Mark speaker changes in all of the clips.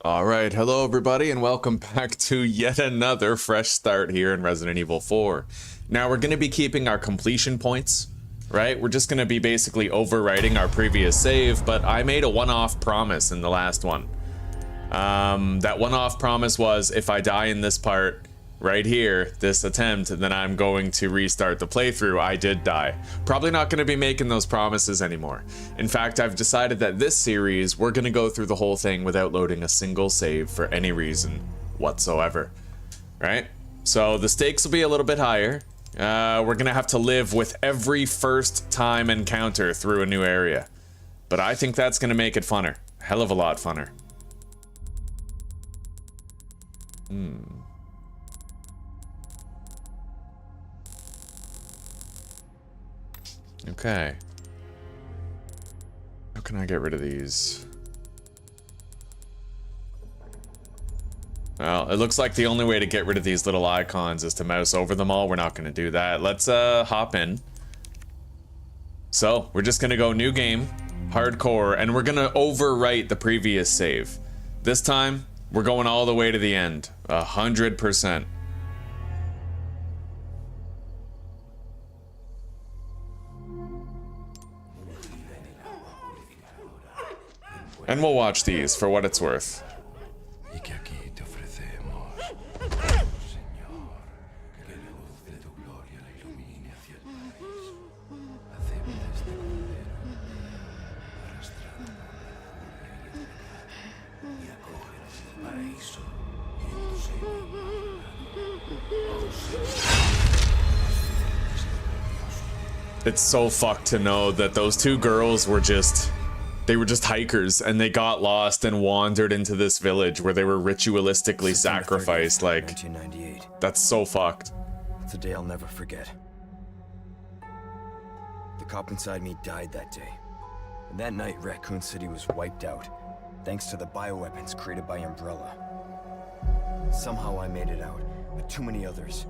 Speaker 1: Alright, hello everybody and welcome back to yet another fresh start here in Resident Evil 4. Now we're going to be keeping our completion points, right? We're just going to be basically overwriting our previous save, but I made a one-off promise in the last one. That one-off promise was if I die in this part right here, this attempt, then I'm going to restart the playthrough. I did die. Probably not going to be making those promises anymore. In fact, I've decided that this series, we're going to go through the whole thing without loading a single save for any reason whatsoever. Right? So the stakes will be a little bit higher. We're going to have to live with every first time encounter through a new area. But I think that's going to make it funner. Hell of a lot funner. Okay. How can I get rid of these? Well, it looks like the only way to get rid of these little icons is to mouse over them all. We're not going to do that. Let's hop in. So, we're just going to go new game, hardcore, and we're going to overwrite the previous save. This time, we're going all the way to the end. 100%. And we'll watch these for what it's worth. It's so fucked to know that those two girls were just... They were just hikers, and they got lost and wandered into this village where they were ritualistically sacrificed. Like,
Speaker 2: 1998.
Speaker 1: That's so fucked.
Speaker 2: It's a day I'll never forget. The cop inside me died that day. And that night, Raccoon City was wiped out, thanks to the bioweapons created by Umbrella. Somehow I made it out, but too many others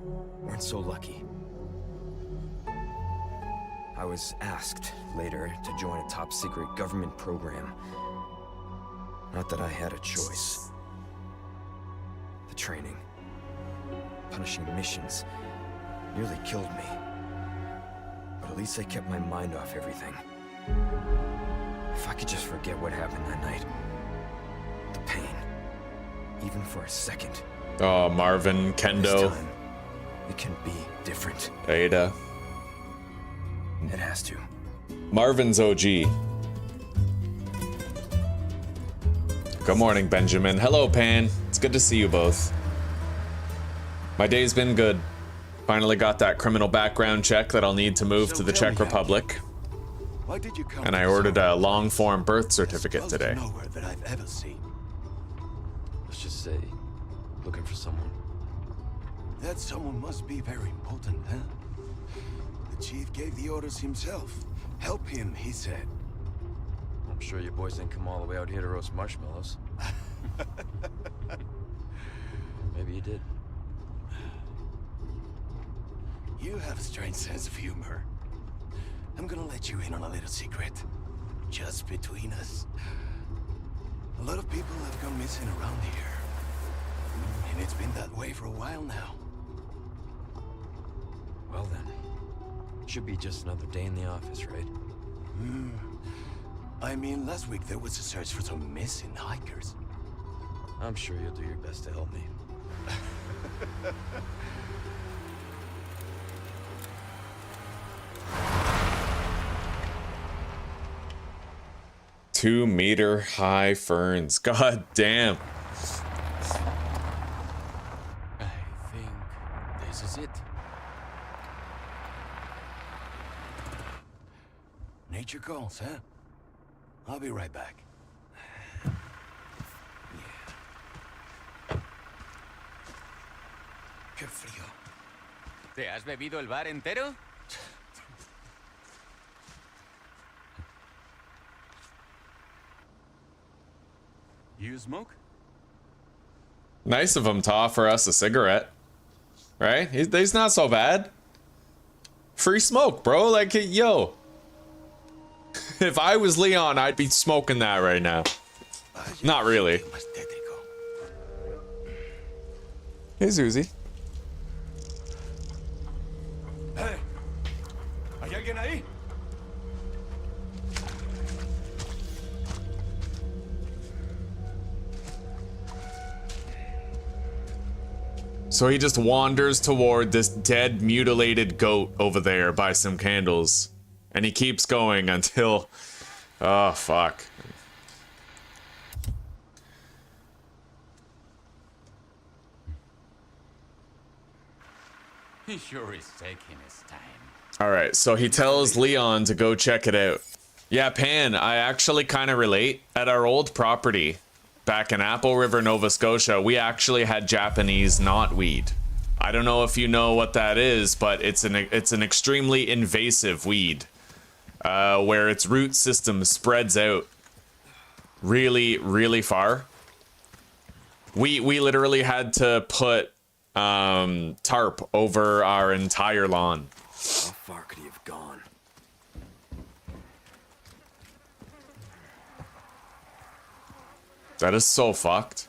Speaker 2: weren't so lucky. I was asked later to join a top-secret government program. Not that I had a choice. The training, punishing missions, nearly killed me. But at least I kept my mind off everything. If I could just forget what happened that night. The pain, even for a second.
Speaker 1: Oh, Marvin, Kendo.
Speaker 2: This time, it can be different.
Speaker 1: Ada.
Speaker 2: It has to.
Speaker 1: Marvin's OG. Good morning, Benjamin. Hello, Pan. It's good to see you both. My day's been good. Finally got that criminal background check that I'll need to move to the Czech Republic. And I ordered a long-form birth certificate today.
Speaker 3: Nowhere that I've ever seen.
Speaker 4: Let's just say, looking for someone.
Speaker 3: That someone must be very important, huh? The chief gave the orders himself. Help him, he said.
Speaker 4: I'm sure you boys didn't come all the way out here to roast marshmallows. Maybe you did.
Speaker 3: You have a strange sense of humor. I'm gonna let you in on a little secret. Just between us. A lot of people have gone missing around here. And it's been that way for a while now.
Speaker 4: Well then. Should be just another day in the office, right?
Speaker 3: I mean, last week there was a search for some missing hikers.
Speaker 4: I'm sure you'll do your best to help me.
Speaker 1: Two-meter-high ferns. God damn.
Speaker 4: I think this is it.
Speaker 3: Nature calls, huh? I'll be right back. Qué frío.
Speaker 5: ¿Te has bebido el bar entero? You smoke?
Speaker 1: Nice of him to offer us a cigarette. Right? He's not so bad. Free smoke, bro. Like, yo. If I was Leon, I'd be smoking that right now. Not really. Hey, Zuzi.
Speaker 3: Hey, ¿hay alguien ahí?
Speaker 1: So he just wanders toward this dead, mutilated goat over there by some candles. And he keeps going until... Oh, fuck.
Speaker 5: He sure is taking his time.
Speaker 1: Alright, so he tells Leon to go check it out. Yeah, Pan, I actually kind of relate. At our old property, back in Apple River, Nova Scotia, we actually had Japanese knotweed. I don't know if you know what that is, but it's an extremely invasive weed, where its root system spreads out really, really far. We literally had to put tarp over our entire lawn.
Speaker 2: How far could he have gone?
Speaker 1: That is so fucked.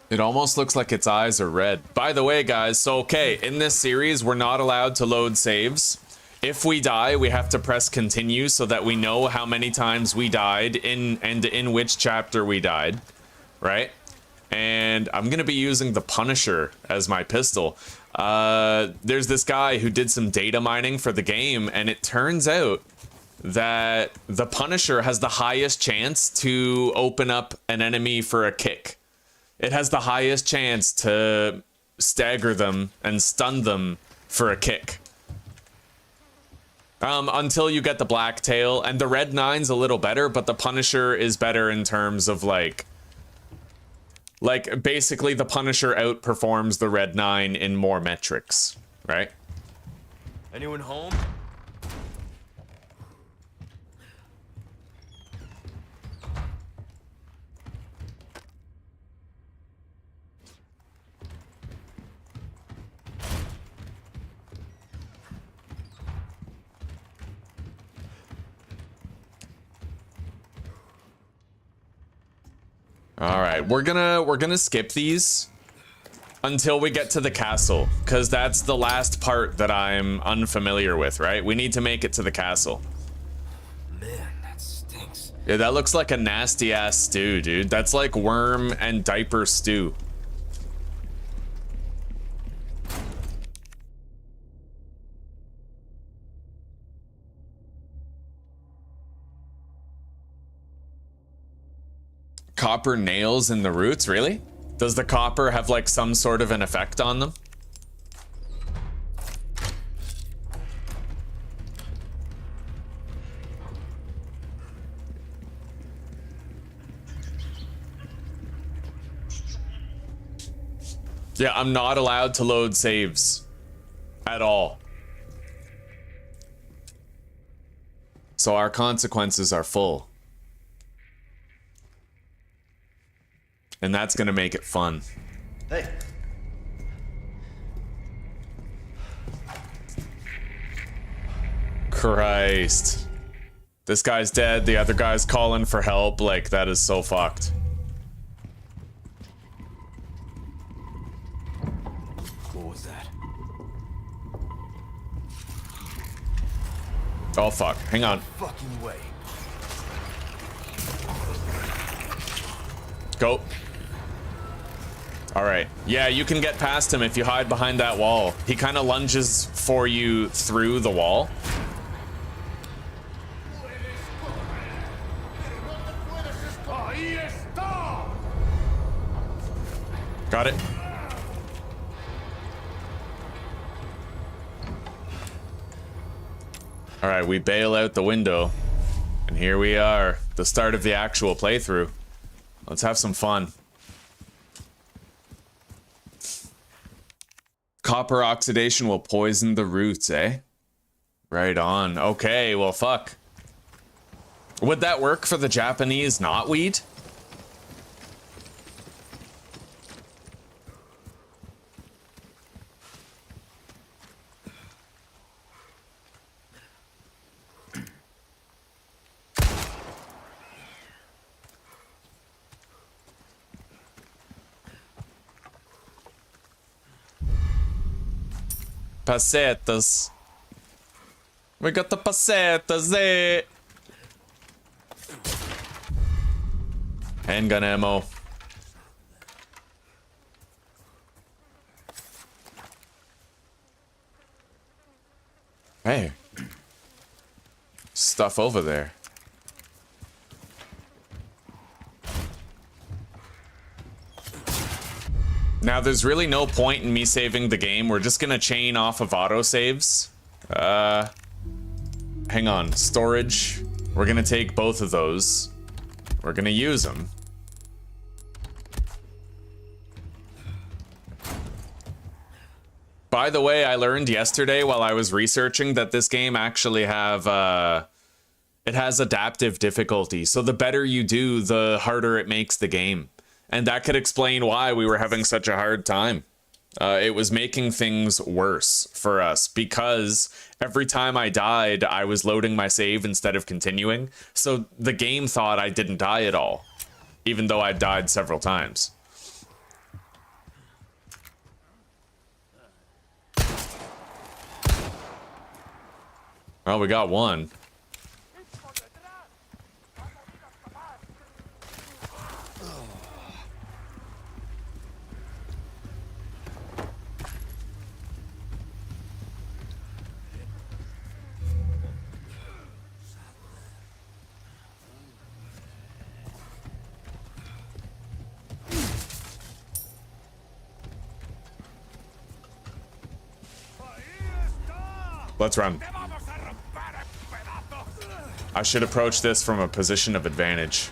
Speaker 1: It almost looks like its eyes are red. By the way, guys, so okay, in this series, we're not allowed to load saves. If we die, we have to press continue so that we know how many times we died and in which chapter we died, right? And I'm gonna be using the Punisher as my pistol. There's this guy who did some data mining for the game, and it turns out that the Punisher has the highest chance to open up an enemy for a kick. It has the highest chance to stagger them and stun them for a kick. Until you get the black tail, and the red 9's a little better, but the Punisher is better in terms of like basically the Punisher outperforms the red 9 in more metrics, right?
Speaker 2: Anyone home?
Speaker 1: All right, we're gonna skip these until we get to the castle, because that's the last part that I'm unfamiliar with, right? We need to make it to the castle.
Speaker 2: Man, that stinks.
Speaker 1: Yeah, that looks like a nasty ass stew, dude. That's like worm and diaper stew. Copper nails in the roots, really? Does the copper have like some sort of an effect on them? Yeah, I'm not allowed to load saves at all. So our consequences are full. And that's gonna make it fun.
Speaker 2: Hey.
Speaker 1: Christ. This guy's dead, the other guy's calling for help. Like, that is so fucked.
Speaker 2: What was that?
Speaker 1: Oh fuck, hang on.
Speaker 2: Fucking way.
Speaker 1: Go. All right. Yeah, you can get past him if you hide behind that wall. He kind of lunges for you through the wall. Got it. All right, we bail out the window. And here we are, the start of the actual playthrough. Let's have some fun. Copper oxidation will poison the roots, eh? Right on. Okay, well, fuck. Would that work for the Japanese knotweed? Pasetas. We got the pasetas there. Handgun ammo. Hey. Stuff over there. Now, there's really no point in me saving the game. We're just gonna chain off of autosaves. Hang on. Storage. We're gonna take both of those. We're gonna use them. By the way, I learned yesterday while I was researching that this game actually it has adaptive difficulty. So the better you do, the harder it makes the game. And that could explain why we were having such a hard time. It was making things worse for us because every time I died, I was loading my save instead of continuing. So the game thought I didn't die at all, even though I died several times. Well, we got one. Let's run. I should approach this from a position of advantage.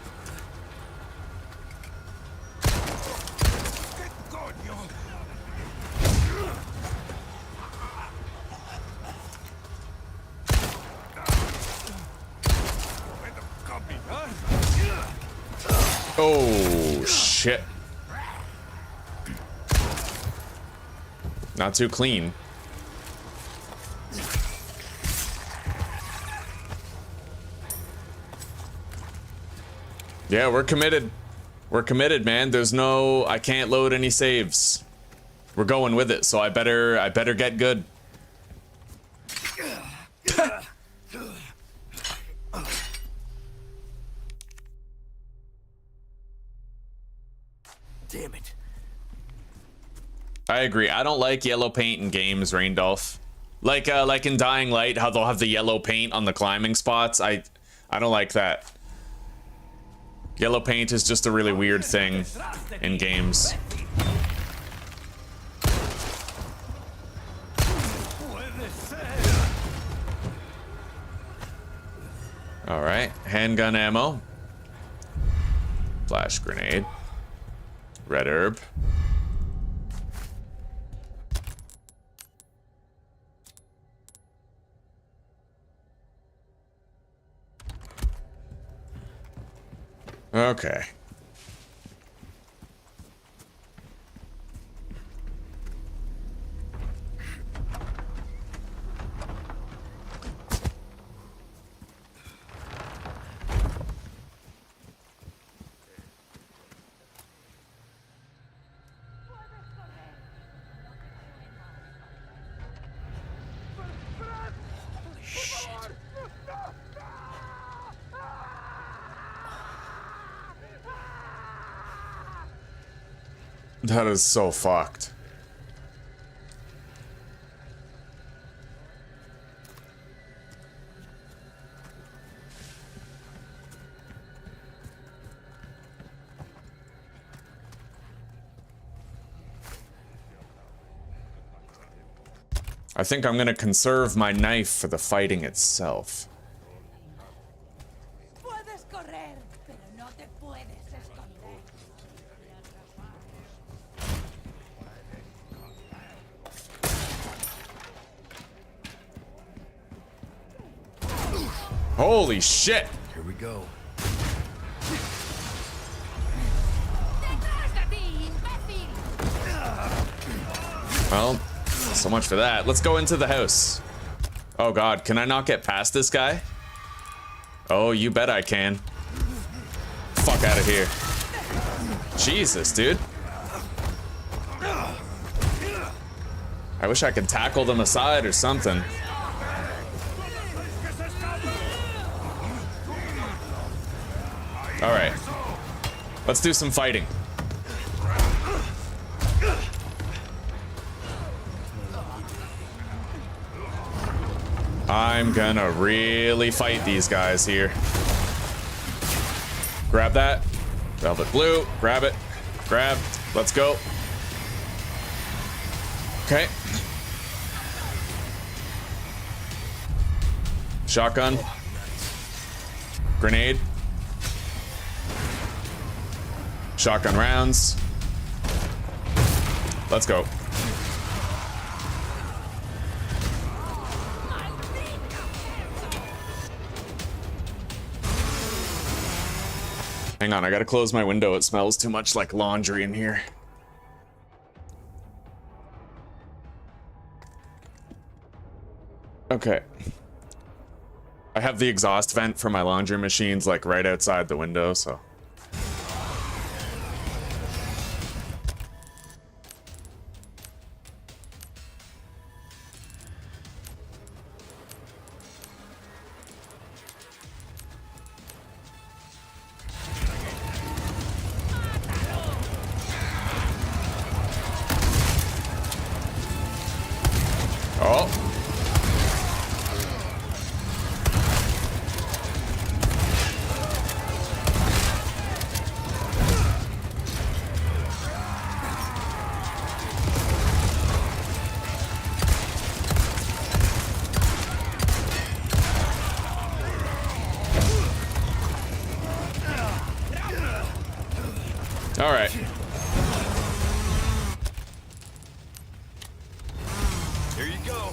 Speaker 1: Oh, shit. Not too clean. Yeah, we're committed. We're committed, man. There's no... I can't load any saves. We're going with it, so I better get good.
Speaker 3: Damn it.
Speaker 1: I agree. I don't like yellow paint in games, Raindolph. Like in Dying Light, how they'll have the yellow paint on the climbing spots. I don't like that. Yellow paint is just a really weird thing in games. All right, handgun ammo, flash grenade, red herb. Okay. That is so fucked. I think I'm gonna conserve my knife for the fighting itself. Holy shit!
Speaker 3: Here we go.
Speaker 1: Well, so much for that. Let's go into the house. Oh god, can I not get past this guy? Oh, you bet I can. Fuck out of here. Jesus, dude. I wish I could tackle them aside or something. All right, let's do some fighting. I'm gonna really fight these guys here. Grab that. Velvet blue, grab it. Grab, let's go. Okay. Shotgun. Grenade. Shotgun rounds. Let's go. Hang on, I gotta close my window. It smells too much like laundry in here. Okay. I have the exhaust vent for my laundry machines like right outside the window, so. All right.
Speaker 3: Here you go.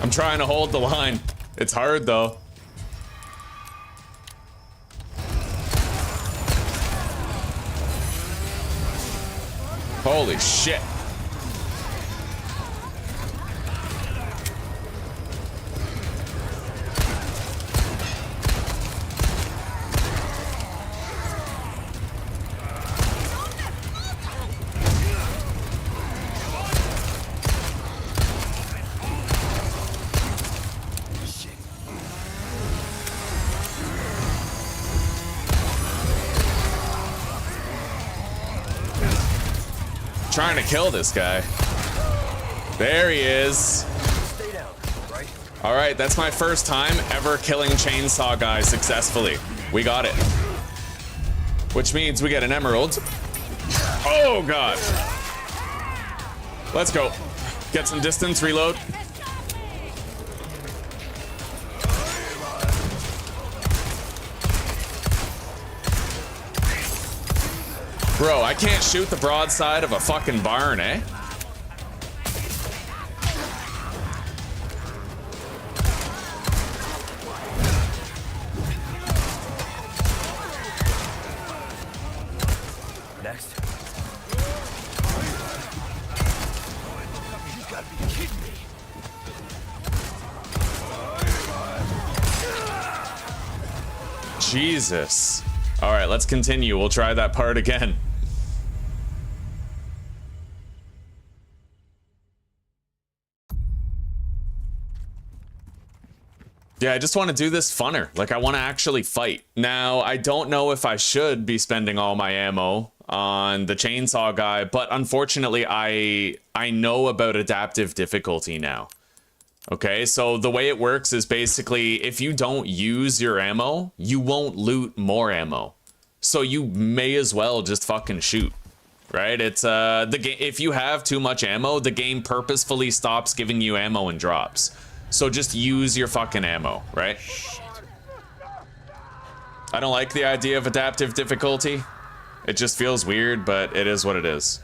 Speaker 1: I'm trying to hold the line. It's hard though. Holy shit. Trying to kill this guy. There he is. All right, that's my first time ever killing chainsaw guys successfully. We got it. Which means we get an emerald. Oh God. Let's go. Get some distance, reload. Bro, I can't shoot the broadside of a fucking barn, eh?
Speaker 2: Next.
Speaker 3: You gotta be kidding me.
Speaker 1: Jesus. All right, let's continue. We'll try that part again. Yeah, I just want to do this funner. Like, I want to actually fight. Now, I don't know if I should be spending all my ammo on the chainsaw guy, but unfortunately, I know about adaptive difficulty now. Okay, so the way it works is basically if you don't use your ammo, you won't loot more ammo. So you may as well just fucking shoot. Right? It's the game. If you have too much ammo, the game purposefully stops giving you ammo and drops. So just use your fucking ammo, right? I don't like the idea of adaptive difficulty. It just feels weird, but it is what it is.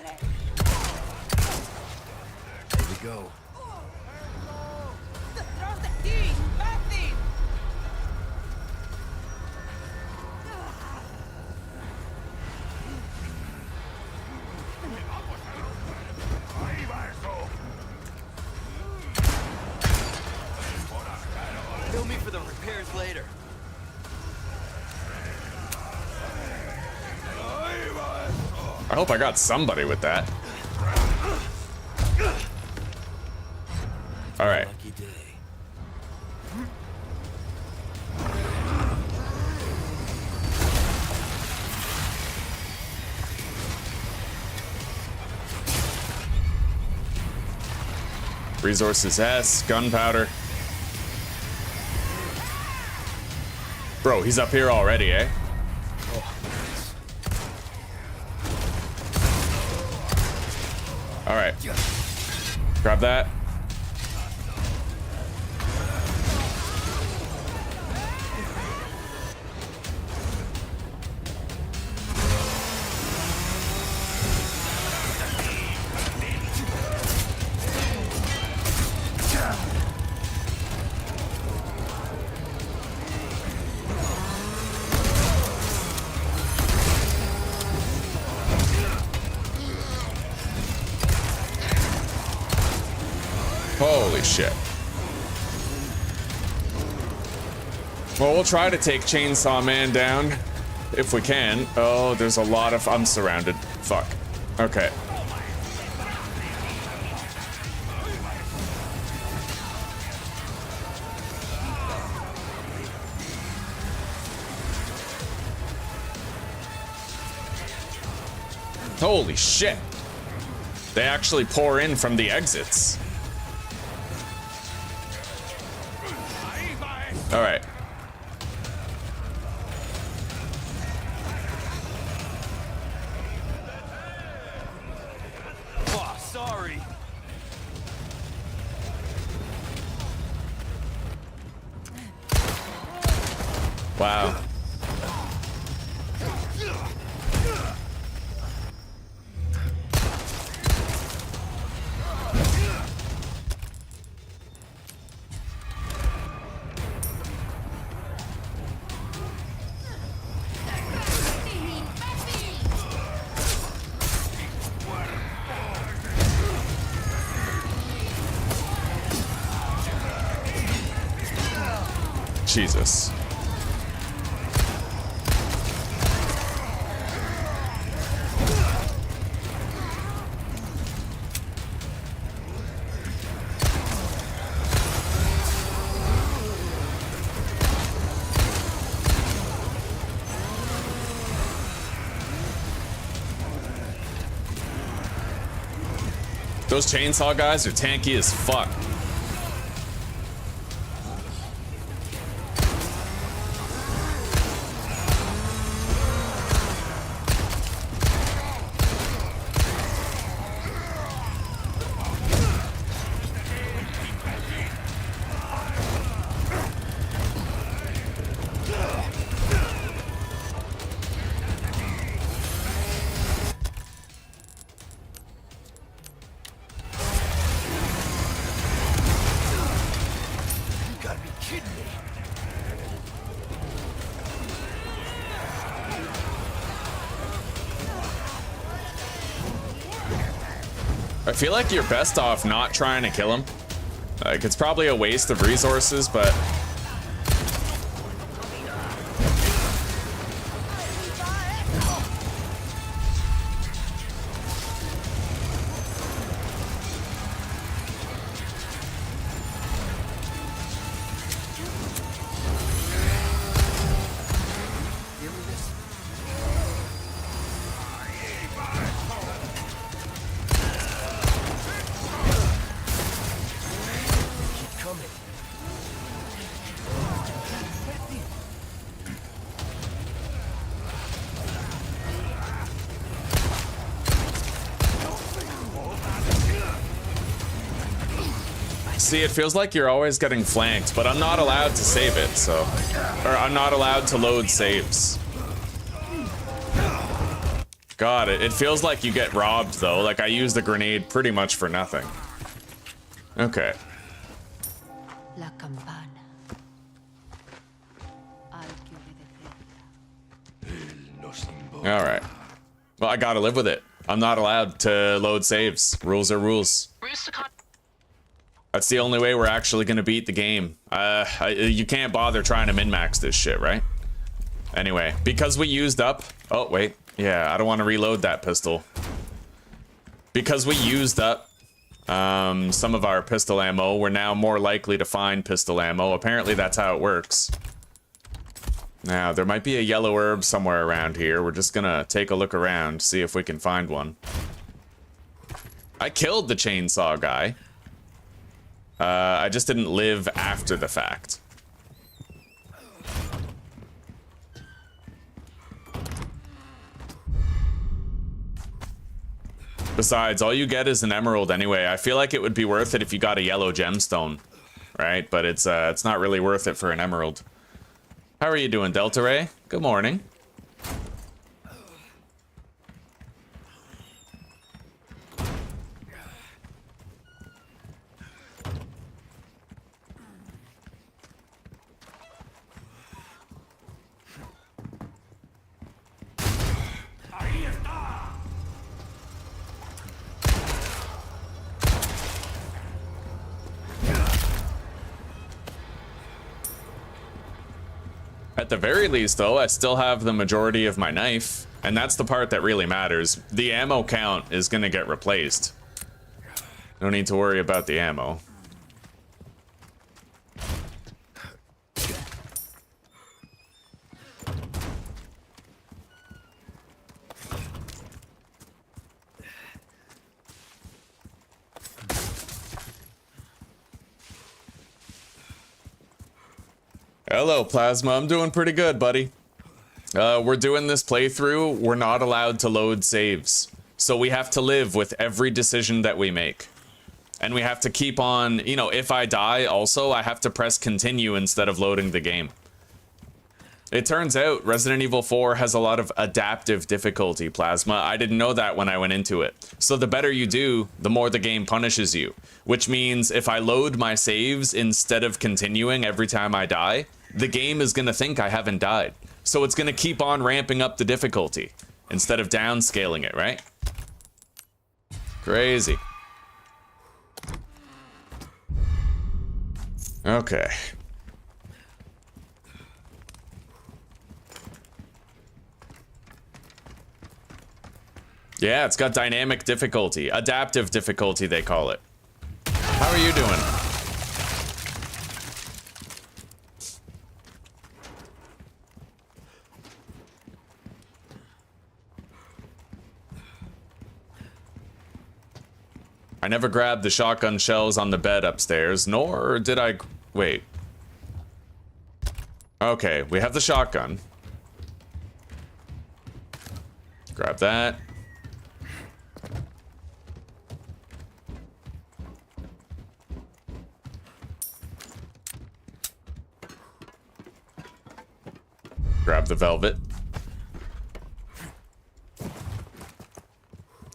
Speaker 2: There we go. Bill me for the repairs later.
Speaker 1: I hope I got somebody with that. All right.
Speaker 2: Lucky day.
Speaker 1: Resources S, gunpowder. Bro, he's up here already, eh? All right. Grab that. Holy shit. Well, we'll try to take Chainsaw Man down if we can. Oh, there's a lot of... I'm surrounded. Fuck. Okay. Holy shit. They actually pour in from the exits. All right.
Speaker 2: Oh, sorry.
Speaker 1: Wow. Jesus. Those chainsaw guys are tanky as fuck. I feel like you're best off not trying to kill him. Like, it's probably a waste of resources, but... See, it feels like you're always getting flanked, but I'm not allowed to save it, so... Or I'm not allowed to load saves. God, it feels like you get robbed, though. Like, I used the grenade pretty much for nothing. Okay.
Speaker 6: La campana.
Speaker 1: Alright. Well, I gotta live with it. I'm not allowed to load saves. Rules are rules. That's the only way we're actually gonna beat the game. You can't bother trying to min-max this shit, right? Anyway, because we used up... Oh, wait. Yeah, I don't want to reload that pistol. Because we used up some of our pistol ammo, we're now more likely to find pistol ammo. Apparently that's how it works. Now, there might be a yellow herb somewhere around here. We're just gonna take a look around, see if we can find one. I killed the chainsaw guy. I just didn't live after the fact. Besides, all you get is an emerald anyway. I feel like it would be worth it if you got a yellow gemstone, right? But it's not really worth it for an emerald. How are you doing, Delta Ray? Good morning. At the very least, though, I still have the majority of my knife, and that's the part that really matters. The ammo count is gonna get replaced. No need to worry about the ammo. Hello, Plasma. I'm doing pretty good, buddy. We're doing this playthrough. We're not allowed to load saves. So we have to live with every decision that we make. And we have to keep on, you know, if I die also, I have to press continue instead of loading the game. It turns out Resident Evil 4 has a lot of adaptive difficulty, Plasma. I didn't know that when I went into it. So the better you do, the more the game punishes you. Which means if I load my saves instead of continuing every time I die, the game is gonna think I haven't died. So it's gonna keep on ramping up the difficulty instead of downscaling it, right? Crazy. Okay. Yeah, it's got dynamic difficulty. Adaptive difficulty, they call it. How are you doing? I never grabbed the shotgun shells on the bed upstairs, nor did I... Wait. Okay, we have the shotgun. Grab that. Grab the velvet.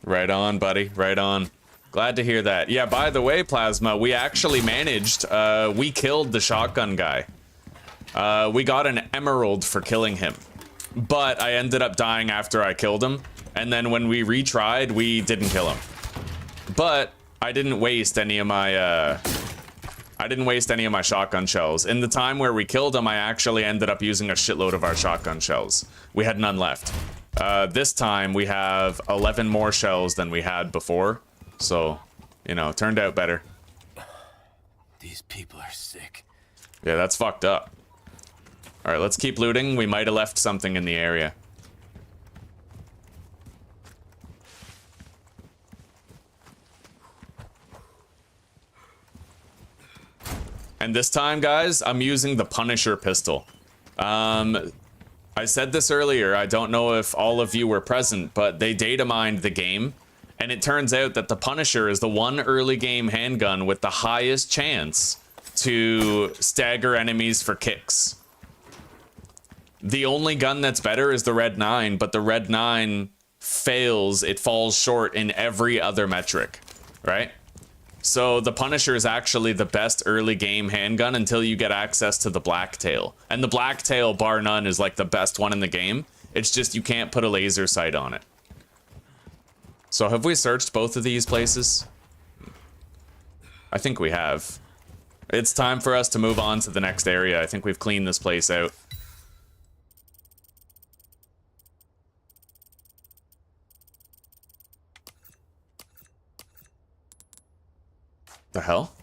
Speaker 1: Right on, buddy. Right on. Glad to hear that. Yeah, by the way, Plasma, we actually managed, we killed the shotgun guy. We got an emerald for killing him. But I ended up dying after I killed him. And then when we retried, we didn't kill him. But I didn't waste any of my, shotgun shells. In the time where we killed him, I actually ended up using a shitload of our shotgun shells. We had none left. This time, we have 11 more shells than we had before. So, you know, it turned out better.
Speaker 3: These people are sick.
Speaker 1: Yeah, that's fucked up. Alright, let's keep looting. We might have left something in the area. And this time, guys, I'm using the Punisher pistol. I said this earlier, I don't know if all of you were present, but they data mined the game. And it turns out that the Punisher is the one early game handgun with the highest chance to stagger enemies for kicks. The only gun that's better is the Red 9, but the Red 9 fails, it falls short in every other metric, right? So the Punisher is actually the best early game handgun until you get access to the Blacktail. And the Blacktail, bar none, is like the best one in the game. It's just you can't put a laser sight on it. So have we searched both of these places? I think we have. It's time for us to move on to the next area. I think we've cleaned this place out. The hell?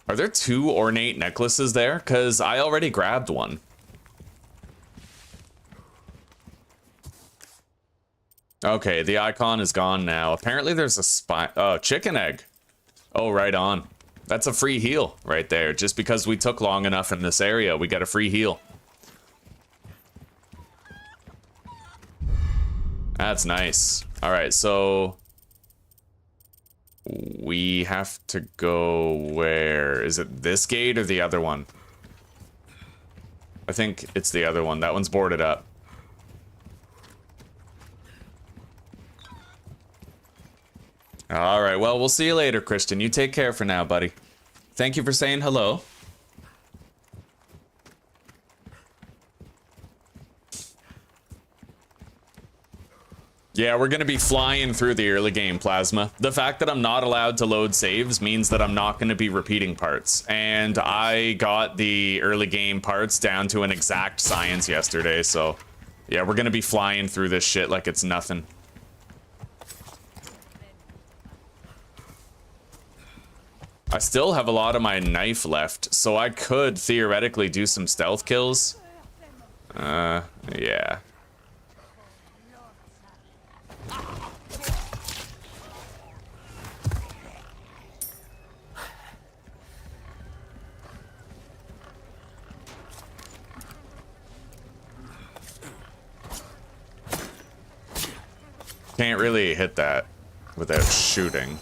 Speaker 1: Are there 2 ornate necklaces there? Because I already grabbed one. Okay, the icon is gone now. Apparently there's a chicken egg. Oh, right on. That's a free heal right there. Just because we took long enough in this area, we get a free heal. That's nice. All right, so we have to go where? Is it this gate or the other one? I think it's the other one. That one's boarded up. All right, well, we'll see you later, Christian. You take care for now, buddy. Thank you for saying hello. Yeah, we're gonna be flying through the early game, Plasma. The fact that I'm not allowed to load saves means that I'm not gonna be repeating parts. And I got the early game parts down to an exact science yesterday, so yeah, we're gonna be flying through this shit like it's nothing. I still have a lot of my knife left, so I could theoretically do some stealth kills. Yeah. Can't really hit that without shooting.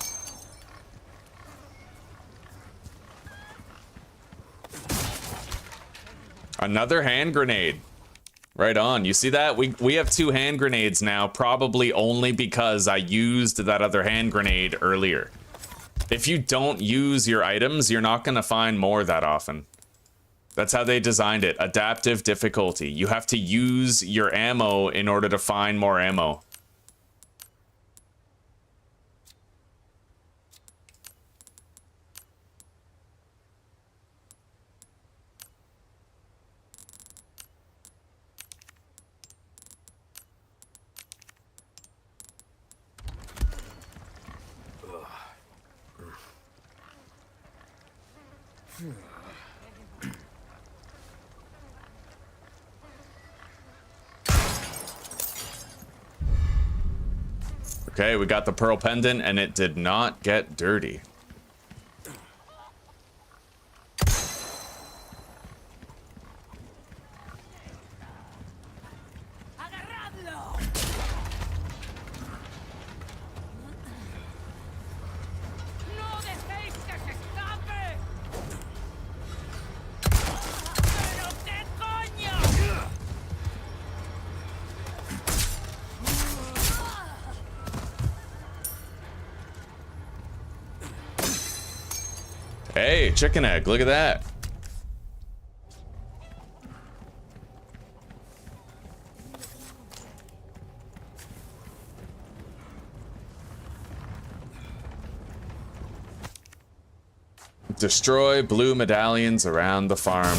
Speaker 1: Another hand grenade. Right on. You see that? We have 2 hand grenades now, probably only because I used that other hand grenade earlier. If you don't use your items, you're not going to find more that often. That's how they designed it. Adaptive difficulty. You have to use your ammo in order to find more ammo. Okay, we got the pearl pendant, and it did not get dirty. Hey, chicken egg, look at that. Destroy blue medallions around the farm.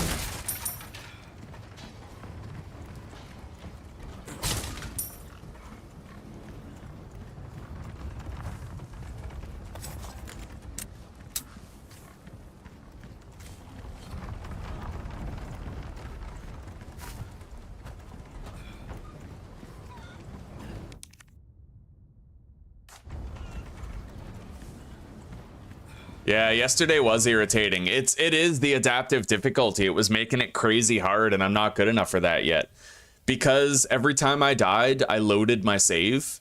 Speaker 1: Yeah, yesterday was irritating. It is the adaptive difficulty. It was making it crazy hard, and I'm not good enough for that yet. Because every time I died, I loaded my save,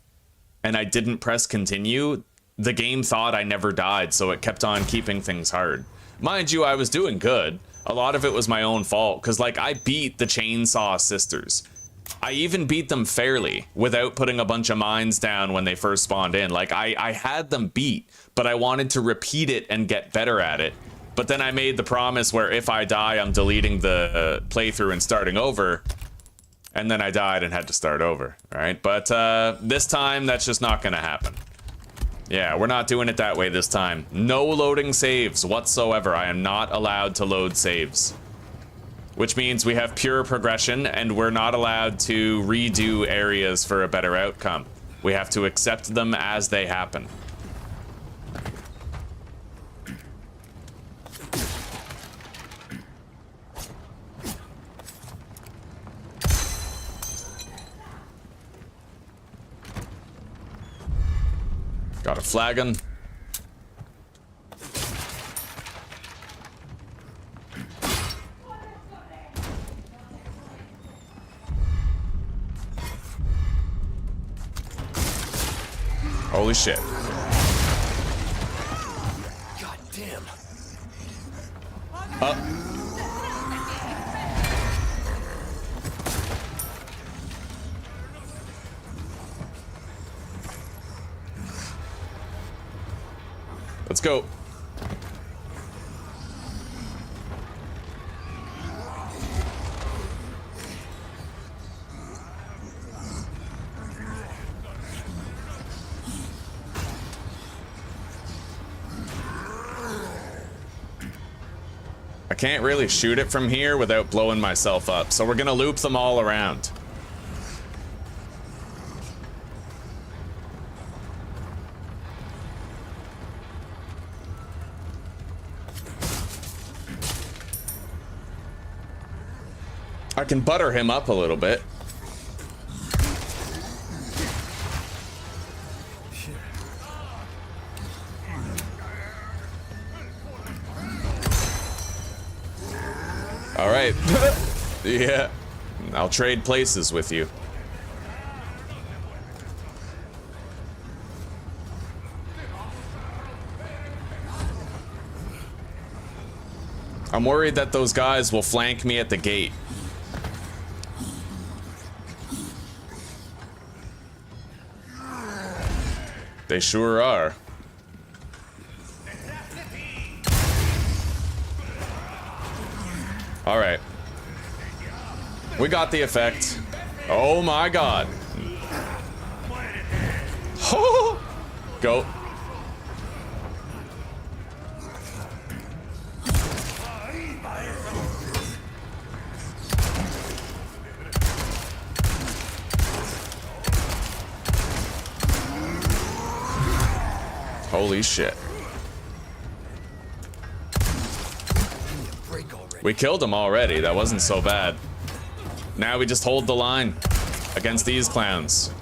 Speaker 1: and I didn't press continue. The game thought I never died, so it kept on keeping things hard. Mind you, I was doing good. A lot of it was my own fault, because, like, I beat the Chainsaw Sisters. I even beat them fairly without putting a bunch of mines down when they first spawned in. Like, I had them beat, but I wanted to repeat it and get better at it. But then I made the promise where if I die, I'm deleting the playthrough and starting over. And then I died and had to start over, all right? But this time, that's just not gonna happen. Yeah, we're not doing it that way this time. No loading saves whatsoever. I am not allowed to load saves. Which means we have pure progression, and we're not allowed to redo areas for a better outcome. We have to accept them as they happen. Got a flagon. Holy shit.
Speaker 3: God damn.
Speaker 1: Let's go. I can't really shoot it from here without blowing myself up, so we're gonna loop them all around. I can butter him up a little bit. All right. Yeah. I'll trade places with you. I'm worried that those guys will flank me at the gate. They sure are. All right. We got the effect. Oh my god. Go. Holy shit. We killed him already. That wasn't so bad. Now we just hold the line against these clowns.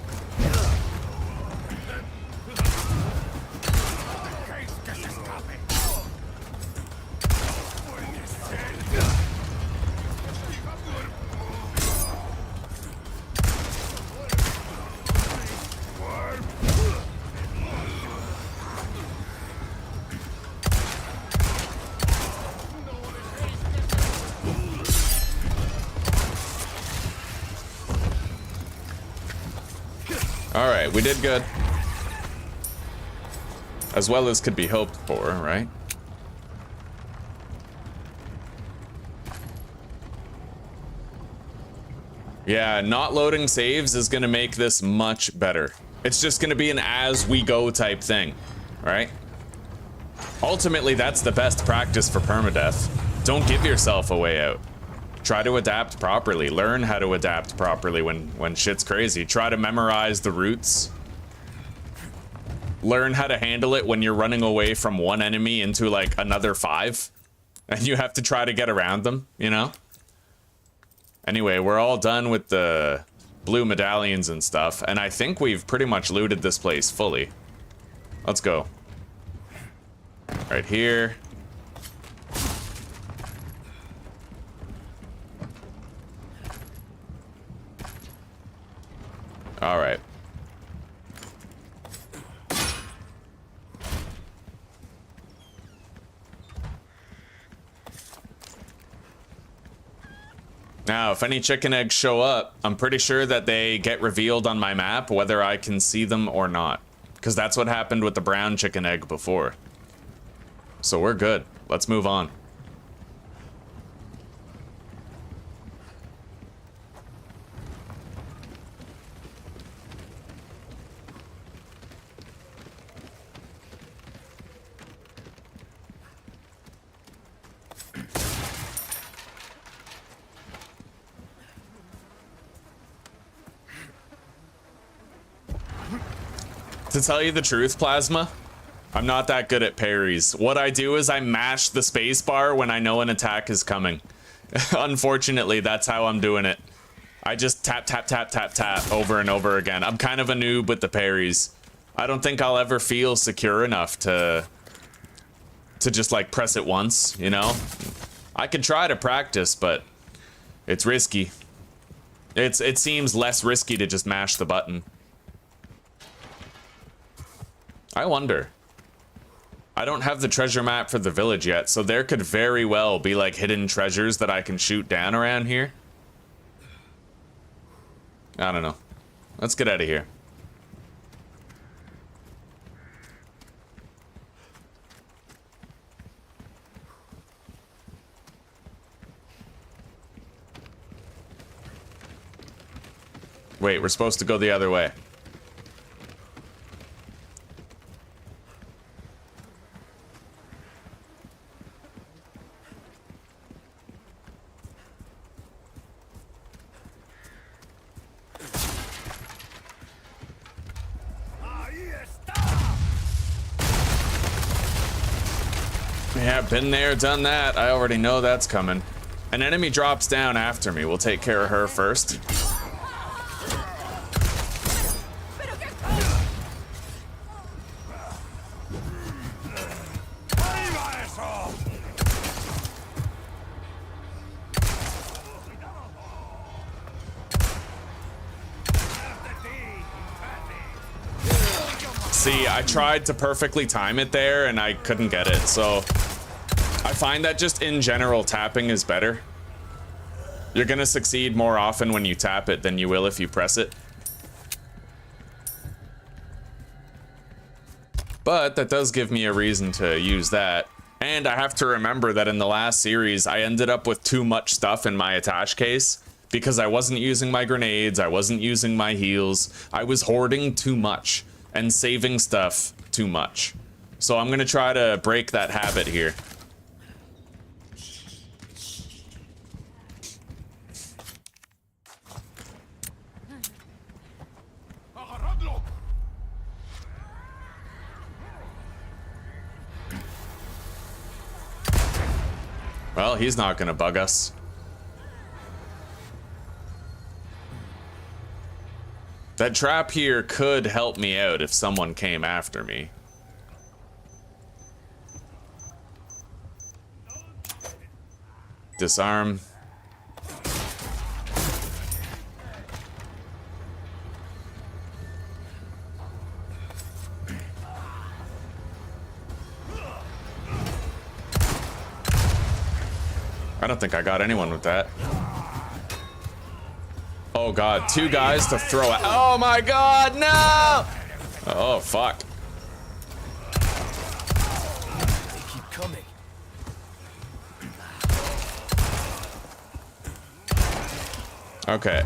Speaker 1: Alright, we did good. As well as could be hoped for, right? Yeah, not loading saves is gonna make this much better. It's just gonna be an as-we-go type thing, right? Ultimately, that's the best practice for permadeath. Don't give yourself a way out. Try to adapt properly. Learn how to adapt properly when shit's crazy. Try to memorize the routes. Learn how to handle it when you're running away from one enemy into like another 5. And you have to try to get around them, you know? Anyway, we're all done with the blue medallions and stuff. And I think we've pretty much looted this place fully. Let's go. Right here. All right. Now, if any chicken eggs show up, I'm pretty sure that they get revealed on my map, whether I can see them or not. Because that's what happened with the brown chicken egg before. So we're good. Let's move on. To tell you the truth, Plasma, I'm not that good at parries. What I do is I mash the space bar when I know an attack is coming. Unfortunately, that's how I'm doing it. I just tap, tap, tap, tap, tap over and over again. I'm kind of a noob with the parries. I don't think I'll ever feel secure enough to just like press it once, you know? I could try to practice, but it's risky. It seems less risky to just mash the button. I wonder. I don't have the treasure map for the village yet, so there could very well be like hidden treasures that I can shoot down around here. I don't know. Let's get out of here. Wait, we're supposed to go the other way. Yeah, been there, done that. I already know that's coming. An enemy drops down after me. We'll take care of her first. See, I tried to perfectly time it there and I couldn't get it, so I find that just in general tapping is better. You're gonna succeed more often when you tap it than you will if you press it. But that does give me a reason to use that. And I have to remember that in the last series, I ended up with too much stuff in my attach case because I wasn't using my grenades, I wasn't using my heals, I was hoarding too much and saving stuff too much. So I'm gonna try to break that habit here. Well, he's not gonna bug us. That trap here could help me out if someone came after me. Disarm. I don't think I got anyone with that. Oh god, two guys to throw at. Oh my god, no! Oh fuck.
Speaker 2: They keep coming.
Speaker 1: Okay.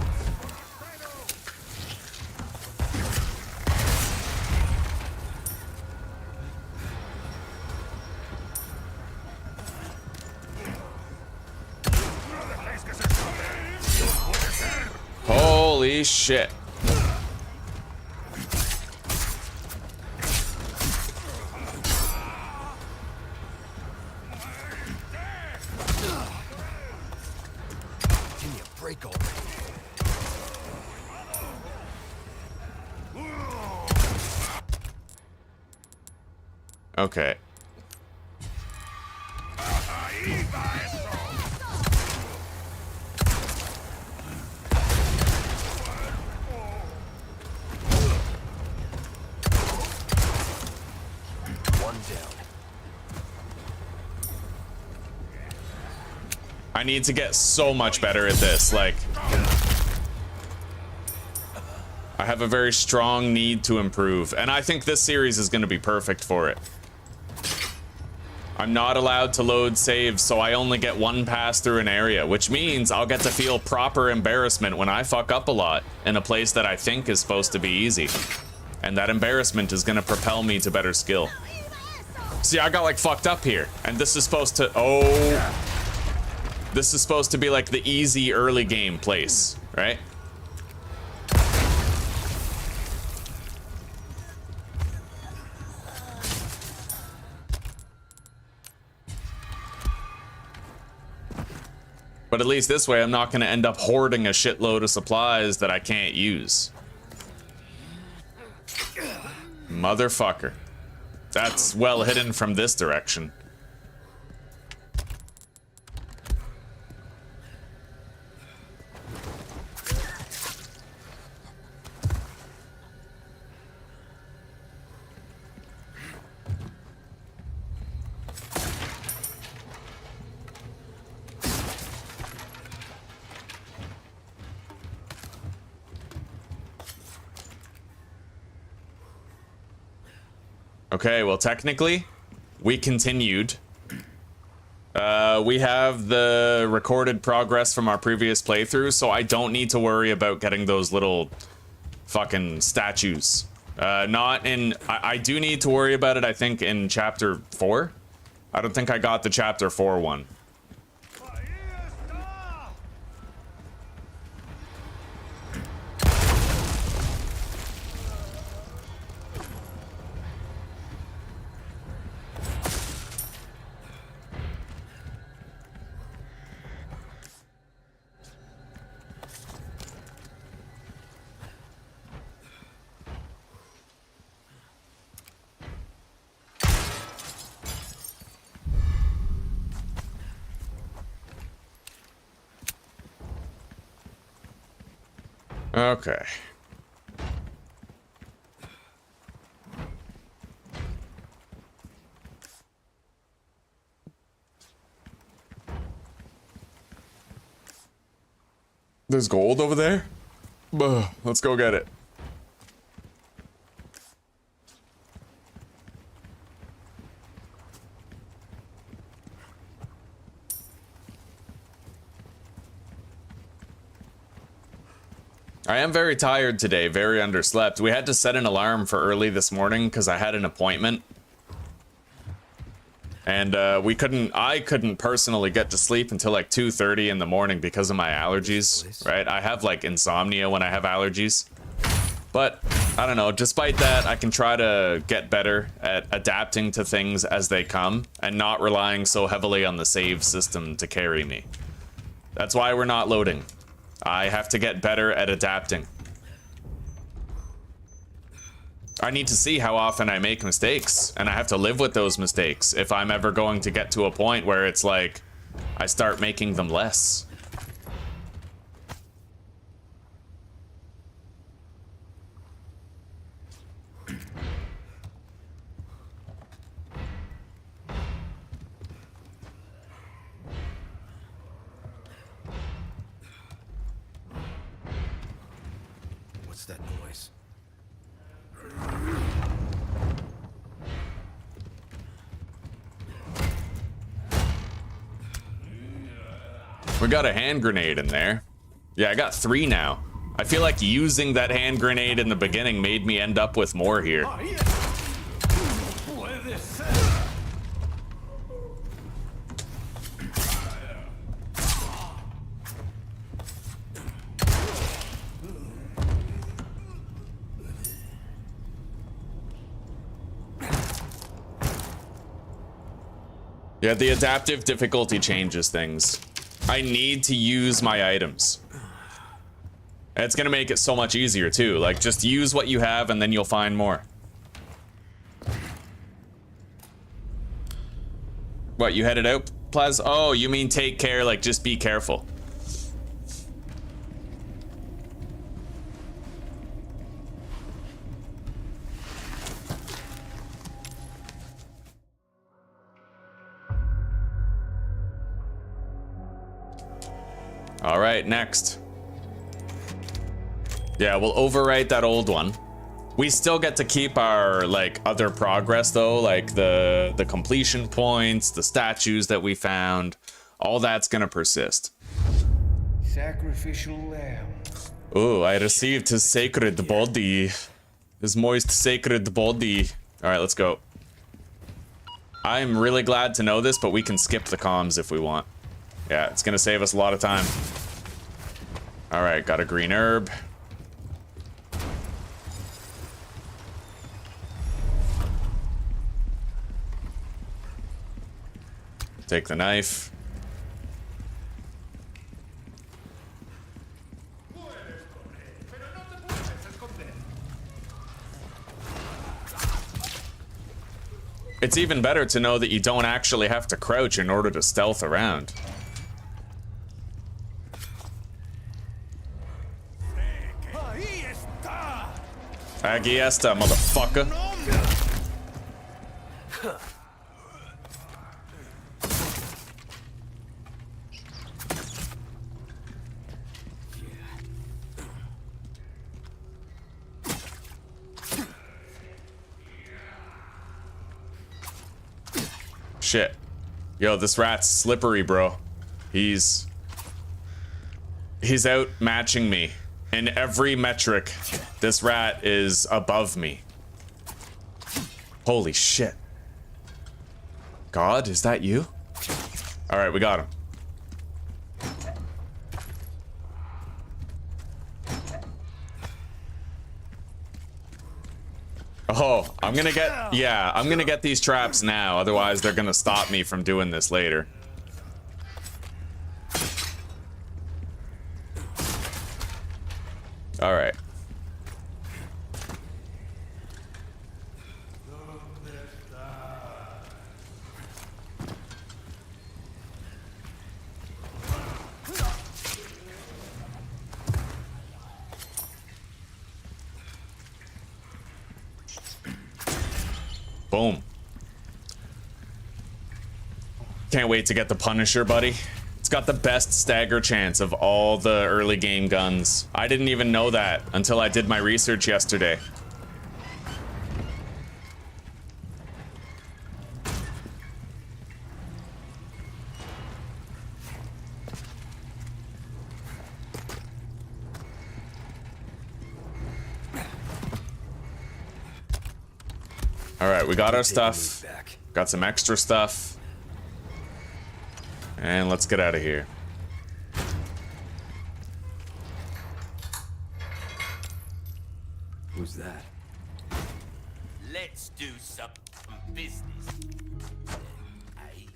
Speaker 1: Holy shit.
Speaker 2: Give me a break already.
Speaker 1: Okay.
Speaker 2: One down.
Speaker 1: I need to get so much better at this. Like, I have a very strong need to improve, and I think this series is going to be perfect for it. I'm not allowed to load saves, so I only get one pass through an area, which means I'll get to feel proper embarrassment when I fuck up a lot in a place that I think is supposed to be easy. And that embarrassment is going to propel me to better skill. See, I got like fucked up here, and this is supposed to, this is supposed to be like the easy early game place, right? But at least this way, I'm not going to end up hoarding a shitload of supplies that I can't use. Motherfucker. That's well hidden from this direction. Okay, well, technically, we continued. We have the recorded progress from our previous playthrough, so I don't need to worry about getting those little fucking statues. Not in... I do need to worry about it, I think, in Chapter 4. I don't think I got the Chapter 4 one. Okay. There's gold over there? Let's go get it. I am very tired today, very underslept. We had to set an alarm for early this morning because I had an appointment. And I couldn't personally get to sleep until like 2:30 in the morning because of my allergies, right? I have like insomnia when I have allergies. But I don't know, despite that, I can try to get better at adapting to things as they come and not relying so heavily on the save system to carry me. That's why we're not loading. I have to get better at adapting. I need to see how often I make mistakes, and I have to live with those mistakes if I'm ever going to get to a point where it's like I start making them less.
Speaker 2: What's that noise?
Speaker 1: We got a hand grenade in there. Yeah, I got 3 now. I feel like using that hand grenade in the beginning made me end up with more here. Yeah, the adaptive difficulty changes things. I need to use my items. It's gonna make it so much easier too. Like, just use what you have and then you'll find more. What, you headed out, Plas? Oh, you mean take care, like just be careful. All right, next. Yeah, we'll overwrite that old one. We still get to keep our like other progress though, like the completion points, the statues that we found. All that's gonna persist.
Speaker 7: Sacrificial lamb.
Speaker 1: Oh, I received his sacred body. His moist sacred body. All right, let's go. I'm really glad to know this, but we can skip the comms if we want. Yeah, it's gonna save us a lot of time. All right, got a green herb. Take the knife. It's even better to know that you don't actually have to crouch in order to stealth around. Aquí está, motherfucker. Shit. Yo, this rat's slippery, bro. He's out matching me. In every metric, this rat is above me. Holy shit. God, is that you? Alright, we got him. Oh, I'm gonna get these traps now, otherwise they're gonna stop me from doing this later. All right. Boom. Can't wait to get the Punisher, buddy. It's got the best stagger chance of all the early game guns. I didn't even know that until I did my research yesterday. All right, we got our stuff. Got some extra stuff. And let's get out of here.
Speaker 2: Who's that?
Speaker 5: Let's do some business. Aye.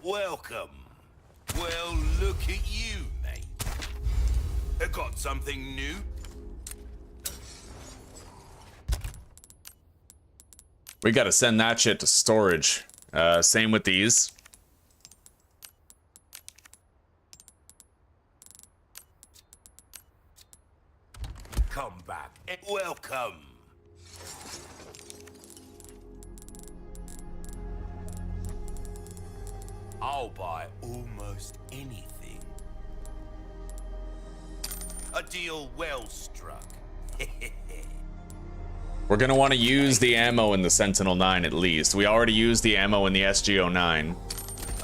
Speaker 5: Welcome. Well, look at you, mate. I got something new.
Speaker 1: We gotta send that shit to storage. Same with these.
Speaker 5: Come back and welcome. I'll buy almost anything. A deal well struck.
Speaker 1: We're gonna want to use the ammo in the Sentinel-9 at least. We already used the ammo in the SG-09.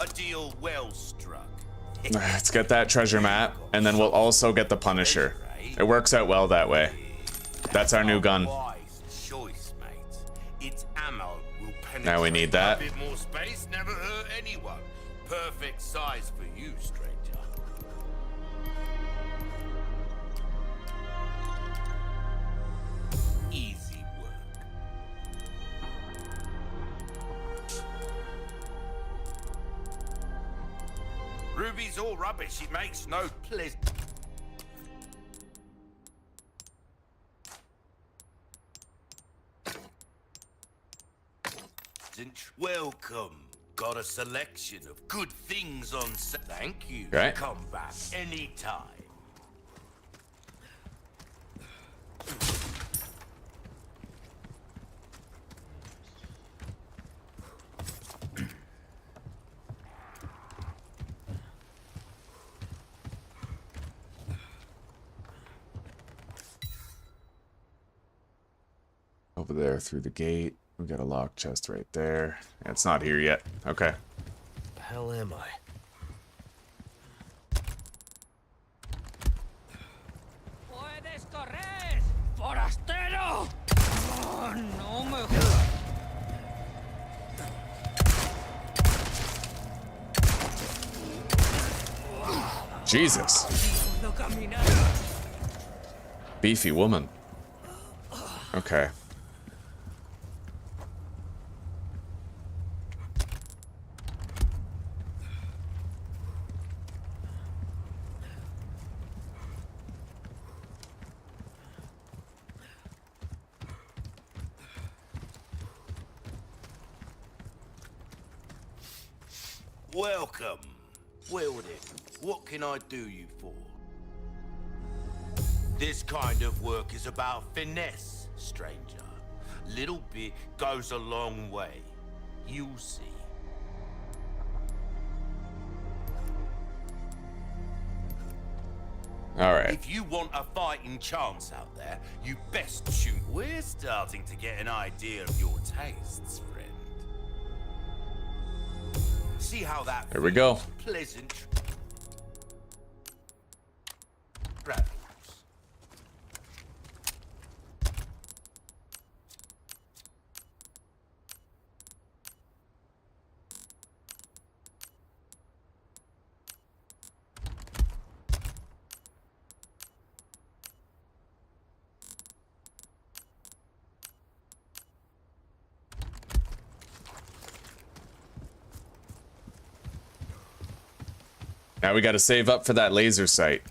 Speaker 5: A deal well struck.
Speaker 1: Let's get that treasure map, and then we'll also get the Punisher. It works out well that way. That's our new gun.
Speaker 5: Wise choice, mate. Its ammo will penetrate.
Speaker 1: Now we need that.
Speaker 5: A bit more space never hurt anyone. Perfect size for you, stranger. Easy work. Ruby's all rubbish. It makes no pleasant. Welcome. Got a selection of good things on sale. Thank you.
Speaker 1: Right.
Speaker 5: Come back anytime.
Speaker 1: Over there through the gate. We got a lock chest right there. It's not here yet. Okay.
Speaker 2: The hell am I?
Speaker 7: ¡Puedes correr! ¡Forastero! ¡Oh, no me...
Speaker 1: Jesus. Beefy woman. Okay.
Speaker 5: Welcome. Well then, what can I do you for? This kind of work is about finesse, stranger. Little bit goes a long way. You'll see.
Speaker 1: All right.
Speaker 5: If you want a fighting chance out there, you best shoot. We're starting to get an idea of your tastes, friend. See how that
Speaker 1: Here we go.
Speaker 5: pleasant travels.
Speaker 1: Now we got to save up for that laser sight.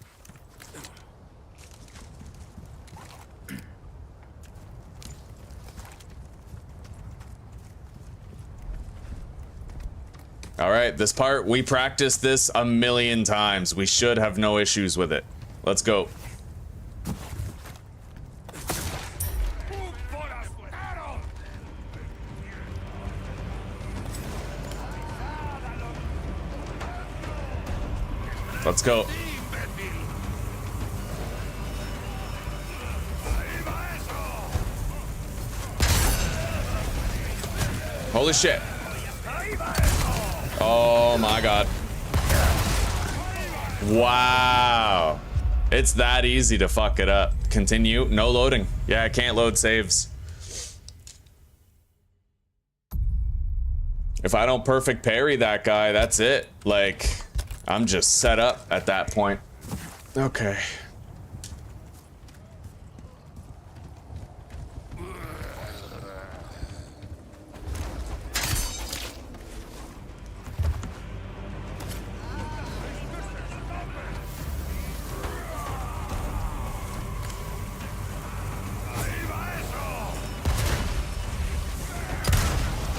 Speaker 1: All right, this part, we practiced this a million times. We should have no issues with it. Let's go. Let's go. Holy shit. Oh my god. Wow. It's that easy to fuck it up. Continue. No loading. Yeah, I can't load saves. If I don't perfect parry that guy, that's it. Like, I'm just set up at that point. Okay.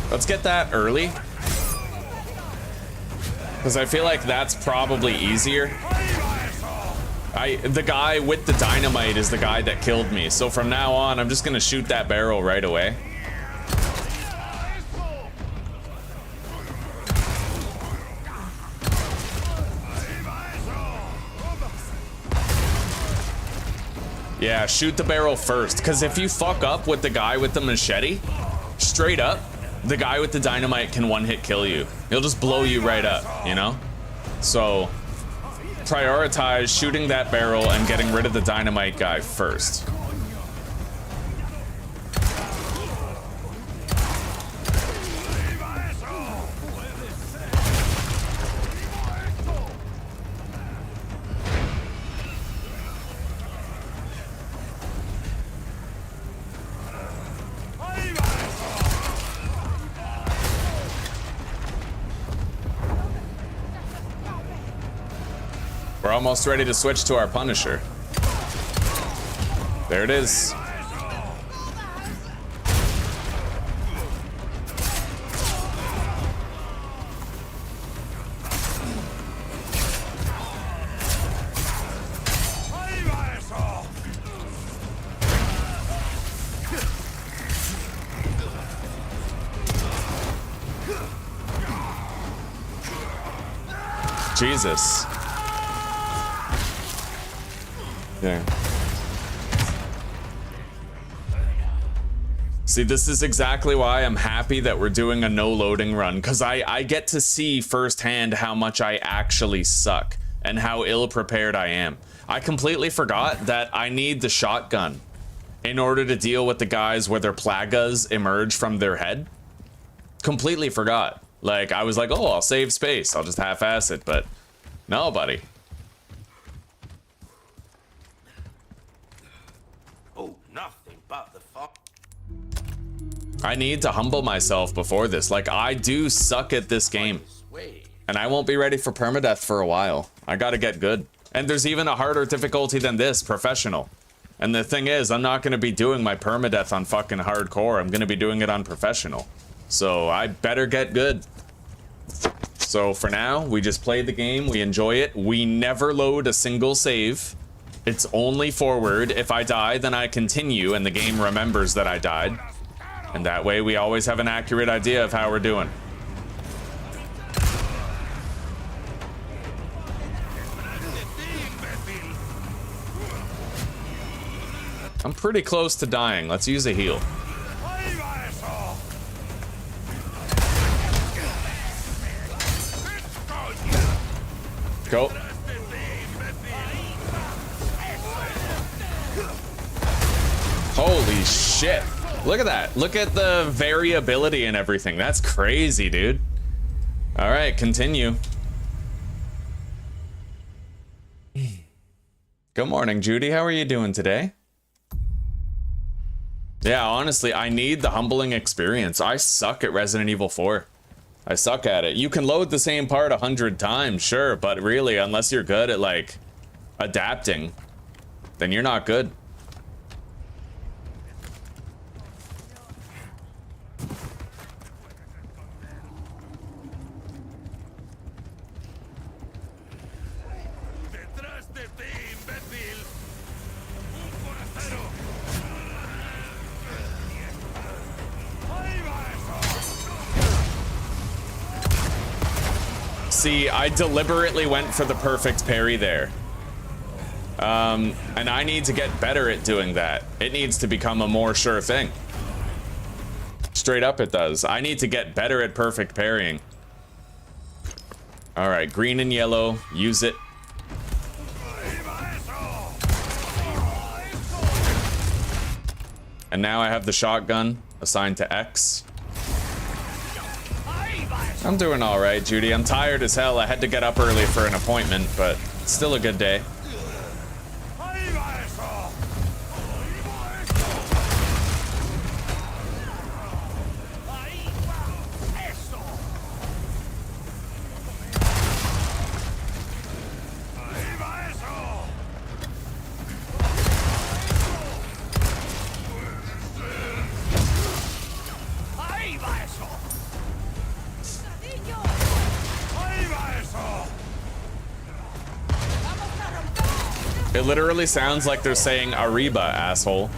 Speaker 1: Let's get that early. Because I feel like that's probably easier. The guy with the dynamite is the guy that killed me. So from now on, I'm just gonna shoot that barrel right away. Yeah, shoot the barrel first. Because if you fuck up with the guy with the machete, straight up, the guy with the dynamite can one-hit kill you. He'll just blow you right up, you know? So, prioritize shooting that barrel and getting rid of the dynamite guy first. We're almost ready to switch to our Punisher. There it is. Jesus. Yeah. See, this is exactly why I'm happy that we're doing a no loading run, because I get to see firsthand how much I actually suck and how ill prepared I am. I completely forgot that I need the shotgun in order to deal with the guys where their plagas emerge from their head. Completely forgot. Like, I was like, oh, I'll save space, I'll just half-ass it, but no, buddy.
Speaker 5: Oh, nothing but the fuck.
Speaker 1: I need to humble myself before this. Like, I do suck at this game. And I won't be ready for permadeath for a while. I gotta get good. And there's even a harder difficulty than this, professional. And the thing is, I'm not gonna be doing my permadeath on fucking hardcore. I'm gonna be doing it on professional. So I better get good. So for now, we just play the game, we enjoy it. We never load a single save. It's only forward. If I die, then I continue and the game remembers that I died. And that way we always have an accurate idea of how we're doing. I'm pretty close to dying. Let's use a heal. Go. Holy shit. Look at that. Look at the variability and everything. That's crazy, dude. All right, continue. Good morning, Judy. How are you doing today? Yeah, honestly, I need the humbling experience. I suck at Resident Evil 4. I suck at it. You can load the same part 100 times, sure, but really, unless you're good at, like, adapting, then you're not good. See, I deliberately went for the perfect parry there. And I need to get better at doing that. It needs to become a more sure thing. Straight up it does. I need to get better at perfect parrying. All right, green and yellow, use it. And now I have the shotgun assigned to X. I'm doing all right, Judy. I'm tired as hell. I had to get up early for an appointment, but it's still a good day. It literally sounds like they're saying Arriba, asshole.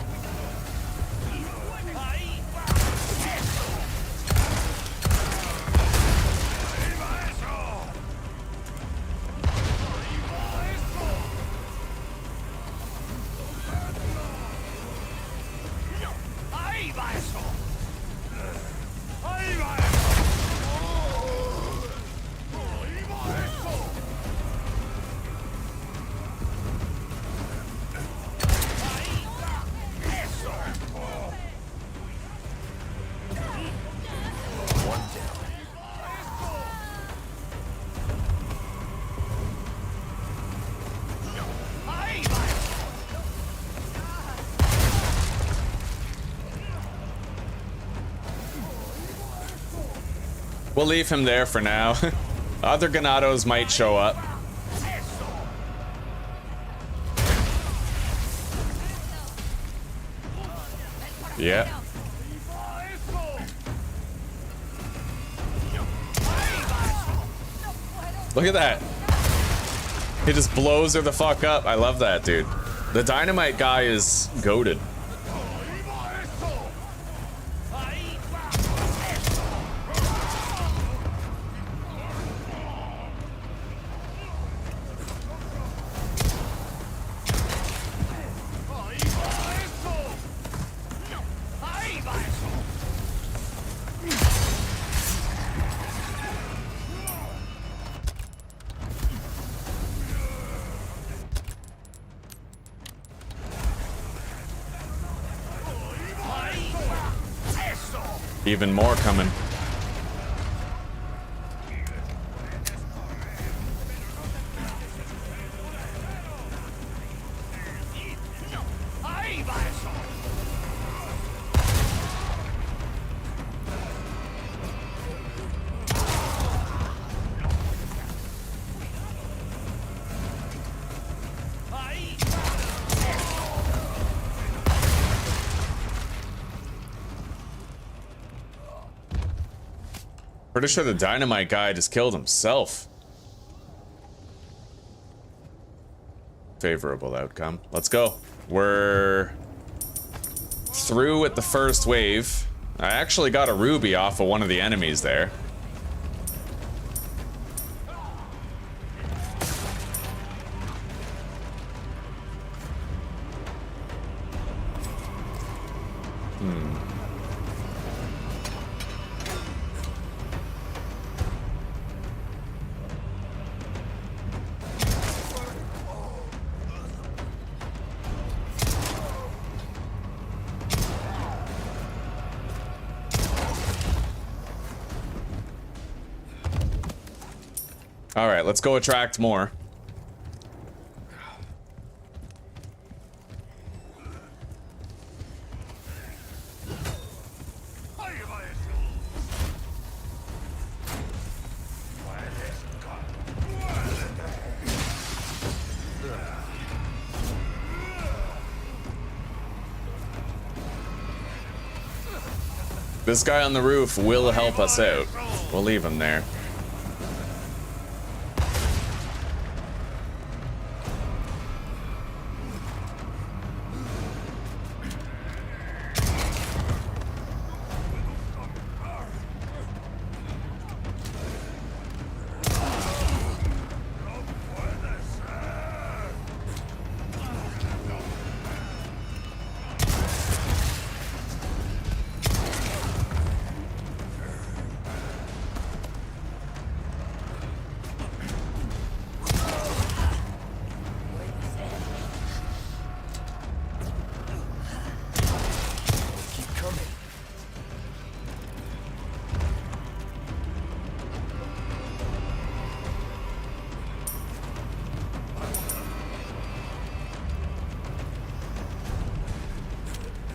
Speaker 1: We'll leave him there for now. Other Ganados might show up. Yeah. Look at that. He just blows her the fuck up. I love that, dude. The dynamite guy is goated. Even more coming. Pretty sure the dynamite guy just killed himself. Favorable outcome. Let's go. We're through with the first wave. I actually got a ruby off of one of the enemies there. All right, let's go attract more. This guy on the roof will help us out. We'll leave him there.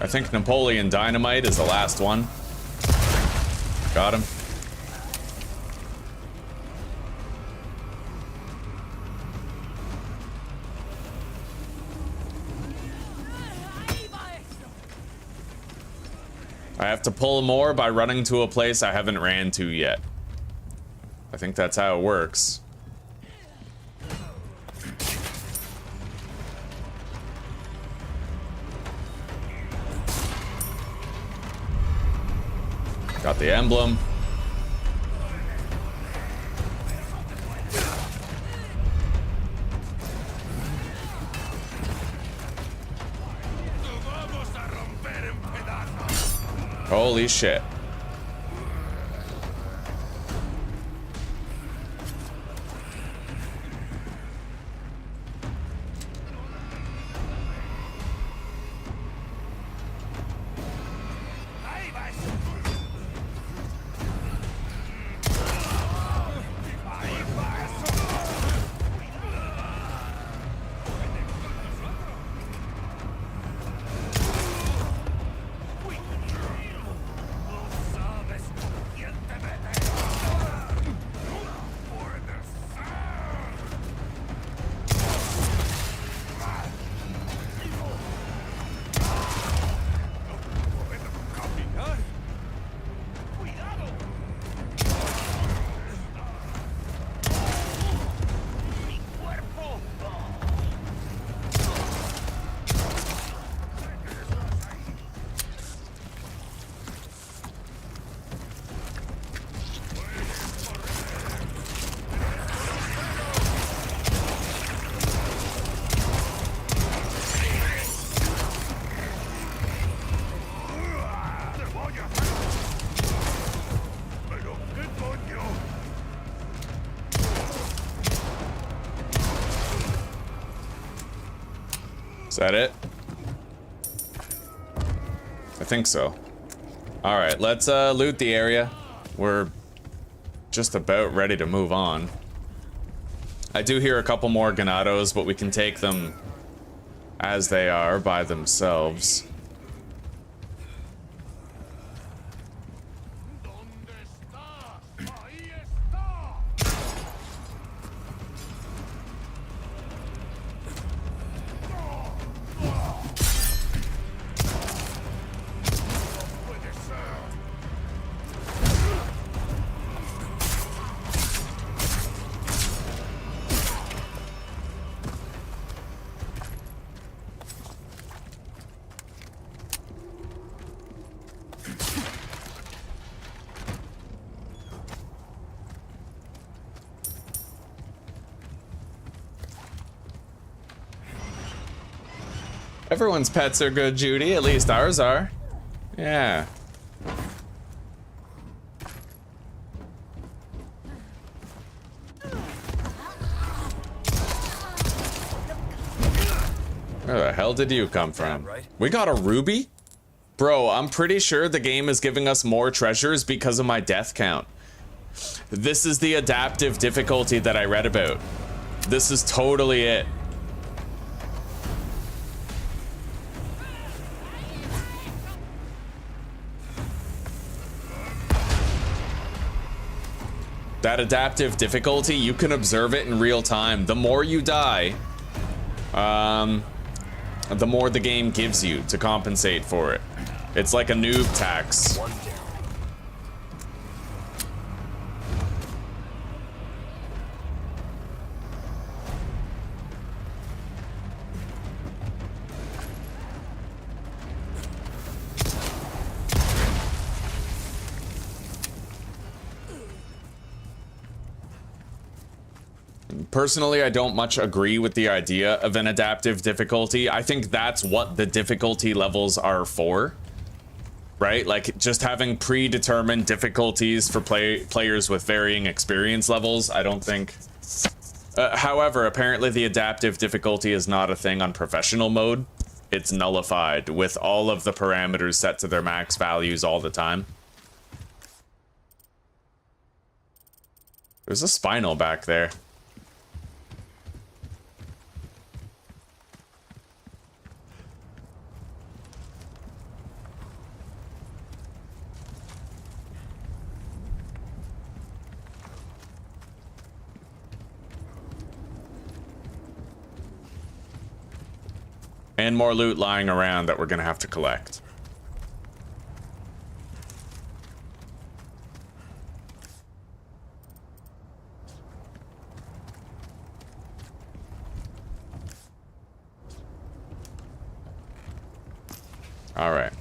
Speaker 1: I think Napoleon Dynamite is the last one. Got him. I have to pull more by running to a place I haven't ran to yet. I think that's how it works. Got the emblem. Holy shit. Is that it? I think so. All right, let's loot the area. We're just about ready to move on. I do hear a couple more ganados, but we can take them as they are by themselves. Everyone's pets are good, Judy. At least ours are. Yeah. Where the hell did you come from? We got a ruby? Bro, I'm pretty sure the game is giving us more treasures because of my death count. This is the adaptive difficulty that I read about. This is totally it. That adaptive difficulty, you can observe it in real time. The more you die, the more the game gives you to compensate for it. It's like a noob tax. Personally, I don't much agree with the idea of an adaptive difficulty. I think that's what the difficulty levels are for, right? Like, just having predetermined difficulties for players with varying experience levels, I don't think... however, apparently the adaptive difficulty is not a thing on professional mode. It's nullified with all of the parameters set to their max values all the time. There's a spinal back there. And more loot lying around that we're gonna have to collect. All right.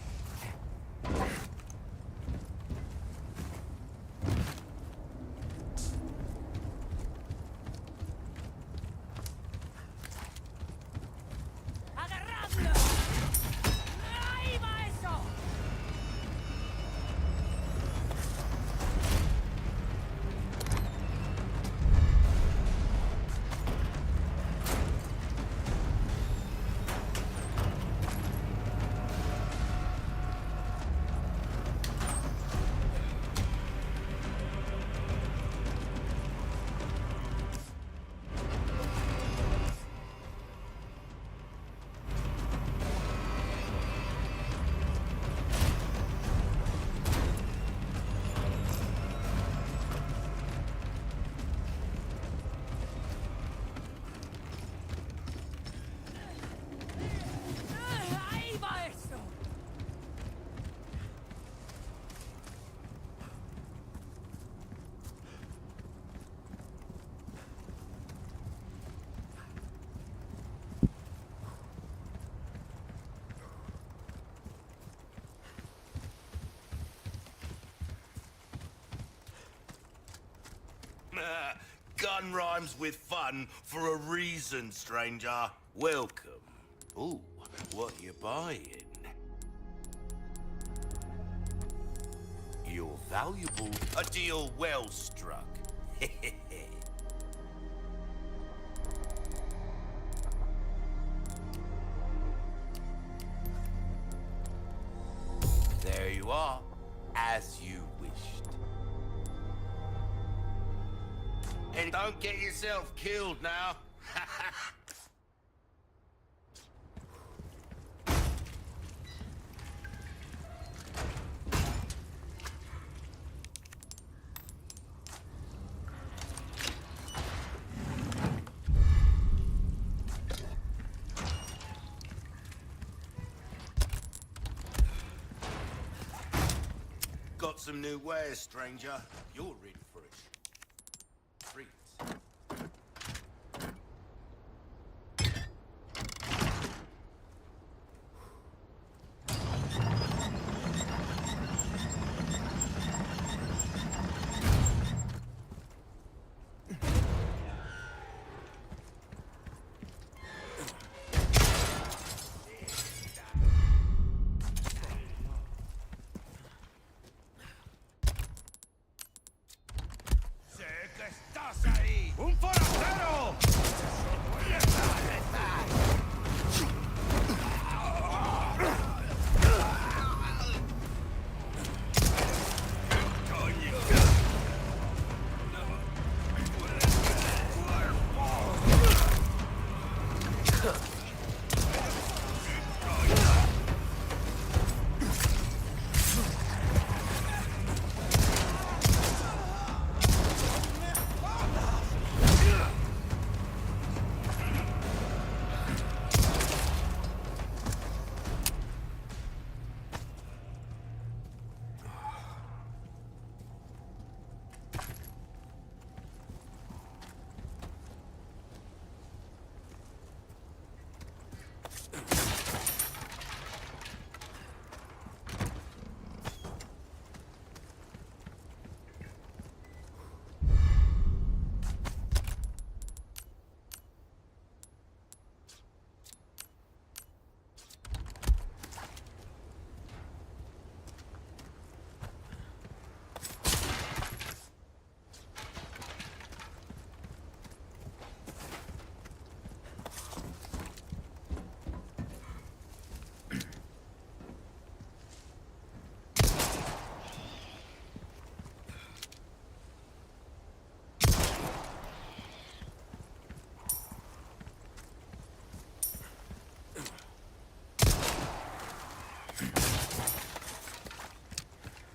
Speaker 5: Gun rhymes with fun for a reason, stranger. Welcome. Ooh, what you buying? You're valuable. A deal well struck. There you are. As you wished. And don't get yourself killed now. Got some new wares, stranger. You're in for a treat.
Speaker 3: ¡Un forastero!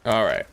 Speaker 1: All right.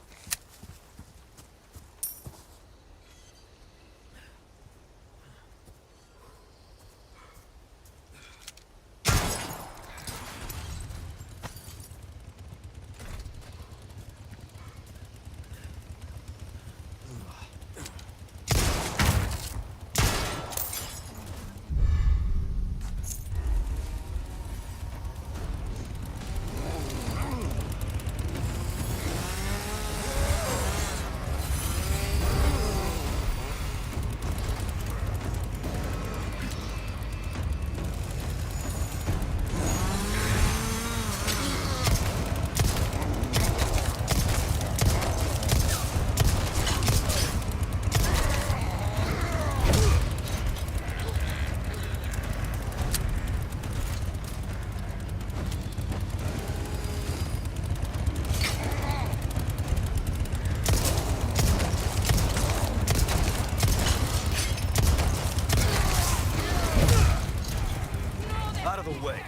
Speaker 2: Out of the way.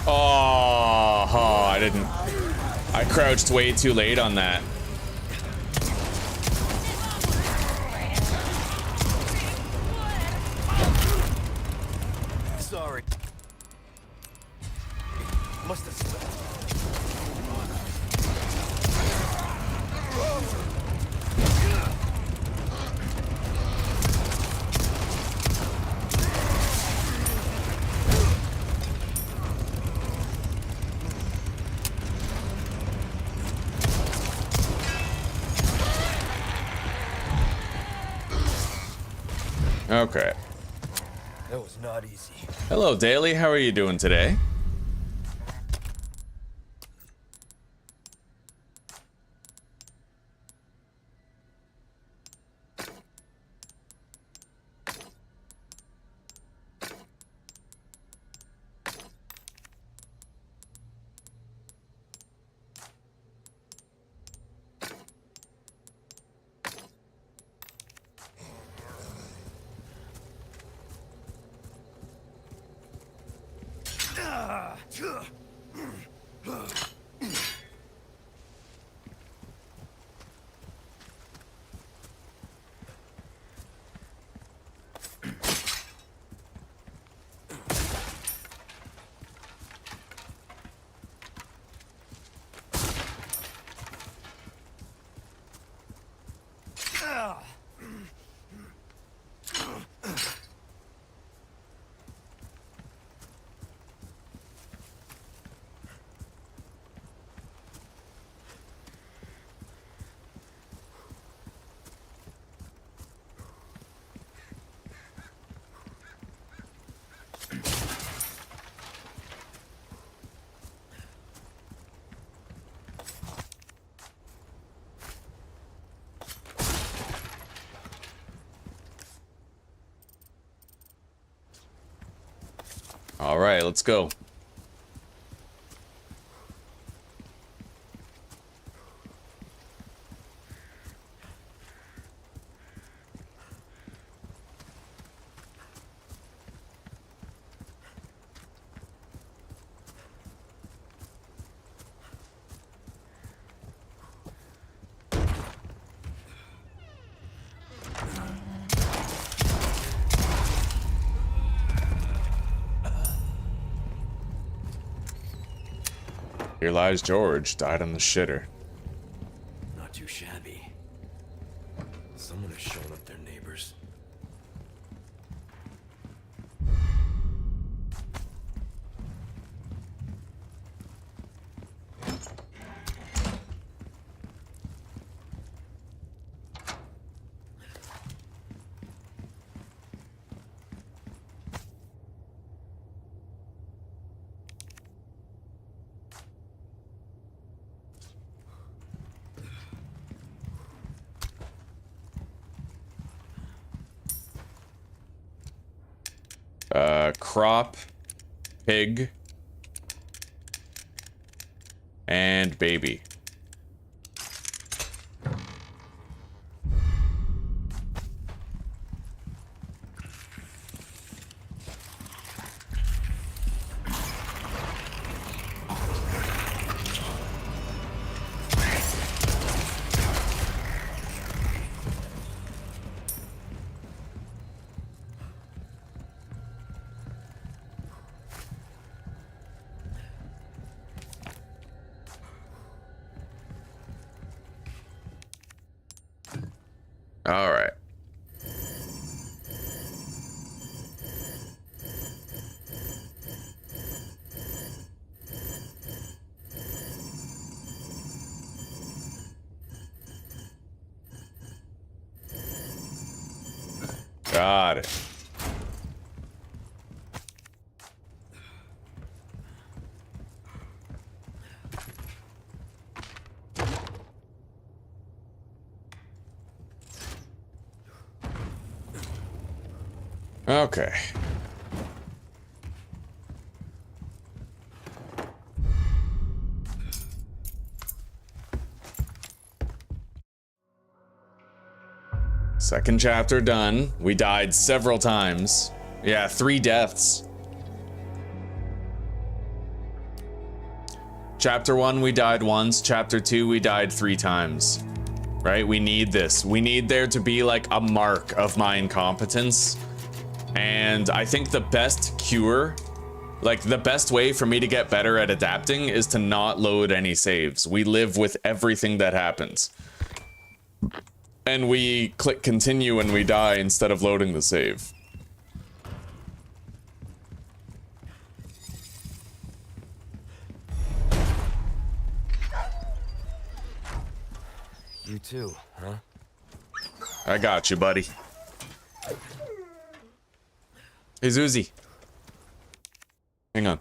Speaker 1: Oh, I didn't. I crouched way too late on that.
Speaker 2: Sorry. Must have slipped.
Speaker 1: Okay.
Speaker 2: That was not easy.
Speaker 1: Hello, Daly. How are you doing today? All right, let's go. Here lies George, died on the shitter.
Speaker 2: Not too shabby. Someone has shown up their neighbors.
Speaker 1: Crop, pig, and baby. All right. Got it. Okay. Second chapter done. We died several times. Yeah, 3 deaths. Chapter 1, we died once. Chapter 2, we died 3 times. Right? We need this. We need there to be like a mark of my incompetence. And I think the best cure, like the best way for me to get better at adapting is to not load any saves. We live with everything that happens. And we click continue when we die instead of loading the save.
Speaker 2: You too, huh?
Speaker 1: I got you, buddy. Hey, Zuzi. Hang on.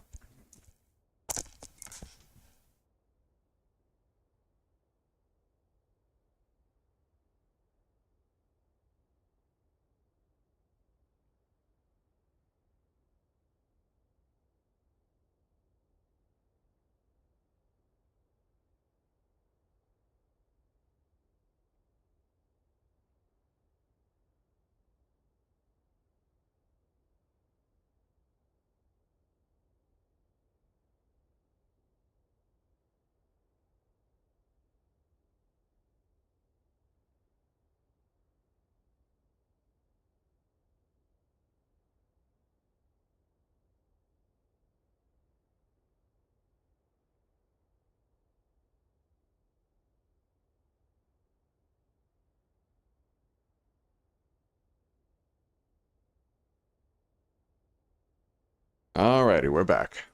Speaker 1: Alrighty, we're back.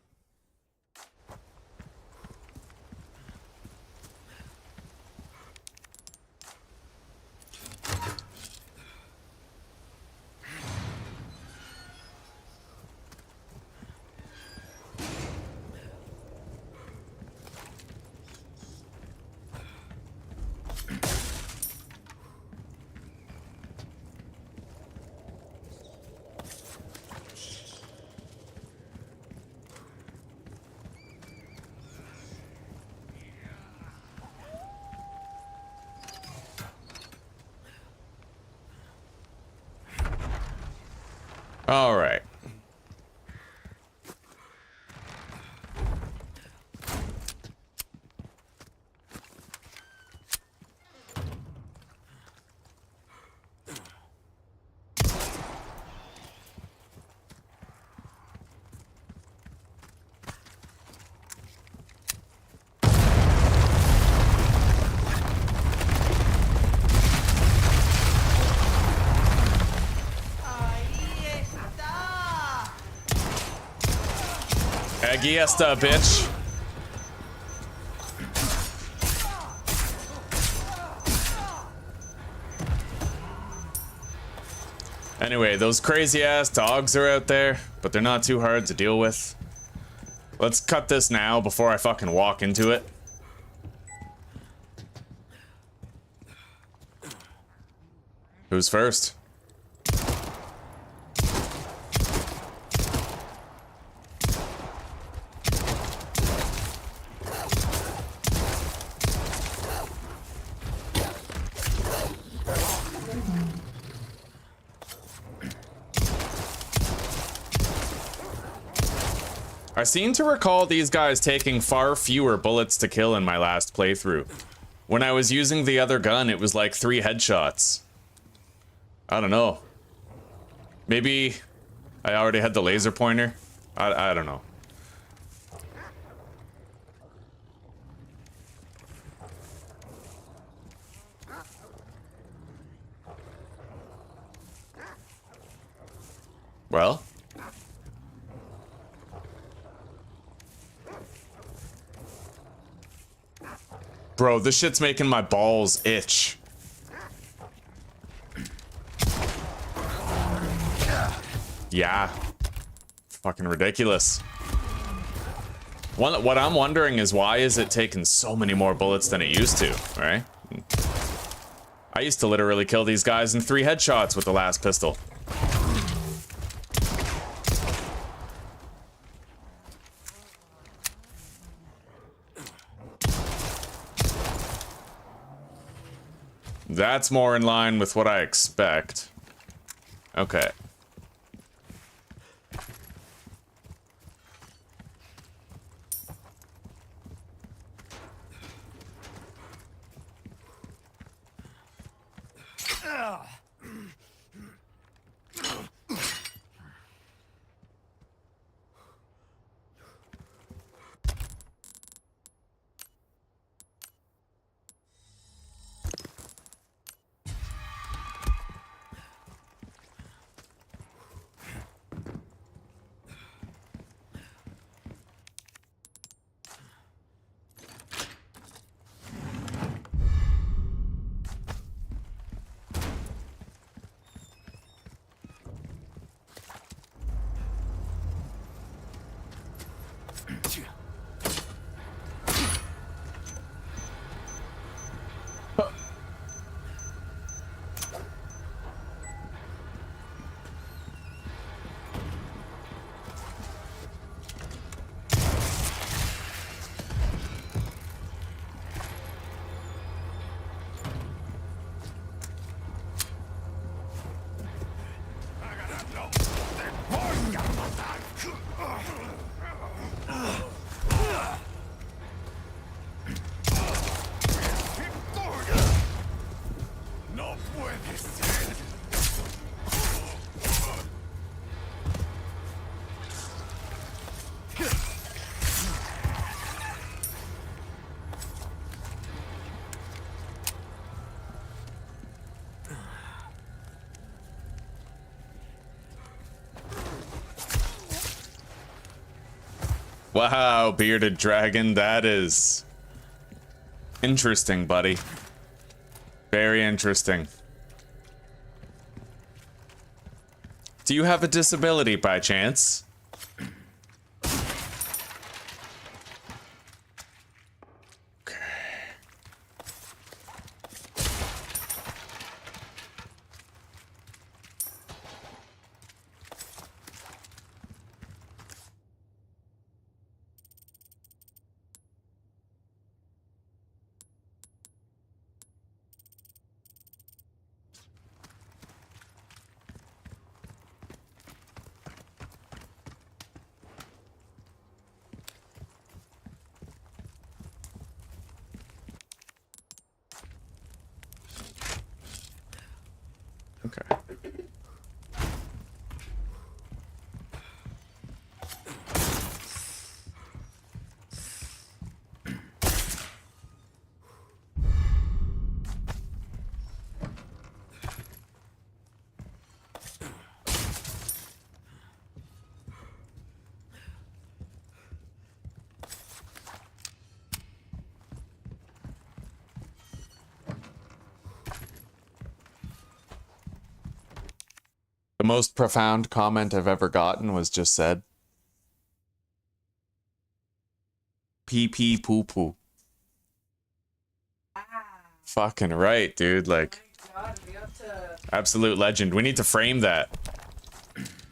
Speaker 1: All right. Acosta, bitch. Anyway, those crazy ass dogs are out there, but they're not too hard to deal with. Let's cut this now before I fucking walk into it. Who's first? I seem to recall these guys taking far fewer bullets to kill in my last playthrough. When I was using the other gun, it was like 3 headshots. I don't know. Maybe I already had the laser pointer? I don't know. Well? Bro, this shit's making my balls itch. Yeah. Fucking ridiculous. What I'm wondering is why is it taking so many more bullets than it used to, right? I used to literally kill these guys in 3 headshots with the last pistol. That's more in line with what I expect. Okay. Wow, bearded dragon, that is interesting, buddy. Very interesting. Do you have a disability by chance? Okay. The most profound comment I've ever gotten was just said, pee pee poo poo. Fucking right, dude. Like,
Speaker 8: God, we have to
Speaker 1: absolute legend. We need to frame that.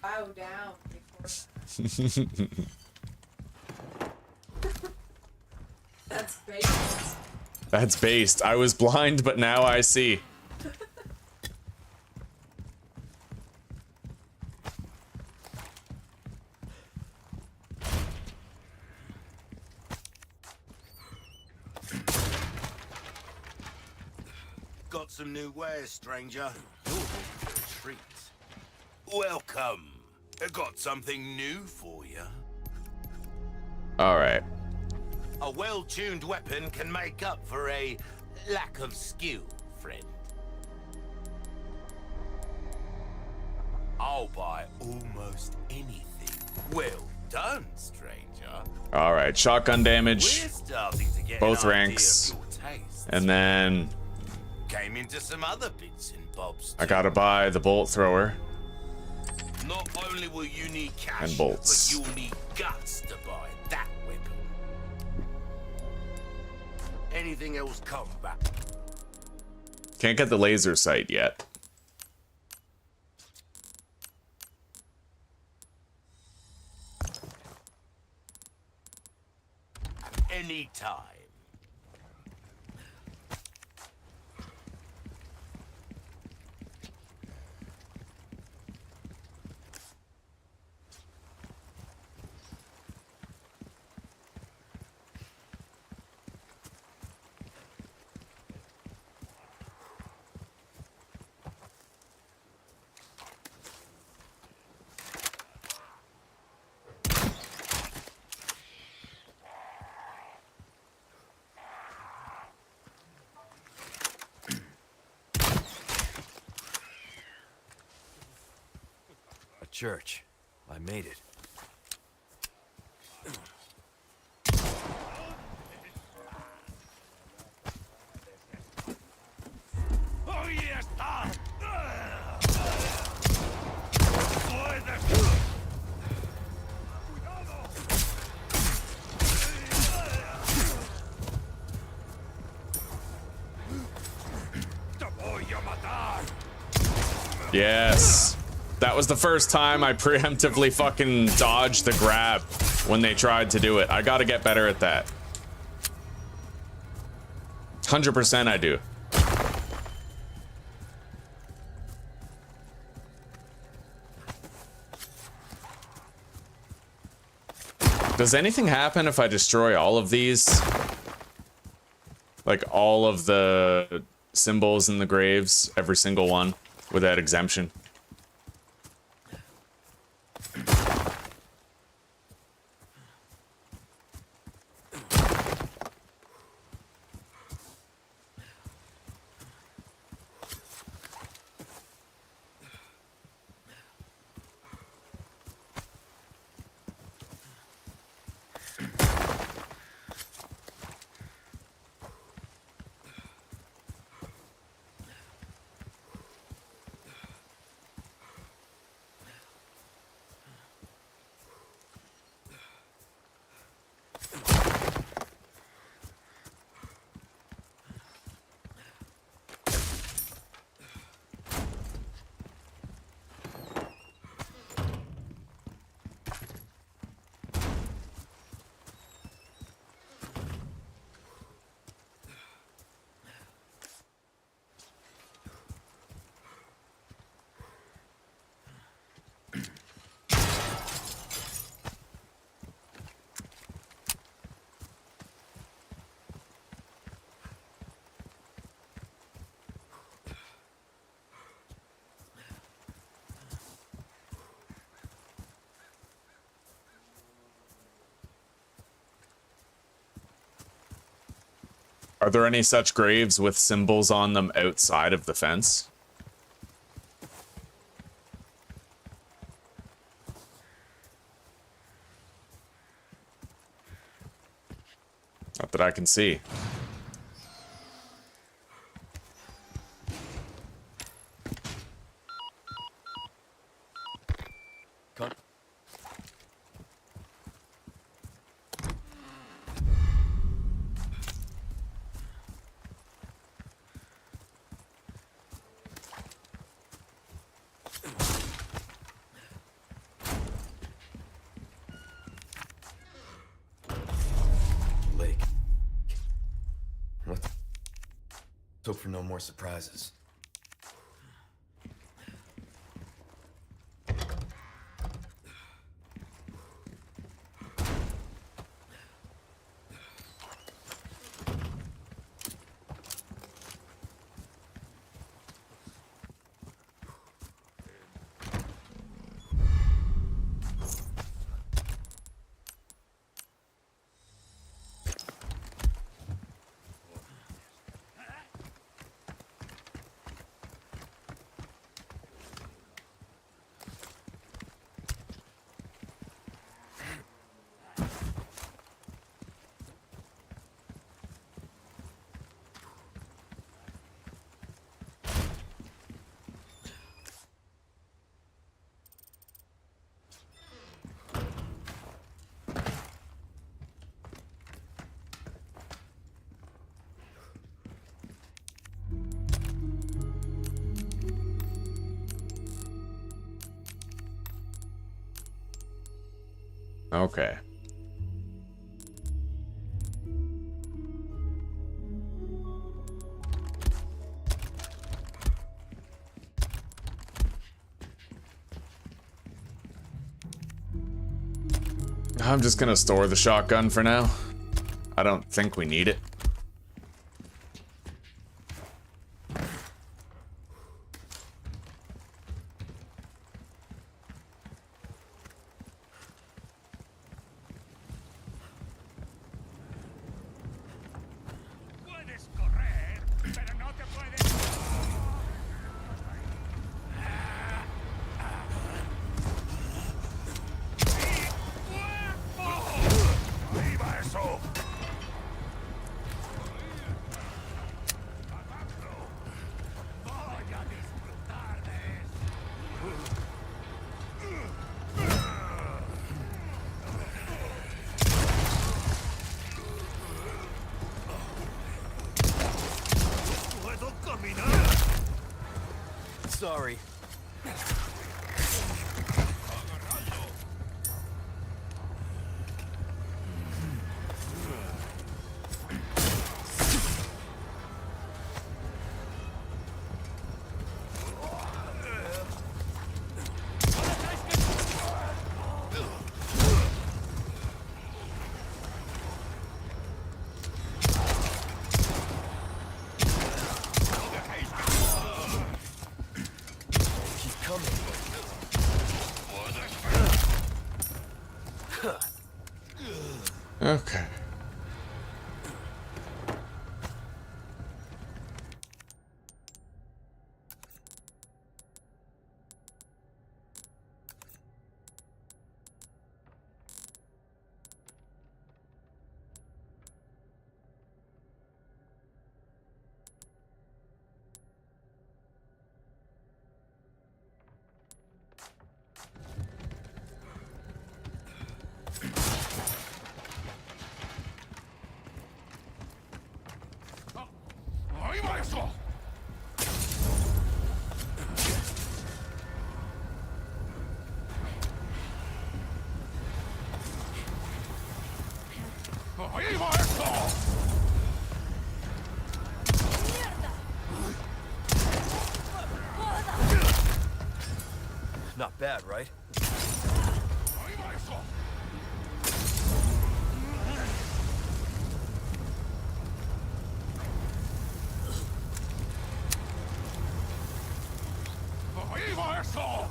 Speaker 8: bow down before that. That's based.
Speaker 1: That's based. I was blind, but now I see.
Speaker 5: Got some new wares, stranger. You're in for a treat. Welcome. I got something new for you.
Speaker 1: All right.
Speaker 5: A well-tuned weapon can make up for a lack of skill, friend. I'll buy almost anything. Well done, stranger.
Speaker 1: All right. Shotgun damage,
Speaker 5: We're starting to get
Speaker 1: both
Speaker 5: an idea
Speaker 1: ranks,
Speaker 5: of your tastes.
Speaker 1: and then
Speaker 5: Came into some other bits and bobs.
Speaker 1: I gotta buy the bolt thrower.
Speaker 5: Not only will you need cash,
Speaker 1: And bolts.
Speaker 5: but you'll need guts to buy that weapon. Anything else come back?
Speaker 1: Can't get the laser sight yet.
Speaker 5: Anytime.
Speaker 2: A church. I made it.
Speaker 5: Oh, yes,
Speaker 1: Yes. That was the first time I preemptively fucking dodged the grab when they tried to do it. I gotta get better at that. 100% I do. Does anything happen if I destroy all of these? Like all of the symbols in the graves, every single one, with that exemption? Are there any such graves with symbols on them outside of the fence? Not that I can see.
Speaker 4: Cut.
Speaker 2: Lake. Let's hope for no more surprises.
Speaker 1: Okay. I'm just gonna store the shotgun for now. I don't think we need it.
Speaker 5: Puedes correr, pero no te puedes... ¡Ahí va eso! Voy a disfrutar de eso. ¡Puedo caminar!
Speaker 2: Sorry. Keep coming.
Speaker 1: Okay.
Speaker 5: ¡Ahí va eso! ¡Ahí va eso!
Speaker 2: Not bad, right?
Speaker 5: ¡Ahí va eso! ¡Ahí va eso!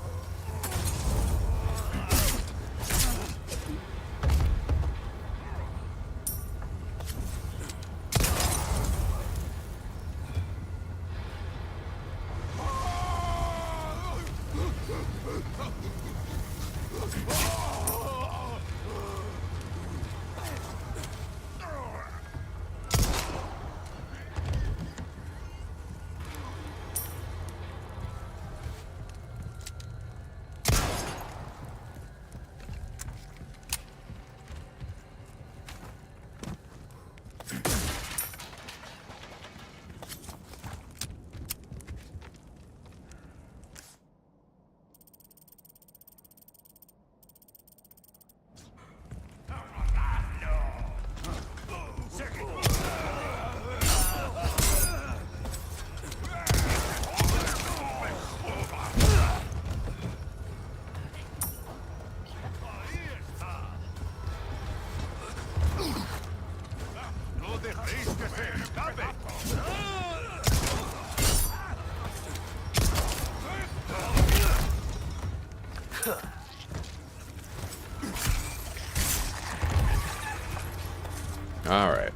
Speaker 1: All right.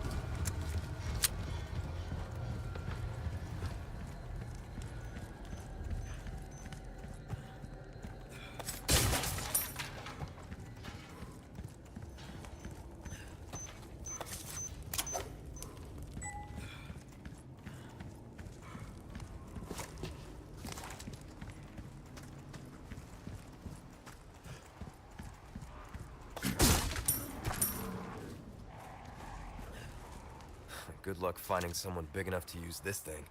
Speaker 2: Good luck finding someone big enough to use this thing.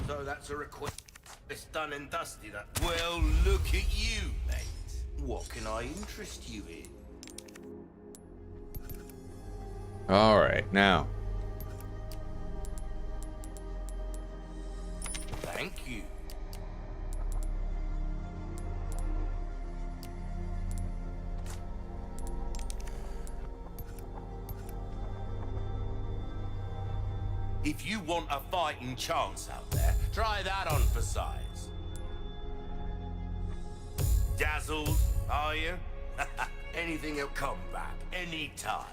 Speaker 5: So that's a request done and dusted. Well, look at you, mate. What can I interest you in?
Speaker 1: All right, now.
Speaker 5: Thank you. If you want a fighting chance out there, try that on for size. Dazzled, are you? Anything will come back, anytime.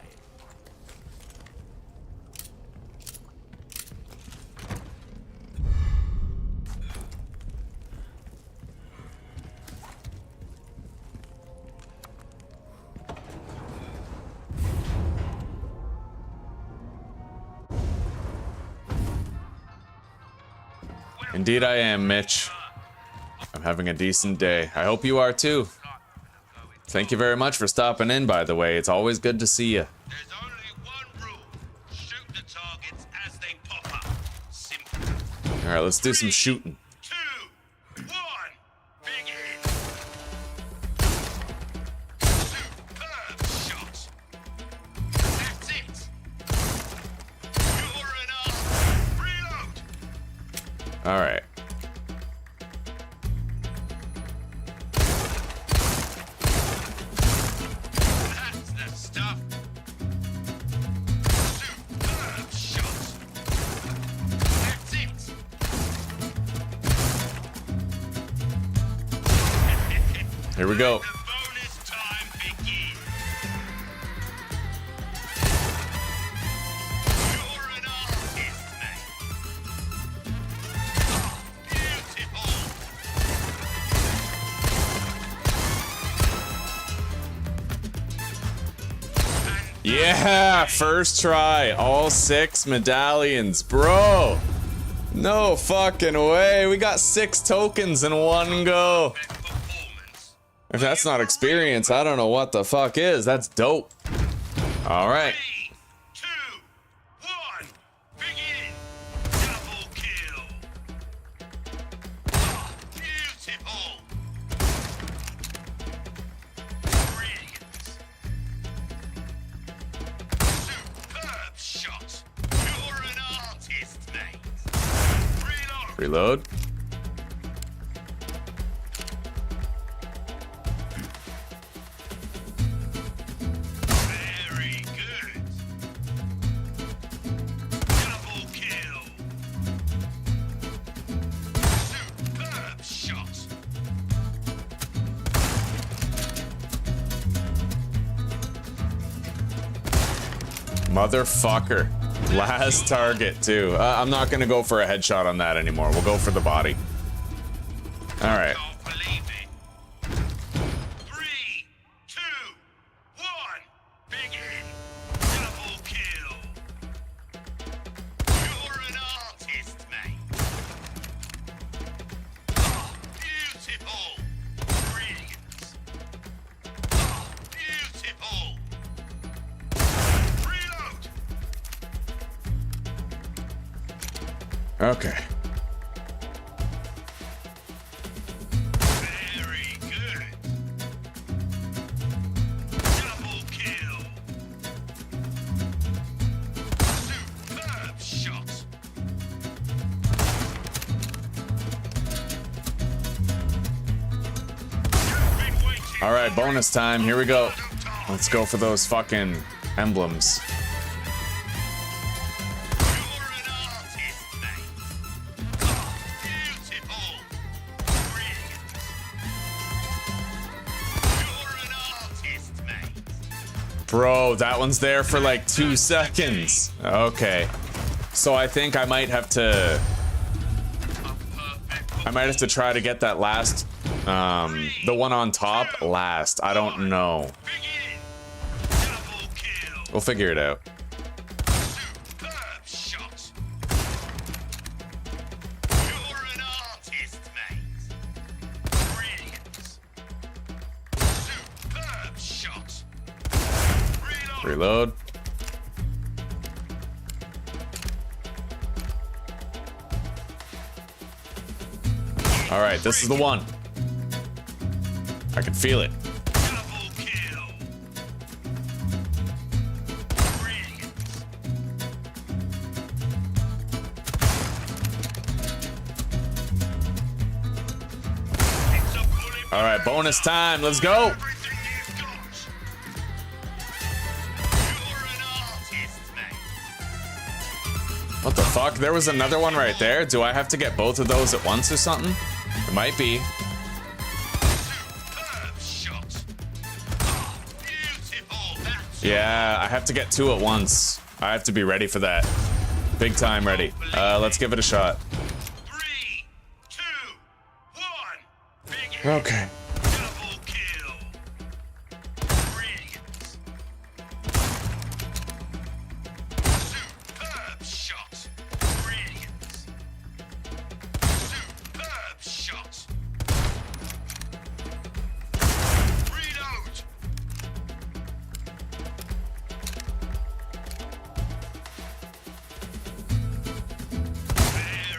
Speaker 1: Indeed I am, Mitch. I'm having a decent day. I hope you are too. Thank you very much for stopping in, by the way. It's always good to see you.
Speaker 5: There's only one rule. Shoot the targets as they pop up. Simple.
Speaker 1: All right, let's do some shooting.
Speaker 5: 2, 1, begin. Superb shot. That's it. You're an arse.
Speaker 1: All right.
Speaker 5: That's the stuff. Superb shot. That's it.
Speaker 1: Here we go.
Speaker 5: The bonus time begins. You're an artist, mate. Beautiful.
Speaker 1: Yeah, first try, all 6 medallions, bro. No fucking way. We got 6 tokens in one go.
Speaker 5: Performance.
Speaker 1: If that's not experience, I don't know what the fuck is. That's dope. All right.
Speaker 5: 3, 2, 1, begin. Double kill. Beautiful. Brilliant. Superb shot. You're an artist, mate. Reload.
Speaker 1: Reload.
Speaker 5: Very good. Double kill. Superb shot.
Speaker 1: Motherfucker. Last target, too. I'm not going to go for a headshot on that anymore. We'll go for the body. All right.
Speaker 5: Can't believe it. 3, 2, 1, begin. Double kill. You're an artist, mate. Beautiful. Brilliant. Beautiful. Reload.
Speaker 1: Okay.
Speaker 5: Very good. Double kill. Superb shot. You've been waiting.
Speaker 1: All right, bonus time. Here we go. Let's go for those fucking emblems.
Speaker 5: You're an artist, mate. Beautiful. Brilliant. You're an artist, mate.
Speaker 1: Bro, that one's there for like 2 seconds. Okay. So I think I might have to... I might have to try to get that last... the one on top last. I don't know.
Speaker 5: Begin. Double kill.
Speaker 1: We'll figure it out.
Speaker 5: Superb shot. You're an artist, mate. Brilliant. Superb shot. Reload.
Speaker 1: Reload. All right, this is the one. I can feel it.
Speaker 5: Double kill. Brilliant. It's a bullet.
Speaker 1: All right, bonus time. Let's go.
Speaker 5: Everything you've got. You're an artist, mate.
Speaker 1: What the fuck? There was another one right there. Do I have to get both of those at once or something? It might be.
Speaker 5: Superb shot. Beautiful. That's
Speaker 1: Yeah, I have to get 2 at once. I have to be ready for that. Big time ready. Let's give it a shot.
Speaker 5: 3, 2, 1. Begin.
Speaker 1: Okay.
Speaker 5: Double kill. Brilliant. Superb shot. Brilliant. Superb shot. Reload.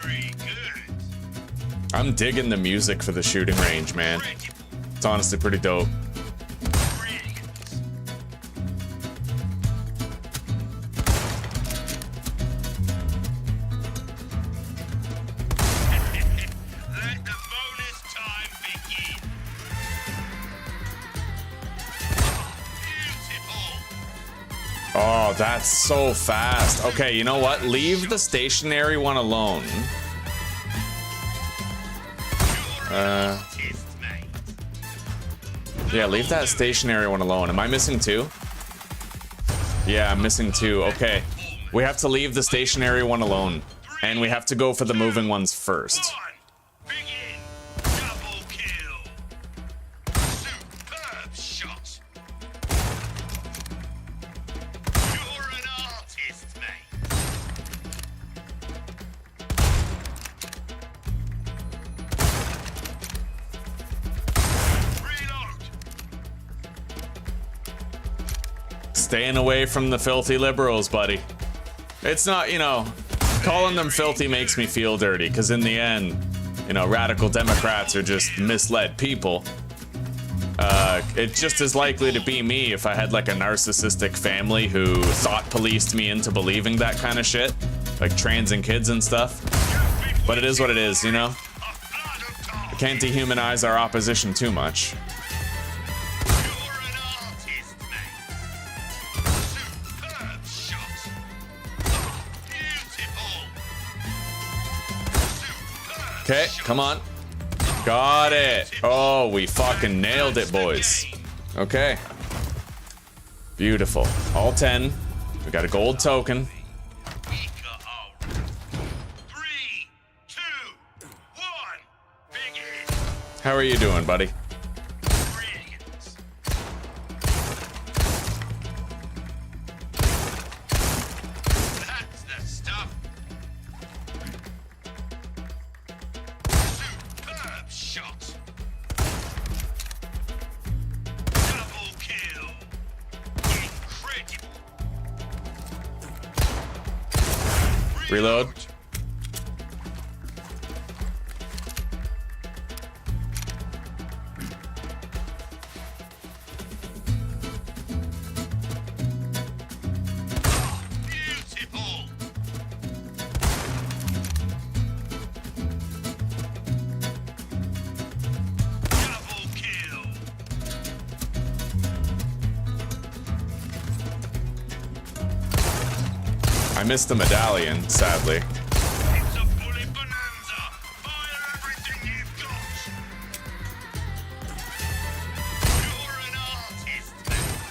Speaker 5: Very good.
Speaker 1: I'm digging the music for the shooting range, man. It's honestly pretty dope.
Speaker 5: Brilliant.
Speaker 1: that's so fast. Okay, you know what? Leave the stationary one alone. Yeah, leave that stationary one alone. Am I missing 2? Yeah, I'm missing 2. Okay. We have to leave the stationary one alone. And we have to go for the moving ones first.
Speaker 5: Begin. Double kill. Superb shot. You're an artist, mate. Reload.
Speaker 1: Staying away from the filthy liberals, buddy. It's not, you know, calling them filthy makes me feel dirty, because in the end, you know, radical Democrats are just misled people. It's just as likely to be me if I had like a narcissistic family who thought policed me into believing that kind of shit, like trans and kids and stuff. But it is what it is, you know? I can't dehumanize our opposition too much. Okay, come on. Got it. Oh, we fucking nailed it, boys. Okay. Beautiful. All 10. We got a gold token.
Speaker 5: 3, 2, 1. Begin.
Speaker 1: How are you doing, buddy?
Speaker 5: Brilliant. That's the stuff. Superb shot. Double kill. Incredible.
Speaker 1: Reload.
Speaker 5: Beautiful. Double kill.
Speaker 1: I missed the medallion, sadly.
Speaker 5: It's a bullet bonanza. Fire everything you've got. You're an artist, mate.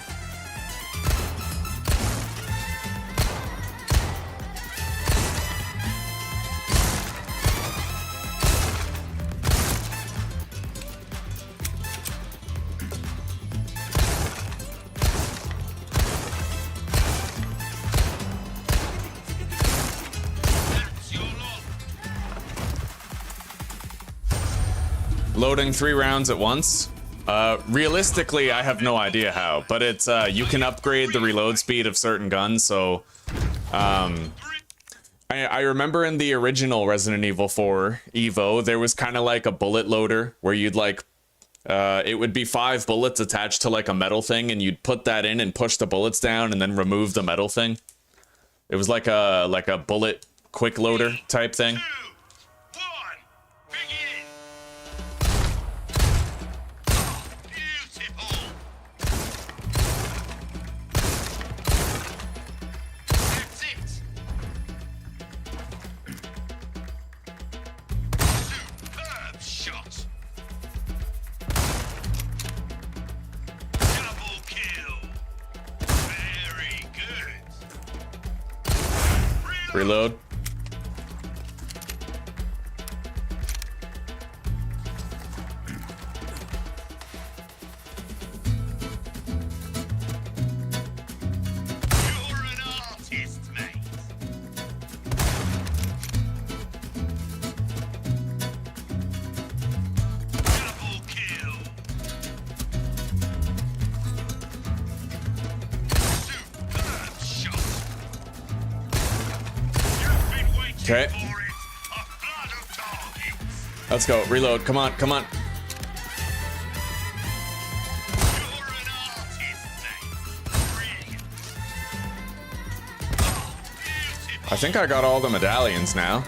Speaker 5: That's your lot.
Speaker 1: Loading 3 rounds at once. Realistically, I have no idea how, but it's you can upgrade the reload speed of certain guns. So, I remember in the original Resident Evil 4 Evo, there was kind of like a bullet loader where you'd like, it would be 5 bullets attached to like a metal thing, and you'd put that in and push the bullets down, and then remove the metal thing. It was like a bullet quick loader type thing.
Speaker 5: 2, 1. Begin. Beautiful. That's it. Superb shot. Double kill. Very good.
Speaker 1: Reload.
Speaker 5: You're an artist, mate. Double kill. Superb shot. You've been waiting
Speaker 1: Okay.
Speaker 5: for it. A flood of targets.
Speaker 1: Let's go. Reload. Come on. Come on.
Speaker 5: You're an artist, mate. Brilliant. Beautiful.
Speaker 1: I think I got all the medallions now.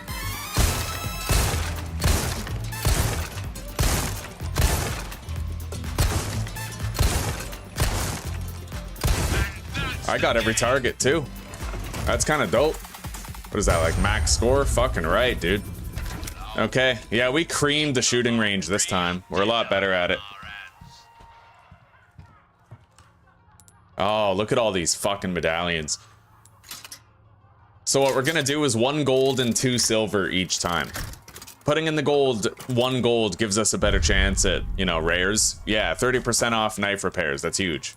Speaker 5: And that's
Speaker 1: I got every target too. That's kind of dope. What is that, like max score? Fucking right, dude. Okay, yeah, we creamed the shooting range this time. We're a lot better at it. Oh, look at all these fucking medallions. So what we're gonna do is 1 gold and 2 silver each time. Putting in the gold, 1 gold gives us a better chance at, you know, rares. Yeah, 30% off knife repairs. That's huge.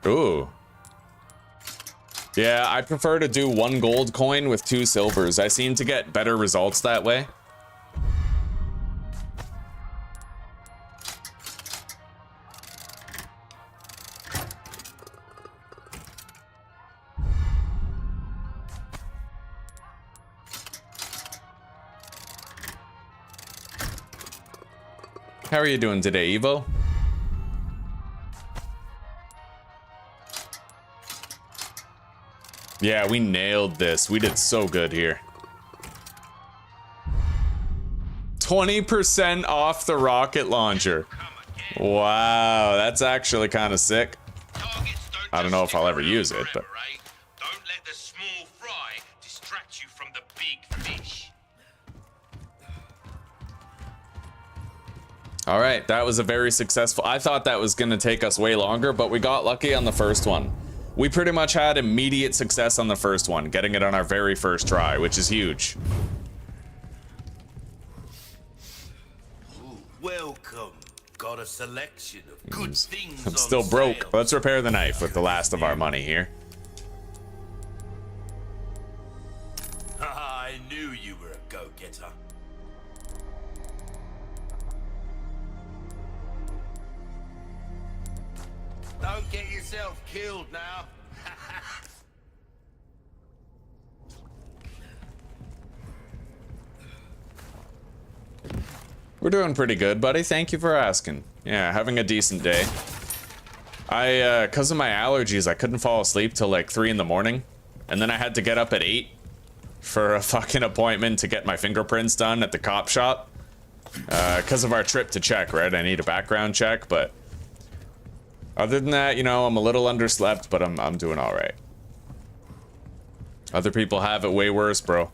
Speaker 1: Ooh. Yeah, I prefer to do 1 gold coin with 2 silvers. I seem to get better results that way. How are you doing today, Evo? Yeah, we nailed this. We did so good here. 20% off the rocket launcher. Wow, that's actually kind of sick. I don't know if I'll ever use it, but...
Speaker 5: Don't let the small fry distract you from the big fish.
Speaker 1: All right, that was a very successful... I thought that was going to take us way longer, but we got lucky on the first one. We pretty much had immediate success on the first one, getting it on our very first try, which is huge.
Speaker 5: Welcome. Got a selection of good things.
Speaker 1: I'm still broke. Let's repair the knife with the last of our money here.
Speaker 5: I knew you were a go-getter. Don't get yourself killed now.
Speaker 1: We're doing pretty good, buddy. Thank you for asking. Yeah, having a decent day. Because of my allergies, I couldn't fall asleep till like 3 in the morning. And then I had to get up at 8 for a fucking appointment to get my fingerprints done at the cop shop. Because of our trip to Czech, right? I need a background check, but... Other than that, you know, I'm a little underslept, but I'm doing all right. Other people have it way worse, bro.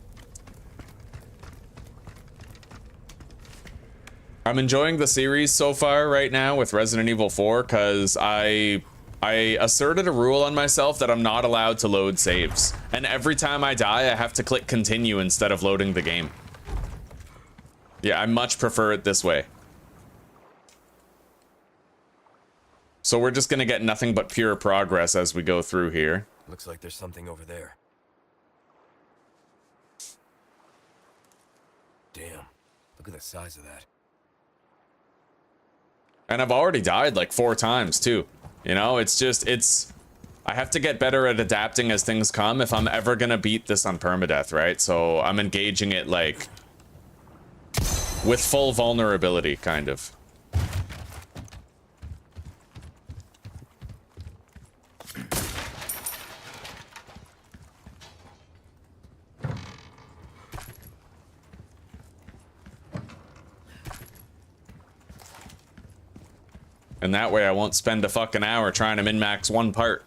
Speaker 1: I'm enjoying the series so far right now with Resident Evil 4 because I asserted a rule on myself that I'm not allowed to load saves. And every time I die, I have to click continue instead of loading the game. Yeah, I much prefer it this way. So we're just gonna get nothing but pure progress as we go through here.
Speaker 2: Looks like there's something over there. Damn, look at the size of that.
Speaker 1: And I've already died like 4 times too. You know, it's just, I have to get better at adapting as things come if I'm ever gonna beat this on permadeath, right? So I'm engaging it like with full vulnerability, kind of. And that way I won't spend a fucking hour trying to min-max 1 part.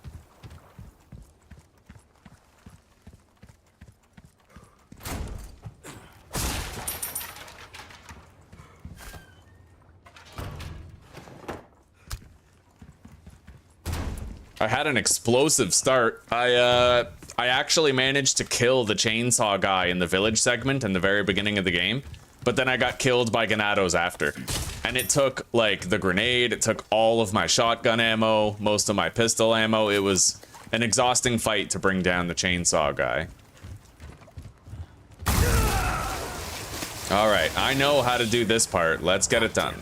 Speaker 1: I had an explosive start. I actually managed to kill the chainsaw guy in the village segment in the very beginning of the game. But then I got killed by Ganados after. And it took, like, the grenade, it took all of my shotgun ammo, most of my pistol ammo. It was an exhausting fight to bring down the chainsaw guy. Alright, I know how to do this part. Let's get it done.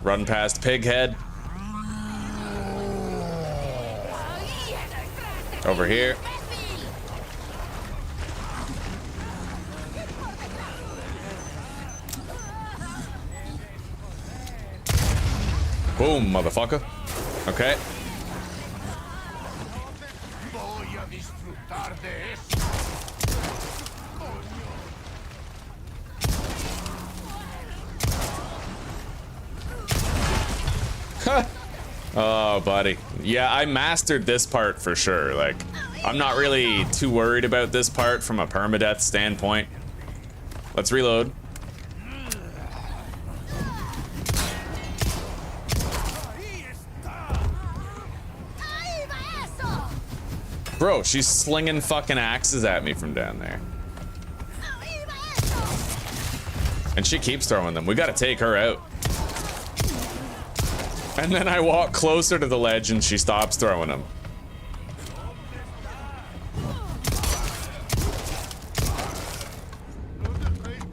Speaker 1: Run past Pighead. Over here. Boom, motherfucker. Okay. Oh, buddy. Yeah, I mastered this part for sure. Like, I'm not really too worried about this part from a permadeath standpoint. Let's reload. Bro, she's slinging fucking axes at me from down there. And she keeps throwing them. We gotta take her out. And then I walk closer to the ledge and she stops throwing them.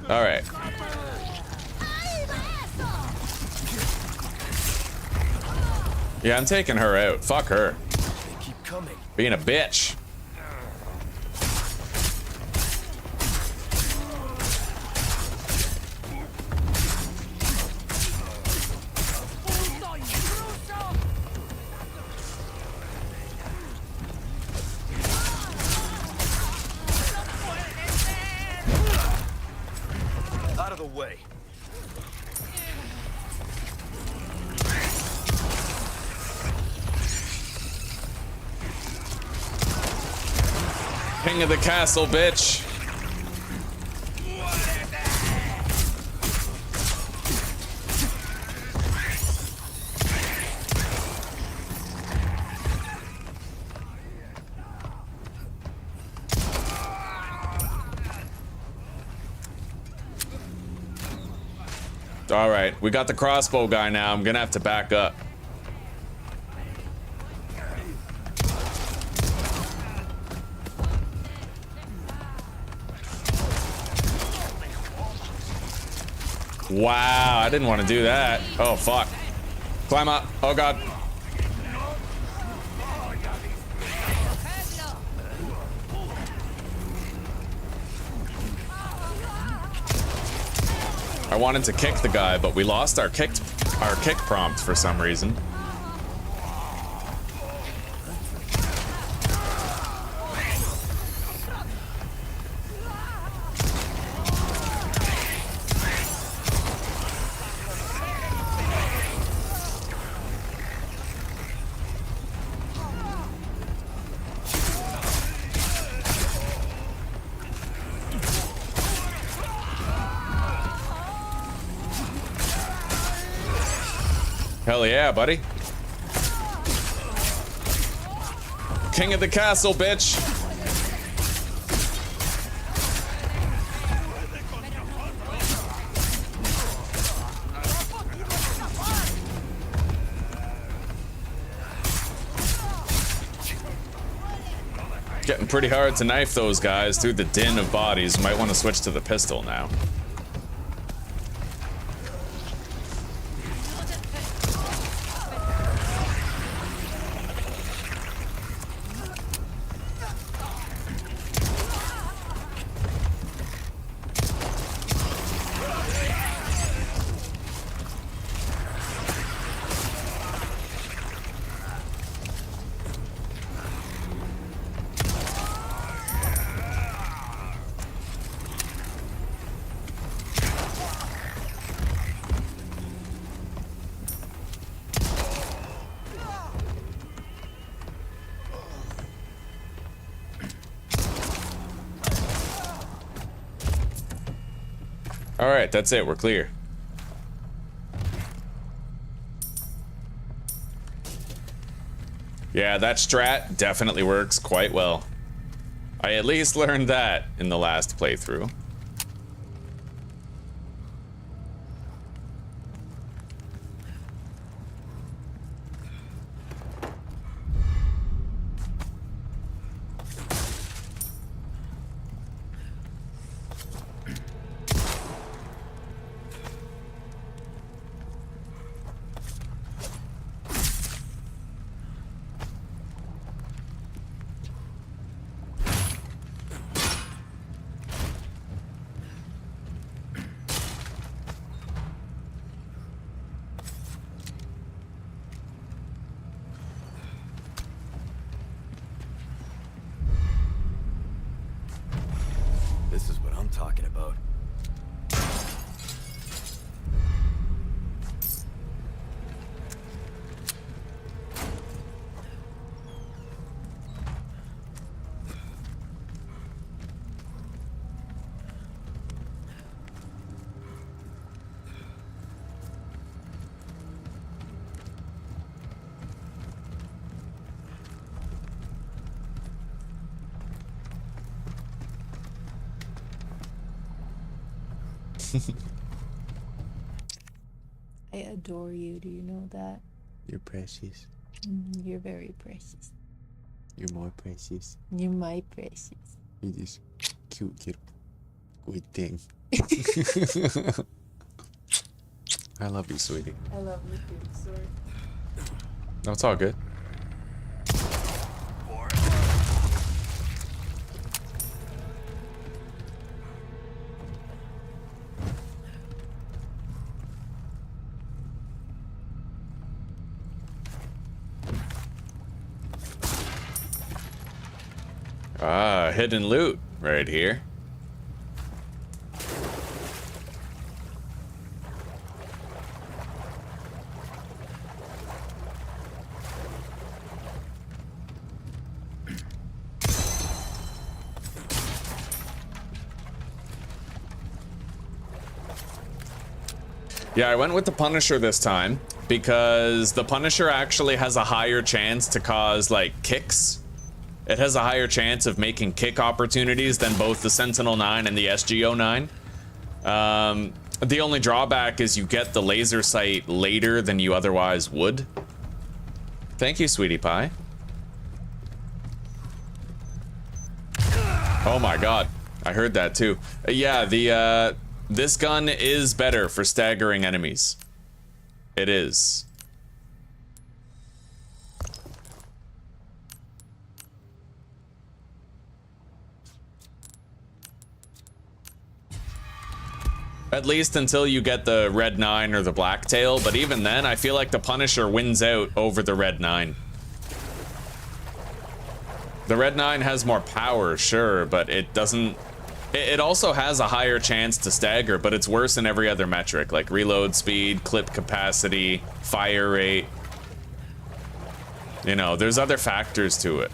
Speaker 1: All right. Yeah, I'm taking her out. Fuck her.
Speaker 2: They keep coming.
Speaker 1: Being a bitch.
Speaker 2: Out of the way.
Speaker 1: King of the castle, bitch. All right, we got the crossbow guy now. I'm gonna have to back up. Wow, I didn't want to do that. Oh, fuck. Climb up. Oh, God. I wanted to kick the guy, but we lost our kick prompt for some reason. Hell yeah, buddy. King of the castle, bitch. Getting pretty hard to knife those guys through the din of bodies. Might want to switch to the pistol now. All right, that's it. We're clear. Yeah, that strat definitely works quite well. I at least learned that in the last playthrough.
Speaker 6: I adore you. Do you know that?
Speaker 1: You're precious.
Speaker 6: You're very precious.
Speaker 1: You're more precious.
Speaker 6: You're my precious.
Speaker 1: You're just cute little good thing. I love you, sweetie.
Speaker 8: I love you too, sword.
Speaker 1: No, it's all good. Ah, hidden loot right here. Yeah, I went with the Punisher this time because the Punisher actually has a higher chance to cause, like, kicks. It has a higher chance of making kick opportunities than both the Sentinel-9 and the SGO-9. The only drawback is you get the laser sight later than you otherwise would. Thank you, sweetie pie. Oh my god, I heard that too. Yeah, this gun is better for staggering enemies. It is. At least until you get the Red 9 or the Black Tail, but even then, I feel like the Punisher wins out over the Red 9. The Red 9 has more power, sure, but it doesn't... It also has a higher chance to stagger, but it's worse in every other metric, like reload speed, clip capacity, fire rate. You know, there's other factors to it.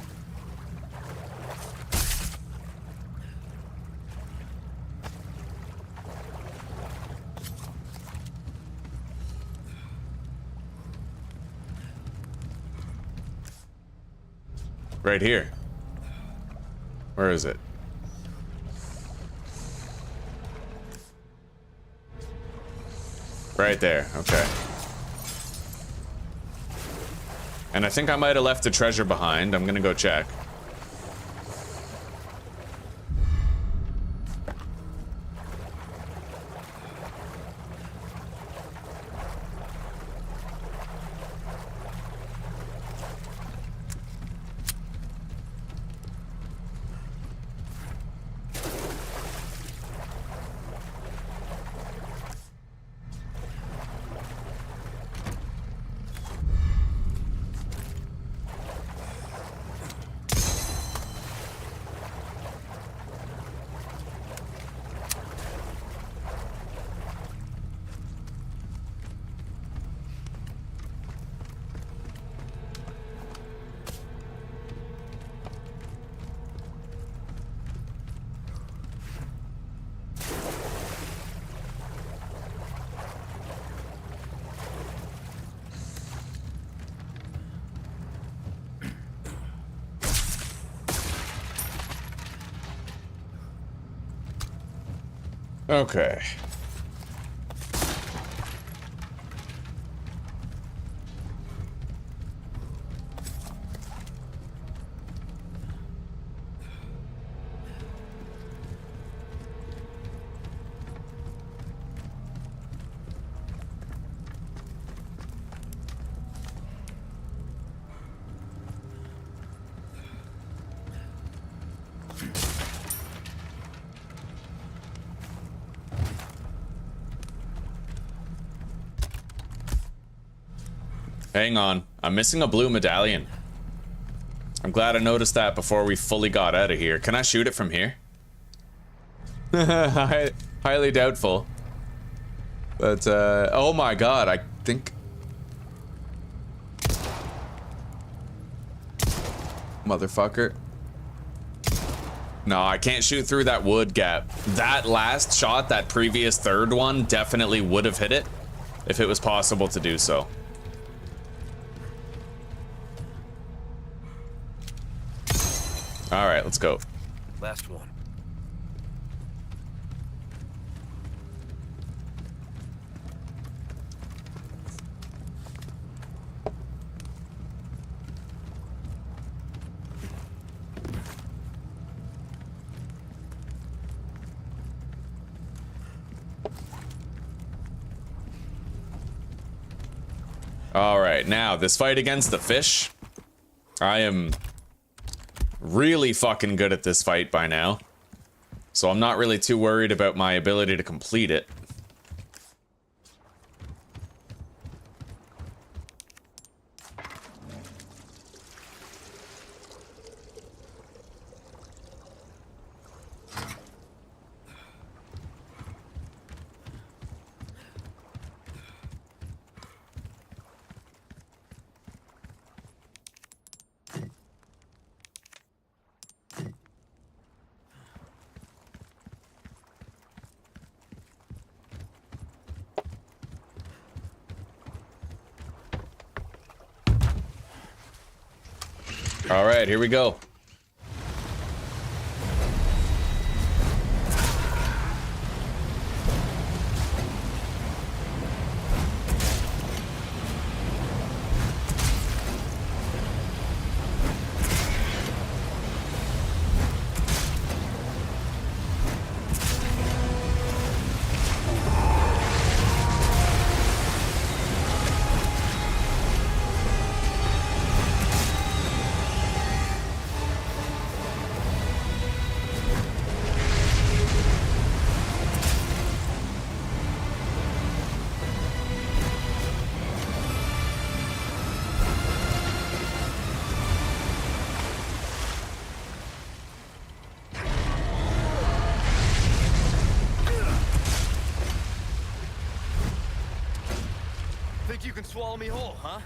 Speaker 1: Right here. Where is it? Right there, okay. And I think I might have left the treasure behind. I'm gonna go check. Okay. Hang on, I'm missing a blue medallion. I'm glad I noticed that before we fully got out of here. Can I shoot it from here? Highly doubtful. But, oh my god, I think... Motherfucker. No, I can't shoot through that wood gap. That last shot, that previous third one, definitely would have hit it if it was possible to do so. All right, let's go.
Speaker 2: Last one.
Speaker 1: All right, now this fight against the fish. I am really fucking good at this fight by now. So I'm not really too worried about my ability to complete it. All right, here we go.
Speaker 2: You can swallow me whole, huh?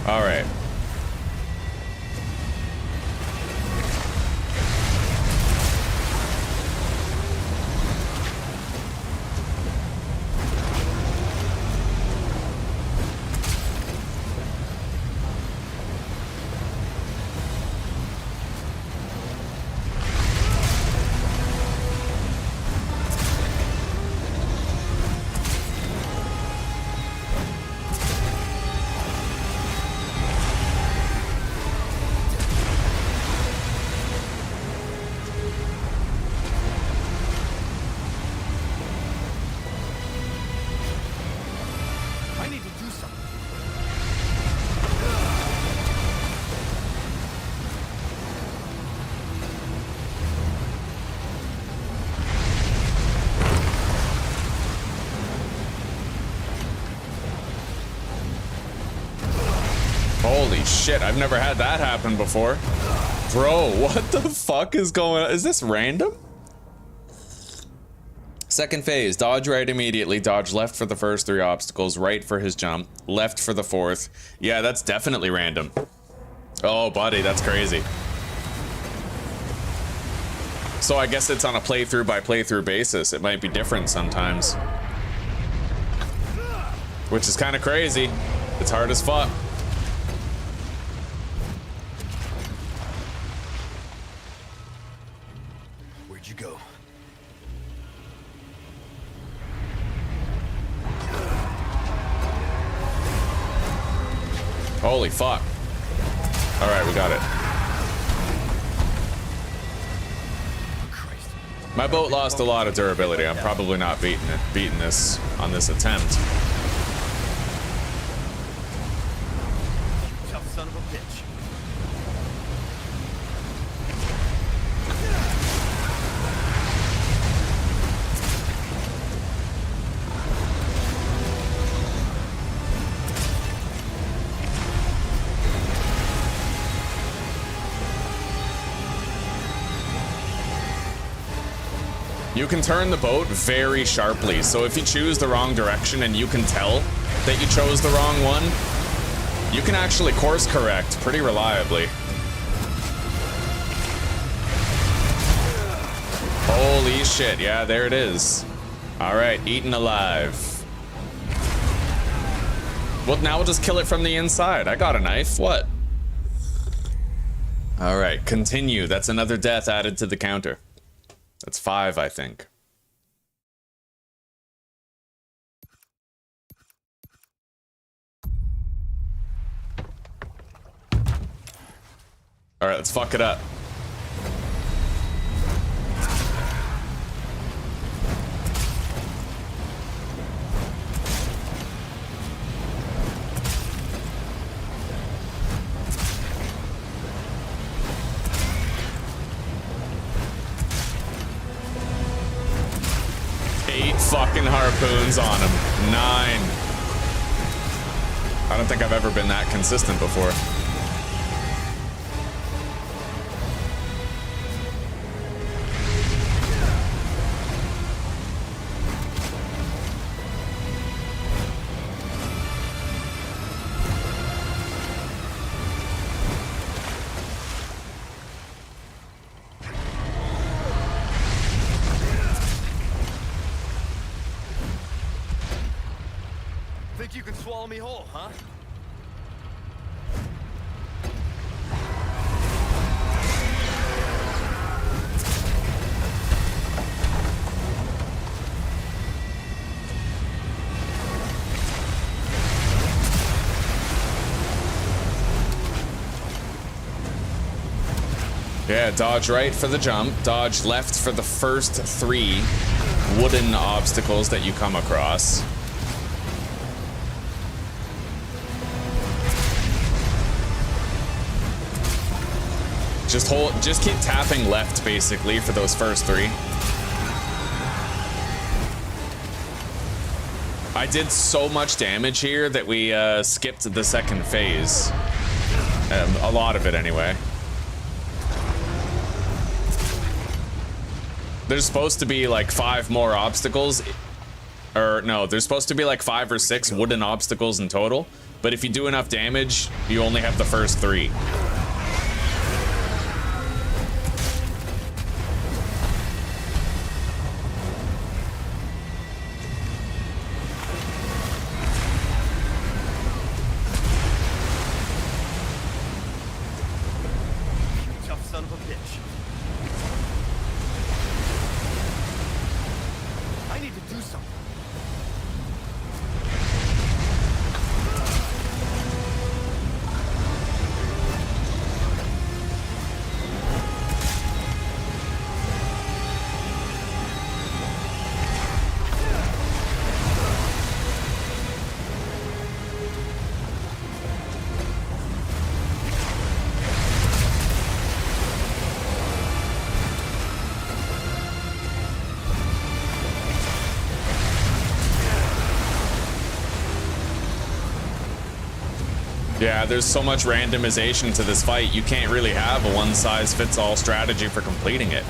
Speaker 1: All right. Holy shit, I've never had that happen before. Bro, what the fuck is going on? Is this random? Second phase, dodge right immediately, dodge left for the first 3 obstacles, right for his jump, left for the 4th. Yeah, that's definitely random. Oh, buddy, that's crazy. So I guess it's on a playthrough by playthrough basis. It might be different sometimes. Which is kind of crazy. It's hard as fuck.
Speaker 2: Where'd you go?
Speaker 1: Holy fuck. All right, we got it.
Speaker 2: Christ.
Speaker 1: My boat lost a lot of durability. I'm probably not beating this on this attempt.
Speaker 2: Tough son of a bitch.
Speaker 1: You can turn the boat very sharply, so if you choose the wrong direction and you can tell that you chose the wrong one, you can actually course correct pretty reliably. Holy shit, yeah, there it is. All right, eaten alive. Well, now we'll just kill it from the inside. I got a knife, what? All right, continue. That's another death added to the counter. That's 5, I think. All right, let's fuck it up. fucking harpoons on him. 9. I don't think I've ever been that consistent before.
Speaker 4: Think you can swallow me whole, huh?
Speaker 1: Yeah, dodge right for the jump, dodge left for the first 3 wooden obstacles that you come across. Just keep tapping left basically for those first 3. I did so much damage here that we skipped the second phase. A lot of it anyway. There's supposed to be like 5 more obstacles. Or no, there's supposed to be like 5 or 6 wooden obstacles in total. But if you do enough damage, you only have the first 3. Yeah, there's so much randomization to this fight, you can't really have a one-size-fits-all strategy for completing it.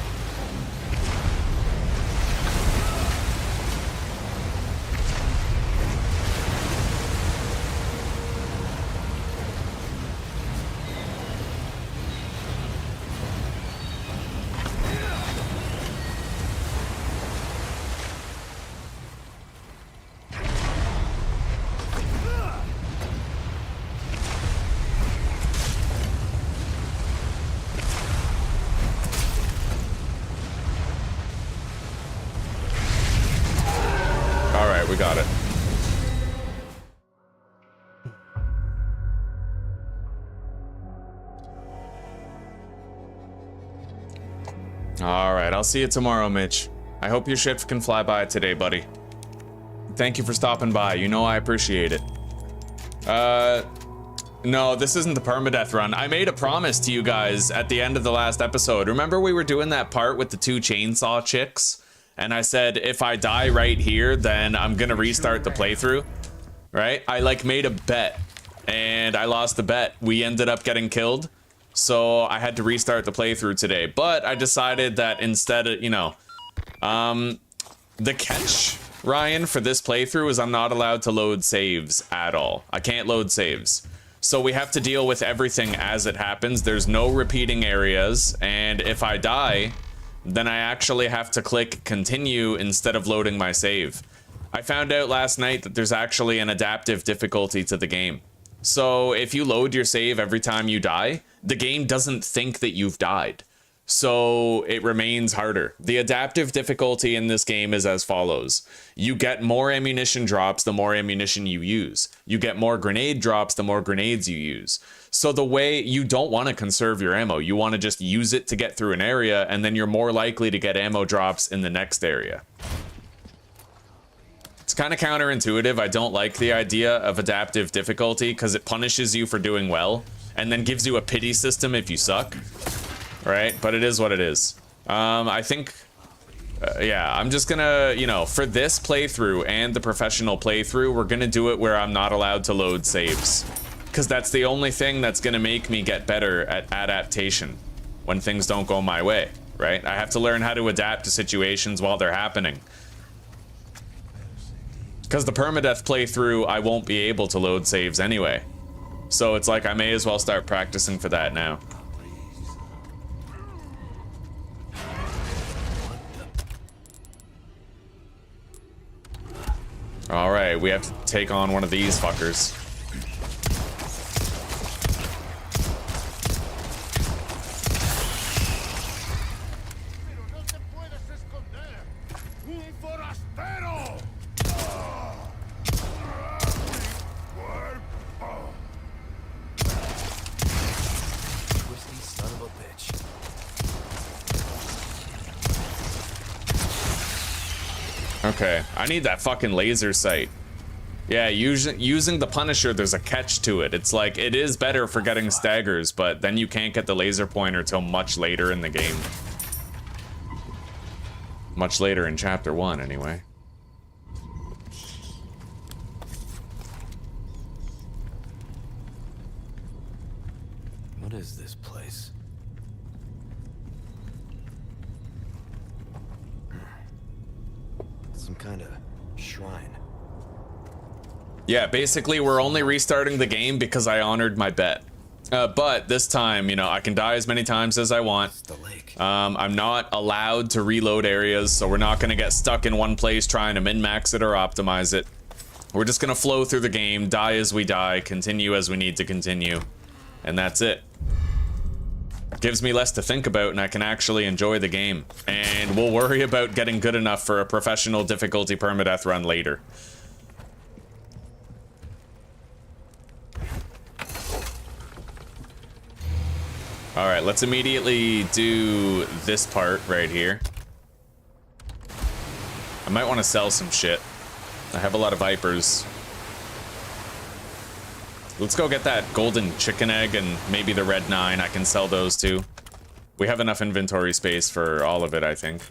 Speaker 1: We got it. All right, I'll see you tomorrow, Mitch. I hope your ship can fly by today, buddy. Thank you for stopping by. You know I appreciate it. No, this isn't the permadeath run. I made a promise to you guys at the end of the last episode. Remember we were doing that part with the 2 chainsaw chicks? And I said, if I die right here, then I'm gonna restart the playthrough, right? I like made a bet and I lost the bet. We ended up getting killed. So I had to restart the playthrough today, but I decided that instead of, you know, the catch, Ryan, for this playthrough is I'm not allowed to load saves at all. I can't load saves. So we have to deal with everything as it happens. There's no repeating areas. And if I die, then I actually have to click continue instead of loading my save. I found out last night that there's actually an adaptive difficulty to the game. So if you load your save every time you die, the game doesn't think that you've died. So it remains harder. The adaptive difficulty in this game is as follows. You get more ammunition drops the more ammunition you use. You get more grenade drops the more grenades you use. So the way you don't want to conserve your ammo, you want to just use it to get through an area, and then you're more likely to get ammo drops in the next area. It's kind of counterintuitive. I don't like the idea of adaptive difficulty because it punishes you for doing well and then gives you a pity system if you suck. Right, but it is what it is. I think Yeah, I'm just gonna, you know, for this playthrough and the professional playthrough, we're gonna do it where I'm not allowed to load saves. Because that's the only thing that's gonna make me get better at adaptation when things don't go my way, right? I have to learn how to adapt to situations while they're happening. Because the permadeath playthrough, I won't be able to load saves anyway. So it's like I may as well start practicing for that now. Alright, we have to take on one of these fuckers. Okay, I need that fucking laser sight. Yeah, using the Punisher, there's a catch to it. It's like, it is better for getting staggers, but then you can't get the laser pointer till much later in the game. Much later in Chapter 1, anyway.
Speaker 2: What is this place? Some kind of shrine.
Speaker 1: Yeah, basically we're only restarting the game because I honored my bet. But this time, you know, I can die as many times as I want.
Speaker 2: The lake.
Speaker 1: I'm not allowed to reload areas, so we're not gonna get stuck in one place trying to min-max it or optimize it. We're just gonna flow through the game, die as we die, continue as we need to continue, and that's it. Gives me less to think about, and I can actually enjoy the game. And we'll worry about getting good enough for a professional difficulty permadeath run later. Alright, let's immediately do this part right here. I might want to sell some shit. I have a lot of Vipers. Let's go get that golden chicken egg and maybe the red 9. I can sell those too. We have enough inventory space for all of it, I think.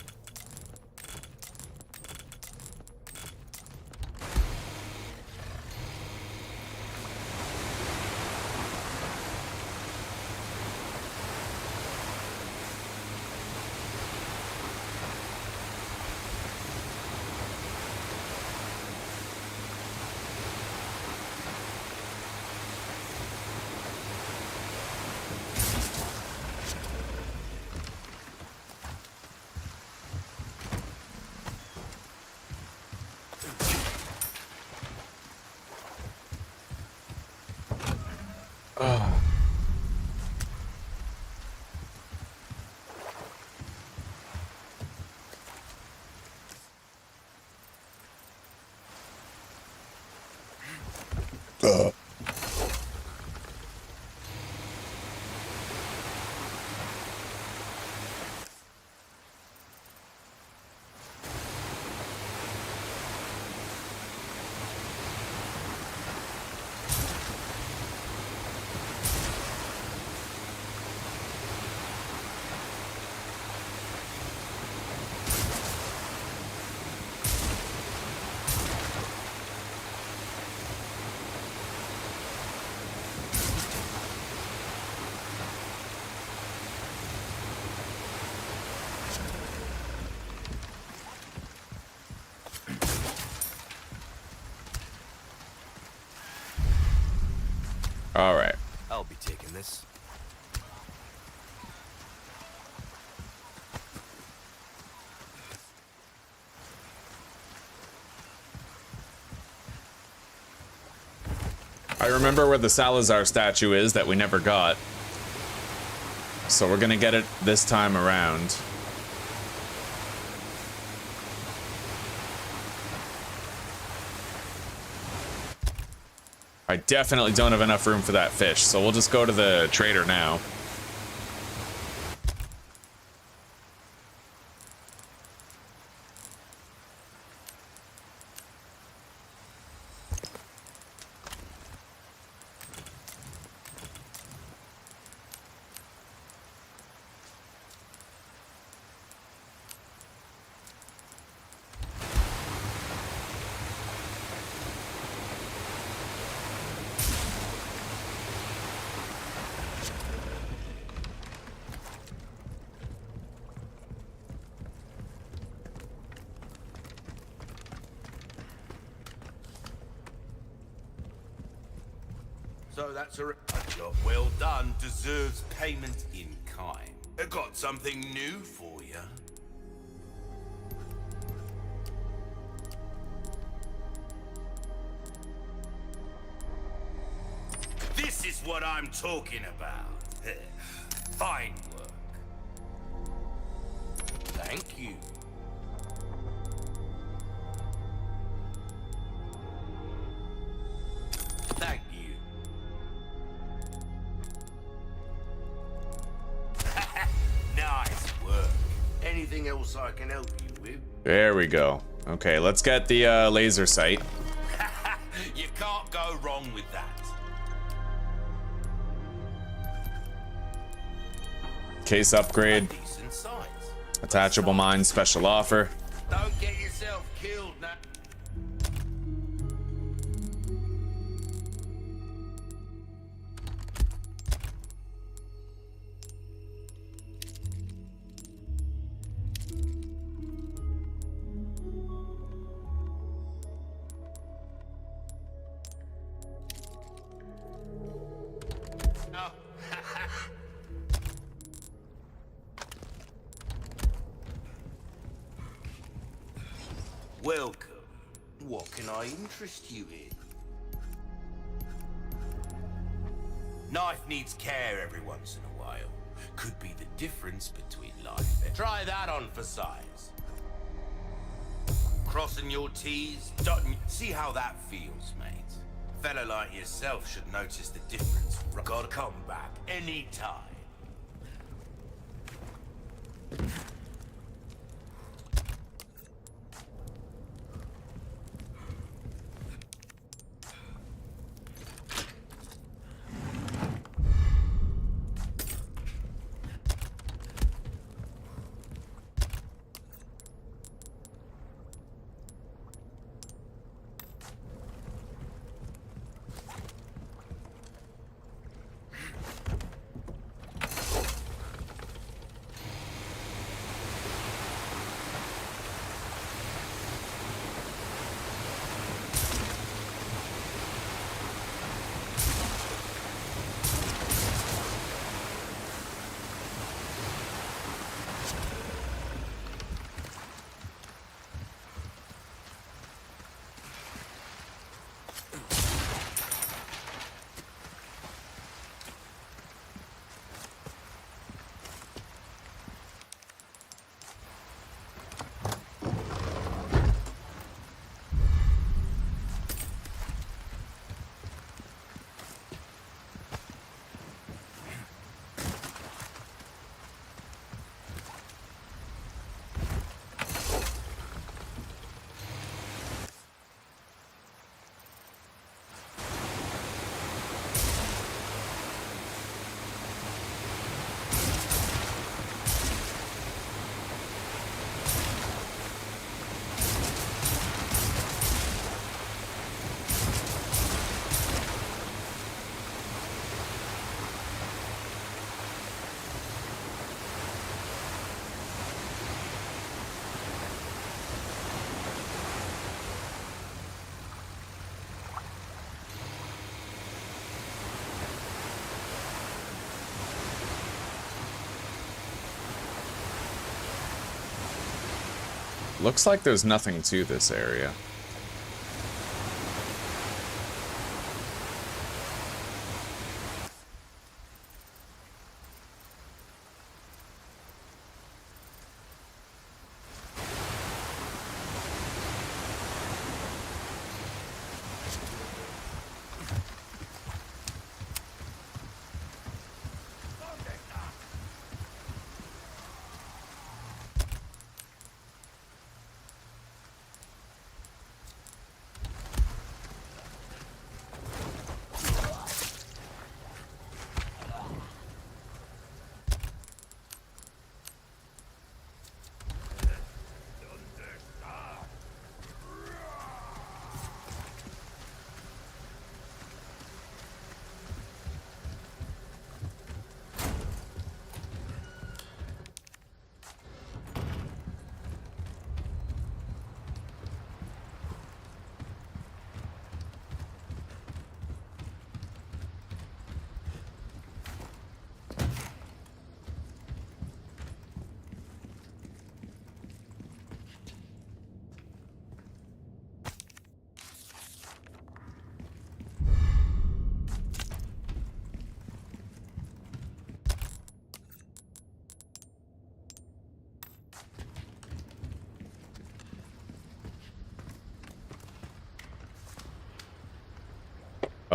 Speaker 1: All right.
Speaker 2: I'll be taking this.
Speaker 1: I remember where the Salazar statue is that we never got. So we're gonna get it this time around. I definitely don't have enough room for that fish, so we'll just go to the trader now.
Speaker 5: So that's a job well done. Deserves payment in kind. I got something new for you. This is what I'm talking about. Fine work. Thank you. Thank you. Nice work. Anything else I can help you with?
Speaker 1: There we go. Okay, let's get the laser sight.
Speaker 5: You can't go wrong with that.
Speaker 1: Case upgrade.
Speaker 5: Decent size.
Speaker 1: Attachable mine special offer.
Speaker 5: Don't get yourself killed now. Oh. Welcome. What can I interest you in? Knife needs care every once in a while. Could be the difference between life and... Try that on for size. Crossing your T's, dotting... See how that feels, mate. A fella like yourself should notice the difference. Gotta come back anytime.
Speaker 1: Looks like there's nothing to this area.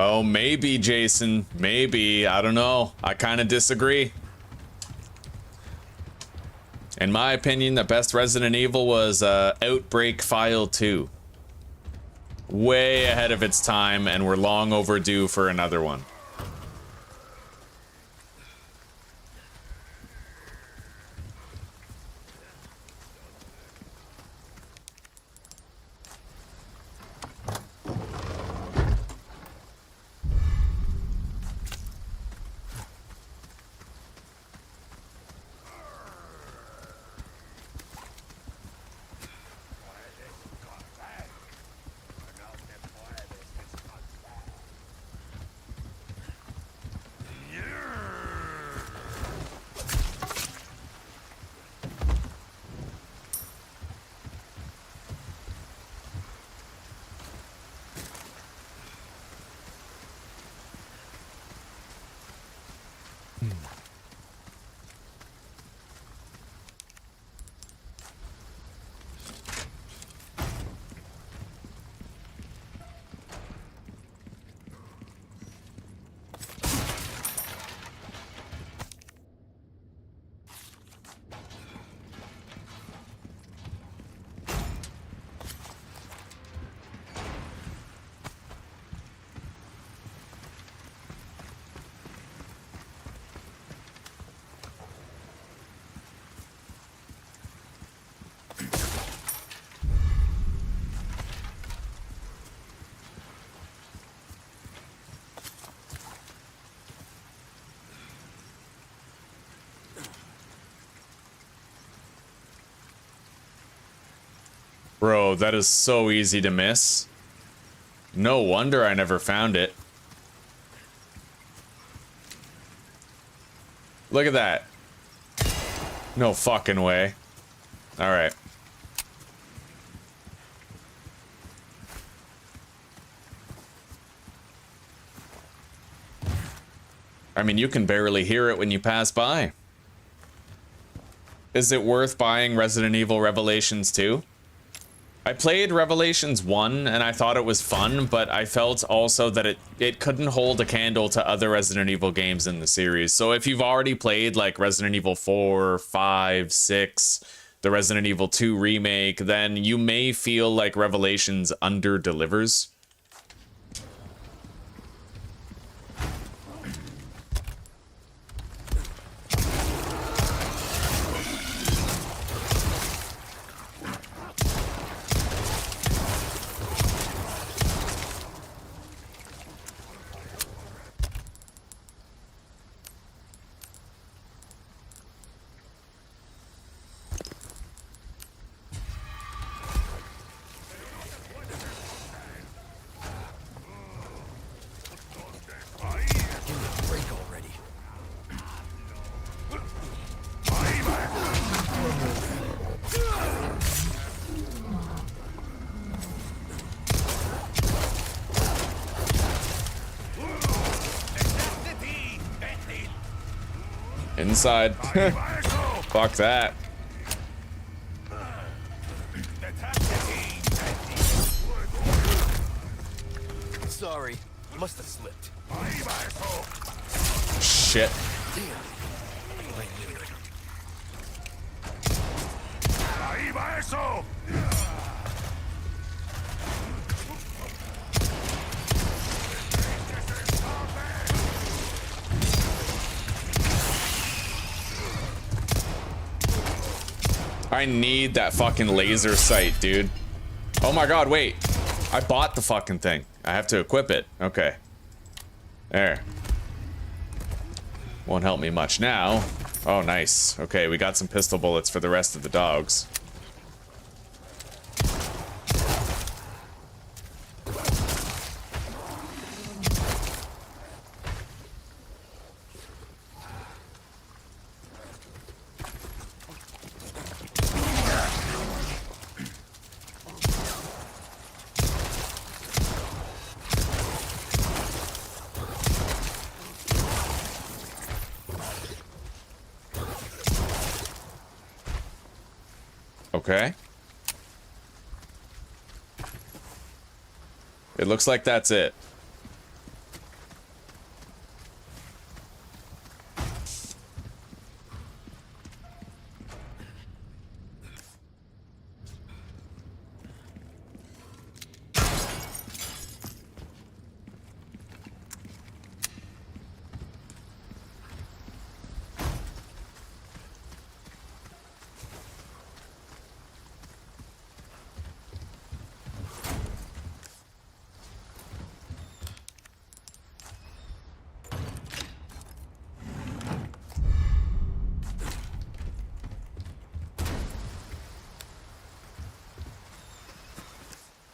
Speaker 1: Oh, maybe, Jason. Maybe. I don't know. I kind of disagree. In my opinion, the best Resident Evil was Outbreak File 2. Way ahead of its time, and we're long overdue for another one. Bro, that is so easy to miss. No wonder I never found it. Look at that. No fucking way. Alright. I mean, you can barely hear it when you pass by. Is it worth buying Resident Evil Revelations 2? I played Revelations 1 and I thought it was fun, but I felt also that it couldn't hold a candle to other Resident Evil games in the series. So if you've already played like Resident Evil 4, 5, 6, the Resident Evil 2 remake, then you may feel like Revelations under-delivers. Inside. Fuck that.
Speaker 2: Sorry, must have slipped.
Speaker 1: Shit. I need that fucking laser sight, dude. Oh my god, wait. I bought the fucking thing. I have to equip it. Okay. There. Won't help me much now. Oh, nice. Okay, we got some pistol bullets for the rest of the dogs. Okay. It looks like that's it.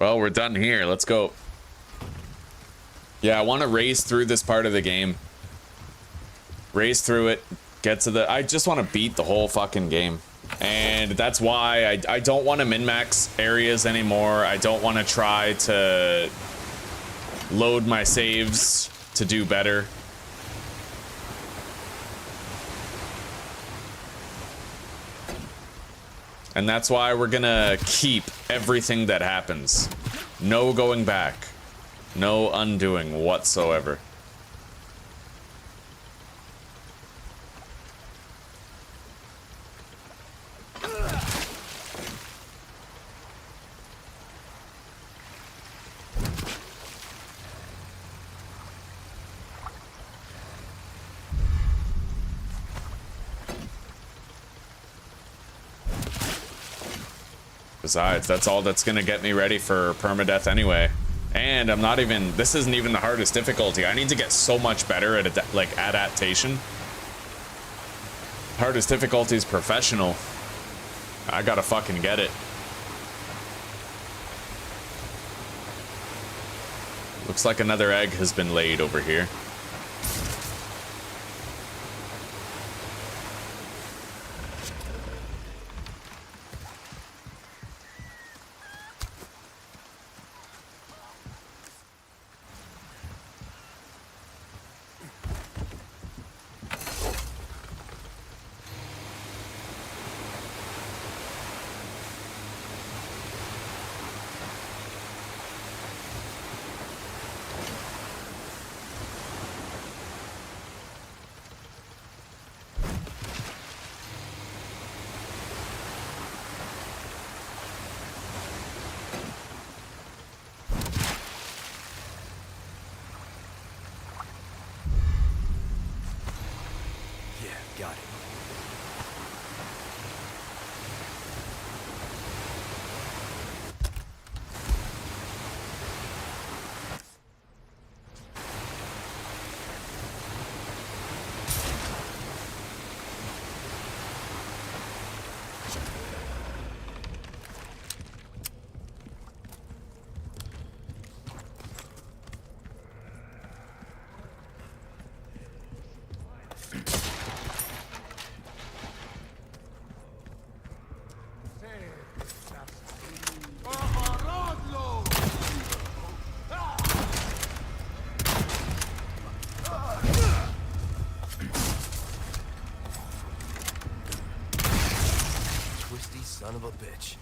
Speaker 1: Well, we're done here. Let's go. Yeah, I want to race through this part of the game. Race through it. Get to the... I just want to beat the whole fucking game. And that's why I don't want to min-max areas anymore. I don't want to try to load my saves to do better. And that's why we're gonna keep everything that happens. No going back. No undoing whatsoever. Besides, that's all that's gonna get me ready for permadeath anyway. And I'm not even, this isn't even the hardest difficulty. I need to get so much better at like adaptation. Hardest difficulty is professional. I gotta fucking get it. Looks like another egg has been laid over here.
Speaker 2: Got it. Son of a bitch.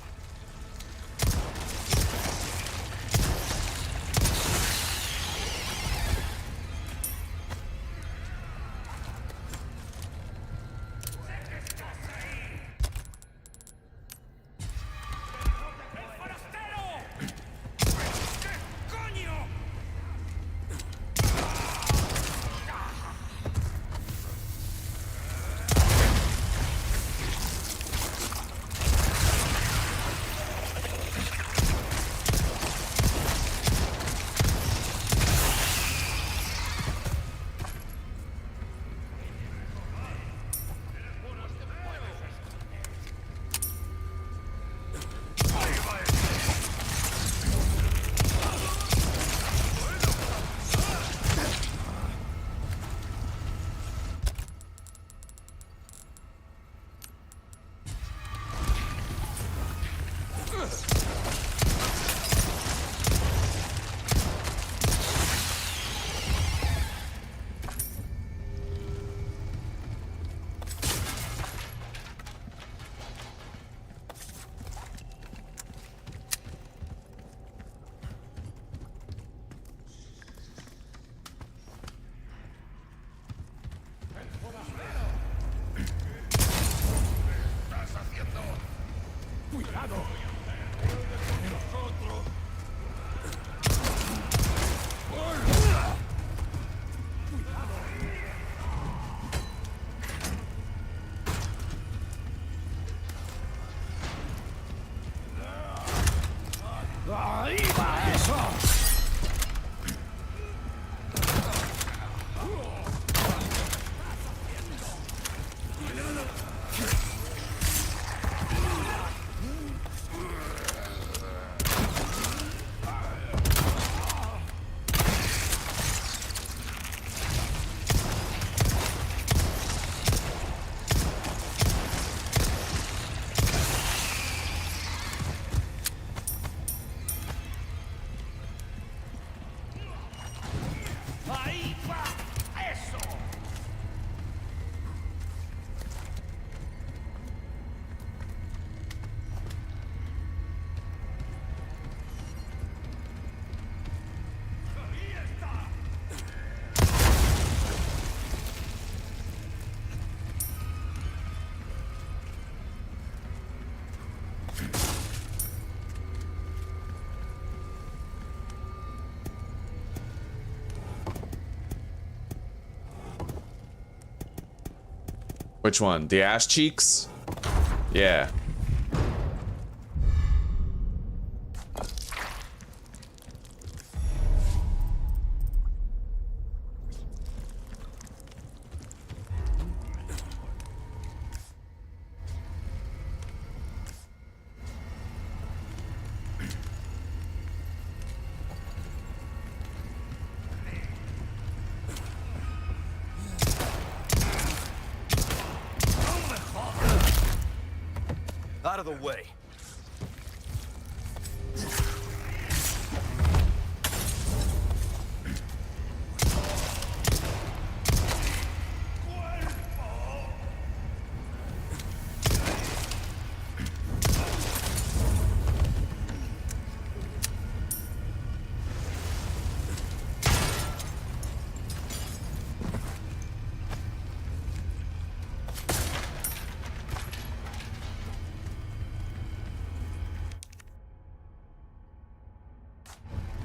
Speaker 1: Which one? The ass cheeks? Yeah.
Speaker 2: Out of the way.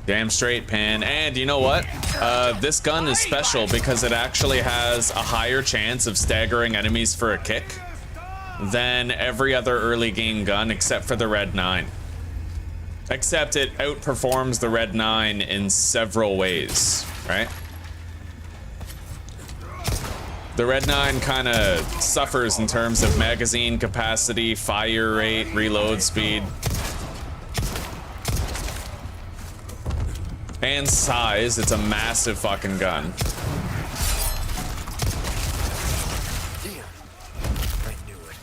Speaker 1: Damn straight, Pan. And you know what? This gun is special because it actually has a higher chance of staggering enemies for a kick than every other early game gun except for the Red 9. Except it outperforms the Red 9 in several ways, right? The Red 9 kind of suffers in terms of magazine capacity, fire rate, reload speed. And size. It's a massive fucking gun.
Speaker 2: Damn. I knew it.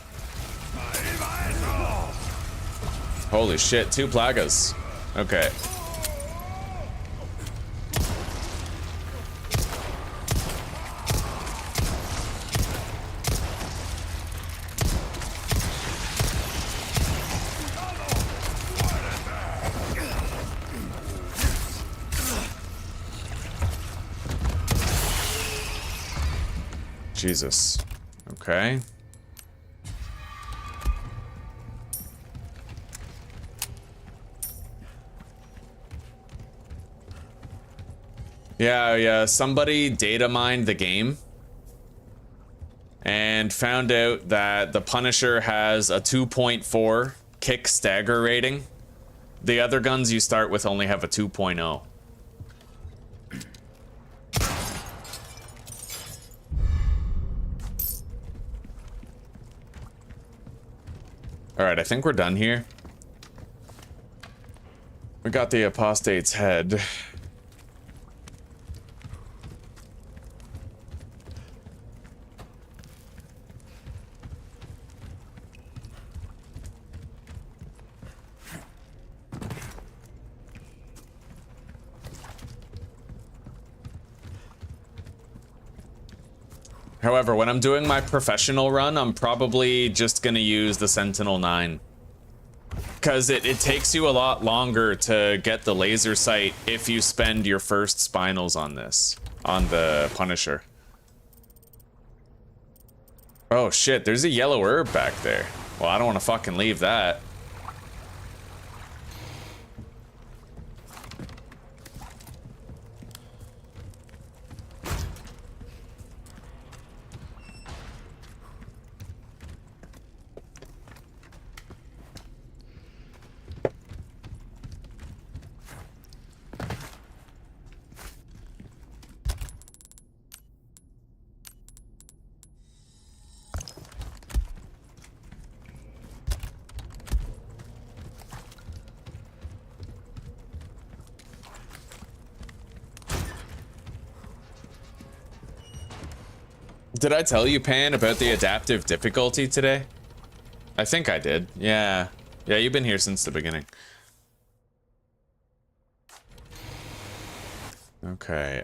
Speaker 1: Holy shit, 2 plagas. Okay. Jesus. Okay. Yeah, somebody data mined the game and found out that the Punisher has a 2.4 kick stagger rating. The other guns you start with only have a 2.0. All right, I think we're done here. We got the apostate's head. However, when I'm doing my professional run, I'm probably just gonna use the Sentinel 9. Because it takes you a lot longer to get the laser sight if you spend your first spinals on this, on the Punisher. Oh shit, there's a yellow herb back there. Well, I don't want to fucking leave that. Did I tell you, Pan, about the adaptive difficulty today? I think I did. Yeah. Yeah, you've been here since the beginning. Okay,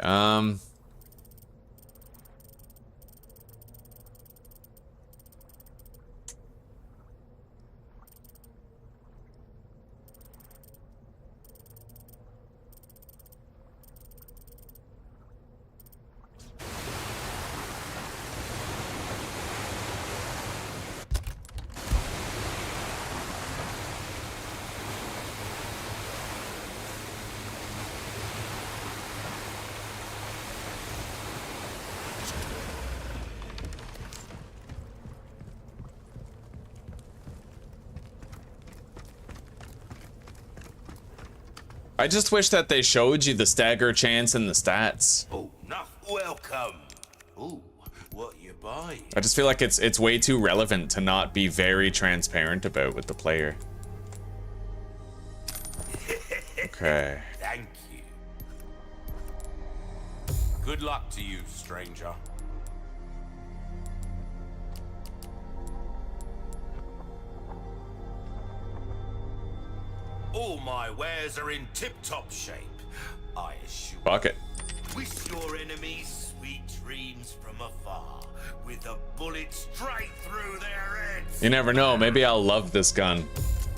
Speaker 1: I just wish that they showed you the stagger chance and the stats.
Speaker 5: Oh, no. Welcome. Ooh, what you buy?
Speaker 1: I just feel like it's way too relevant to not be very transparent about with the player. Okay.
Speaker 5: Thank you. Good luck to you, stranger. All my wares are in tip-top shape, I assure.
Speaker 1: Fuck it.
Speaker 5: Wish your enemies sweet dreams from afar, with a bullet straight through their heads.
Speaker 1: You never know, maybe I'll love this gun.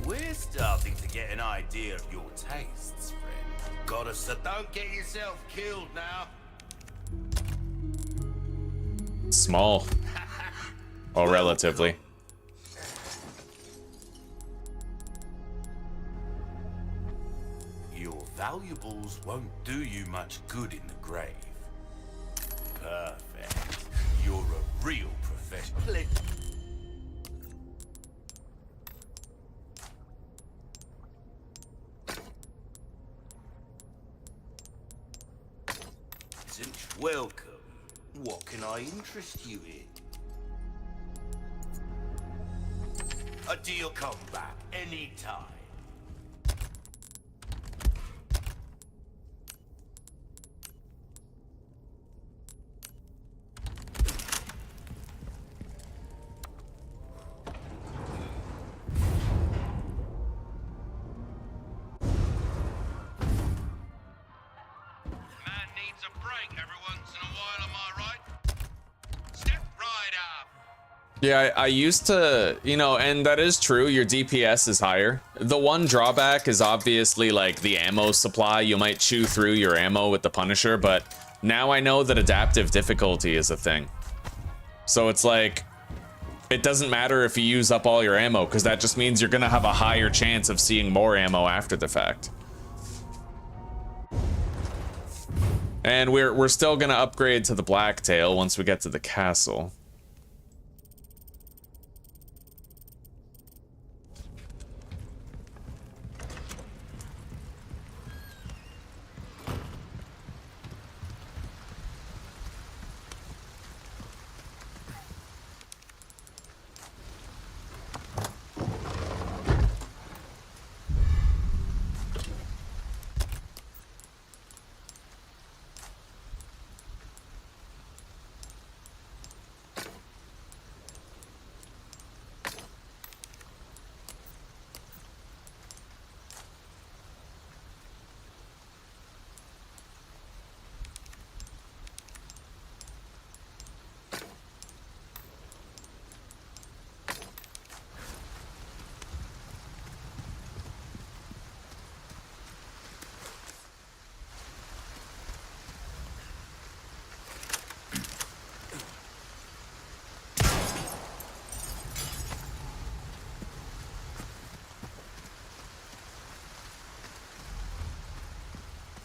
Speaker 5: We're starting to get an idea of your tastes, friend. Gotta, so don't get yourself killed now.
Speaker 1: Small. Oh, relatively.
Speaker 5: Your valuables won't do you much good in the grave. Perfect. You're a real professional. Welcome. What can I interest you in? A deal come back anytime.
Speaker 1: Yeah, I used to, you know, and that is true, your DPS is higher. The one drawback is obviously like the ammo supply. You might chew through your ammo with the Punisher, but now I know that adaptive difficulty is a thing. So it's like, it doesn't matter if you use up all your ammo, because that just means you're gonna have a higher chance of seeing more ammo after the fact. And we're still gonna upgrade to the Blacktail once we get to the castle.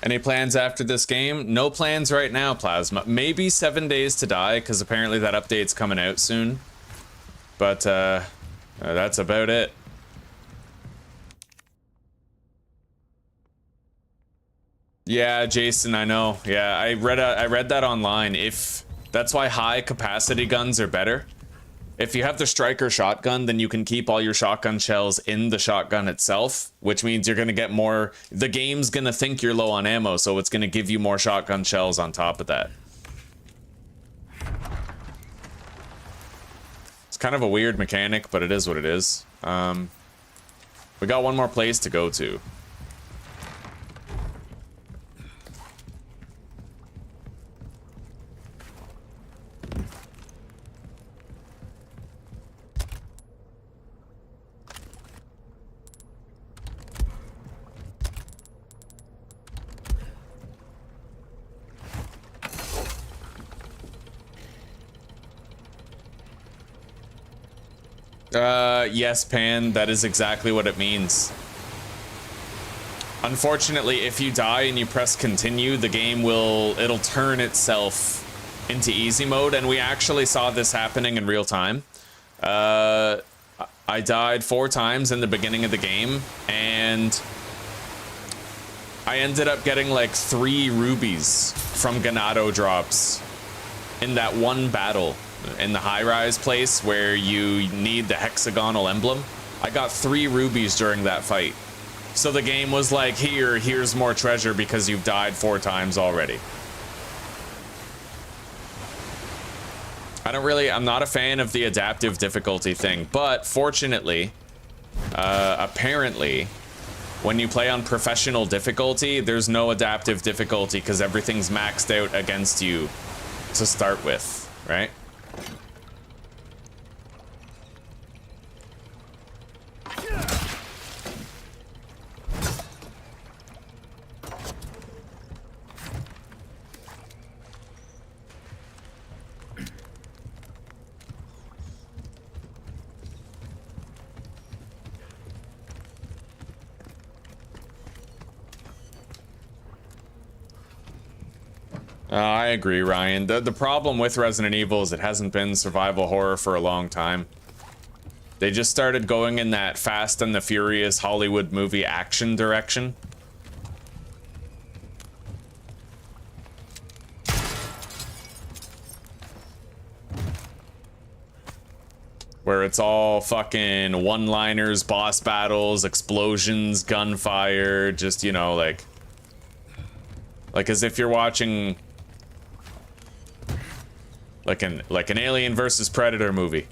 Speaker 1: Any plans after this game? No plans right now, Plasma. Maybe 7 Days to Die, because apparently that update's coming out soon. But that's about it. Yeah, Jason, I know. Yeah, I read that online. That's why high capacity guns are better. If you have the striker shotgun, then you can keep all your shotgun shells in the shotgun itself, which means you're going to get more. The game's going to think you're low on ammo, so it's going to give you more shotgun shells on top of that. It's kind of a weird mechanic, but it is what it is. We got one more place to go to. Yes, Pan, that is exactly what it means. Unfortunately, if you die and you press continue, the game it'll turn itself into easy mode, and we actually saw this happening in real time. I died 4 times in the beginning of the game, and I ended up getting like 3 rubies from Ganado drops in that one battle in the high-rise place where you need the hexagonal emblem. I got 3 rubies during that fight. So the game was like, here's more treasure because you've died 4 times already. I'm not a fan of the adaptive difficulty thing, but fortunately, apparently, when you play on professional difficulty, there's no adaptive difficulty because everything's maxed out against you to start with, right? I agree, Ryan. The problem with Resident Evil is it hasn't been survival horror for a long time. They just started going in that Fast and the Furious Hollywood movie action direction. Where it's all fucking one-liners, boss battles, explosions, gunfire, just, you know, like as if you're watching like an Alien versus Predator movie.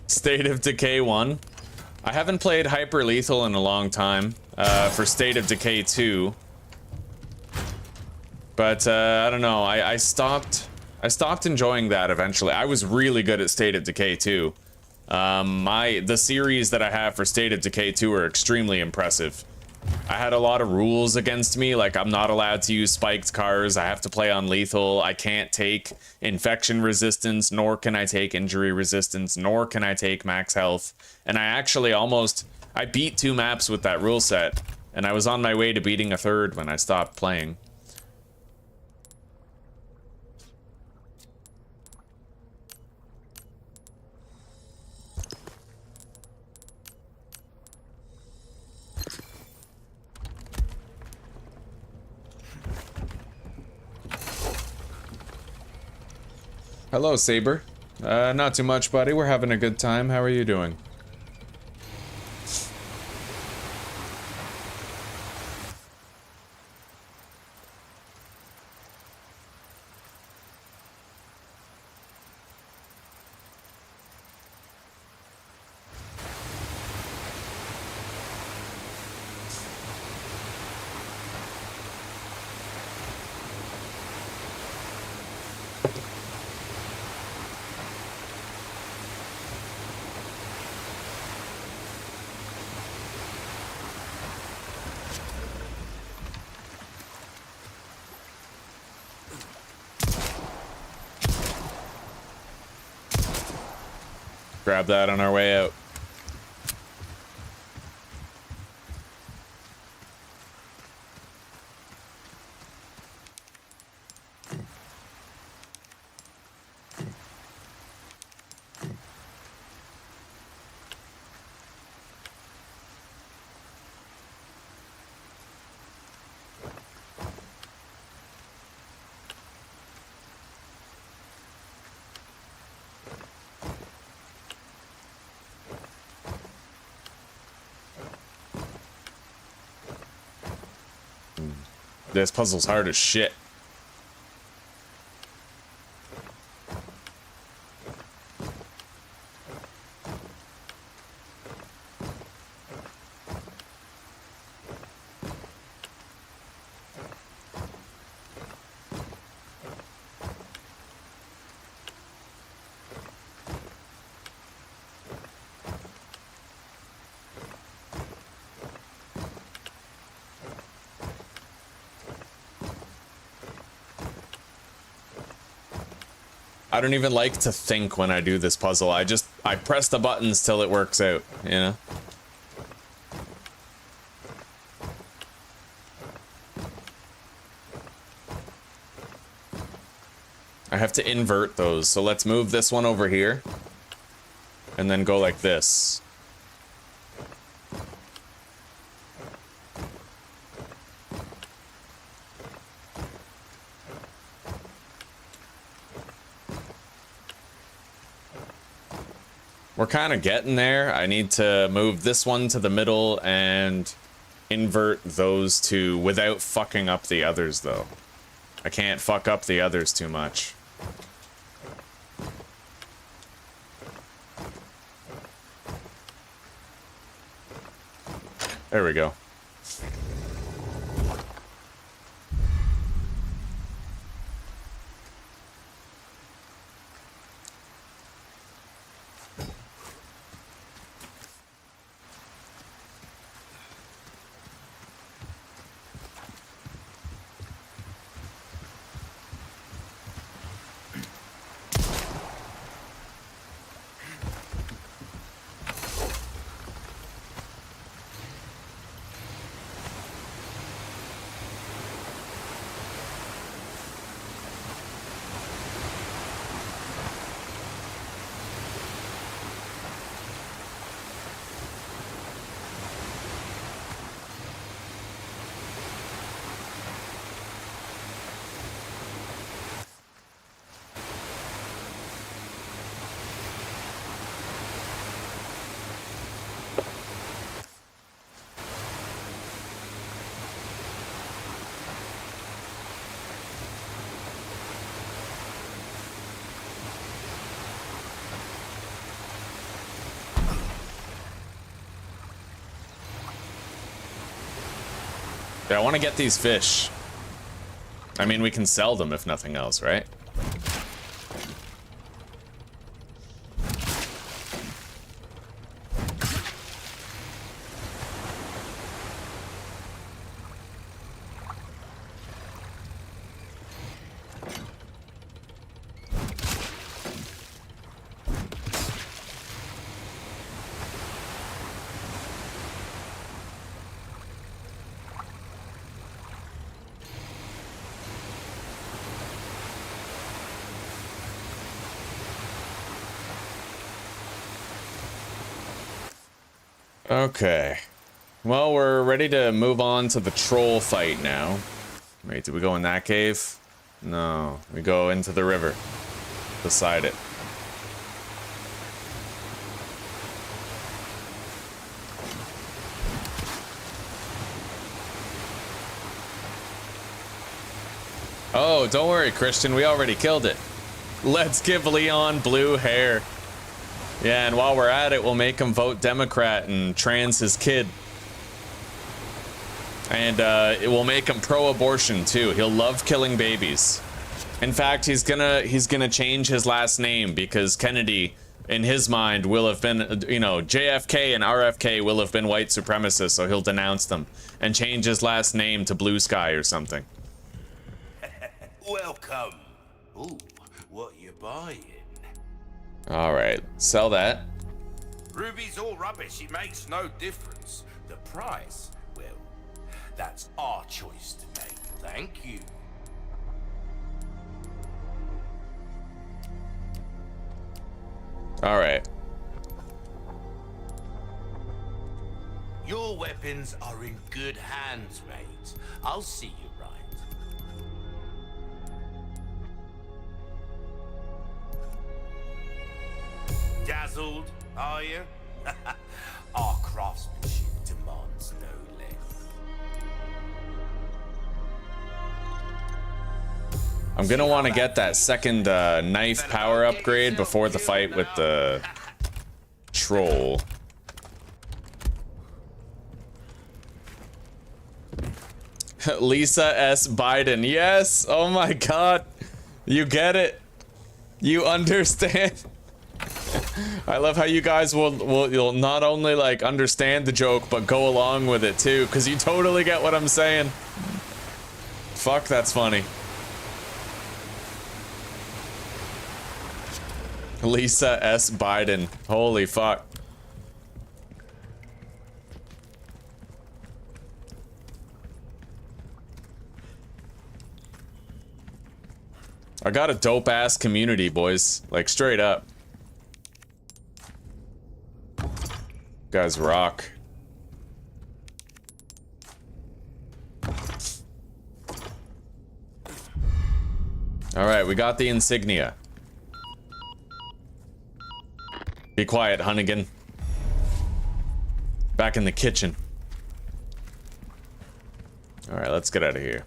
Speaker 1: State of Decay 1. I haven't played Hyper Lethal in a long time for State of Decay 2. But I don't know, I stopped enjoying that eventually. I was really good at State of Decay 2. The series that I have for State of Decay 2 are extremely impressive. I had a lot of rules against me, like I'm not allowed to use spiked cars, I have to play on lethal, I can't take infection resistance, nor can I take injury resistance, nor can I take max health. And I beat 2 maps with that rule set, and I was on my way to beating a 3rd when I stopped playing. Hello, Saber. Not too much, buddy. We're having a good time. How are you doing? Grab that on our way out. This puzzle's hard as shit. I don't even like to think when I do this puzzle. I press the buttons till it works out, you know? I have to invert those, so let's move this one over here. And then go like this. We're kind of getting there. I need to move this one to the middle and invert those two without fucking up the others, though. I can't fuck up the others too much. There we go. Yeah, I want to get these fish. I mean, we can sell them if nothing else, right? Okay. Well, we're ready to move on to the troll fight now. Wait, did we go in that cave? No, we go into the river. Beside it. Oh, don't worry, Christian, we already killed it. Let's give Leon blue hair. Yeah, and while we're at it, we'll make him vote Democrat and trans his kid. And it will make him pro-abortion too. He'll love killing babies. In fact, he's gonna change his last name because Kennedy, in his mind, will have been, you know, JFK and RFK will have been white supremacists, so he'll denounce them and change his last name to Blue Sky or something.
Speaker 5: Welcome. Ooh, what you buying?
Speaker 1: All right, sell that.
Speaker 5: Ruby's all rubbish. It makes no difference. The price, well, that's our choice to make. Thank you.
Speaker 1: All right.
Speaker 5: Your weapons are in good hands, mate. I'll see you right. Dazzled, are you? Our craftsmanship demands no less.
Speaker 1: I'm gonna want to get that second knife power upgrade before the fight with the troll. Lisa S. Biden, yes! Oh my god! You get it! You understand? I love how you guys you'll not only like understand the joke, but go along with it too, because you totally get what I'm saying. Fuck, that's funny. Lisa S. Biden. Holy fuck. I got a dope ass community, boys. Like straight up. Guys rock. All right, we got the insignia. Be quiet, Hunnigan. Back in the kitchen. All right, let's get out of here.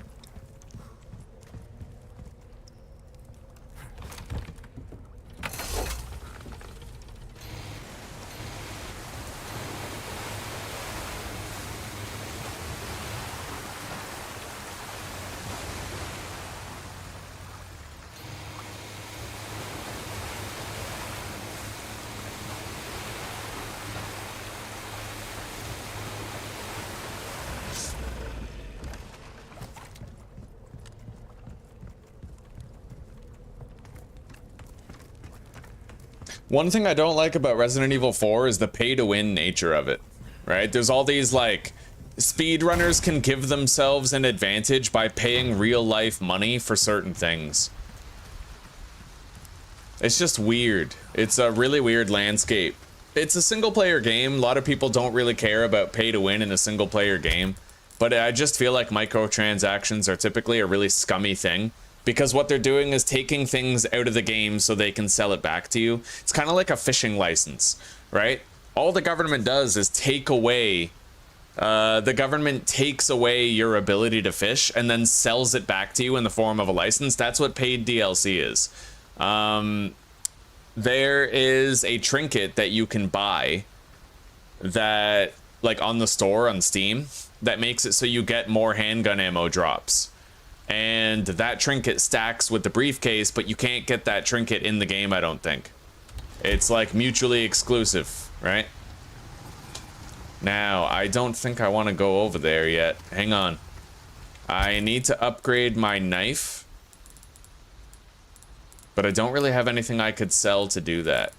Speaker 1: One thing I don't like about Resident Evil 4 is the pay-to-win nature of it, right? There's all these, like, speedrunners can give themselves an advantage by paying real-life money for certain things. It's just weird. It's a really weird landscape. It's a single-player game. A lot of people don't really care about pay-to-win in a single-player game, but I just feel like microtransactions are typically a really scummy thing. Because what they're doing is taking things out of the game so they can sell it back to you. It's kind of like a fishing license, right? All the government does is take away... the government takes away your ability to fish and then sells it back to you in the form of a license. That's what paid DLC is. There is a trinket that you can buy that, like, on the store on Steam, that makes it so you get more handgun ammo drops. And that trinket stacks with the briefcase, but you can't get that trinket in the game, I don't think. It's like mutually exclusive, right? Now, I don't think I want to go over there yet. Hang on. I need to upgrade my knife. But I don't really have anything I could sell to do that.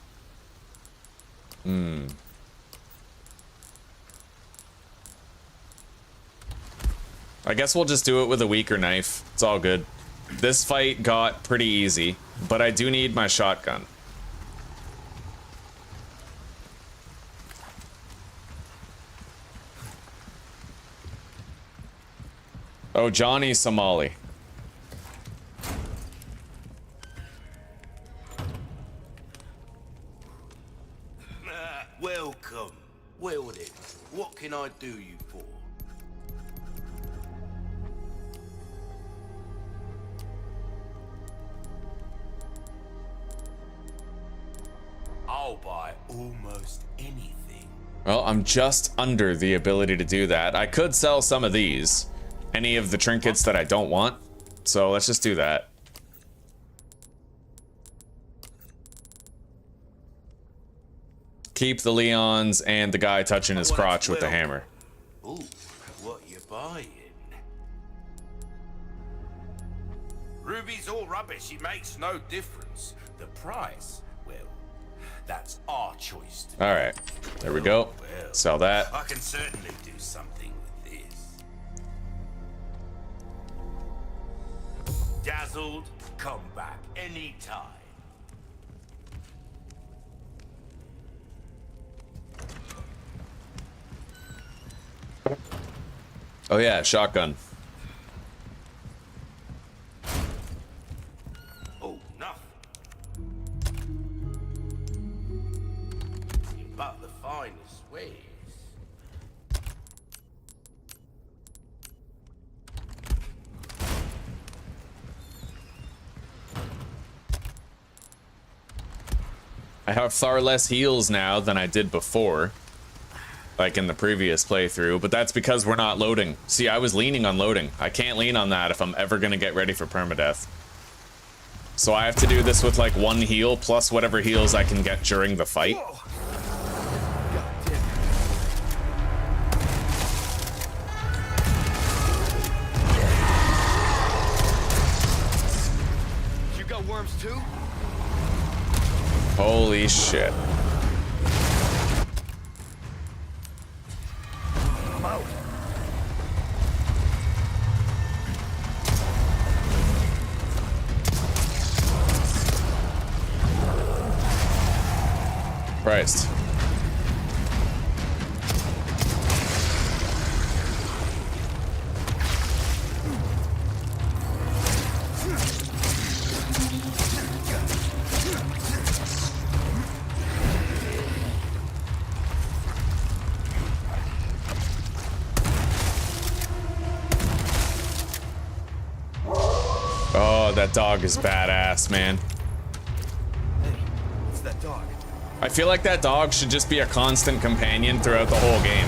Speaker 1: I guess we'll just do it with a weaker knife. It's all good. This fight got pretty easy, but I do need my shotgun. Oh, Johnny Somali.
Speaker 5: Welcome. Well then, what can I do you for? I'll buy almost anything.
Speaker 1: Well, I'm just under the ability to do that. I could sell some of these. Any of the trinkets that I don't want. So let's just do that. Keep the Leons and the guy touching his crotch with the hammer.
Speaker 5: Ooh, what you buying? Ruby's all rubbish, it makes no difference. The price, well, that's our choice.
Speaker 1: Alright, there we go. Sell that.
Speaker 5: I can certainly do something with this. Dazzled, come back anytime.
Speaker 1: Oh yeah, shotgun.
Speaker 5: Oh, nothing. But the finest ways.
Speaker 1: I have far less heals now than I did before. Like in the previous playthrough, but that's because we're not loading. See, I was leaning on loading. I can't lean on that if I'm ever gonna get ready for permadeath. So I have to do this with like one heal plus whatever heals I can get during the fight.
Speaker 2: You got worms too?
Speaker 1: Holy shit.
Speaker 3: I'm out.
Speaker 1: Christ. Oh, that dog is badass, man.
Speaker 2: Hey, it's that dog.
Speaker 1: I feel like that dog should just be a constant companion throughout the whole game.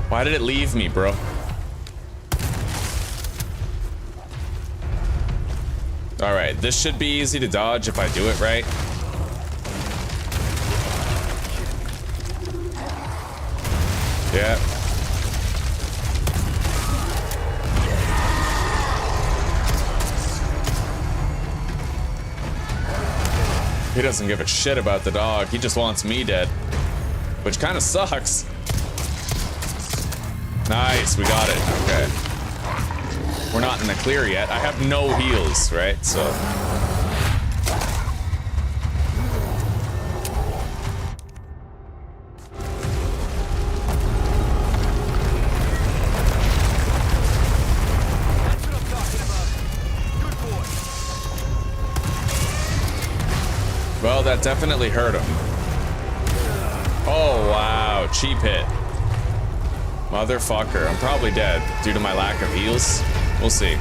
Speaker 1: Why did it leave me, bro? Alright, this should be easy to dodge if I do it right. Yeah. He doesn't give a shit about the dog. He just wants me dead. Which kind of sucks. Nice, we got it. Okay. We're not in the clear yet. I have no heals, right? So...
Speaker 2: That's what I'm talking about. Good boy.
Speaker 1: Well, that definitely hurt him. Oh, wow. Cheap hit. Motherfucker. I'm probably dead due to my lack of heals. We'll see.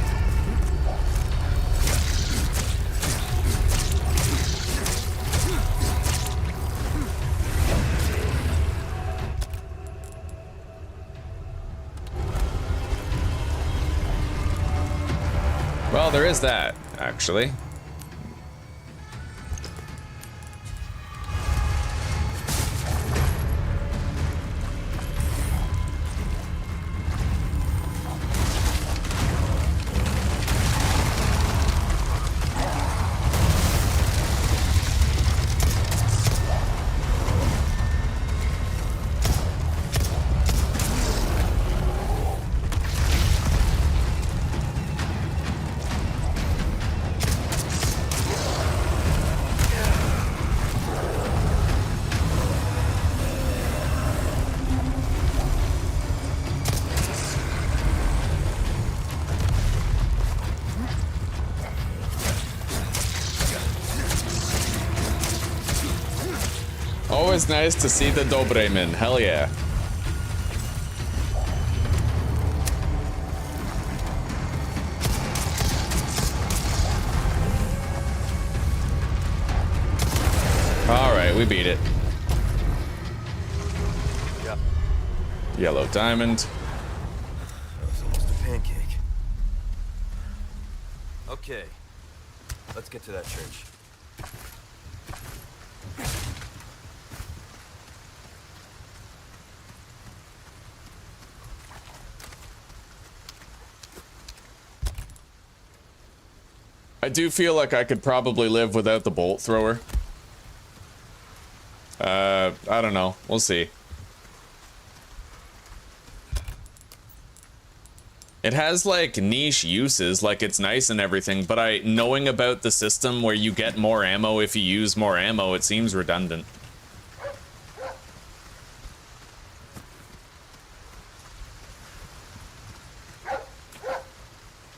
Speaker 1: Well, there is that, actually. Always nice to see the Dobremen. Hell yeah. Alright, we beat it.
Speaker 2: Yep.
Speaker 1: Yellow diamond.
Speaker 2: That was almost a pancake. Okay. Let's get to that church.
Speaker 1: I do feel like I could probably live without the bolt thrower. I don't know. We'll see. It has like niche uses, like it's nice and everything, but knowing about the system where you get more ammo if you use more ammo, it seems redundant.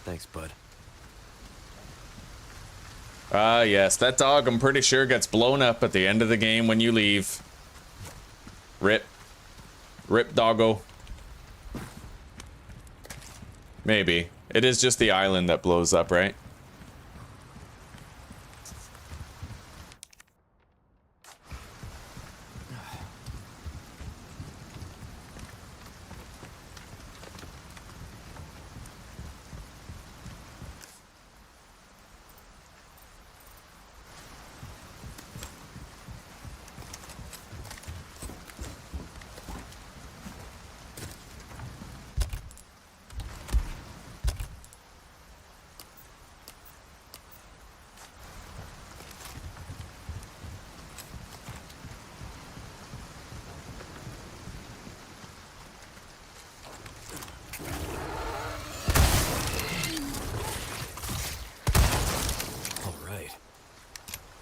Speaker 2: Thanks, bud.
Speaker 1: Ah, yes, that dog I'm pretty sure gets blown up at the end of the game when you leave. Rip. Rip doggo. Maybe. It is just the island that blows up, right?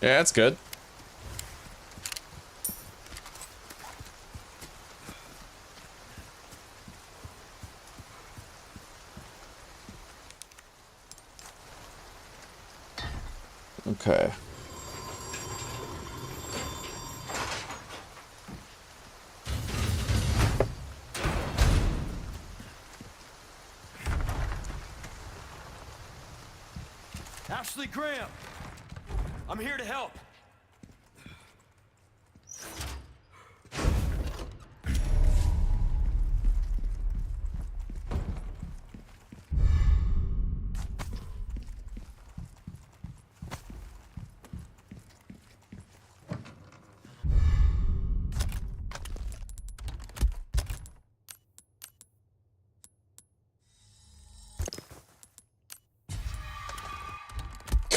Speaker 1: Yeah, that's good. Okay.
Speaker 2: Ashley Graham! I'm here to help.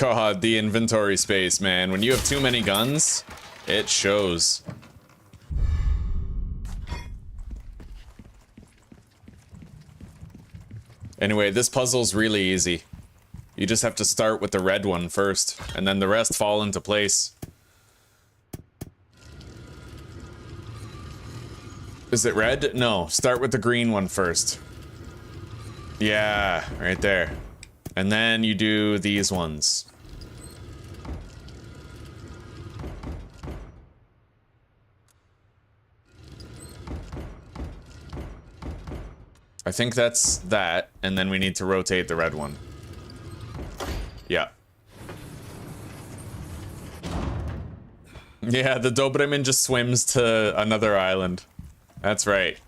Speaker 1: God, the inventory space, man. When you have too many guns, it shows. Anyway, this puzzle's really easy. You just have to start with the red one first, and then the rest fall into place. Is it red? No, start with the green one first. Yeah, right there. And then you do these ones. I think that's that, and then we need to rotate the red one. Yeah. Yeah, the Doberman just swims to another island. That's right.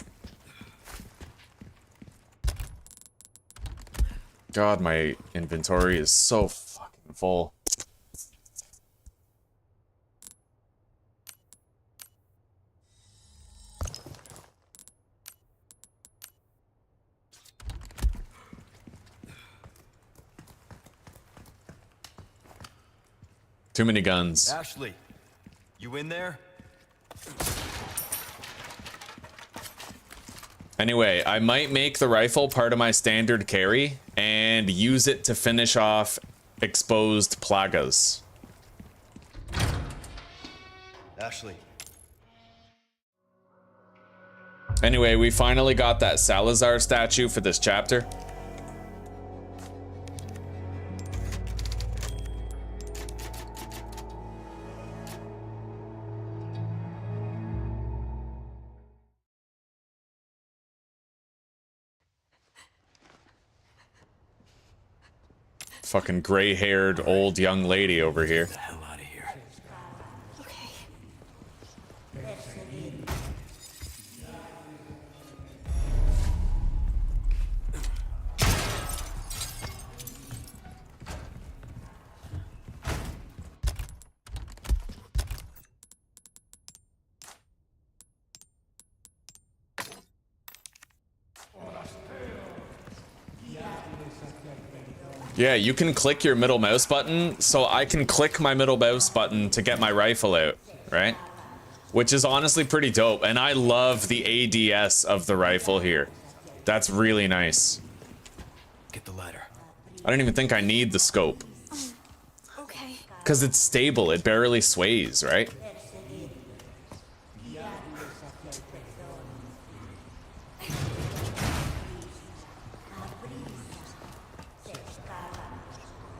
Speaker 1: God, my inventory is so fucking full. Too many guns.
Speaker 2: Ashley, you in there?
Speaker 1: Anyway, I might make the rifle part of my standard carry and use it to finish off exposed plagas.
Speaker 2: Ashley.
Speaker 1: Anyway, we finally got that Salazar statue for this chapter. Fucking gray-haired old young lady over here.
Speaker 2: Get the hell out of here.
Speaker 8: Okay.
Speaker 1: Yeah, you can click your middle mouse button, so I can click my middle mouse button to get my rifle out, right? Which is honestly pretty dope, and I love the ADS of the rifle here. That's really nice.
Speaker 2: Get the ladder.
Speaker 1: I don't even think I need the scope.
Speaker 8: Okay.
Speaker 1: Because it's stable, it barely sways, right?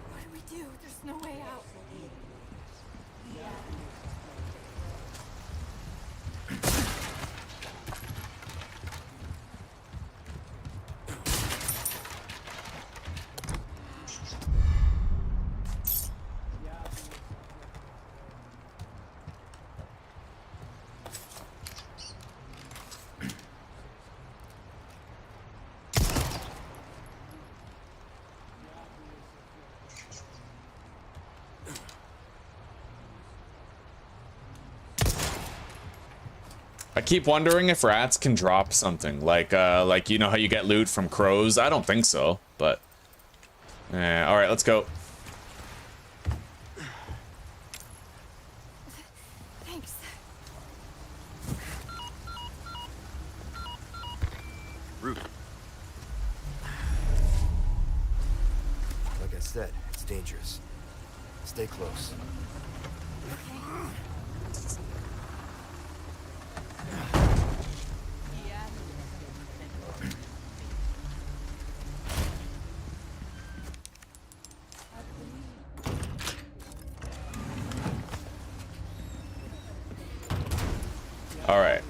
Speaker 8: What do we do? There's no way out.
Speaker 1: I keep wondering if rats can drop something, like you know how you get loot from crows? I don't think so, but... alright, let's go.
Speaker 8: Thanks.
Speaker 2: Root. Like I said, it's dangerous. Stay close.
Speaker 1: All right.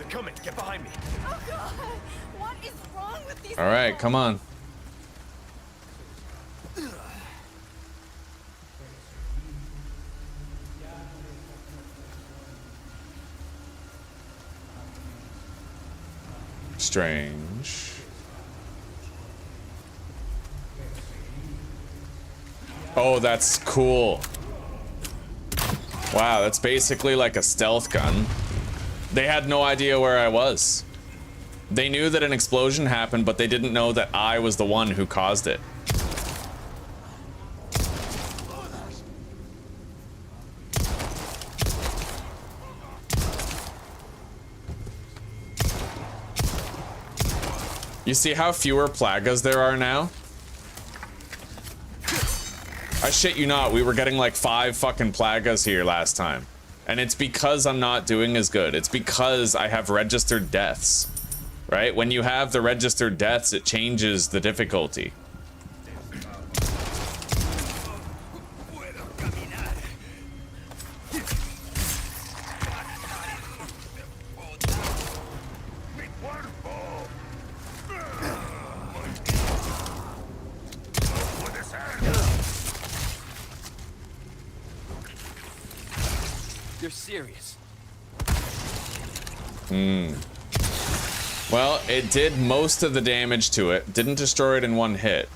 Speaker 2: Coming, get behind me.
Speaker 8: Oh God! What is wrong with these
Speaker 1: All right,
Speaker 8: people?
Speaker 1: come on. Strange. Oh, that's cool. Wow, that's basically like a stealth gun. They had no idea where I was. They knew that an explosion happened, but they didn't know that I was the one who caused it. You see how fewer plagas there are now? I shit you not, we were getting like 5 fucking plagas here last time. And it's because I'm not doing as good. It's because I have registered deaths, right? When you have the registered deaths, it changes the difficulty.
Speaker 2: You're serious.
Speaker 1: Well, it did most of the damage to it. Didn't destroy it in one hit.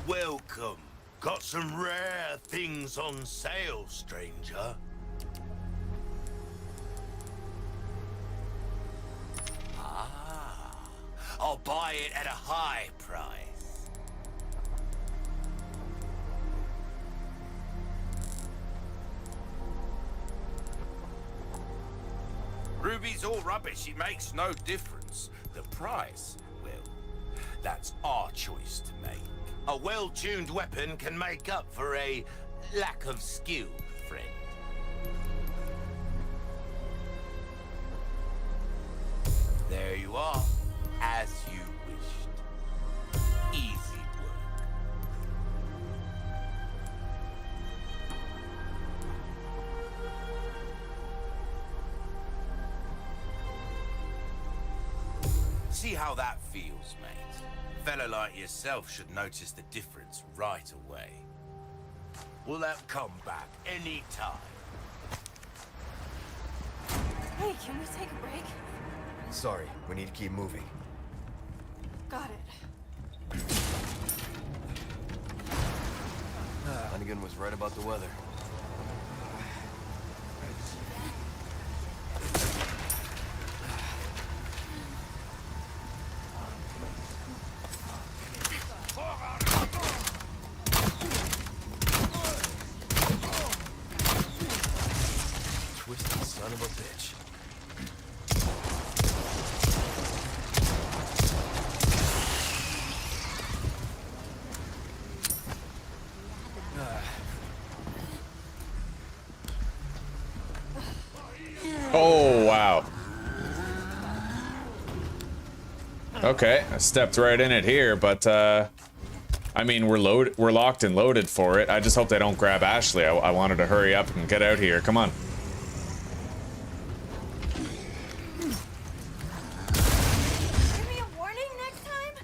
Speaker 5: Welcome. Got some rare things on sale, stranger. Ah, I'll buy it at a high price. Ruby's all rubbish, it makes no difference. The price, well, that's our choice to make. A well-tuned weapon can make up for a lack of skill, friend. There you are, as you wished. Easy work. see how that feels, mate. A fellow like yourself should notice the difference right away. Will that come back any time?
Speaker 8: Hey, can we take a break?
Speaker 2: Sorry, we need to keep moving.
Speaker 8: Got it.
Speaker 2: Flanagan was right about the weather. Twisted son of a bitch.
Speaker 1: Oh, wow. Okay, I stepped right in it here, but I mean, we're locked and loaded for it. I just hope they don't grab Ashley. I wanted to hurry up and get out here. Come on.
Speaker 8: Give me a warning next time.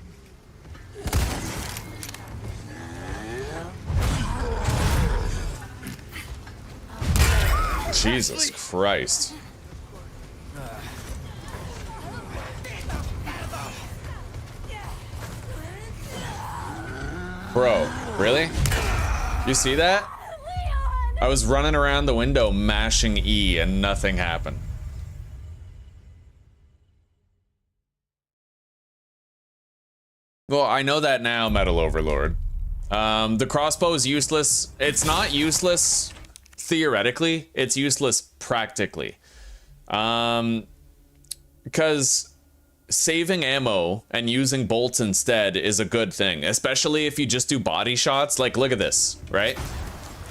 Speaker 1: Jesus Christ. Bro, really? You see that? I was running around the window mashing E and nothing happened. Well, I know that now, Metal Overlord. The crossbow is useless. It's not useless theoretically, it's useless practically. Because saving ammo and using bolts instead is a good thing, especially if you just do body shots. Like, look at this, right?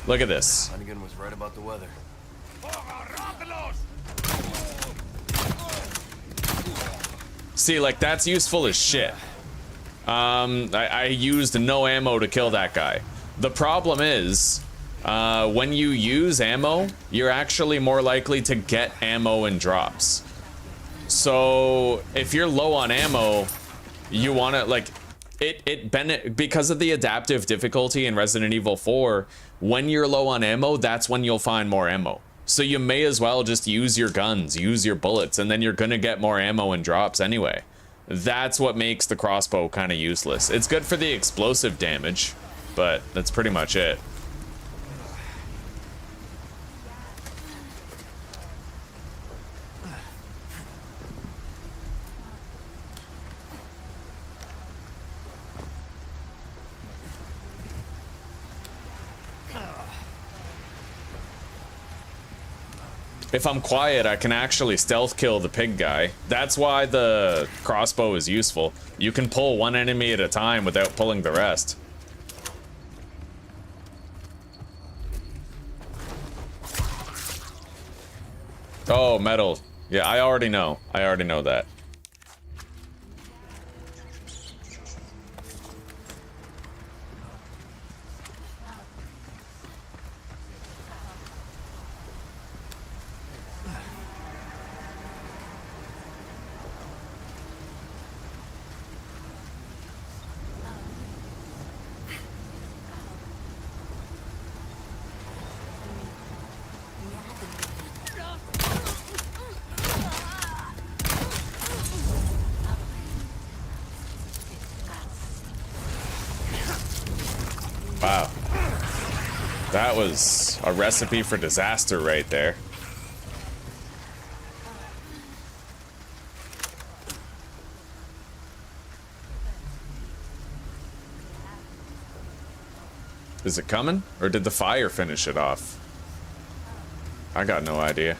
Speaker 1: Look at this.
Speaker 2: Flanagan was right about the weather.
Speaker 1: See, like, that's useful as shit. I used no ammo to kill that guy. The problem is, when you use ammo, you're actually more likely to get ammo in drops. So if you're low on ammo, you want to, like, because of the adaptive difficulty in Resident Evil 4, when you're low on ammo, that's when you'll find more ammo. So you may as well just use your guns, use your bullets, and then you're gonna get more ammo in drops anyway. That's what makes the crossbow kind of useless. It's good for the explosive damage, but that's pretty much it. If I'm quiet, I can actually stealth kill the pig guy. That's why the crossbow is useful. You can pull one enemy at a time without pulling the rest. Oh, metal. Yeah, I already know. I already know that. Wow. That was a recipe for disaster right there. Is it coming? Or did the fire finish it off? I got no idea.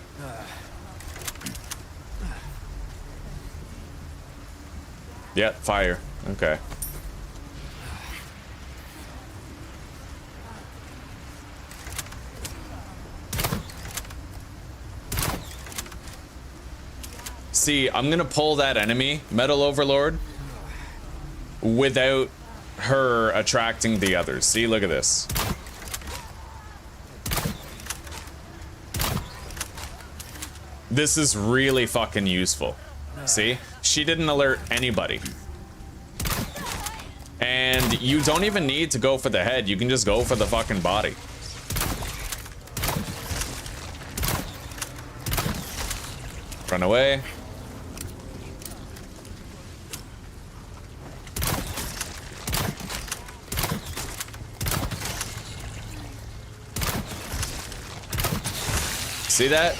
Speaker 1: Yep, fire. Okay. See, I'm gonna pull that enemy, Metal Overlord, without her attracting the others. See, look at this. This is really fucking useful. See? she didn't alert anybody. And you don't even need to go for the head. You can just go for the fucking body. Run away. See that?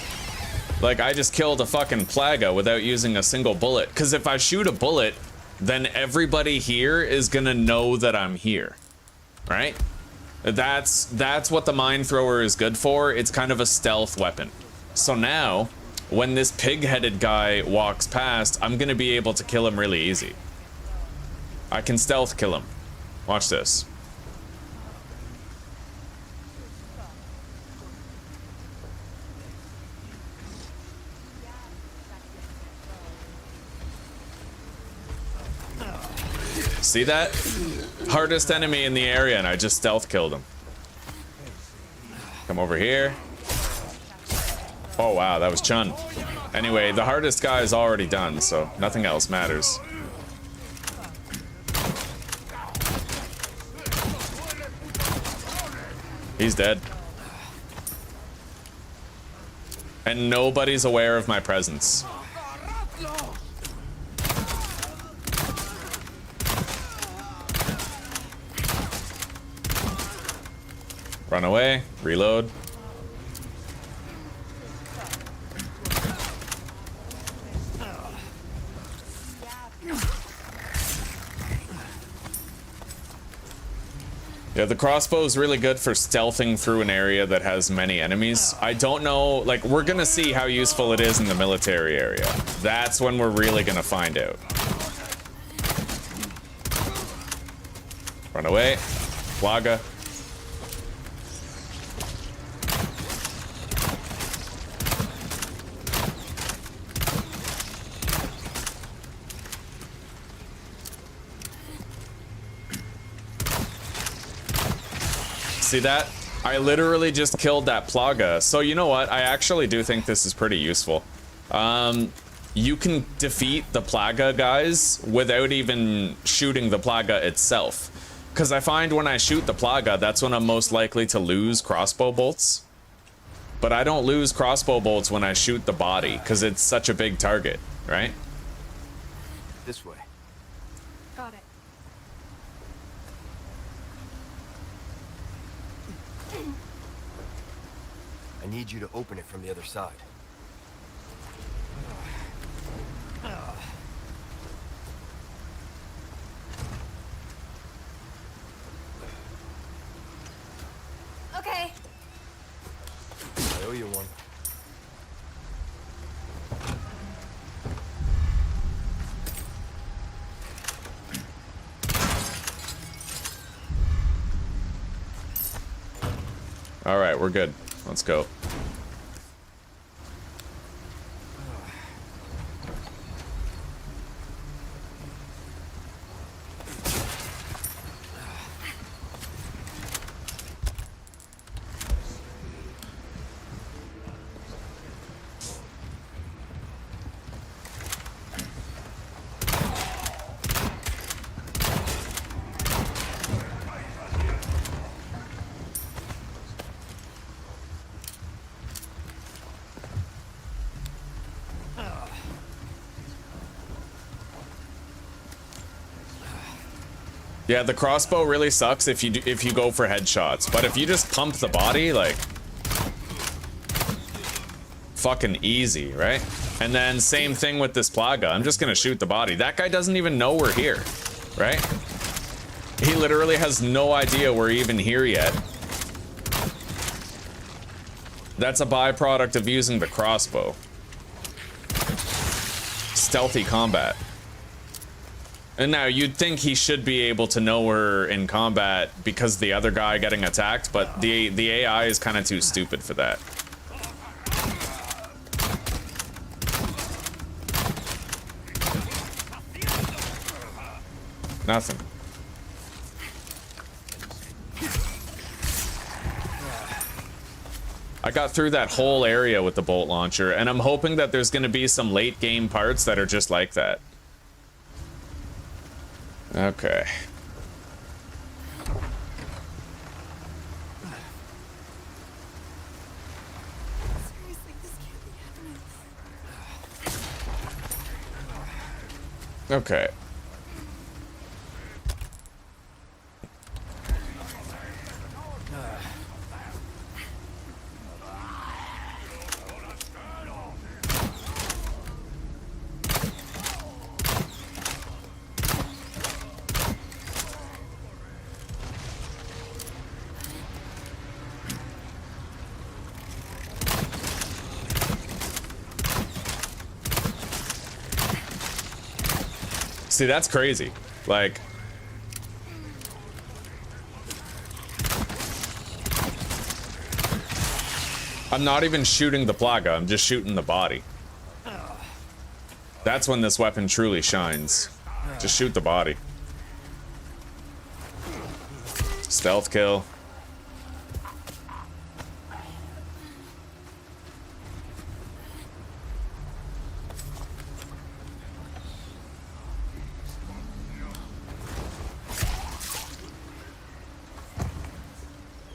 Speaker 1: Like, I just killed a fucking Plaga without using a single bullet. Because if I shoot a bullet, then everybody here is gonna know that I'm here. Right? That's what the mine thrower is good for. It's kind of a stealth weapon. So now, when this pig-headed guy walks past, I'm gonna be able to kill him really easy. I can stealth kill him. Watch this. See that? Hardest enemy in the area, and I just stealth killed him. Come over here. Oh wow, that was Chun. Anyway, the hardest guy is already done, so nothing else matters. He's dead. And nobody's aware of my presence. Run away, reload. Yeah, the crossbow is really good for stealthing through an area that has many enemies. I don't know, like, we're gonna see how useful it is in the military area. That's when we're really gonna find out. Run away. Plaga. See that? I literally just killed that Plaga. So you know what? I actually do think this is pretty useful. You can defeat the Plaga guys without even shooting the Plaga itself. Because I find when I shoot the Plaga, that's when I'm most likely to lose crossbow bolts. But I don't lose crossbow bolts when I shoot the body, because it's such a big target, right?
Speaker 2: This way.
Speaker 8: Got it.
Speaker 2: I need you to open it from the other side.
Speaker 8: Okay.
Speaker 2: I owe you one.
Speaker 1: All right, we're good. Let's go. Yeah, the crossbow really sucks if you go for headshots, but if you just pump the body, like, fucking easy, right? And then same thing with this Plaga. I'm just gonna shoot the body. That guy doesn't even know we're here, right? He literally has no idea we're even here yet. That's a byproduct of using the crossbow. Stealthy combat. And now you'd think he should be able to know we're in combat because the other guy getting attacked, but the AI is kind of too stupid for that. Nothing. I got through that whole area with the bolt launcher, and I'm hoping that there's going to be some late game parts that are just like that. Okay.
Speaker 6: Seriously, this can't be happening.
Speaker 1: Okay. See, that's crazy. Like, I'm not even shooting the plaga, I'm just shooting the body. That's when this weapon truly shines. Just shoot the body. Stealth kill.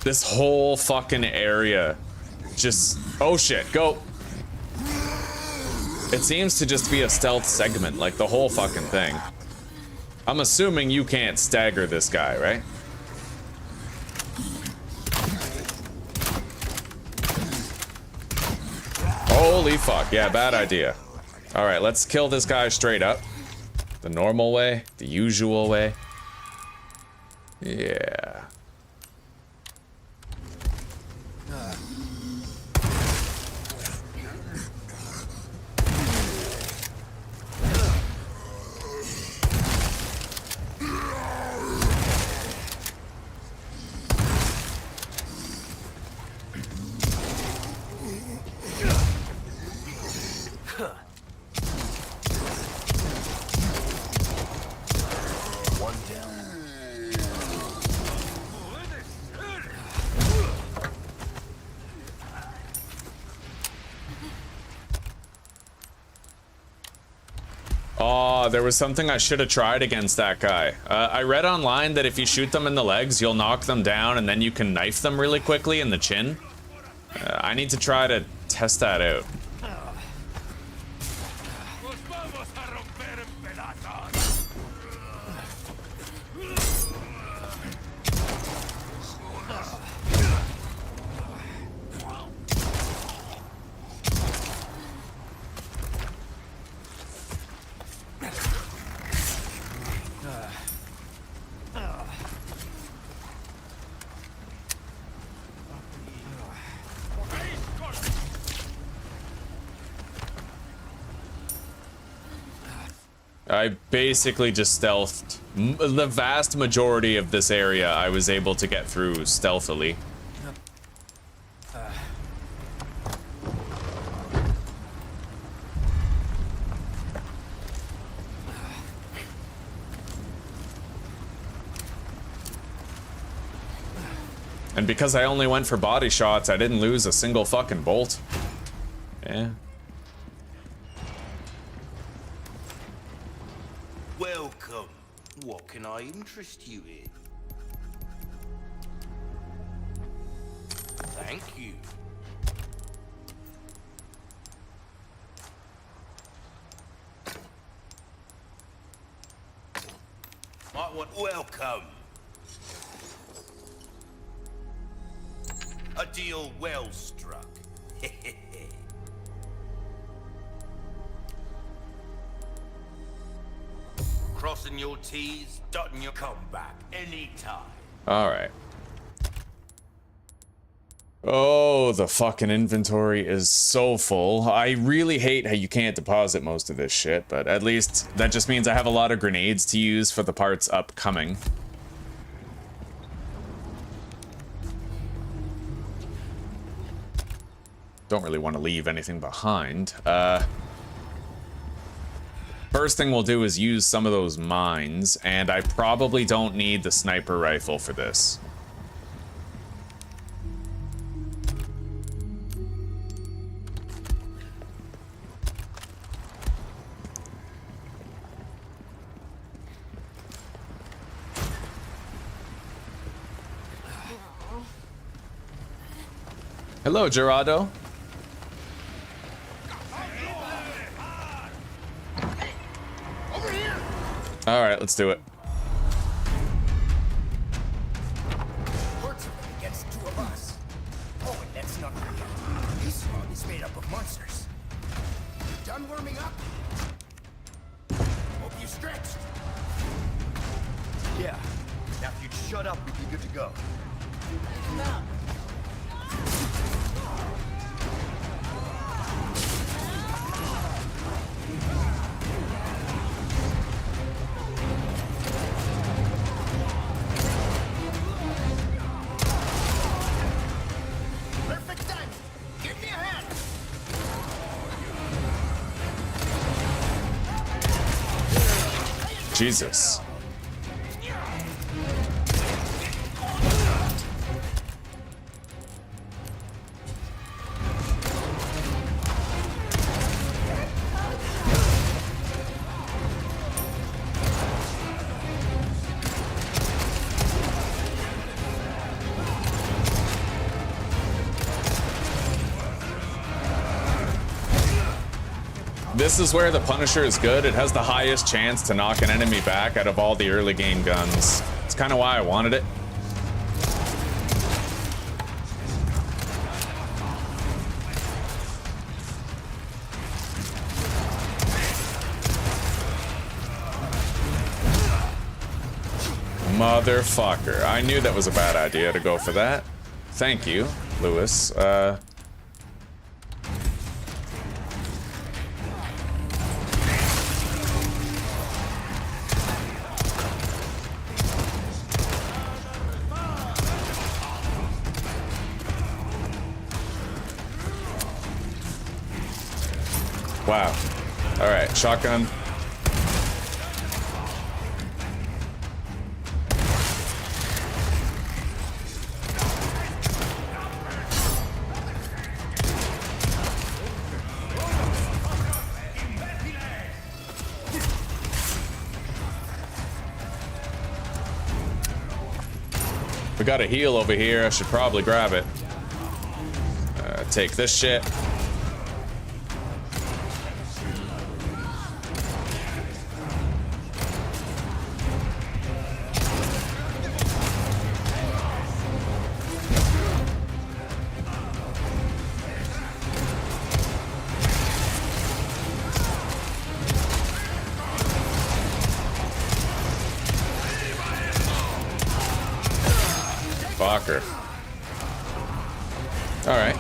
Speaker 1: This whole fucking area just... Oh shit, go! It seems to just be a stealth segment, like the whole fucking thing. I'm assuming you can't stagger this guy, right? Holy fuck, yeah, bad idea. Alright, let's kill this guy straight up. The normal way, the usual way. Yeah. Oh, there was something I should have tried against that guy. I read online that if you shoot them in the legs, you'll knock them down and then you can knife them really quickly in the chin. I need to try to test that out. I basically just stealthed. The vast majority of this area I was able to get through stealthily. And because I only went for body shots, I didn't lose a single fucking bolt. Yeah.
Speaker 5: Welcome. What can I interest you in? Thank you. Might want welcome. A deal well struck. Crossing your T's, dotting your comeback anytime.
Speaker 1: All right. Oh, the fucking inventory is so full. I really hate how you can't deposit most of this shit, but at least that just means I have a lot of grenades to use for the parts upcoming. Don't really want to leave anything behind. First thing we'll do is use some of those mines, and I probably don't need the sniper rifle for this. Hello, Gerardo. All right, let's do it.
Speaker 9: Works against two of us. Oh, and let's not forget, this squad is made up of monsters. Done warming up? Hope you stretched.
Speaker 2: Yeah. Now if you'd shut up, we'd be good to go.
Speaker 9: Now. Perfect timing. Give me a hand.
Speaker 1: Jesus. This is where the Punisher is good. It has the highest chance to knock an enemy back out of all the early game guns. It's kind of why I wanted it. Motherfucker. I knew that was a bad idea to go for that. Thank you, Lewis. Wow. All right, shotgun. We got a heal over here. I should probably grab it. Take this shit. Fucker. All right.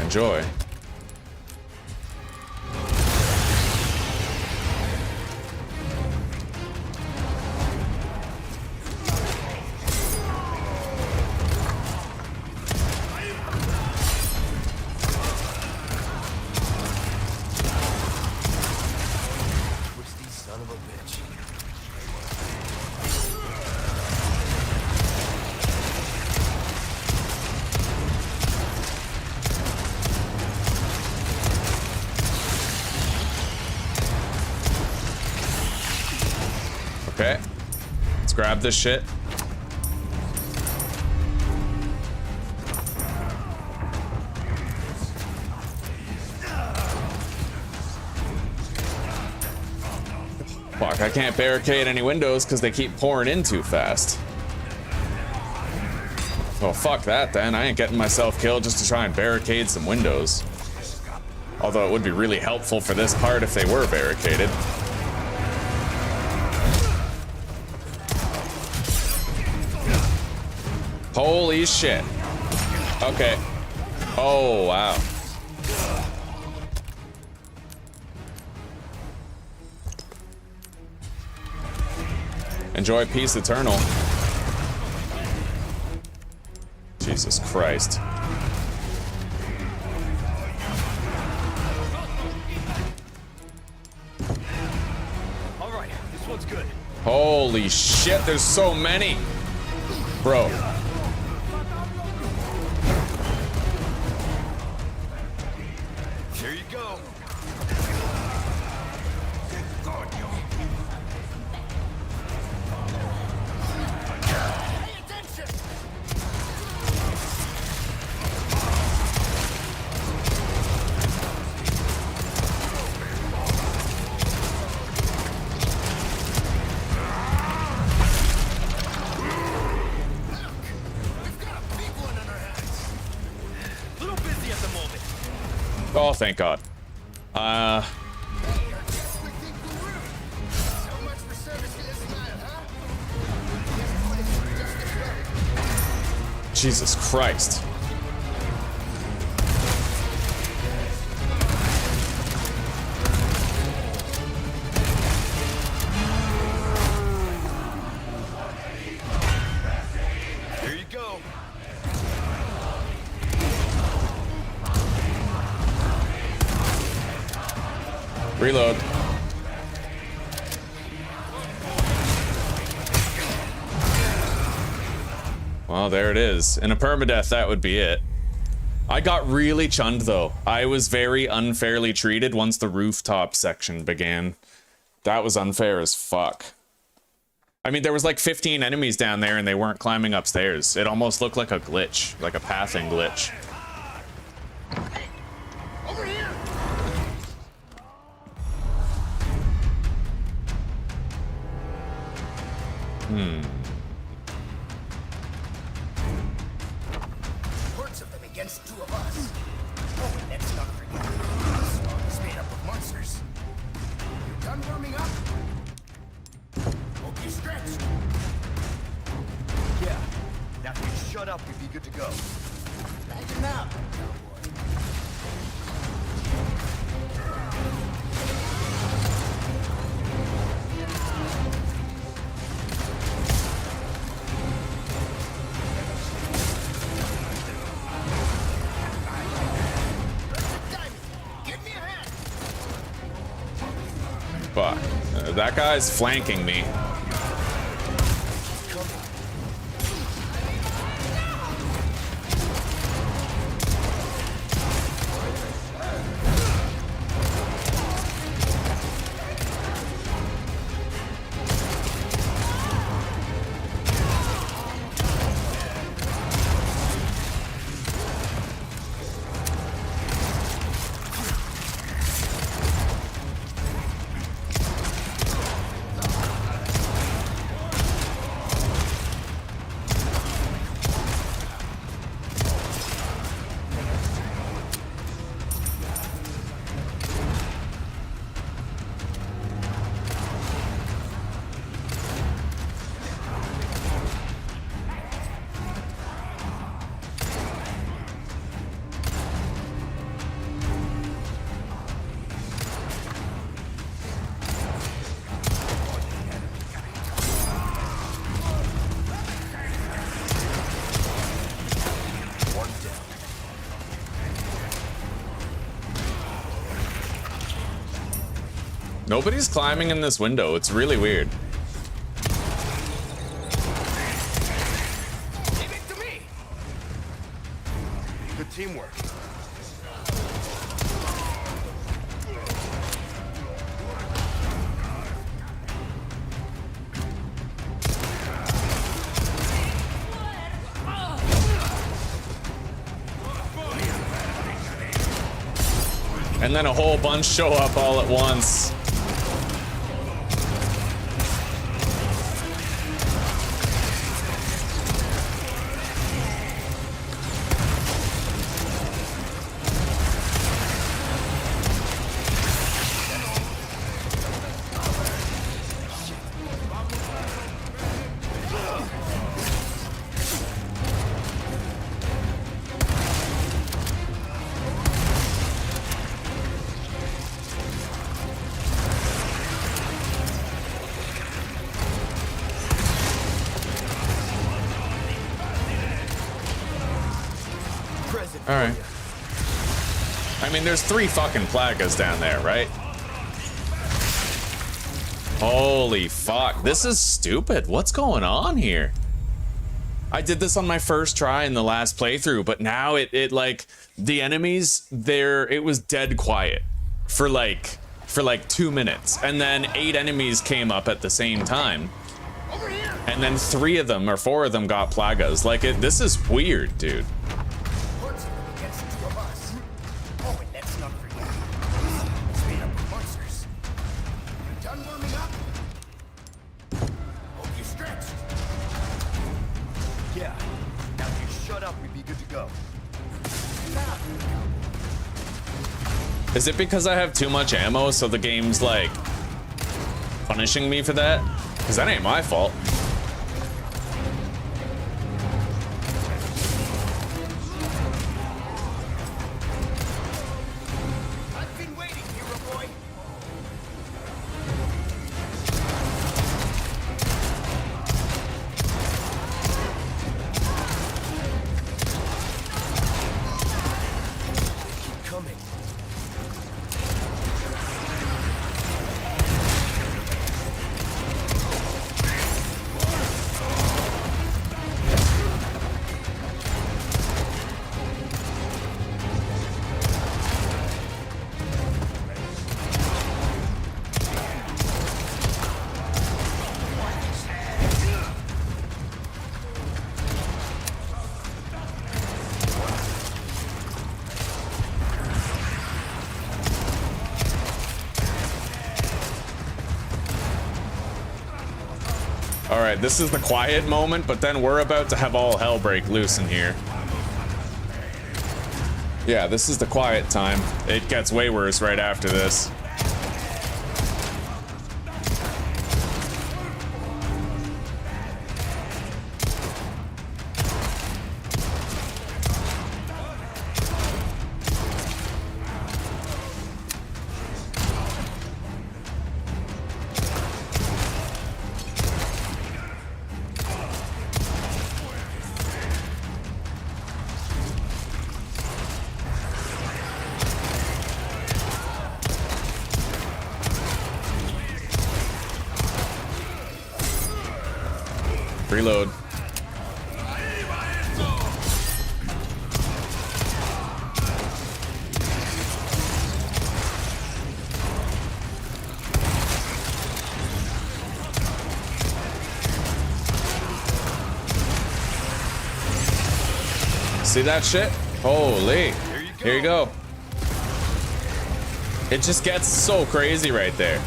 Speaker 1: Enjoy. Okay, let's grab this shit. Fuck, I can't barricade any windows because they keep pouring in too fast. Well, fuck that then. I ain't getting myself killed just to try and barricade some windows. Although it would be really helpful for this part if they were barricaded. Holy shit. Okay. Oh, wow. Enjoy peace eternal. Jesus Christ.
Speaker 2: All right, this one's good.
Speaker 1: Holy shit, there's so many. Bro.
Speaker 2: Here you go.
Speaker 1: Oh, thank God.
Speaker 9: So much for service to Ismail, huh?
Speaker 1: Jesus Christ.
Speaker 3: Here you go.
Speaker 1: Reload. Well, there it is. In a permadeath, that would be it. I got really chunned, though. I was very unfairly treated once the rooftop section began. That was unfair as fuck. I mean, there was like 15 enemies down there and they weren't climbing upstairs. It almost looked like a glitch, like a pathing glitch.
Speaker 9: Over here! Hordes of them against two of us. Oh, and let's not forget, this swamp is made up of monsters. You done warming up? Hope you stretched.
Speaker 3: Yeah. Now if you shut up, we'd be good to go.
Speaker 9: Imagine now. Give me a hand.
Speaker 1: Fuck. That guy's flanking me. Nobody's climbing in this window. It's really weird.
Speaker 9: Give it to me.
Speaker 3: Good teamwork.
Speaker 1: And then a whole bunch show up all at once. All right. I mean, there's 3 fucking plagas down there, right? Holy fuck. This is stupid. What's going on here? I did this on my first try in the last playthrough, but now it like, the enemies there, it was dead quiet for like 2 minutes. And then 8 enemies came up at the same time. And then 3 of them or 4 of them got plagas. Like, this is weird, dude. Is it because I have too much ammo, so the game's like punishing me for that? Because that ain't my fault.
Speaker 9: I've been waiting, hero boy.
Speaker 2: Keep coming.
Speaker 1: All right, this is the quiet moment, but then we're about to have all hell break loose in here. Yeah, this is the quiet time. It gets way worse right after this. Reload. See that shit? Holy. Here you go. It just gets so crazy right there.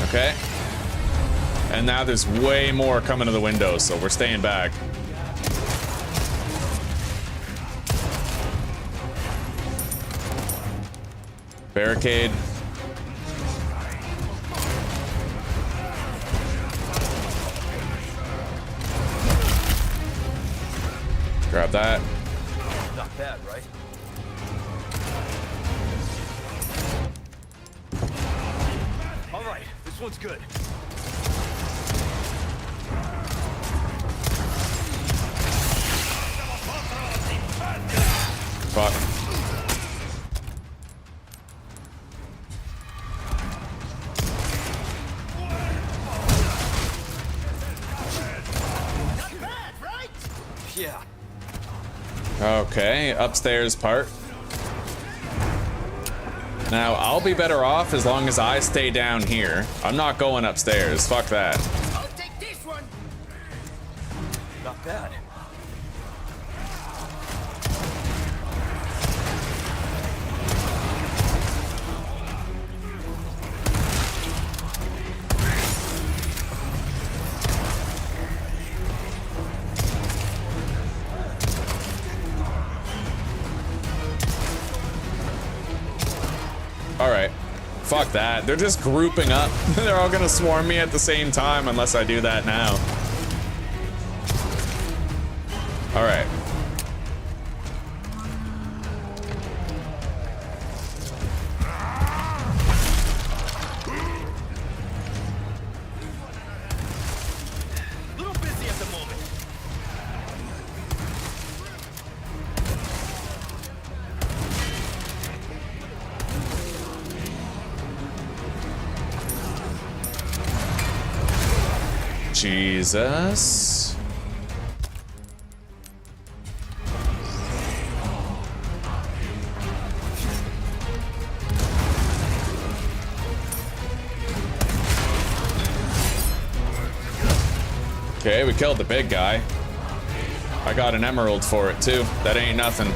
Speaker 1: Okay. And now there's way more coming to the window, so we're staying back. Barricade. Grab that.
Speaker 2: Not bad, right?
Speaker 9: All right, this one's good.
Speaker 1: Fuck.
Speaker 9: Not bad, right?
Speaker 2: Yeah.
Speaker 1: Okay, upstairs part. Now, I'll be better off as long as I stay down here. I'm not going upstairs. Fuck that.
Speaker 9: I'll take this one.
Speaker 2: Not bad.
Speaker 1: All right. Fuck that. They're just grouping up. They're all gonna swarm me at the same time unless I do that now. All right.
Speaker 9: Little busy at the moment.
Speaker 1: Jesus. Okay, we killed the big guy. I got an emerald for it too. That ain't nothing.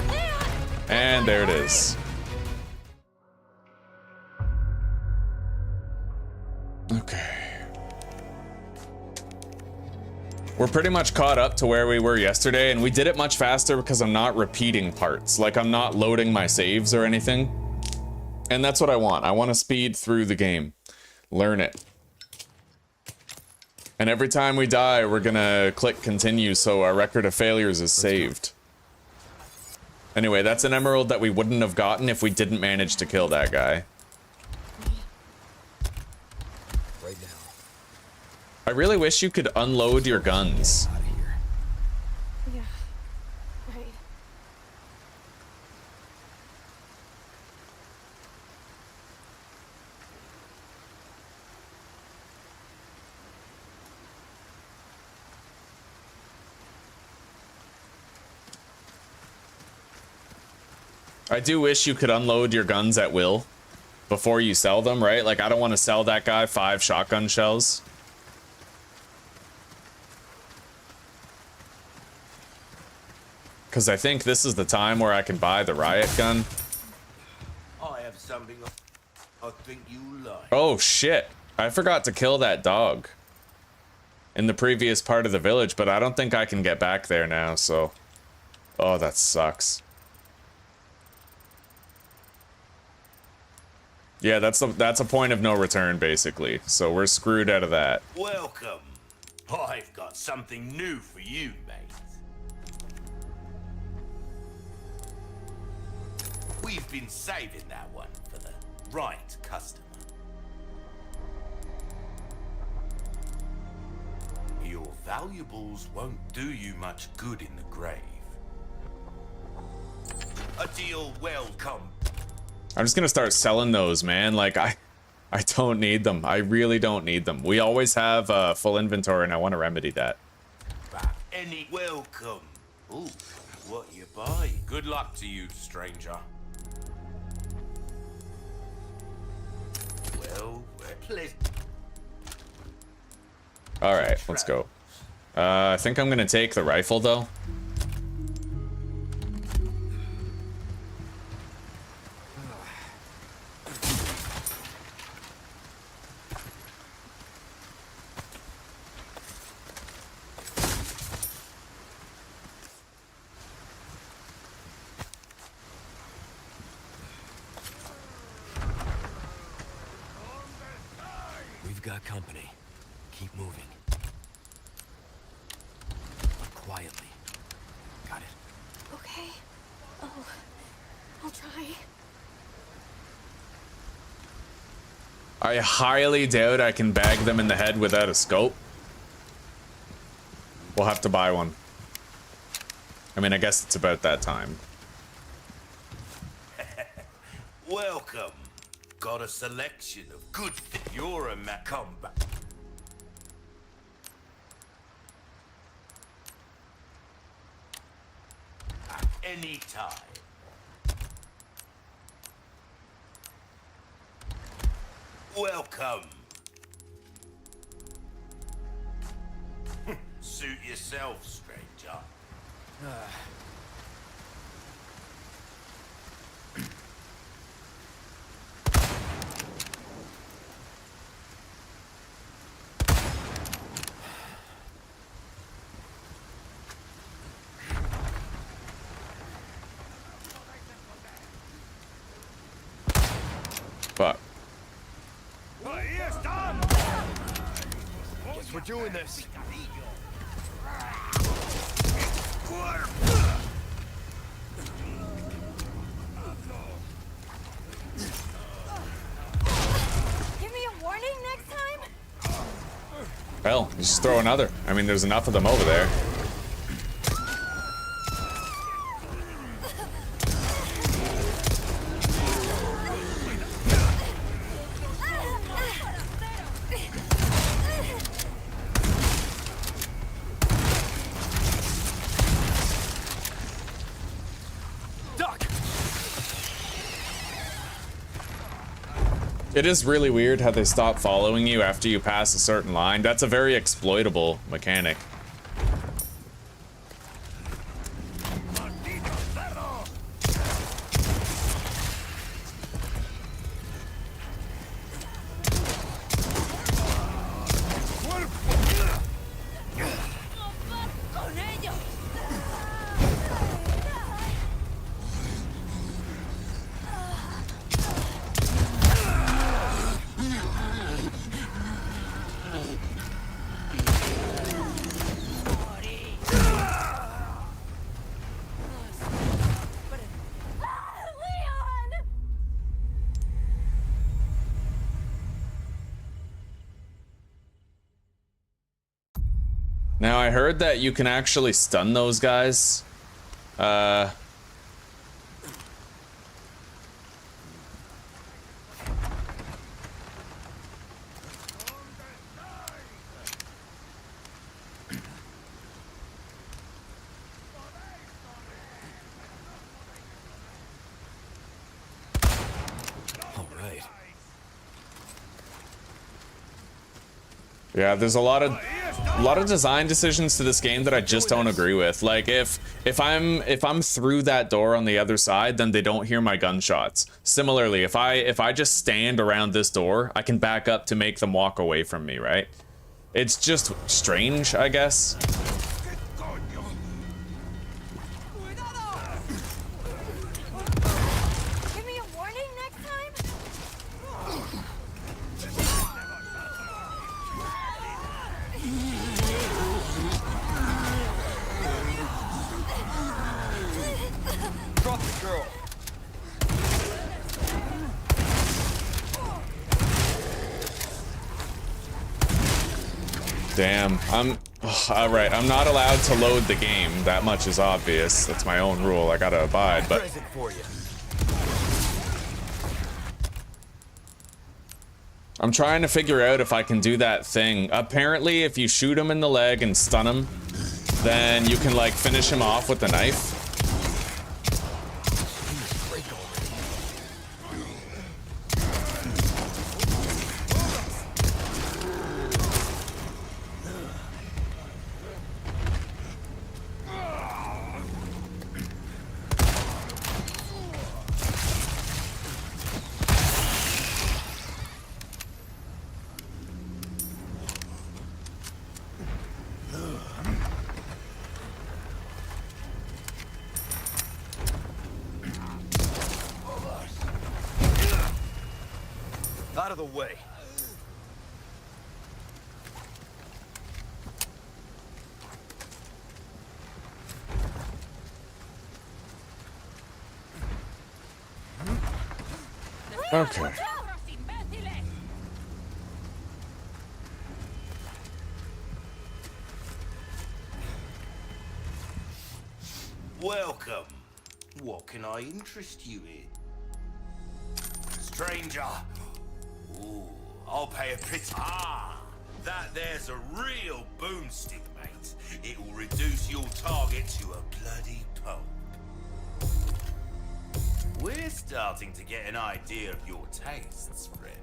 Speaker 1: And there it is. Okay. We're pretty much caught up to where we were yesterday, and we did it much faster because I'm not repeating parts. Like, I'm not loading my saves or anything. And that's what I want. I want to speed through the game. Learn it. And every time we die, we're gonna click continue so our record of failures is saved. Anyway, that's an emerald that we wouldn't have gotten if we didn't manage to kill that guy.
Speaker 2: Right now.
Speaker 1: I really wish you could unload your guns.
Speaker 2: Out of here.
Speaker 8: Yeah. Right.
Speaker 1: I do wish you could unload your guns at will before you sell them, right? Like, I don't want to sell that guy 5 shotgun shells. Because I think this is the time where I can buy the riot gun.
Speaker 5: I have something I think you like.
Speaker 1: Oh, shit. I forgot to kill that dog in the previous part of the village, but I don't think I can get back there now, so... Oh, that sucks. Yeah, that's a point of no return, basically. So we're screwed out of that.
Speaker 5: Welcome. I've got something new for you, mate. We've been saving that one for the right customer. Your valuables won't do you much good in the grave. A deal welcome.
Speaker 1: I'm just gonna start selling those, man. Like, I don't need them. I really don't need them. We always have full inventory, and I want to remedy that.
Speaker 5: Any welcome. Ooh, what you buy? Good luck to you, stranger. Well, we're pleased.
Speaker 1: All right, let's go. I think I'm gonna take the rifle though.
Speaker 2: We've got company. Keep moving. Quietly. Got it.
Speaker 8: Okay. Oh, I'll try.
Speaker 1: I highly doubt I can bag them in the head without a scope. We'll have to buy one. I mean, I guess it's about that time.
Speaker 5: Welcome. Got a selection of good. You're a combat. At any time. Welcome. Suit yourself, stranger.
Speaker 1: Fuck.
Speaker 9: Guess we're doing this.
Speaker 8: Give me a warning next time?
Speaker 1: Hell, just throw another. I mean, there's enough of them over there. It is really weird how they stop following you after you pass a certain line. That's a very exploitable mechanic. Now I heard that you can actually stun those guys. Yeah, there's a lot of design decisions to this game that I just don't agree with. Like if I'm through that door on the other side, then they don't hear my gunshots. Similarly, if I just stand around this door, I can back up to make them walk away from me, right? It's just strange, I guess.
Speaker 8: Give me a warning next time?
Speaker 4: Drop the girl.
Speaker 1: Damn, all right, I'm not allowed to load the game. That much is obvious. That's my own rule. I gotta abide, but
Speaker 9: Present for you.
Speaker 1: I'm trying to figure out if I can do that thing. Apparently, if you shoot him in the leg and stun him, then you can like finish him off with the knife.
Speaker 9: Out of the way.
Speaker 1: Okay.
Speaker 5: Welcome. What can I interest you in? Stranger. Ooh, I'll pay a bit. Ah, that there's a real boomstick, mate. It will reduce your target to a bloody pulp. We're starting to get an idea of your tastes, friend.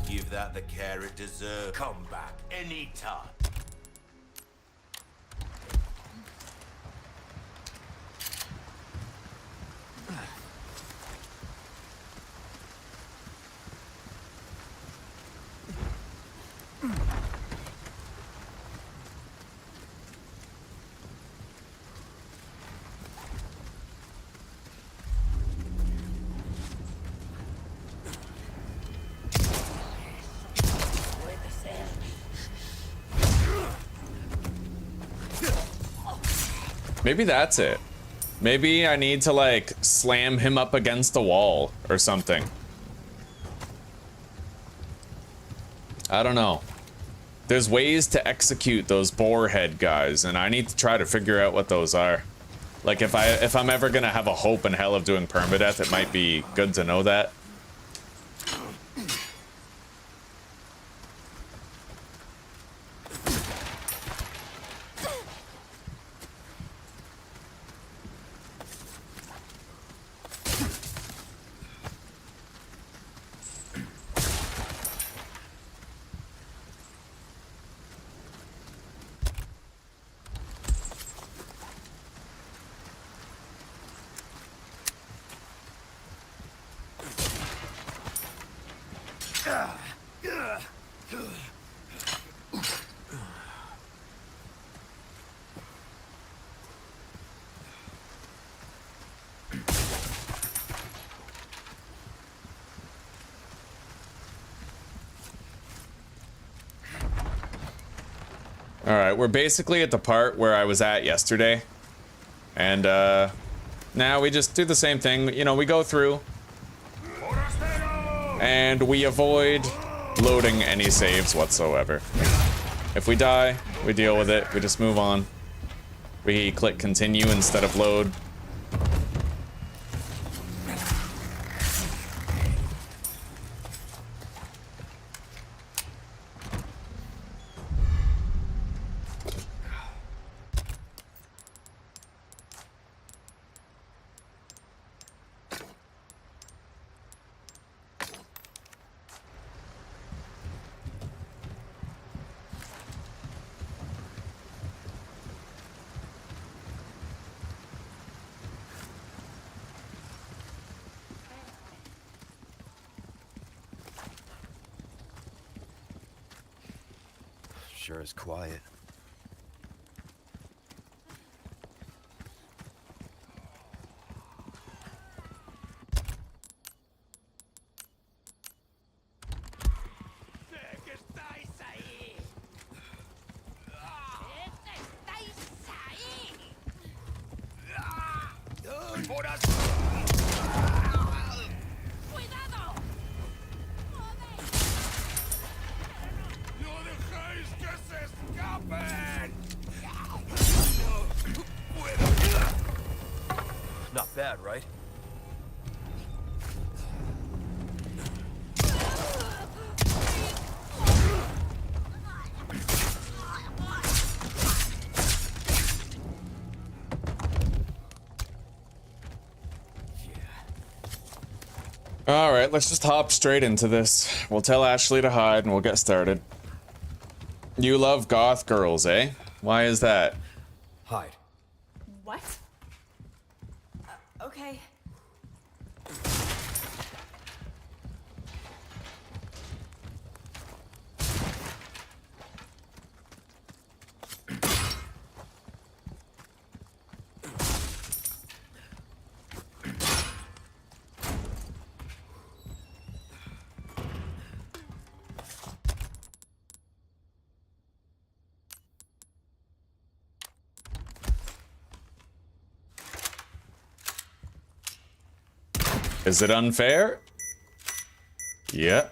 Speaker 5: Give that the care it deserves. Come back anytime.
Speaker 1: Maybe that's it. Maybe I need to like slam him up against the wall or something. I don't know. There's ways to execute those boar head guys, and I need to try to figure out what those are. Like if I'm ever gonna have a hope in hell of doing permadeath, it might be good to know that. Alright, we're basically at the part where I was at yesterday. And, now we just do the same thing. You know, we go through, And we avoid loading any saves whatsoever. If we die, we deal with it. We just move on. We click continue instead of load.
Speaker 2: Sure is quiet. Not bad, right?
Speaker 1: Alright, let's just hop straight into this. We'll tell Ashley to hide and we'll get started. You love goth girls, eh? Why is that?
Speaker 2: Hide.
Speaker 8: What? Okay.
Speaker 1: Is it unfair? Yeah.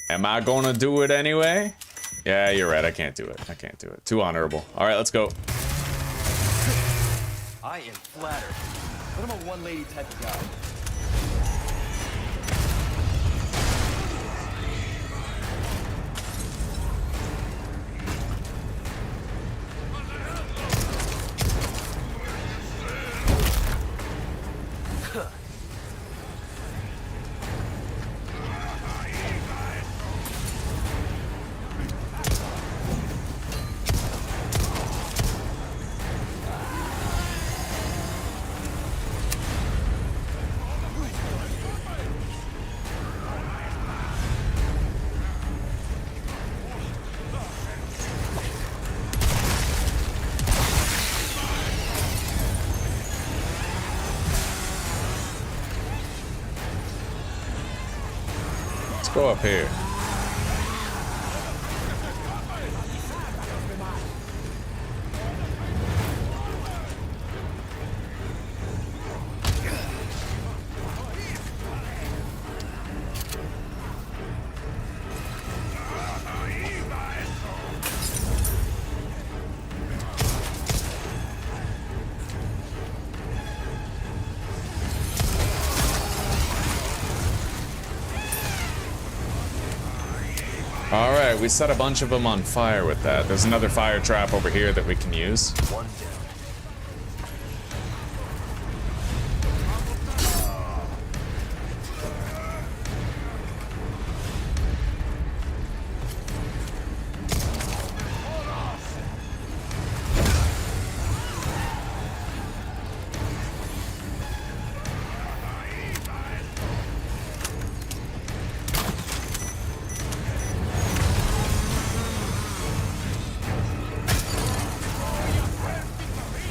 Speaker 1: Am I gonna do it anyway? Yeah, you're right. I can't do it. I can't do it. Too honorable. All right, let's go.
Speaker 2: I am flattered, but I'm a one-lady type of guy.
Speaker 1: Let's go up here. All right, we set a bunch of them on fire with that. There's another fire trap over here that we can use.
Speaker 2: One down.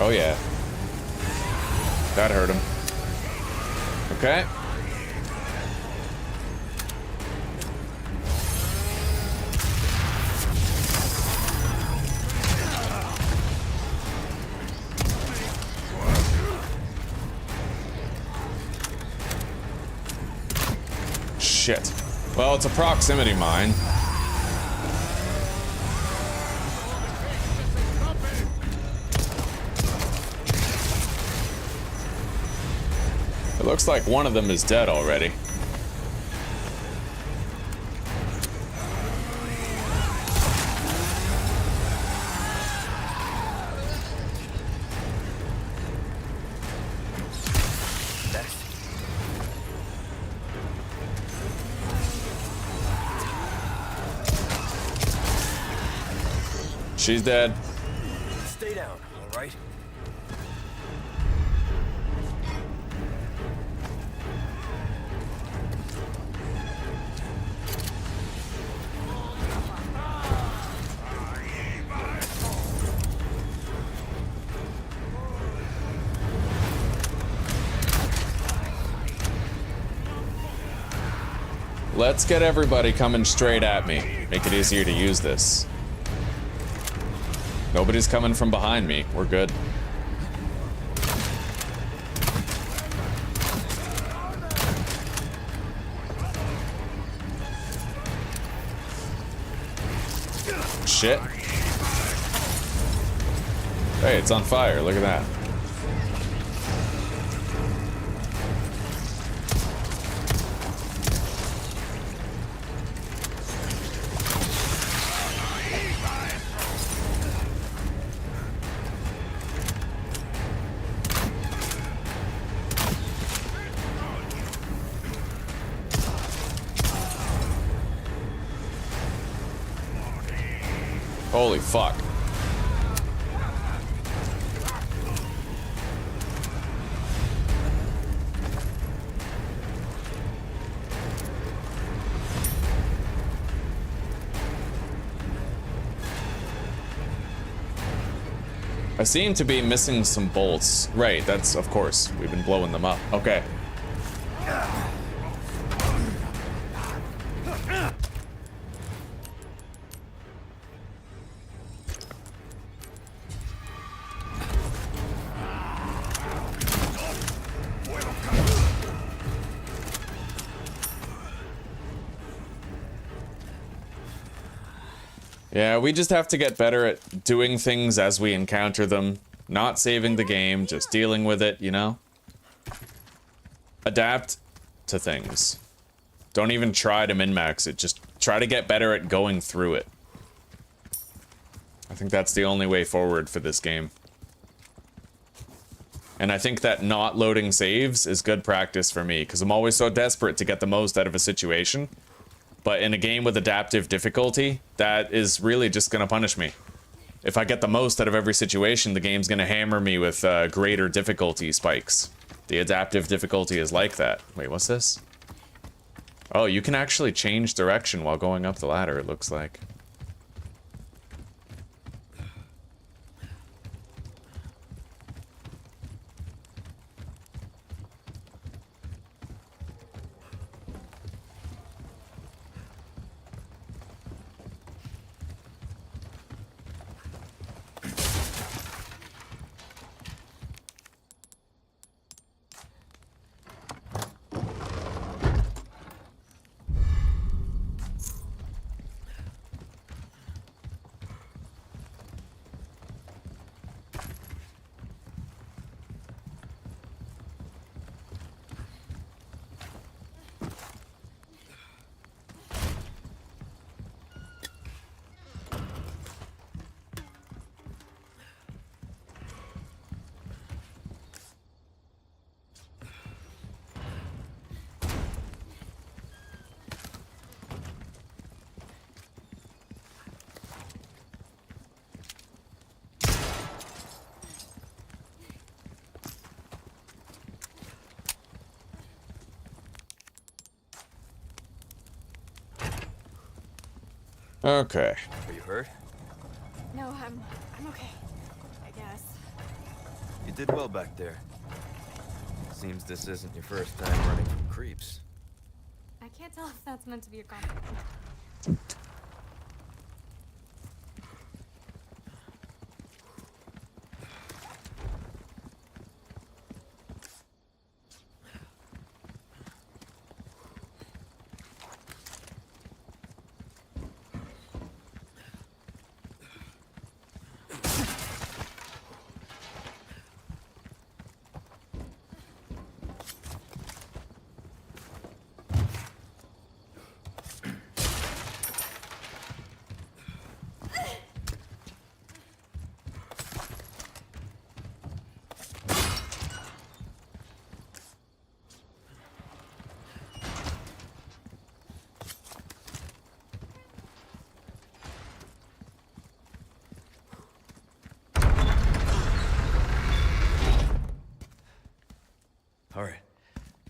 Speaker 1: Oh yeah. That hurt him. Okay. shit. Well, it's a proximity mine. It looks like one of them is dead already. She's dead.
Speaker 2: Stay down, all right?
Speaker 1: Let's get everybody coming straight at me. Make it easier to use this. Nobody's coming from behind me. We're good. Shit. Hey, it's on fire. Look at that. Holy fuck. I seem to be missing some bolts. Right, that's, of course, we've been blowing them up. Okay. Yeah, we just have to get better at doing things as we encounter them, not saving the game, just dealing with it, you know? Adapt to things. Don't even try to min-max it, just try to get better at going through it. I think that's the only way forward for this game. And I think that not loading saves is good practice for me, because I'm always so desperate to get the most out of a situation. But in a game with adaptive difficulty, that is really just going to punish me. If I get the most out of every situation, the game's going to hammer me with greater difficulty spikes. The adaptive difficulty is like that. Wait, what's this? Oh, you can actually change direction while going up the ladder, it looks like. Okay.
Speaker 4: Are you hurt?
Speaker 8: No, I'm okay. I guess.
Speaker 4: You did well back there. Seems this isn't your first time running from creeps.
Speaker 8: I can't tell if that's meant to be a compliment.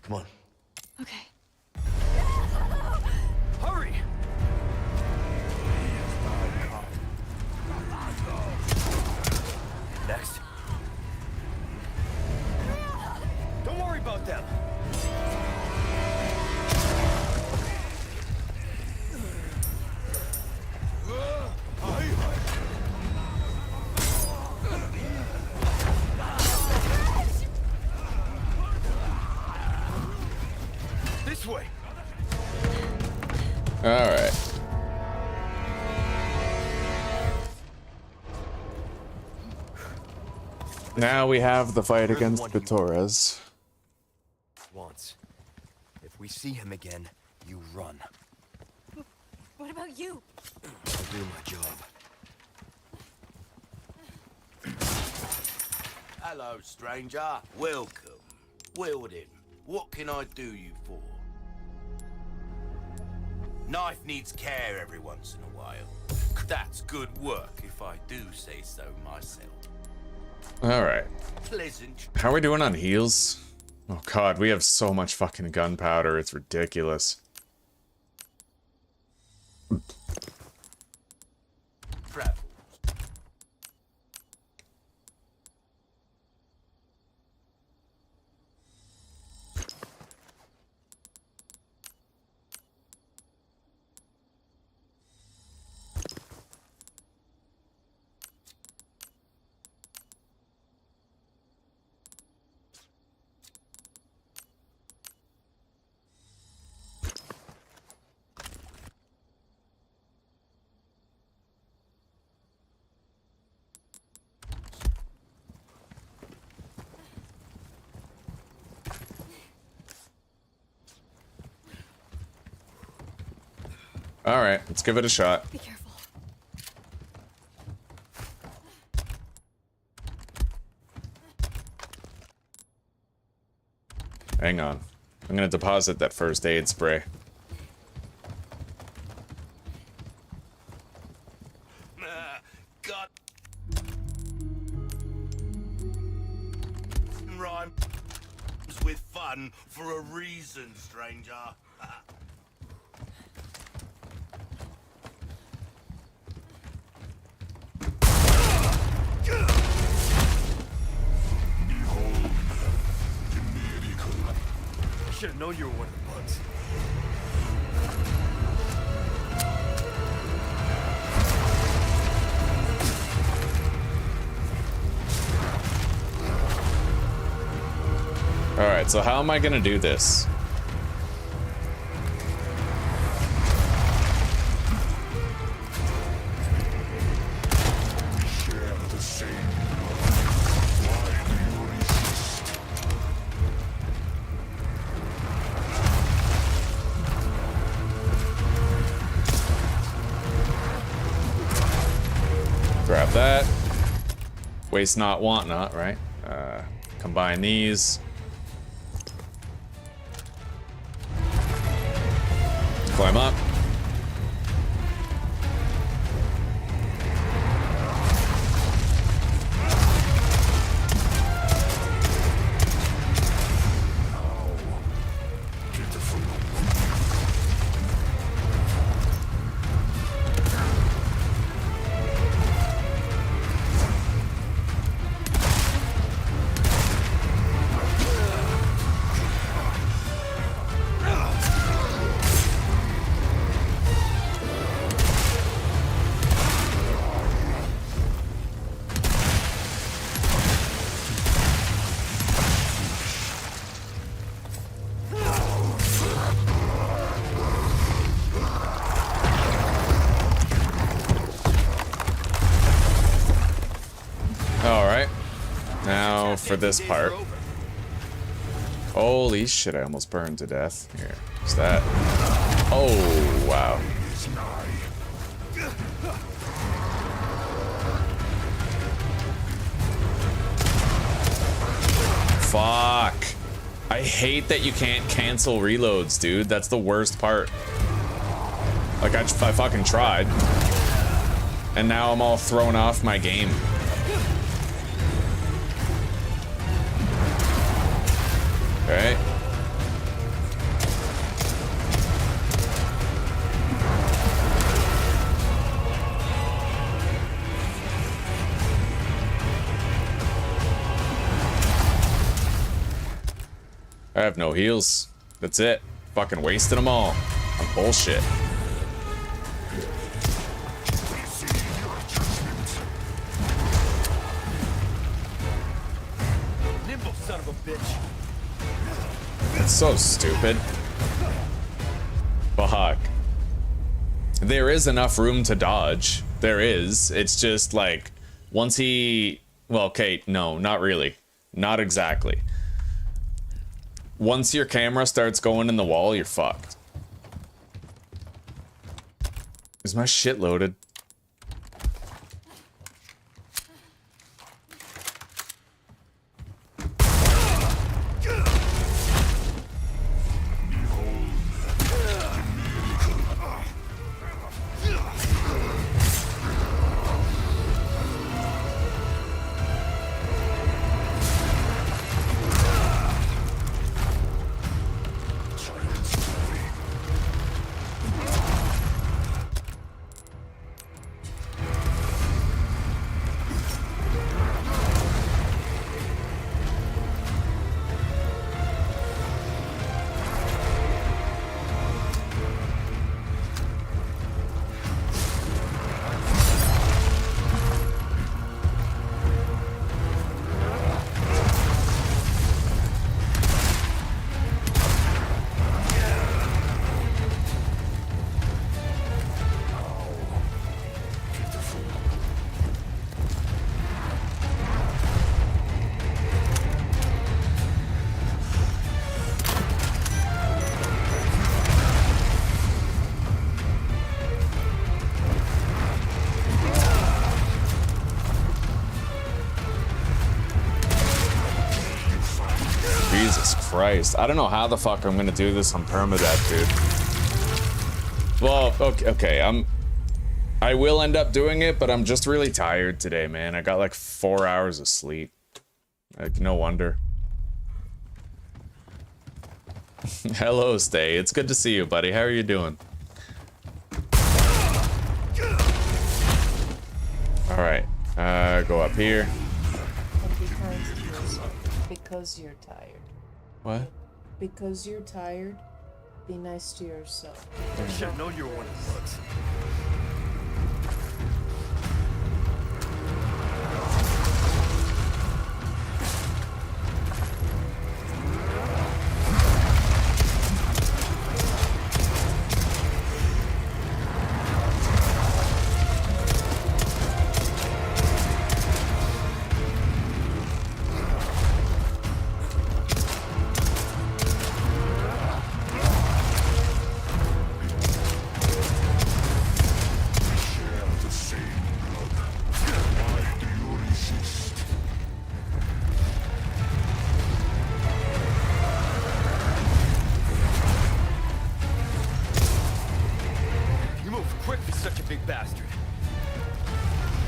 Speaker 3: Come on.
Speaker 8: Okay.
Speaker 2: Hurry! Next. Don't worry about them. This way.
Speaker 1: All right. Now we have the fight against Vitores.
Speaker 2: Once. If we see him again, you run.
Speaker 8: What about you?
Speaker 2: I'll do my job.
Speaker 5: Hello, stranger. Welcome. Weldon, what can I do you for? Knife needs care every once in a while. That's good work, if I do say so myself.
Speaker 1: All right.
Speaker 5: Pleasant.
Speaker 1: How are we doing on heals? Oh god, we have so much fucking gunpowder. It's ridiculous.
Speaker 5: Travel.
Speaker 1: All right, let's give it a shot.
Speaker 8: Be careful.
Speaker 1: Hang on. I'm gonna deposit that first aid spray.
Speaker 5: God. Rhymes with fun for a reason, stranger.
Speaker 2: Should have known you were one of the bugs.
Speaker 1: All right, so how am I gonna do this? Grab that. Waste not, want not, right? Combine these. Climb up. For this part. Holy shit, I almost burned to death. Here, what's that? Oh, wow. Fuck. I hate that you can't cancel reloads, dude. That's the worst part. Like, I fucking tried. And now I'm all thrown off my game. Alright. I have no heals. That's it. Fucking wasted them all on bullshit.
Speaker 9: Nimble son of a bitch.
Speaker 1: It's so stupid. Fuck. There is enough room to dodge. There is. It's just like once he... Well, okay, no, not really. Not exactly. Once your camera starts going in the wall, you're fucked. Is my shit loaded? Christ. I don't know how the fuck I'm gonna do this on permadeath, dude. Well, okay, I will end up doing it, but I'm just really tired today, man. I got like 4 hours of sleep. Like, no wonder. Hello, Ste. It's good to see you, buddy. How are you doing? Alright, go up here.
Speaker 6: And be kind to yourself because you're tired.
Speaker 1: What?
Speaker 6: Because you're tired, be nice to yourself.
Speaker 9: I should have known you were one of the bugs.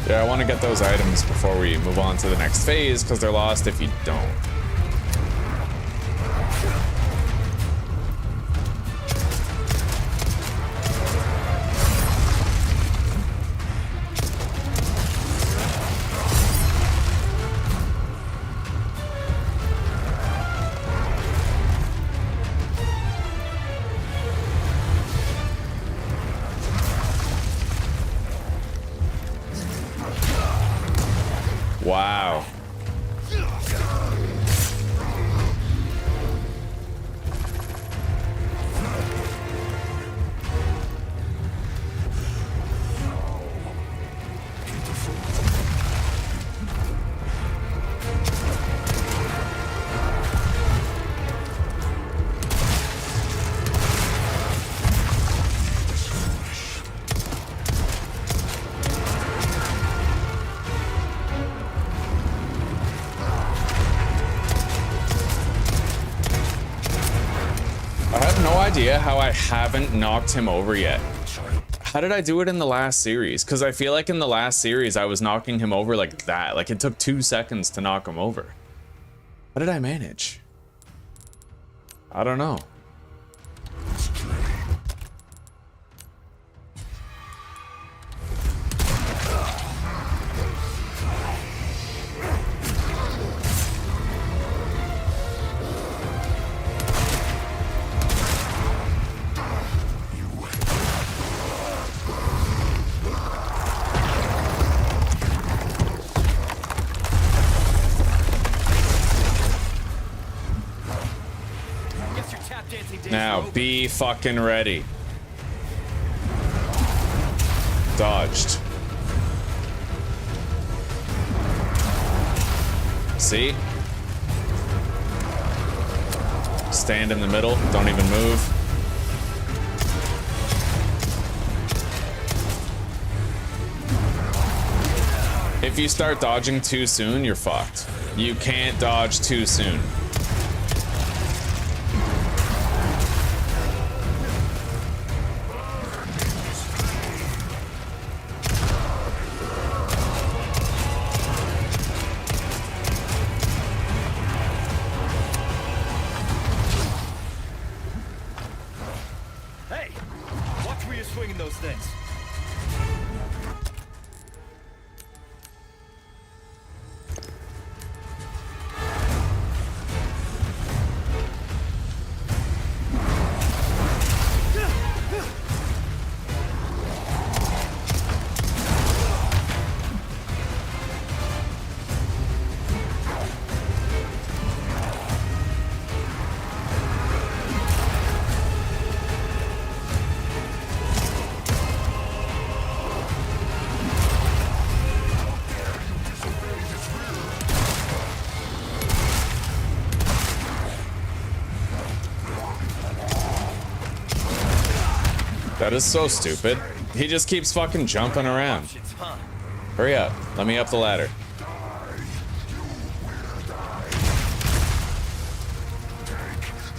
Speaker 1: Yeah, I want to get those items before we move on to the next phase, because they're lost if you don't. Wow. Idea how I haven't knocked him over yet. How did I do it in the last series? Because I feel like in the last series I was knocking him over like that. Like it took 2 seconds to knock him over. How did I manage? I don't know. Now, be fucking ready. Dodged. See? Stand in the middle, don't even move. If you start dodging too soon, you're fucked. You can't dodge too soon.
Speaker 4: Hey! Watch where you're swinging those things.
Speaker 1: That is so stupid. He just keeps fucking jumping around. Hurry up. Let me up the ladder.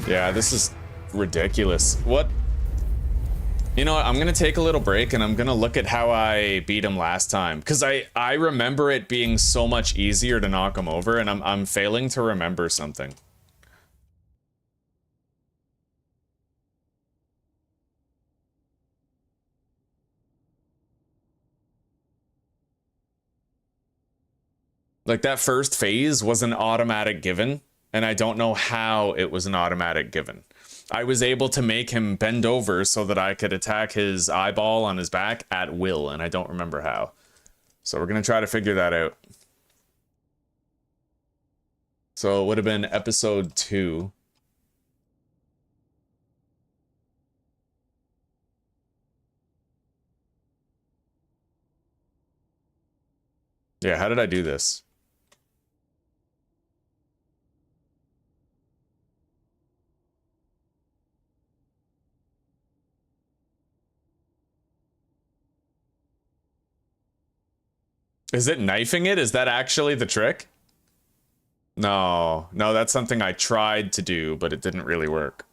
Speaker 1: Yeah, this is ridiculous. What? You know what? I'm gonna take a little break and I'm gonna look at how I beat him last time. Because I remember it being so much easier to knock him over, and I'm failing to remember something. Like, that first phase was an automatic given, and I don't know how it was an automatic given. I was able to make him bend over so that I could attack his eyeball on his back at will, and I don't remember how. So we're going to try to figure that out. So it would have been episode 2. Yeah, how did I do this? Is it knifing it? Is that actually the trick? No, that's something I tried to do, but it didn't really work.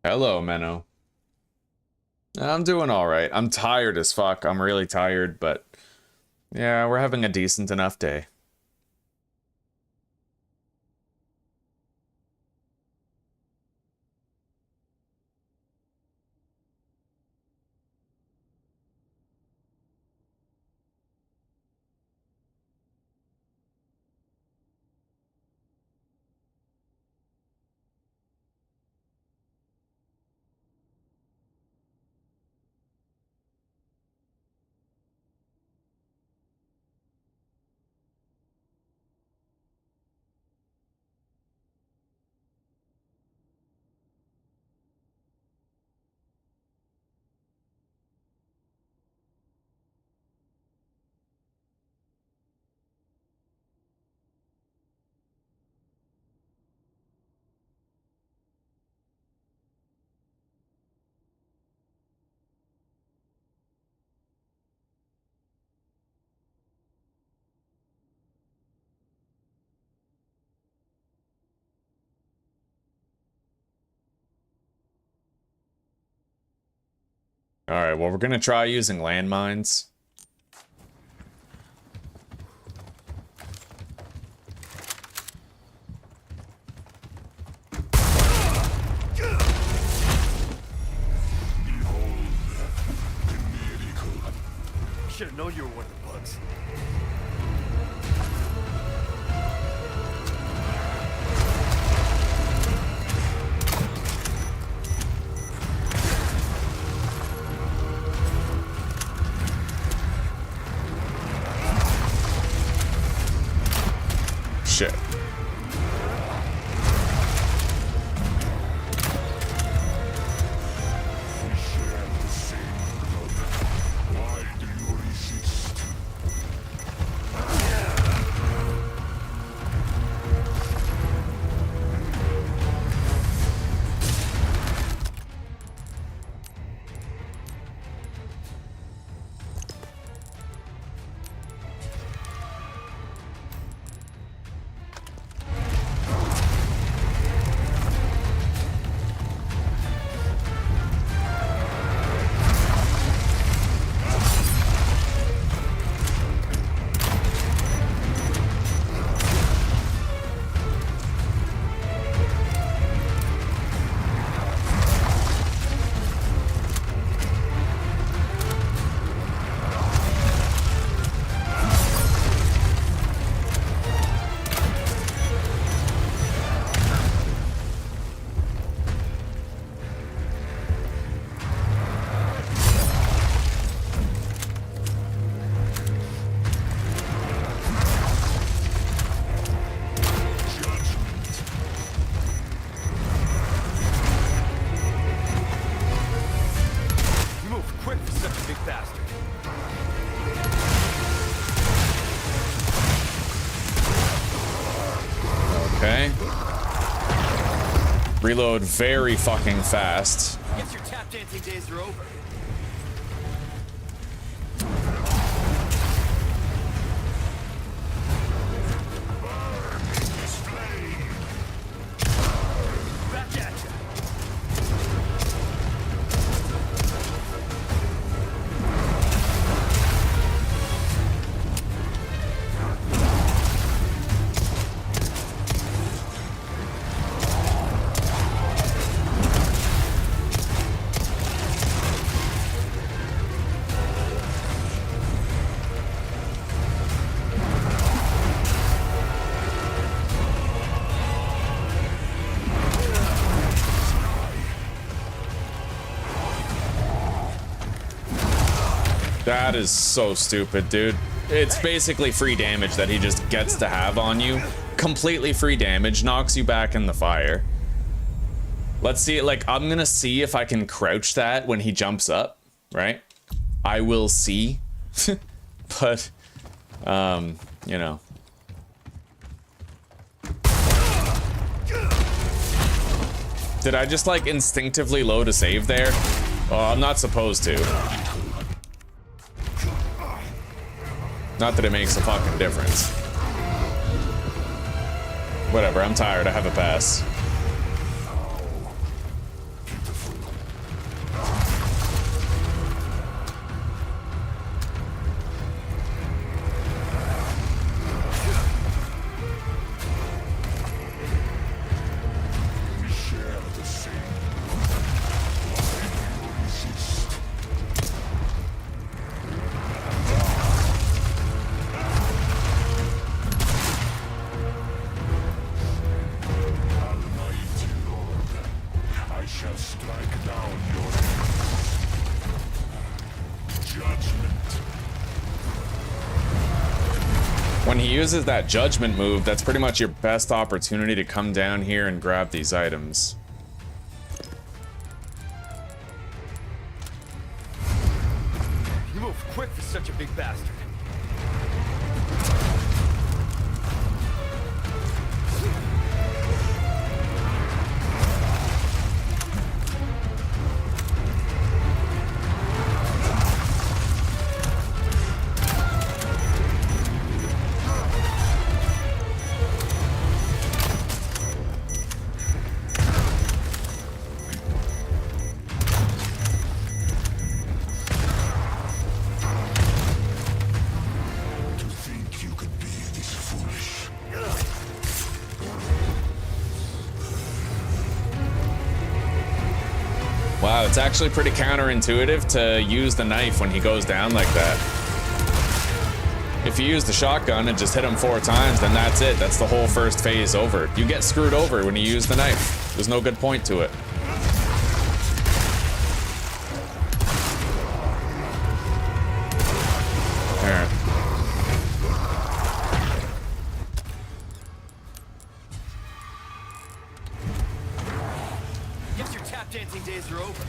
Speaker 1: Hello, Menno. I'm doing all right. I'm tired as fuck. I'm really tired, but yeah, we're having a decent enough day. Alright, well, we're gonna try using landmines.
Speaker 2: Should have known you were one of the bugs.
Speaker 1: Shit. Okay. Reload very fucking fast.
Speaker 2: Guess your tap dancing days are over. Back at ya.
Speaker 1: That is so stupid, dude. It's basically free damage that he just gets to have on you. Completely free damage, knocks you back in the fire. Let's see, like, I'm gonna see if I can crouch that when he jumps up, right? I will see. But, you know. Did I just, like, instinctively load a save there? Oh, I'm not supposed to. Not that it makes a fucking difference. Whatever, I'm tired, I have a pass. When he uses that judgment move, that's pretty much your best opportunity to come down here and grab these items.
Speaker 2: You move quick for such a big bastard.
Speaker 1: it's actually pretty counterintuitive to use the knife when he goes down like that. If you use the shotgun and just hit him 4 times, then that's it. That's the whole first phase over. You get screwed over when you use the knife. There's no good point to it. There.
Speaker 4: Guess your tap dancing days are over.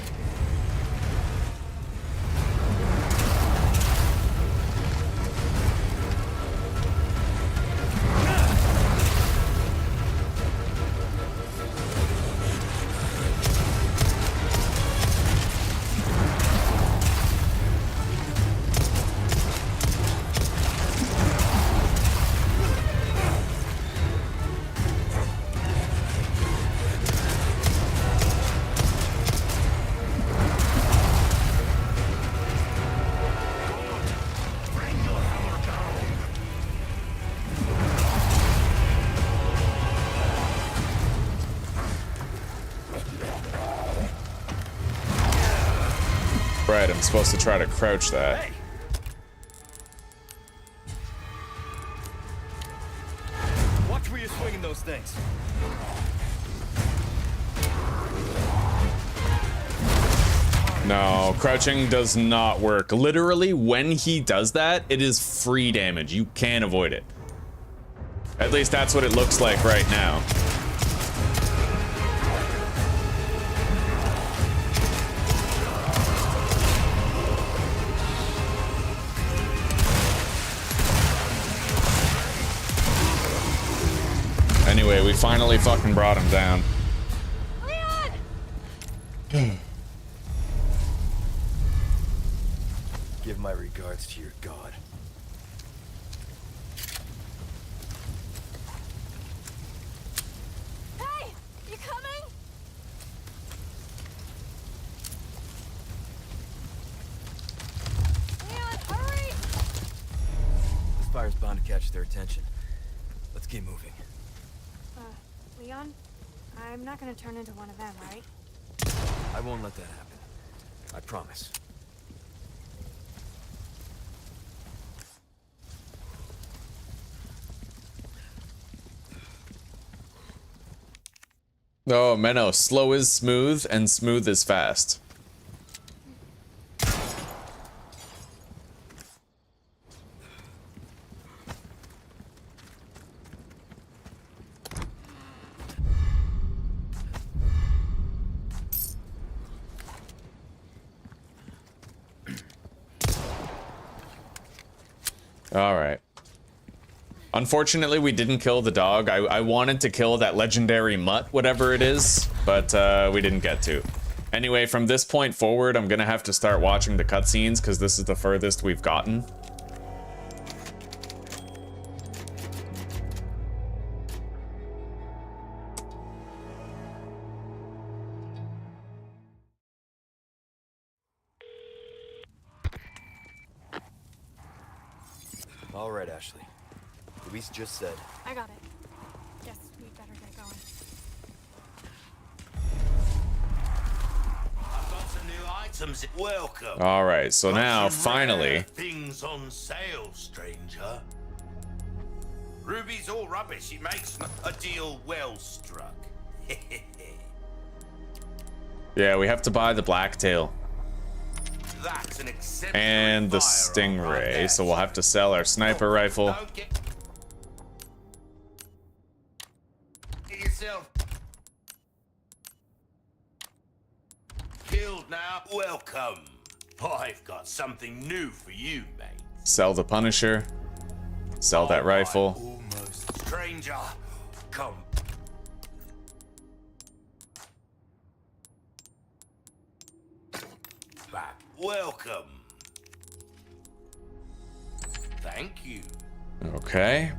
Speaker 1: Right, I'm supposed to try to crouch that.
Speaker 4: Hey! Watch where you're swinging those things.
Speaker 1: No, crouching does not work. Literally, when he does that, it is free damage. You can't avoid it. At least that's what it looks like right now. Anyway, we finally fucking brought him down.
Speaker 8: Leon!
Speaker 2: Give my regards to your god.
Speaker 8: Hey! You coming? Leon, hurry!
Speaker 4: This fire's bound to catch their attention. Let's keep moving.
Speaker 8: Leon? I'm not gonna turn into one of them, right?
Speaker 4: I won't let that happen. I promise.
Speaker 1: Oh, Menno, slow is smooth and smooth is fast. All right. Unfortunately, we didn't kill the dog. I wanted to kill that legendary mutt, whatever it is, but we didn't get to. Anyway, from this point forward, I'm gonna have to start watching the cutscenes because this is the furthest we've gotten.
Speaker 2: All right, Ashley. Luis just said.
Speaker 8: I got it. Guess we better get going.
Speaker 5: I've got some new items. Welcome.
Speaker 1: All right, so
Speaker 5: Got
Speaker 1: now
Speaker 5: some
Speaker 1: finally.
Speaker 5: rare things on sale, stranger. Ruby's all rubbish. It makes a deal well struck.
Speaker 1: Yeah, we have to buy the blacktail
Speaker 5: That's an exceptional
Speaker 1: and the
Speaker 5: firearm right
Speaker 1: stingray,
Speaker 5: there.
Speaker 1: so we'll have to sell our sniper rifle.
Speaker 5: Don't get yourself killed now. Welcome. I've got something new for you, mate.
Speaker 1: Sell the Punisher. Sell that rifle.
Speaker 5: Almost stranger. Come. Back. Welcome. Thank you.
Speaker 1: Okay.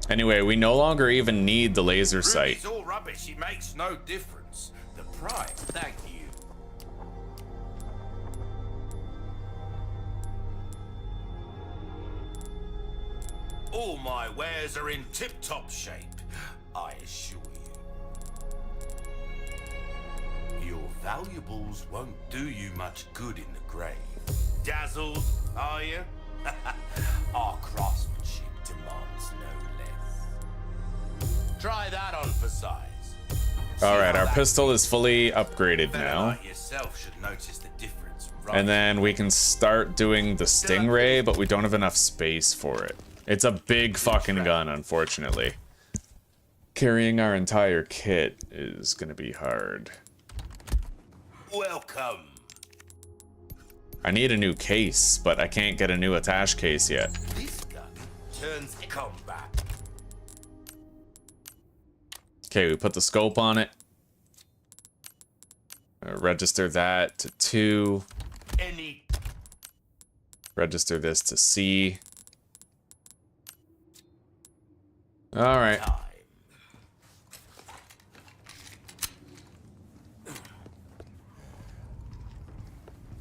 Speaker 1: Anyway, we no longer even need the laser sight.
Speaker 5: Ruby's all rubbish. It makes no difference. The price. Thank you. All my wares are in tip-top shape, I assure you. Your valuables won't do you much good in the grave. Dazzled, are you? Our craftsmanship demands no less. Try that on for size.
Speaker 1: Alright, our pistol is fully upgraded now.
Speaker 5: Like yourself should notice the difference.
Speaker 1: And then we can start doing the Stingray, but we don't have enough space for it. It's a big fucking gun, unfortunately. Carrying our entire kit is gonna be hard.
Speaker 5: Welcome.
Speaker 1: I need a new case, but I can't get a new attach case yet.
Speaker 5: This gun turns combat.
Speaker 1: Okay, we put the scope on it. Register that to 2. Register this to C. Alright.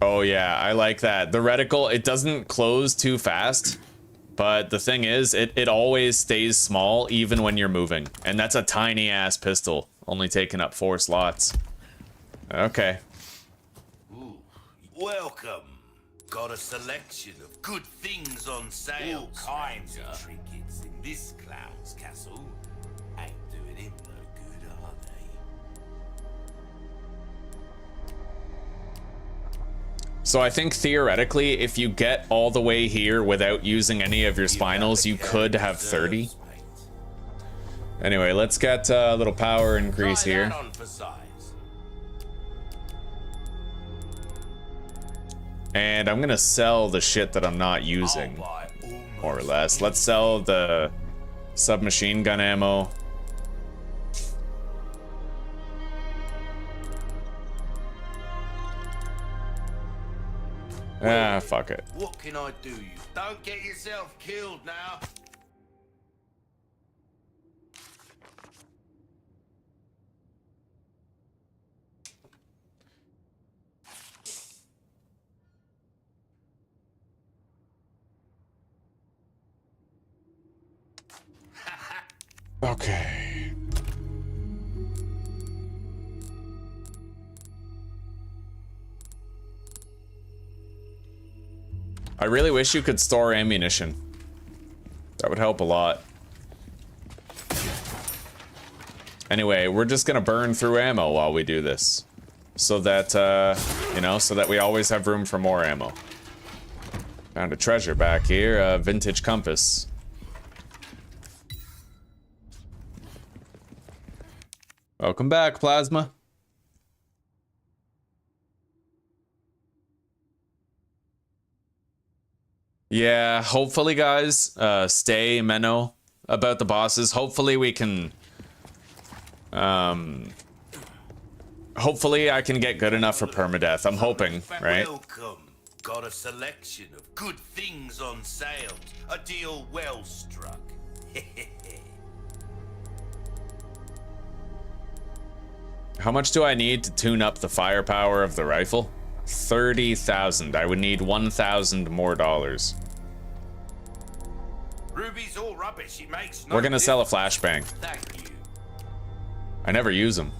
Speaker 1: Oh yeah, I like that. The reticle, it doesn't close too fast, but the thing is, it always stays small even when you're moving. And that's a tiny ass pistol, only taking up 4 slots. Okay.
Speaker 5: Ooh, welcome. Got a selection of good things on sale. All kinds of trinkets in this clown's castle. Ain't doing him no good, are they?
Speaker 1: So I think theoretically, if you get all the way here without using any of your spinals, you could have 30. Anyway, let's get a little power increase here. And I'm gonna sell the shit that I'm not using, more or less. Let's sell the submachine gun ammo. Ah, fuck it.
Speaker 5: What can I do you? Don't get yourself killed now.
Speaker 1: Okay. I really wish you could store ammunition. That would help a lot. Anyway, we're just gonna burn through ammo while we do this. So that, you know, so that we always have room for more ammo. Found a treasure back here, a vintage compass. Welcome back, Plasma. Yeah, hopefully, guys, stay menno about the bosses. Hopefully we can, hopefully I can get good enough for permadeath. I'm hoping, right?
Speaker 5: Welcome. Got a selection of good things on sale. A deal well struck.
Speaker 1: How much do I need to tune up the firepower of the rifle? 30,000. I would need 1,000 more dollars.
Speaker 5: Ruby's all rubbish. It makes no
Speaker 1: We're gonna sell a
Speaker 5: difference.
Speaker 1: flashbang.
Speaker 5: Thank you.
Speaker 1: I never use them.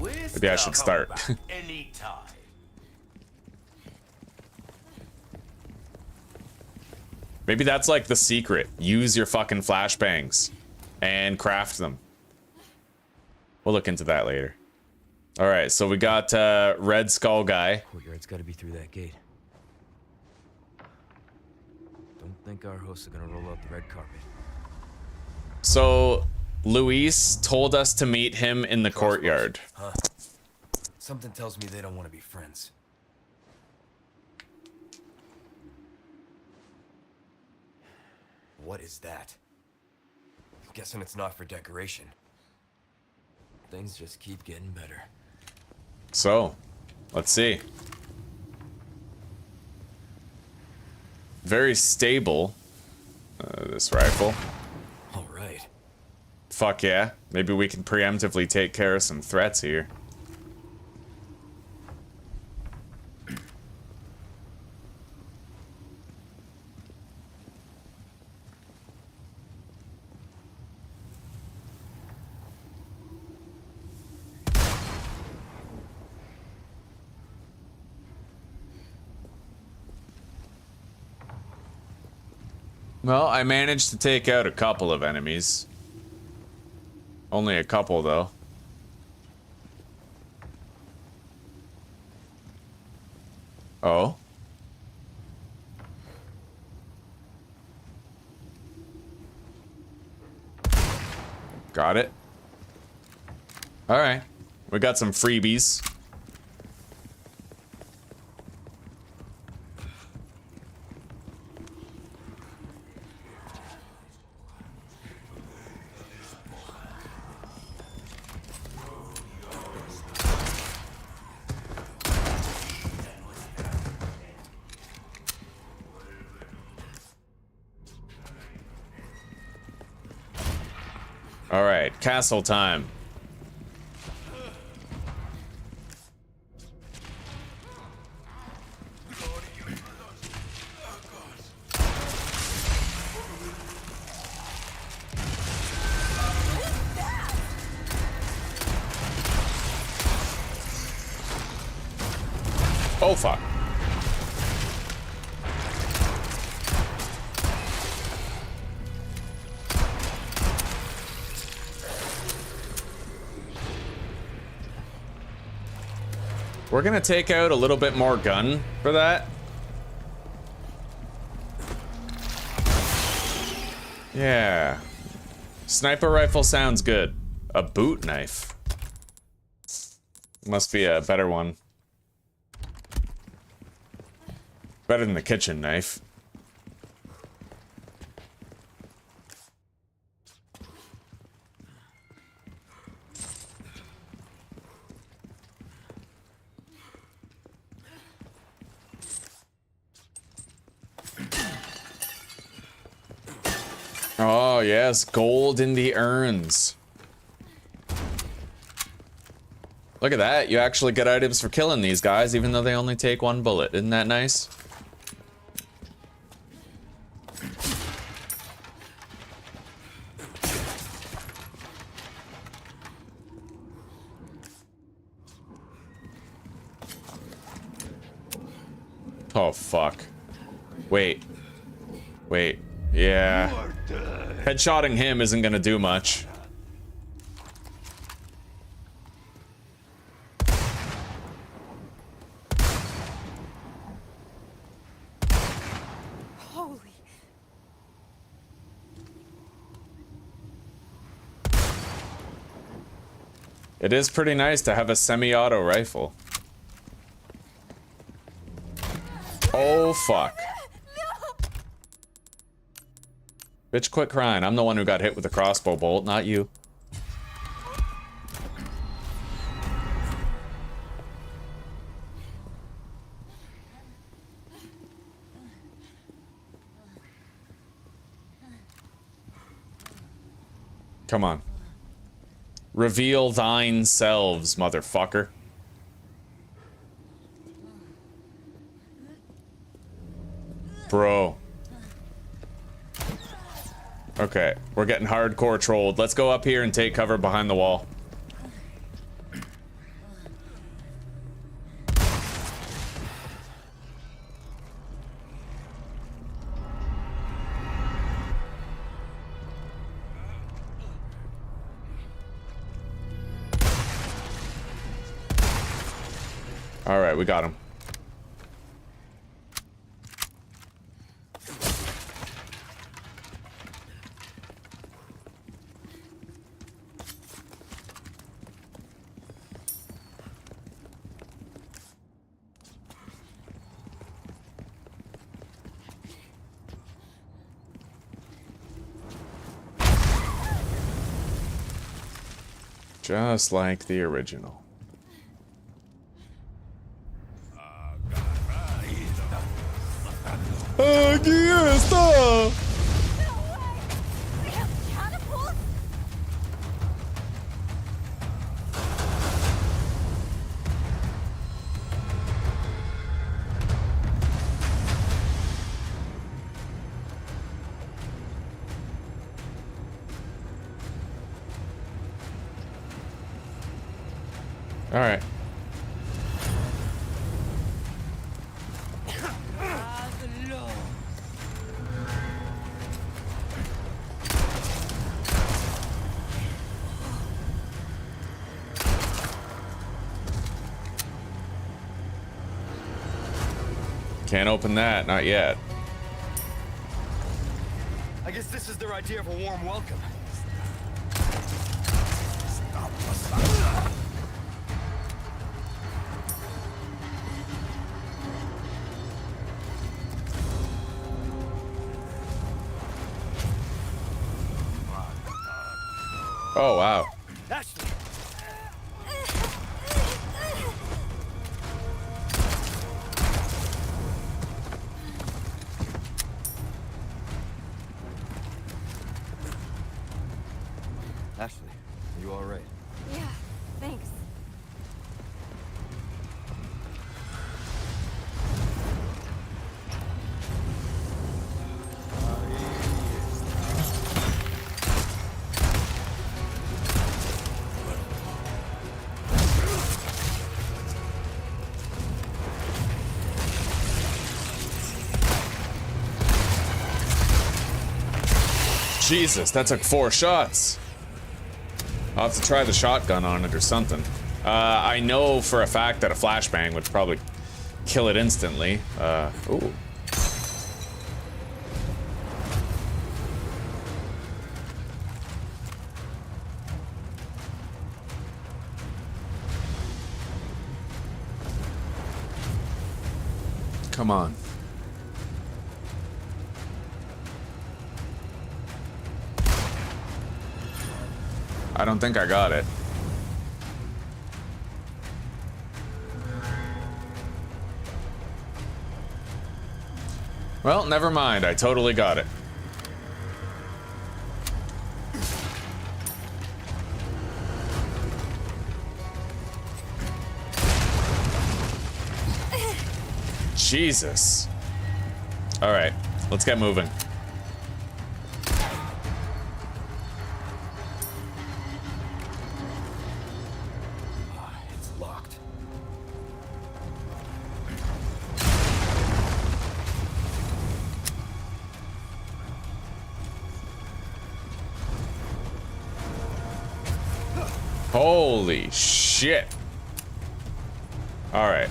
Speaker 1: Maybe I should start.
Speaker 5: Anytime.
Speaker 1: Maybe that's like the secret. Use your fucking flashbangs and craft them. We'll look into that later. All right, so we got Red Skull guy.
Speaker 2: Courtyard's got to be through that gate. Don't think our hosts are gonna roll out the red carpet.
Speaker 1: So Luis told us to meet him in the courtyard.
Speaker 2: Huh? Something tells me they don't want to be friends. What is that? Guessing it's not for decoration. Things just keep getting better.
Speaker 1: So, let's see. Very stable, this rifle.
Speaker 2: All right.
Speaker 1: Fuck yeah. Maybe we can preemptively take care of some threats here. Well, I managed to take out a couple of enemies. Only a couple, though. Oh. Got it. Alright. We got some freebies. Alright, castle time. Oh fuck. We're gonna take out a little bit more gun for that. Yeah. Sniper rifle sounds good. A boot knife. Must be a better one. Better than the kitchen knife. Oh, yes, gold in the urns. Look at that, you actually get items for killing these guys, even though they only take one bullet. Isn't that nice? Oh, fuck. Wait. Wait. Yeah. Headshotting him isn't gonna do much.
Speaker 8: Holy.
Speaker 1: It is pretty nice to have a semi-auto rifle. Oh, fuck. Bitch, quit crying. I'm the one who got hit with a crossbow bolt, not you. Come on. Reveal thine selves, motherfucker. Bro. Okay, we're getting hardcore trolled. Let's go up here and take cover behind the wall. All right, we got him. Just like the original. Aquí está.
Speaker 8: We have catapults?
Speaker 1: All right. Can't open that, not yet.
Speaker 4: I guess this is their idea of a warm welcome.
Speaker 1: Oh, wow.
Speaker 4: Ashley. Ashley, are you all right?
Speaker 8: Yeah, thanks.
Speaker 1: Jesus, that took 4 shots. I'll have to try the shotgun on it or something. I know for a fact that a flashbang would probably kill it instantly. Ooh. Come on. I don't think I got it. Well, never mind. I totally got it. Jesus. All right, let's get moving.
Speaker 2: It's locked.
Speaker 1: Holy shit. All right.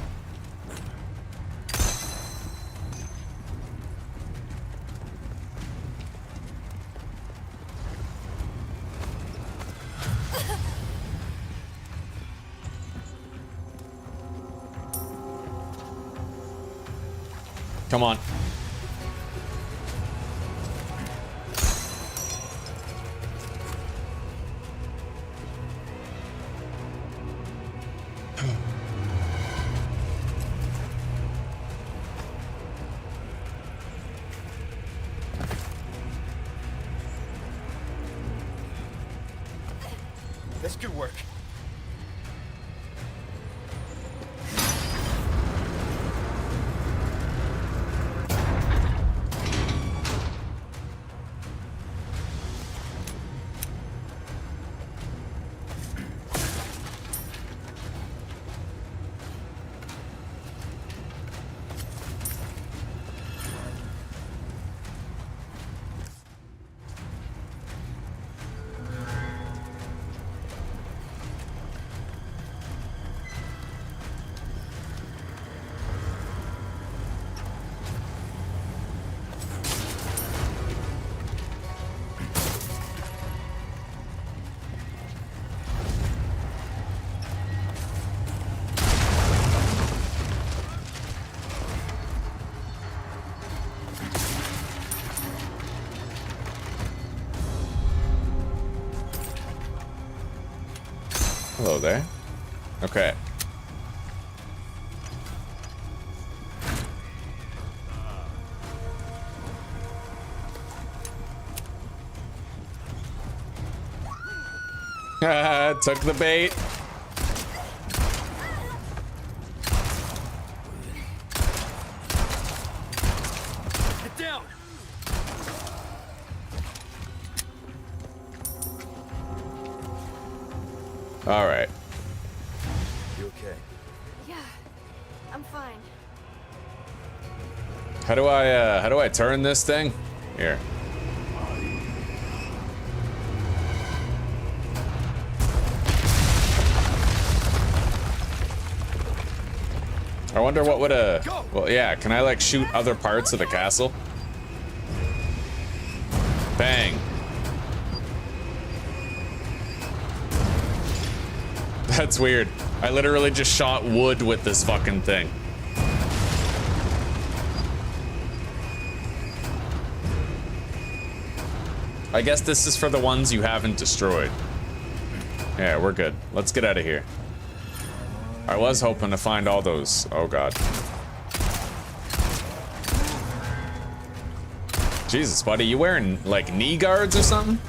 Speaker 1: Come on.
Speaker 4: This could work.
Speaker 1: Hello there. Okay. Took the bait.
Speaker 4: Get down.
Speaker 1: All right.
Speaker 4: You okay?
Speaker 8: Yeah, I'm fine.
Speaker 1: How do I turn this thing? Here. I wonder what would a... Well, yeah, can I, like, shoot other parts of the castle? Bang. That's weird. I literally just shot wood with this fucking thing. I guess this is for the ones you haven't destroyed. Yeah, we're good. Let's get out of here. I was hoping to find all those. Oh god. Jesus, buddy, you wearing like knee guards or something?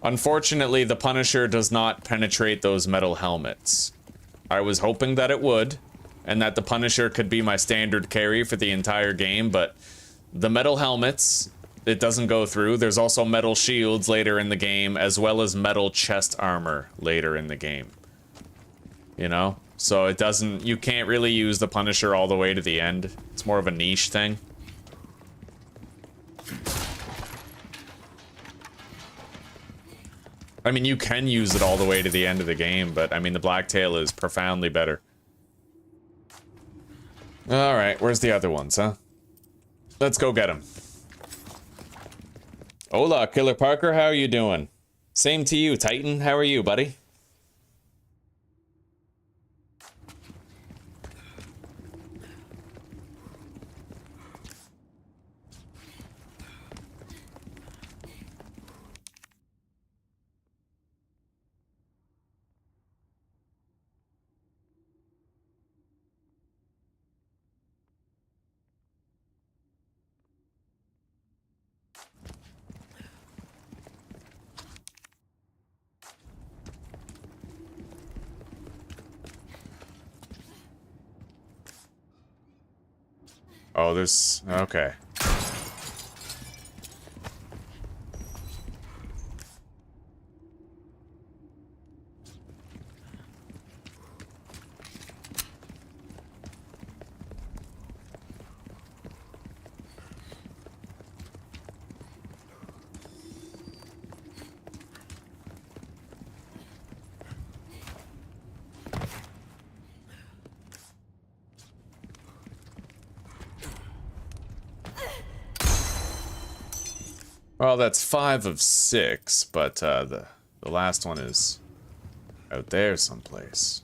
Speaker 1: Unfortunately, the Punisher does not penetrate those metal helmets. I was hoping that it would, and that the Punisher could be my standard carry for the entire game, but the metal helmets, it doesn't go through. There's also metal shields later in the game, as well as metal chest armor later in the game. You know? So it doesn't, you can't really use the Punisher all the way to the end. It's more of a niche thing. I mean, you can use it all the way to the end of the game, but I mean, the Blacktail is profoundly better. Alright, where's the other ones, huh? Let's go get them. Hola, Killer Parker, how are you doing? Same to you, Titan. How are you, buddy? Oh, there's... okay. Well, that's 5 of 6, but the last one is out there someplace.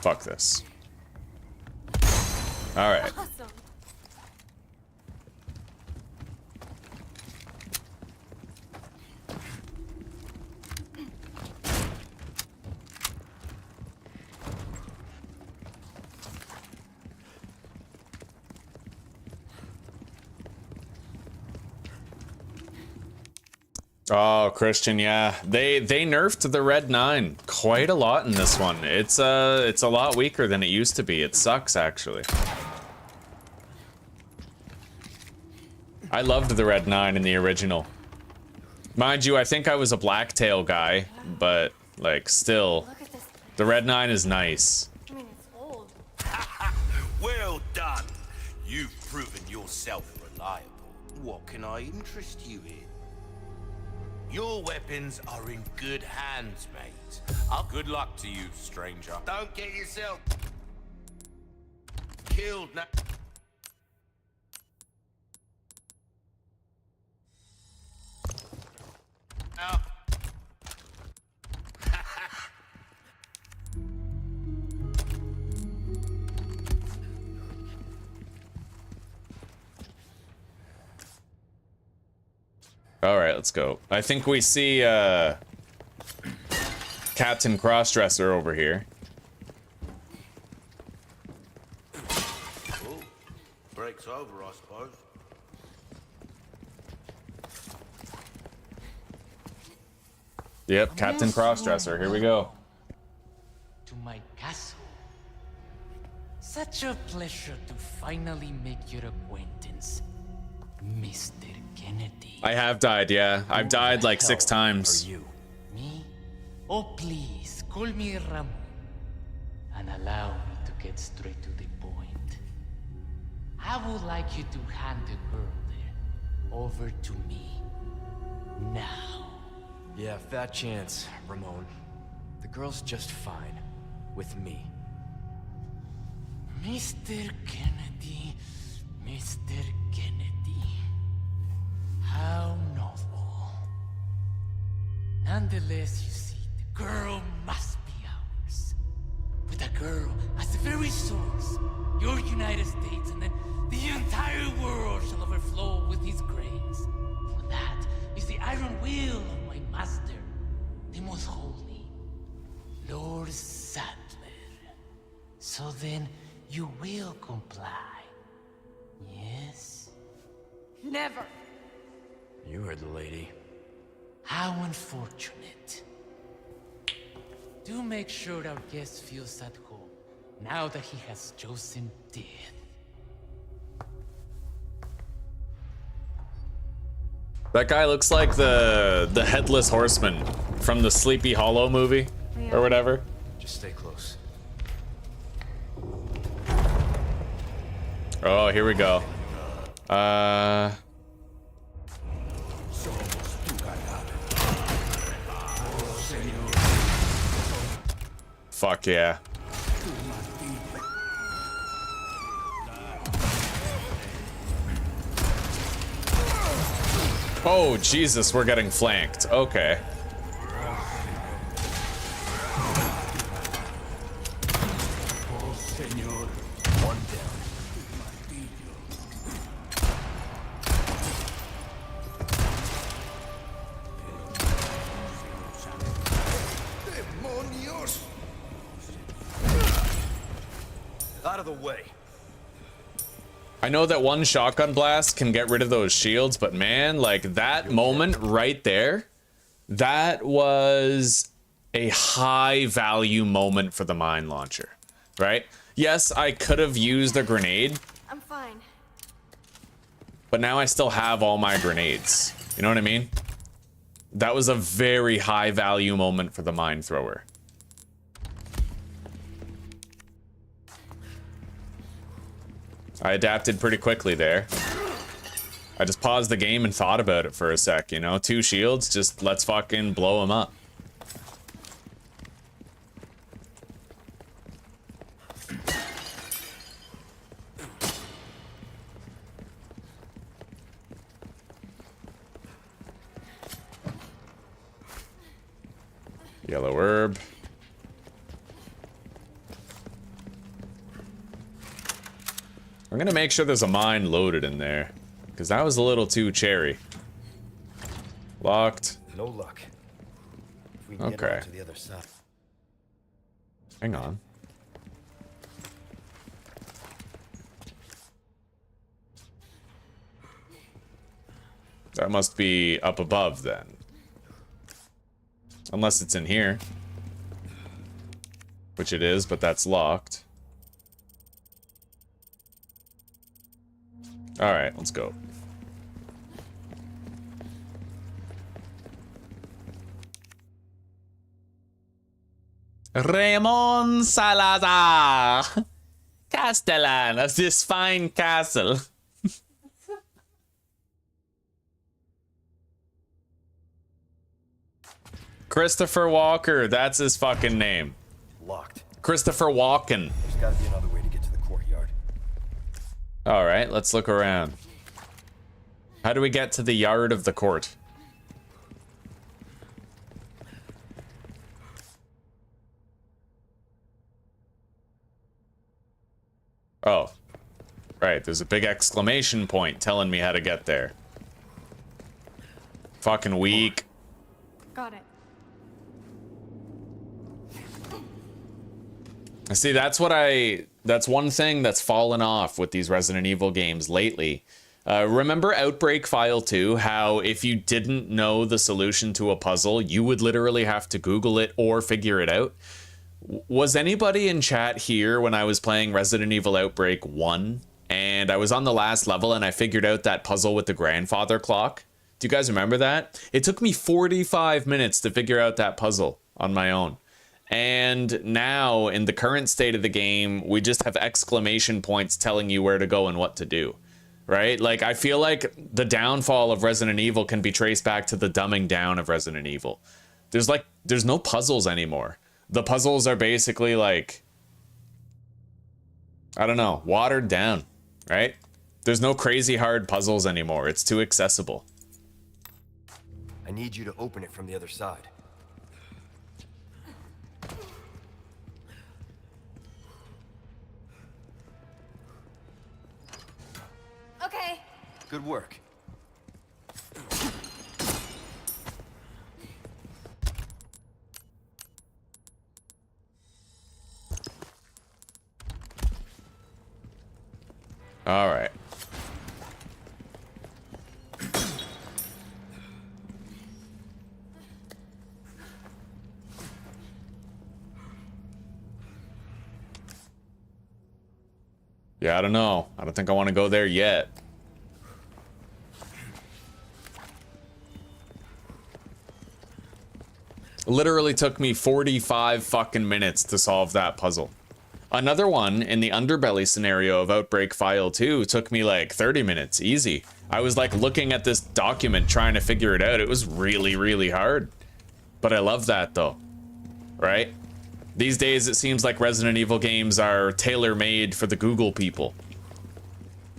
Speaker 1: Fuck this. All right.
Speaker 8: Awesome.
Speaker 1: Oh, Christian, yeah. They nerfed the Red 9 quite a lot in this one. It's a lot weaker than it used to be. It sucks, actually. I loved the Red 9 in the original. Mind you, I think I was a Blacktail guy, but like still,
Speaker 8: Look at this.
Speaker 1: the Red 9 is nice.
Speaker 8: I mean, it's old.
Speaker 5: Well done. You've proven yourself reliable. What can I interest you in? Your weapons are in good hands, mate. Good luck to you, stranger. Don't get yourself killed now.
Speaker 1: All right, let's go. I think we see Captain Crossdresser over here.
Speaker 5: Oh, break's over, I suppose.
Speaker 1: Yep, Captain Crossdresser. Here we go.
Speaker 10: To my castle. Such a pleasure to finally make your acquaintance, Mr. Kennedy.
Speaker 1: I have died, yeah. I've died like 6 times.
Speaker 10: Are you? Me? Oh, please, call me Ramon. And allow me to get straight to the point. I would like you to hand the girl there over to me. Now.
Speaker 2: Yeah, fat chance, Ramon. The girl's just fine. With me.
Speaker 10: Mr. Kennedy, Mr. Kennedy. How novel. Nonetheless, you see, the girl must be ours. With a girl as the very source, your United States and then the entire world shall overflow with his grace. For that is the iron will of my master, the most holy, Lord Sadler. So then, you will comply, yes?
Speaker 8: Never.
Speaker 2: You heard the lady.
Speaker 10: How unfortunate. Do make sure our guest feels at home, now that he has chosen death.
Speaker 1: That guy looks like the Headless Horseman from the Sleepy Hollow movie, or whatever.
Speaker 2: Just stay close.
Speaker 1: Oh, here we go. Fuck yeah. Oh, Jesus, we're getting flanked. Okay.
Speaker 2: One down. Out of the way.
Speaker 1: I know that one shotgun blast can get rid of those shields, but man, like that moment right there, that was a high value moment for the mine launcher, right? Yes, I could have used a grenade.
Speaker 8: I'm fine.
Speaker 1: But now I still have all my grenades. You know what I mean? That was a very high value moment for the mine thrower. I adapted pretty quickly there. I just paused the game and thought about it for a sec, you know? 2 shields, just let's fucking blow them up. Yellow herb. I'm gonna make sure there's a mine loaded in there, because that was a little too cherry. Locked.
Speaker 2: No luck. If we can get
Speaker 1: Okay.
Speaker 2: out to the other side.
Speaker 1: Hang on. That must be up above then. Unless it's in here. Which it is, but that's locked. Alright, let's go. Ramon Salazar, Castellan of this fine castle. Christopher Walker, that's his fucking name.
Speaker 2: Locked.
Speaker 1: Christopher Walken.
Speaker 2: There's gotta be another way to get to the courtyard.
Speaker 1: All right, let's look around. How do we get to the yard of the court? Oh, right. There's a big exclamation point telling me how to get there. Fucking weak.
Speaker 8: Got it.
Speaker 1: See, that's one thing that's fallen off with these Resident Evil games lately. Remember Outbreak File 2, how if you didn't know the solution to a puzzle, you would literally have to Google it or figure it out? Was anybody in chat here when I was playing Resident Evil Outbreak 1, and I was on the last level and I figured out that puzzle with the grandfather clock? Do you guys remember that? It took me 45 minutes to figure out that puzzle on my own. And now, in the current state of the game, we just have exclamation points telling you where to go and what to do. Right? Like, I feel like the downfall of Resident Evil can be traced back to the dumbing down of Resident Evil. There's no puzzles anymore. The puzzles are basically like, I don't know, watered down, right? There's no crazy hard puzzles anymore. It's too accessible.
Speaker 2: I need you to open it from the other side.
Speaker 8: Okay.
Speaker 2: Good work.
Speaker 1: All right. Yeah, I don't know. I don't think I want to go there yet. Literally took me 45 fucking minutes to solve that puzzle. Another one in the underbelly scenario of Outbreak File 2 took me like 30 minutes, easy. I was like looking at this document trying to figure it out. It was really, really hard. But I love that though, right? These days it seems like Resident Evil games are tailor-made for the Google people.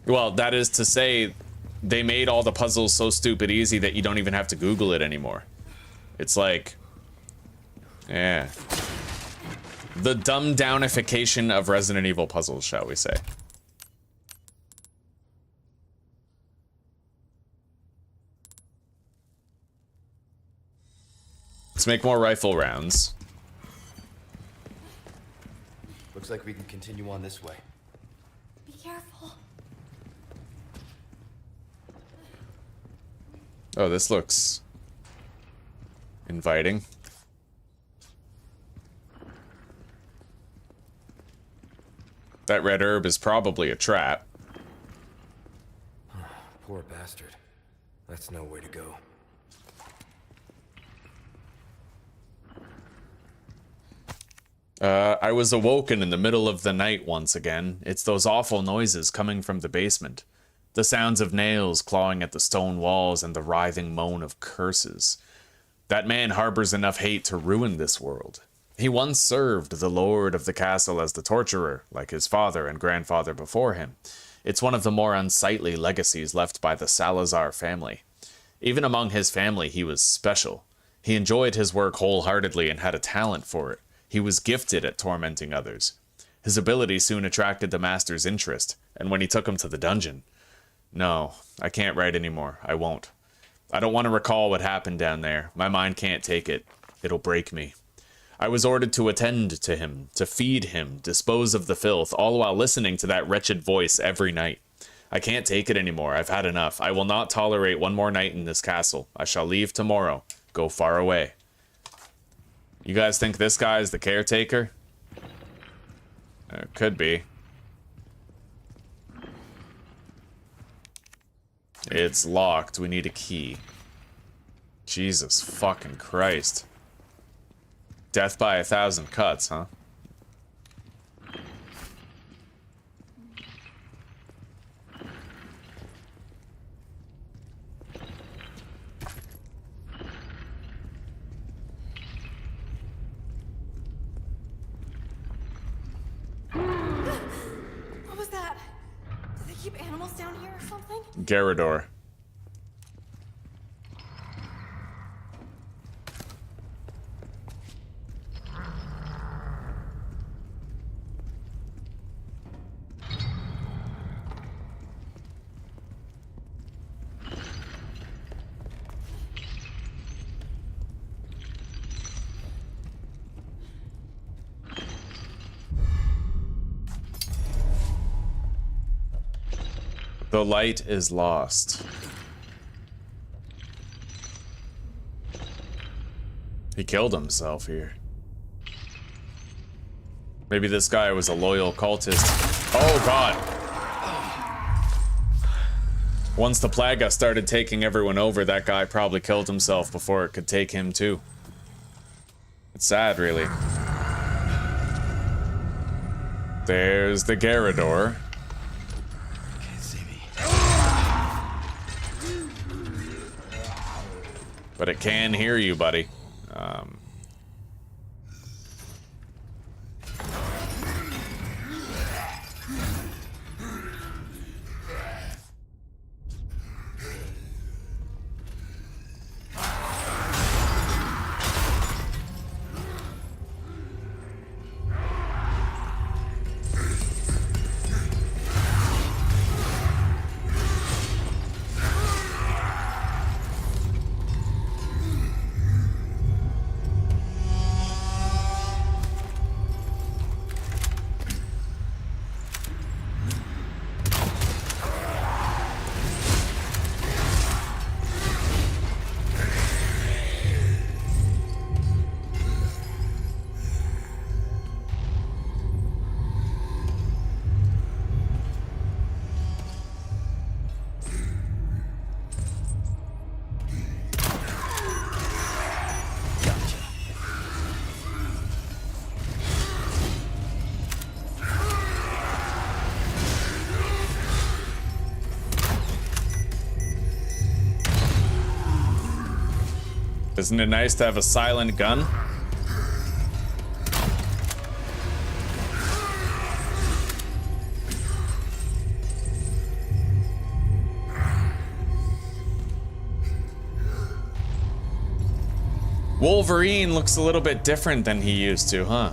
Speaker 1: Well, that is to say, they made all the puzzles so stupid easy that you don't even have to Google it anymore. It's like, yeah. The dumbed downification of Resident Evil puzzles, shall we say. Let's make more rifle rounds.
Speaker 2: Looks like we can continue on this way.
Speaker 8: Be careful.
Speaker 1: Oh, this looks inviting. That red herb is probably a trap.
Speaker 2: Poor bastard. That's no way to go.
Speaker 1: I was awoken in the middle of the night once again. It's those awful noises coming from the basement. The sounds of nails clawing at the stone walls and the writhing moan of curses. That man harbors enough hate to ruin this world. He once served the lord of the castle as the torturer, like his father and grandfather before him. It's one of the more unsightly legacies left by the Salazar family. Even among his family, he was special. He enjoyed his work wholeheartedly and had a talent for it. He was gifted at tormenting others. His ability soon attracted the master's interest, and when he took him to the dungeon... No, I can't write anymore. I won't. I don't want to recall what happened down there. My mind can't take it. It'll break me. I was ordered to attend to him, to feed him, dispose of the filth, all while listening to that wretched voice every night. I can't take it anymore. I've had enough. I will not tolerate one more night in this castle. I shall leave tomorrow. Go far away. You guys think this guy is the caretaker? Could be. It's locked. We need a key. Jesus fucking Christ. Death by 1,000 cuts, huh?
Speaker 8: What was that? Do they keep animals down here or something?
Speaker 1: Garrador. The light is lost. He killed himself here. Maybe this guy was a loyal cultist. Oh god! Once the Plaga started taking everyone over, that guy probably killed himself before it could take him too. It's sad, really. There's the Garrador.
Speaker 3: Can't see me.
Speaker 1: But it can hear you, buddy. Isn't it nice to have a silent gun? Wolverine looks a little bit different than he used to, huh?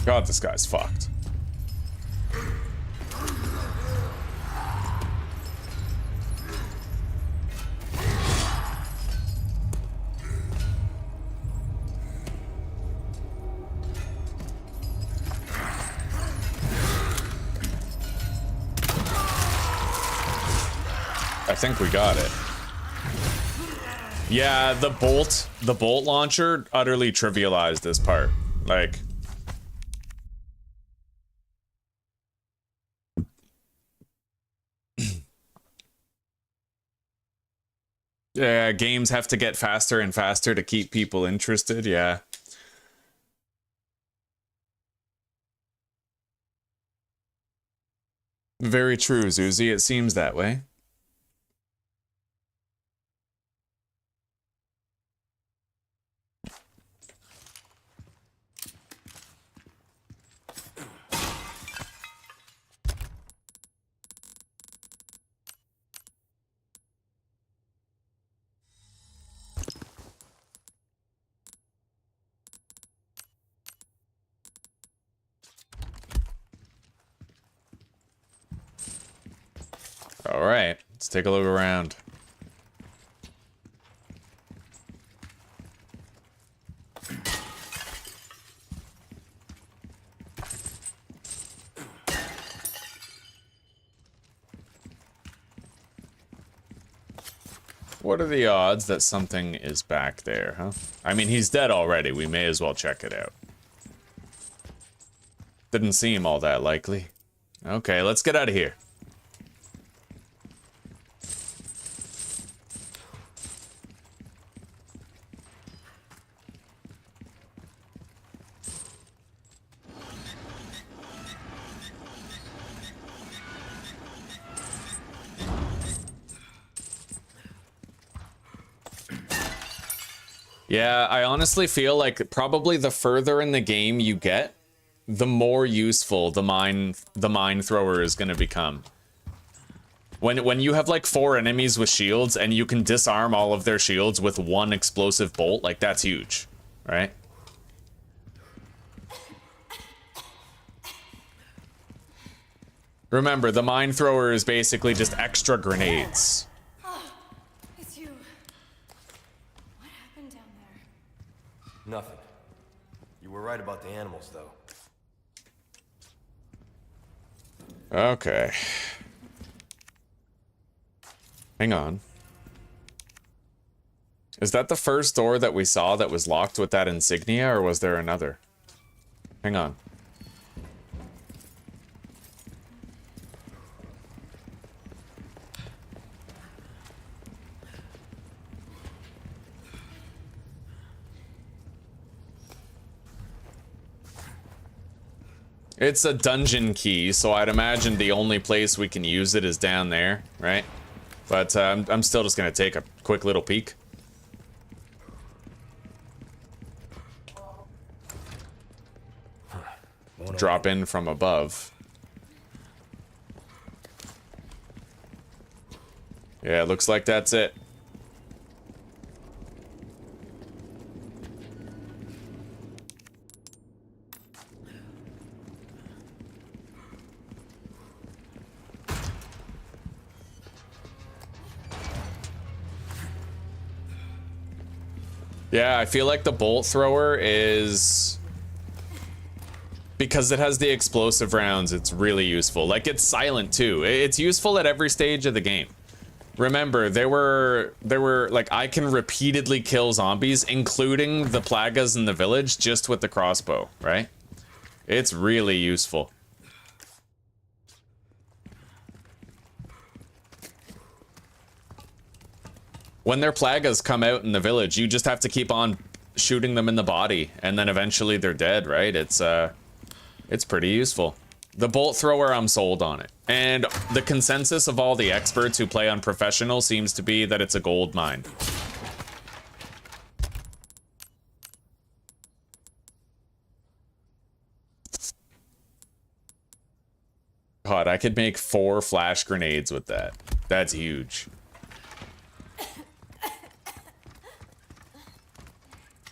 Speaker 1: God, this guy's fucked. I think we got it. Yeah, the bolt launcher utterly trivialized this part. Like, yeah, games have to get faster and faster to keep people interested, yeah. Very true, Zuzi. It seems that way. All right, let's take a look around. what are the odds that something is back there, huh? I mean, he's dead already. We may as well check it out. Didn't seem all that likely. Okay, let's get out of here. Yeah, I honestly feel like probably the further in the game you get, the more useful the mine thrower is going to become. When you have like 4 enemies with shields and you can disarm all of their shields with 1 explosive bolt, like that's huge, right? Remember, the mine thrower is basically just extra grenades.
Speaker 8: It's you. What happened down there?
Speaker 2: Nothing. You were right about the animals, though.
Speaker 1: Okay. Hang on. Is that the first door that we saw that was locked with that insignia, or was there another? Hang on. It's a dungeon key, so I'd imagine the only place we can use it is down there, right? But I'm still just gonna take a quick little peek. Drop in from above. Yeah, it looks like that's it. Yeah, I feel like the bolt thrower is... because it has the explosive rounds, it's really useful. Like, it's silent, too. It's useful at every stage of the game. Remember, there were like, I can repeatedly kill zombies, including the plagas in the village, just with the crossbow, right? It's really useful. When their plagas come out in the village, you just have to keep on shooting them in the body, and then eventually they're dead, right? It's pretty useful. The bolt thrower, I'm sold on it. And the consensus of all the experts who play on professional seems to be that it's a gold mine. God, I could make 4 flash grenades with that. That's huge.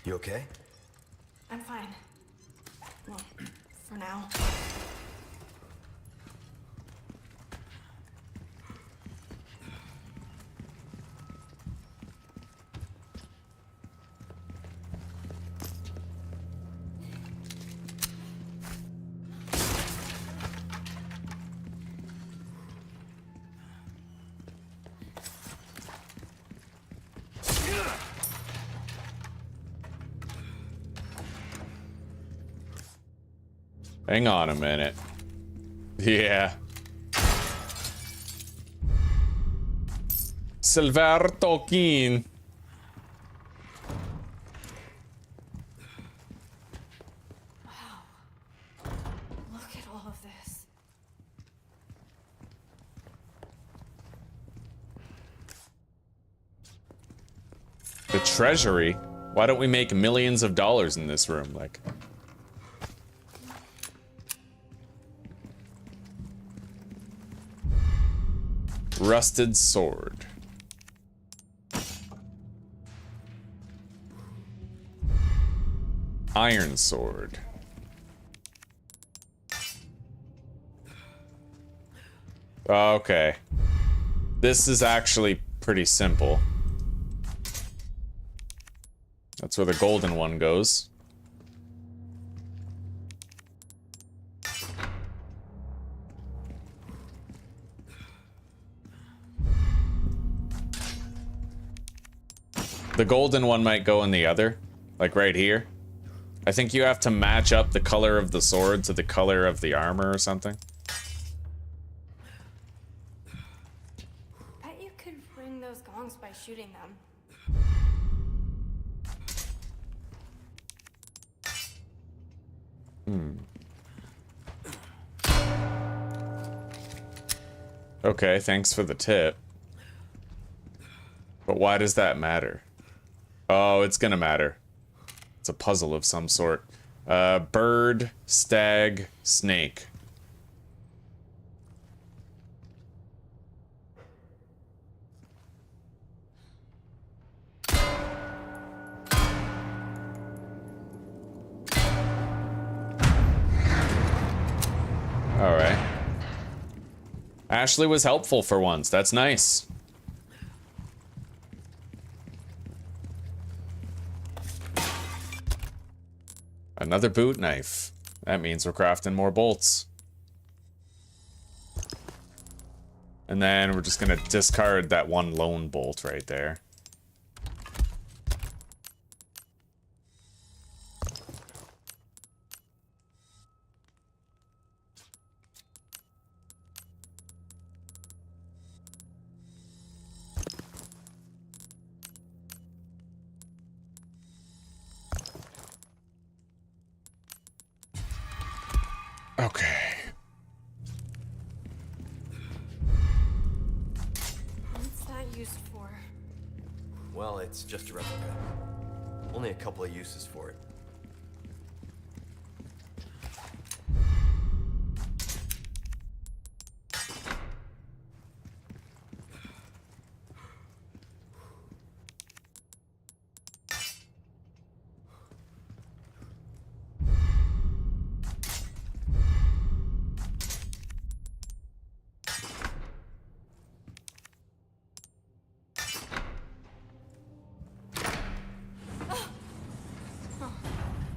Speaker 2: You okay?
Speaker 8: I'm fine. Well, for now.
Speaker 1: Hang on a minute. Yeah. Silver Tolkien.
Speaker 8: Wow. Look at all of this.
Speaker 1: The treasury? Why don't we make millions of dollars in this room? Like... rusted sword. Iron sword. Okay. This is actually pretty simple. That's where the golden one goes. The golden one might go in the other, like right here. I think you have to match up the color of the sword to the color of the armor or something.
Speaker 8: Bet you could ring those gongs by shooting them.
Speaker 1: Okay, thanks for the tip. But why does that matter? Oh, it's gonna matter. It's a puzzle of some sort. Bird, stag, snake. Alright. Ashley was helpful for once. That's nice. Another boot knife. That means we're crafting more bolts. And then we're just gonna discard that one lone bolt right there. Okay.
Speaker 8: What's that used for?
Speaker 2: Well, it's just a replica. Only a couple of uses for it.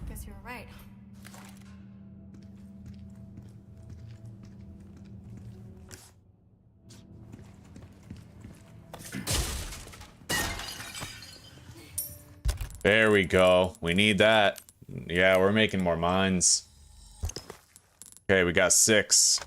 Speaker 8: Guess you were right.
Speaker 1: There we go. We need that. Yeah, we're making more mines. Okay, we got 6.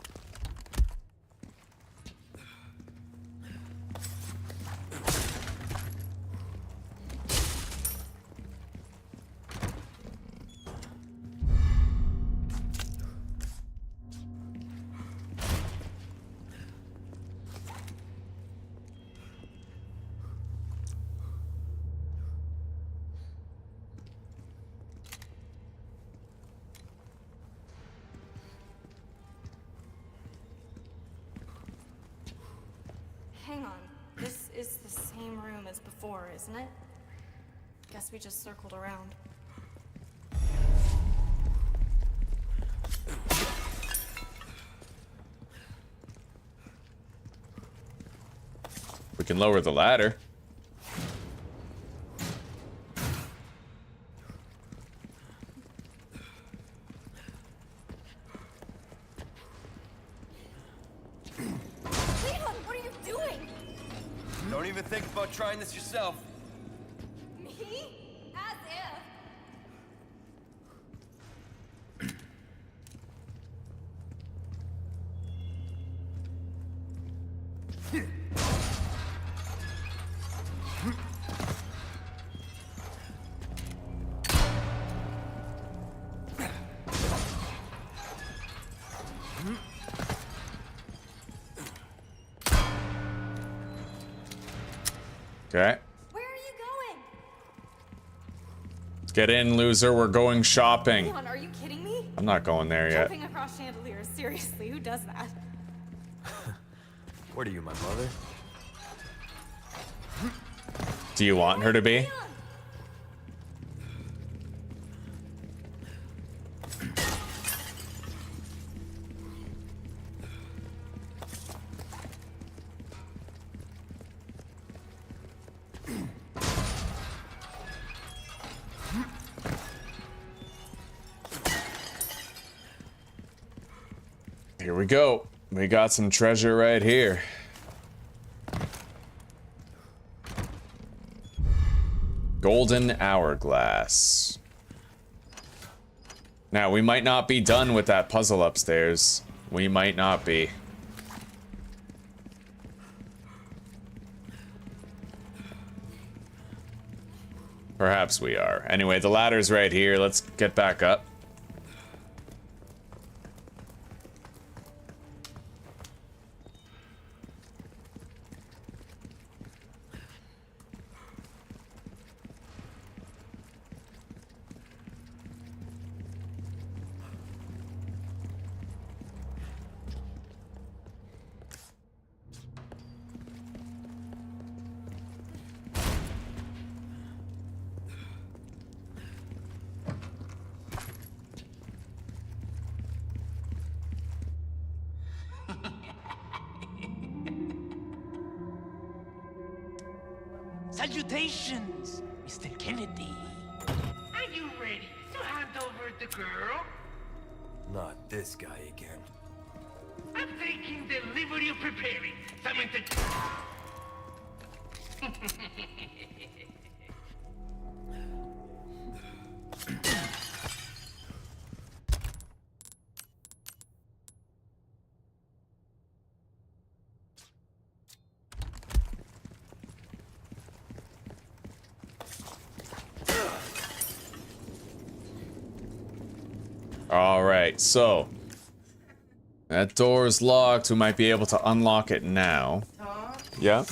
Speaker 8: Hang on. This is the same room as before, isn't it? Guess we just circled around.
Speaker 1: We can lower the ladder.
Speaker 8: Leon, what are you doing?
Speaker 2: Don't even think about trying this yourself.
Speaker 8: Me? As if.
Speaker 1: Okay.
Speaker 8: Where are you going?
Speaker 1: Get in, loser. We're going shopping.
Speaker 8: Leon, are you kidding me?
Speaker 1: I'm not going there yet.
Speaker 8: Jumping across chandeliers. Seriously, who does that?
Speaker 2: What are you, my mother?
Speaker 1: Do you want her to be?
Speaker 8: Leon!
Speaker 1: Here we go. We got some treasure right here. Golden hourglass. Now, we might not be done with that puzzle upstairs. We might not be. Perhaps we are. Anyway, the ladder's right here. Let's get back up.
Speaker 10: Salutations, Mr. Kennedy. Are you ready to hand over the girl?
Speaker 2: Not this guy again.
Speaker 10: I'm taking delivery of preparing. Something to...
Speaker 1: Alright, so that door's locked. We might be able to unlock it now. Yeah?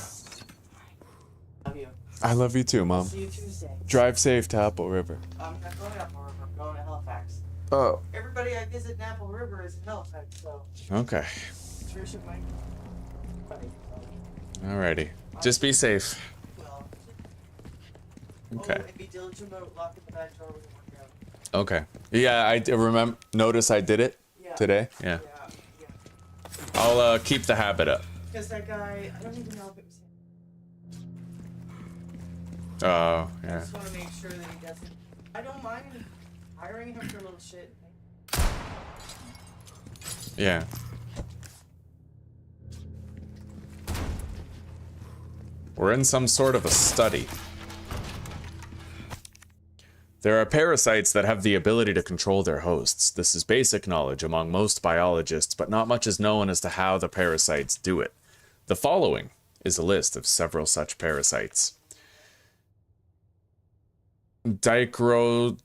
Speaker 11: Love you.
Speaker 1: I love you too, Mom.
Speaker 11: See you Tuesday.
Speaker 1: Drive safe to Apple River.
Speaker 11: I'm not going to Apple River. I'm going to Halifax.
Speaker 1: Oh.
Speaker 11: Everybody I visit in Apple River is in Halifax, so.
Speaker 1: Okay.
Speaker 11: Trisha might.
Speaker 1: Alrighty. Just be safe.
Speaker 11: Well.
Speaker 1: Okay.
Speaker 11: Oh, and be diligent about locking the back door when you work out.
Speaker 1: Okay. Yeah, I remember. Notice I did it today. Yeah. I'll keep the habit up.
Speaker 11: Because that guy, I don't even know if it was him.
Speaker 1: Oh,
Speaker 11: I
Speaker 1: yeah.
Speaker 11: just want to make sure that he doesn't. I don't mind hiring him for a little shit.
Speaker 1: Yeah. We're in some sort of a study. There are parasites that have the ability to control their hosts. This is basic knowledge among most biologists, but not much is known as to how the parasites do it. The following is a list of several such parasites. Dicrosoelium.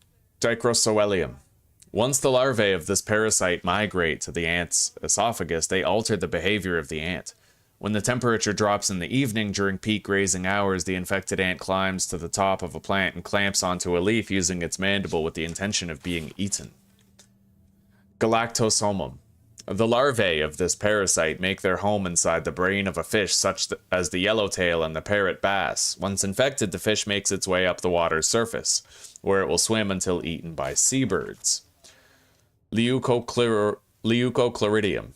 Speaker 1: Once the larvae of this parasite migrate to the ant's esophagus, they alter the behavior of the ant. When the temperature drops in the evening during peak grazing hours, the infected ant climbs to the top of a plant and clamps onto a leaf using its mandible with the intention of being eaten. Galactosomum. The larvae of this parasite make their home inside the brain of a fish such as the yellowtail and the parrot bass. Once infected, the fish makes its way up the water's surface, where it will swim until eaten by seabirds. Leucochloridium.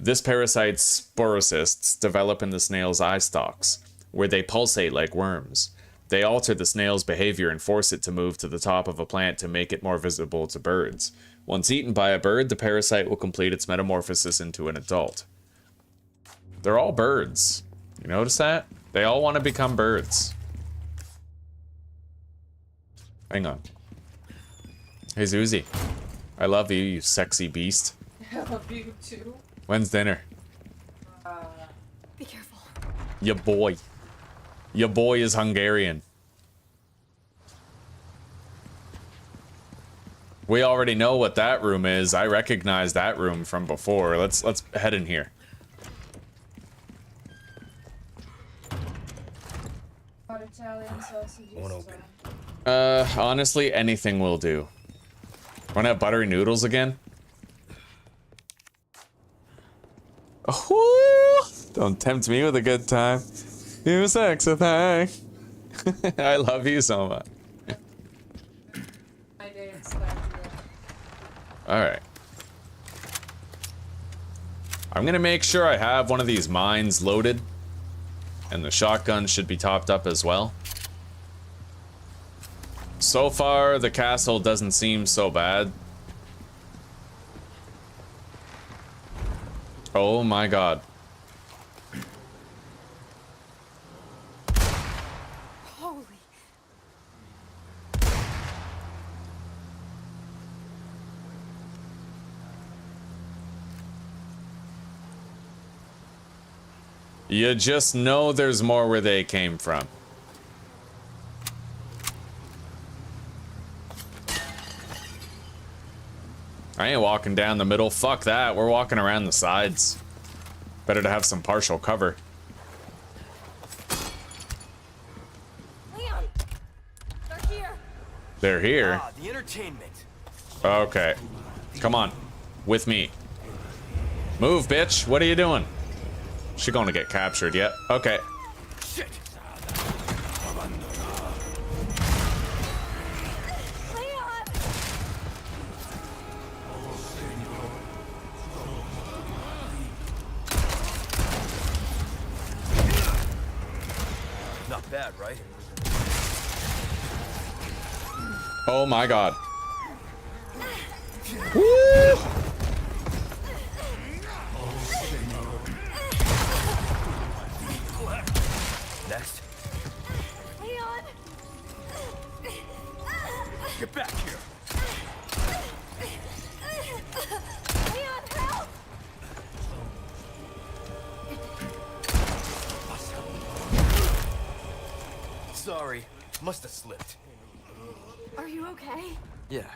Speaker 1: This parasite's sporocysts develop in the snail's eye stalks, where they pulsate like worms. They alter the snail's behavior and force it to move to the top of a plant to make it more visible to birds. Once eaten by a bird, the parasite will complete its metamorphosis into an adult. They're all birds. You notice that? They all want to become birds. Hang on. Hey, Zuzi. I love you, you sexy beast.
Speaker 11: I love you too.
Speaker 1: When's dinner?
Speaker 8: Be careful.
Speaker 1: Your boy. Your boy is Hungarian. We already know what that room is. I recognize that room from before. Let's head in here.
Speaker 6: Italian sausages.
Speaker 2: Won't open.
Speaker 1: Honestly, anything will do. Wanna have buttery noodles again? Oh, don't tempt me with a good time. You sexy thing. I love you so much. Alright. I'm gonna make sure I have one of these mines loaded. And the shotgun should be topped up as well. So far, the castle doesn't seem so bad. Oh my god.
Speaker 8: Holy.
Speaker 1: You just know there's more where they came from. I ain't walking down the middle. Fuck that. We're walking around the sides. Better to have some partial cover.
Speaker 8: Leon! They're here!
Speaker 1: They're here?
Speaker 2: Ah, the entertainment.
Speaker 1: Okay. Come on. With me. Move, bitch. What are you doing? She gonna get captured yet? Okay.
Speaker 2: Shit!
Speaker 8: Leon!
Speaker 2: Not bad, right?
Speaker 1: Oh my god. Woo!
Speaker 2: Next.
Speaker 8: Leon!
Speaker 2: Get back here.
Speaker 8: Leon, help!
Speaker 2: Sorry. Must have slipped.
Speaker 8: Are you okay?
Speaker 2: Yeah.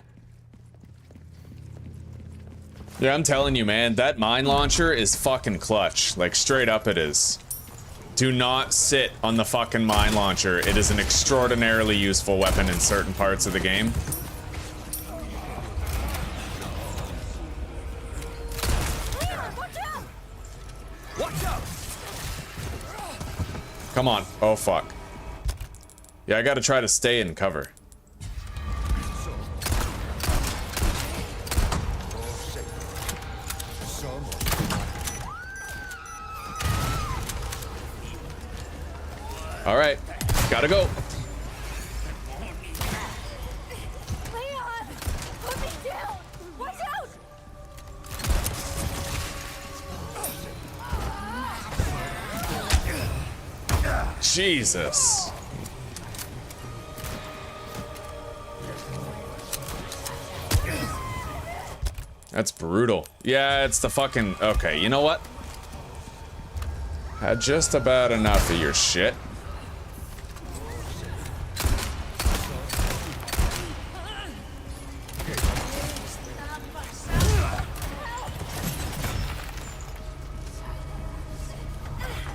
Speaker 1: Yeah, I'm telling you, man, that mine launcher is fucking clutch. Like, straight up it is. Do not sit on the fucking mine launcher. It is an extraordinarily useful weapon in certain parts of the game.
Speaker 8: Leon, watch out!
Speaker 2: Watch out!
Speaker 1: Come on. Oh, fuck. Yeah, I gotta try to stay in cover. All right, gotta go.
Speaker 8: Leon! Put me down! Watch out!
Speaker 1: Jesus. That's brutal. Yeah, it's the fucking... Okay, you know what? Had just about enough of your shit.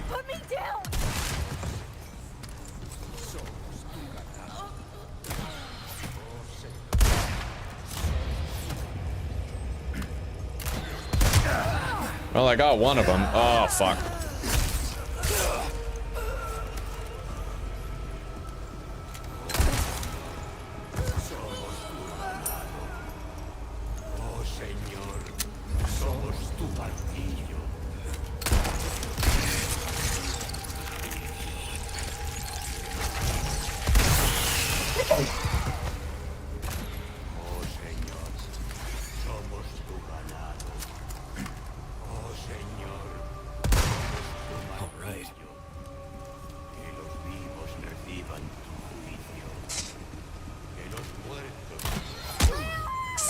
Speaker 8: Put me down!
Speaker 1: Well, I got one of them. Oh, fuck.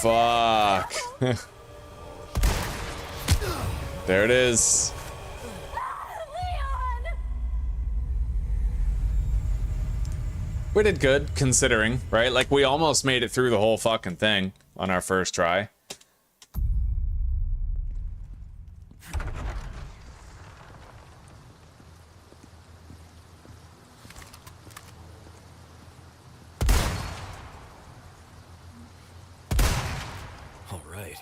Speaker 1: Fuck. There it is.
Speaker 8: Leon!
Speaker 1: We did good, considering, right? Like, we almost made it through the whole fucking thing on our first try.
Speaker 2: All right.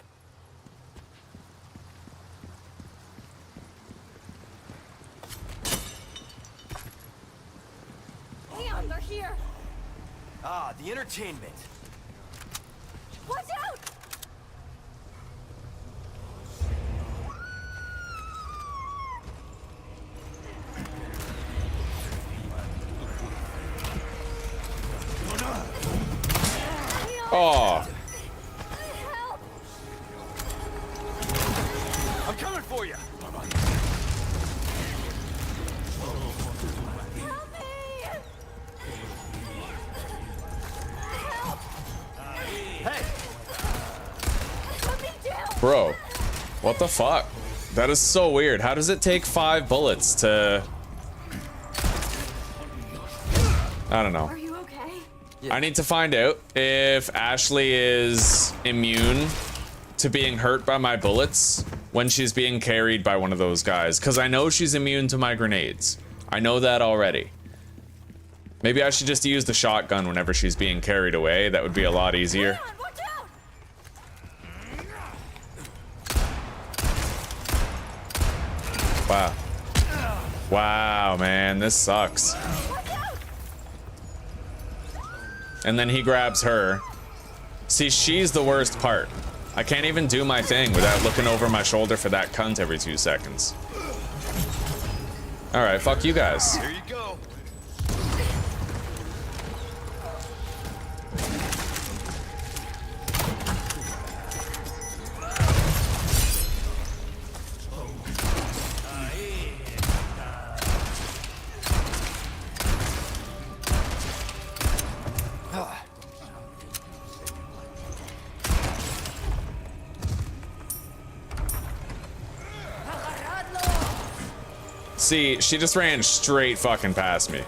Speaker 8: Leon, they're here!
Speaker 2: Ah, the entertainment.
Speaker 8: Watch out!
Speaker 1: Oh.
Speaker 8: Help!
Speaker 2: I'm coming for you.
Speaker 8: Help me!
Speaker 2: Hey,
Speaker 8: Put me down!
Speaker 1: Bro. What the fuck? That is so weird. How does it take 5 bullets to... I don't know.
Speaker 8: Are you okay?
Speaker 1: I need to find out if Ashley is immune to being hurt by my bullets when she's being carried by one of those guys. Because I know she's immune to my grenades. I know that already. Maybe I should just use the shotgun whenever she's being carried away. That would be a lot easier.
Speaker 8: Watch out!
Speaker 1: Wow. Wow, man, this sucks. And then he grabs her. See, she's the worst part. I can't even do my thing without looking over my shoulder for that cunt every 2 seconds. All right, fuck you guys.
Speaker 2: Here you go.
Speaker 1: See, she just ran straight fucking past me.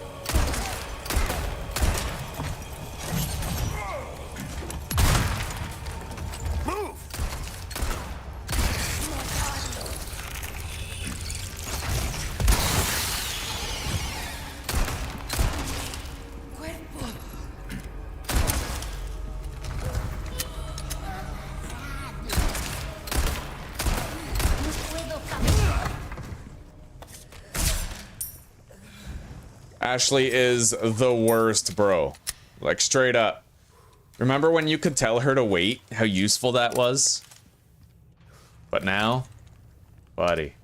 Speaker 1: Ashley is the worst, bro. Like, straight up. Remember when you could tell her to wait? How useful that was? But now? Buddy.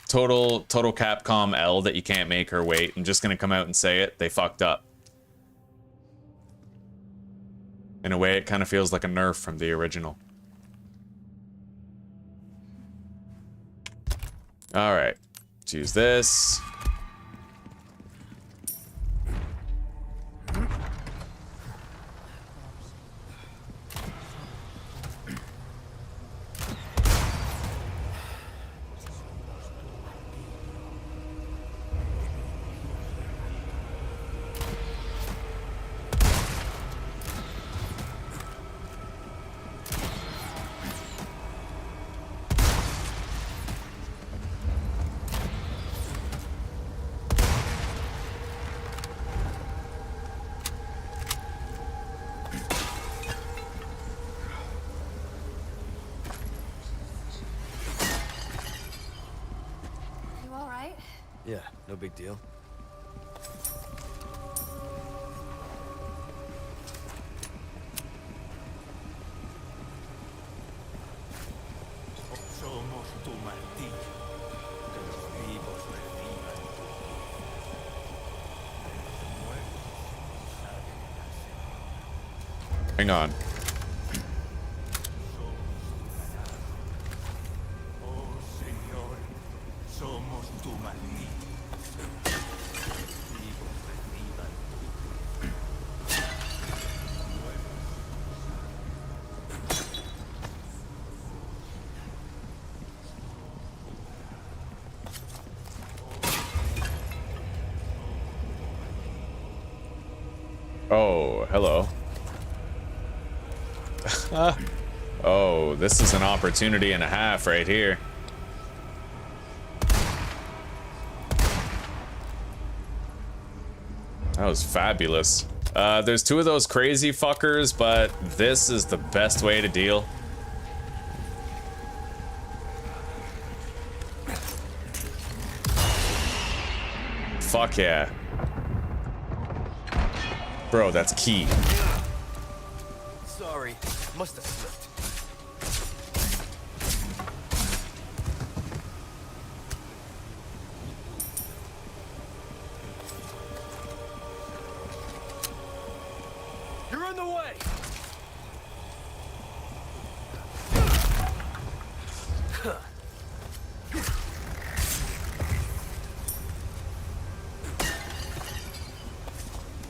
Speaker 1: Total Capcom L that you can't make her wait. I'm just gonna come out and say it. They fucked up. In a way, it kind of feels like a nerf from the original. Alright. Let's use this.
Speaker 2: Yeah, no big deal.
Speaker 1: Hang on. Oh, hello. Oh, this is an opportunity and a half right here. That was fabulous. There's 2 of those crazy fuckers, but this is the best way to deal. Fuck yeah. Bro, that's key.
Speaker 2: Sorry, must have slipped. You're in the way.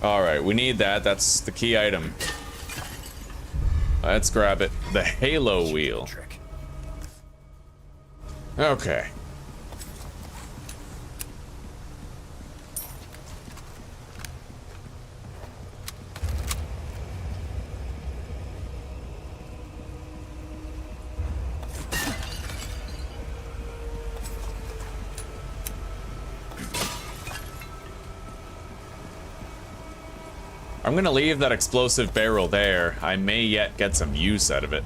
Speaker 1: All right, we need that. That's the key item. Let's grab it. The Halo wheel. Okay. I'm gonna leave that explosive barrel there. I may yet get some use out of it.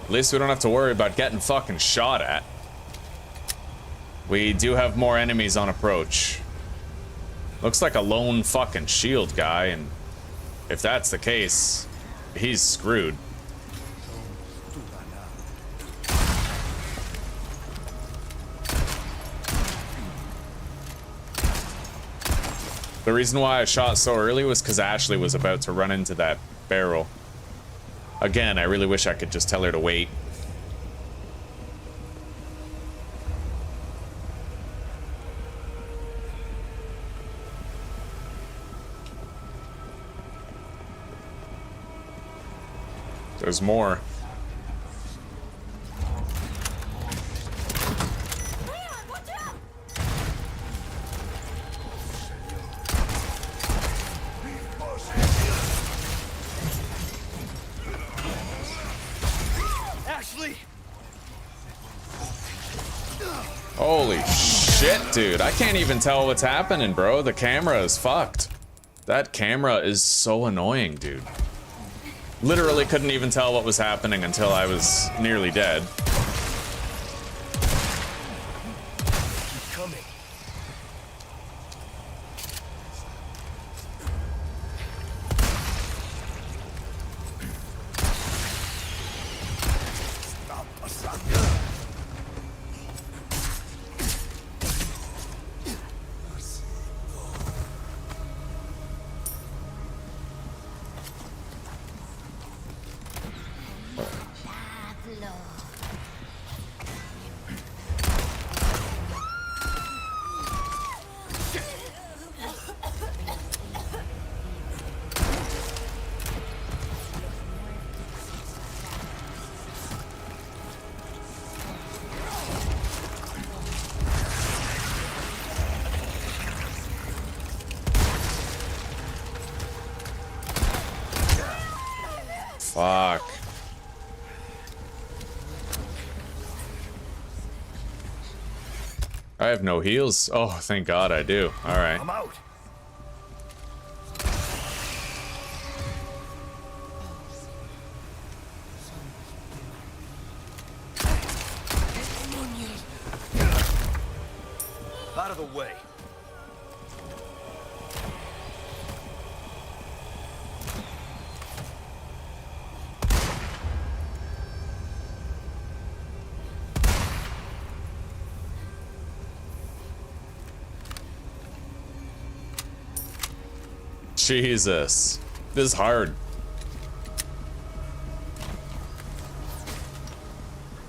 Speaker 1: At least we don't have to worry about getting fucking shot at. We do have more enemies on approach. Looks like a lone fucking shield guy, and if that's the case, he's screwed. The reason why I shot so early was because Ashley was about to run into that barrel. Again, I really wish I could just tell her to wait. There's more. Holy shit, dude. I can't even tell what's happening, bro. The camera is fucked. That camera is so annoying, dude. Literally couldn't even tell what was happening until I was nearly dead. Fuck. I have no heals. Oh, thank God I do. All right.
Speaker 9: I'm out.
Speaker 2: Out of the way.
Speaker 1: Jesus. This is hard.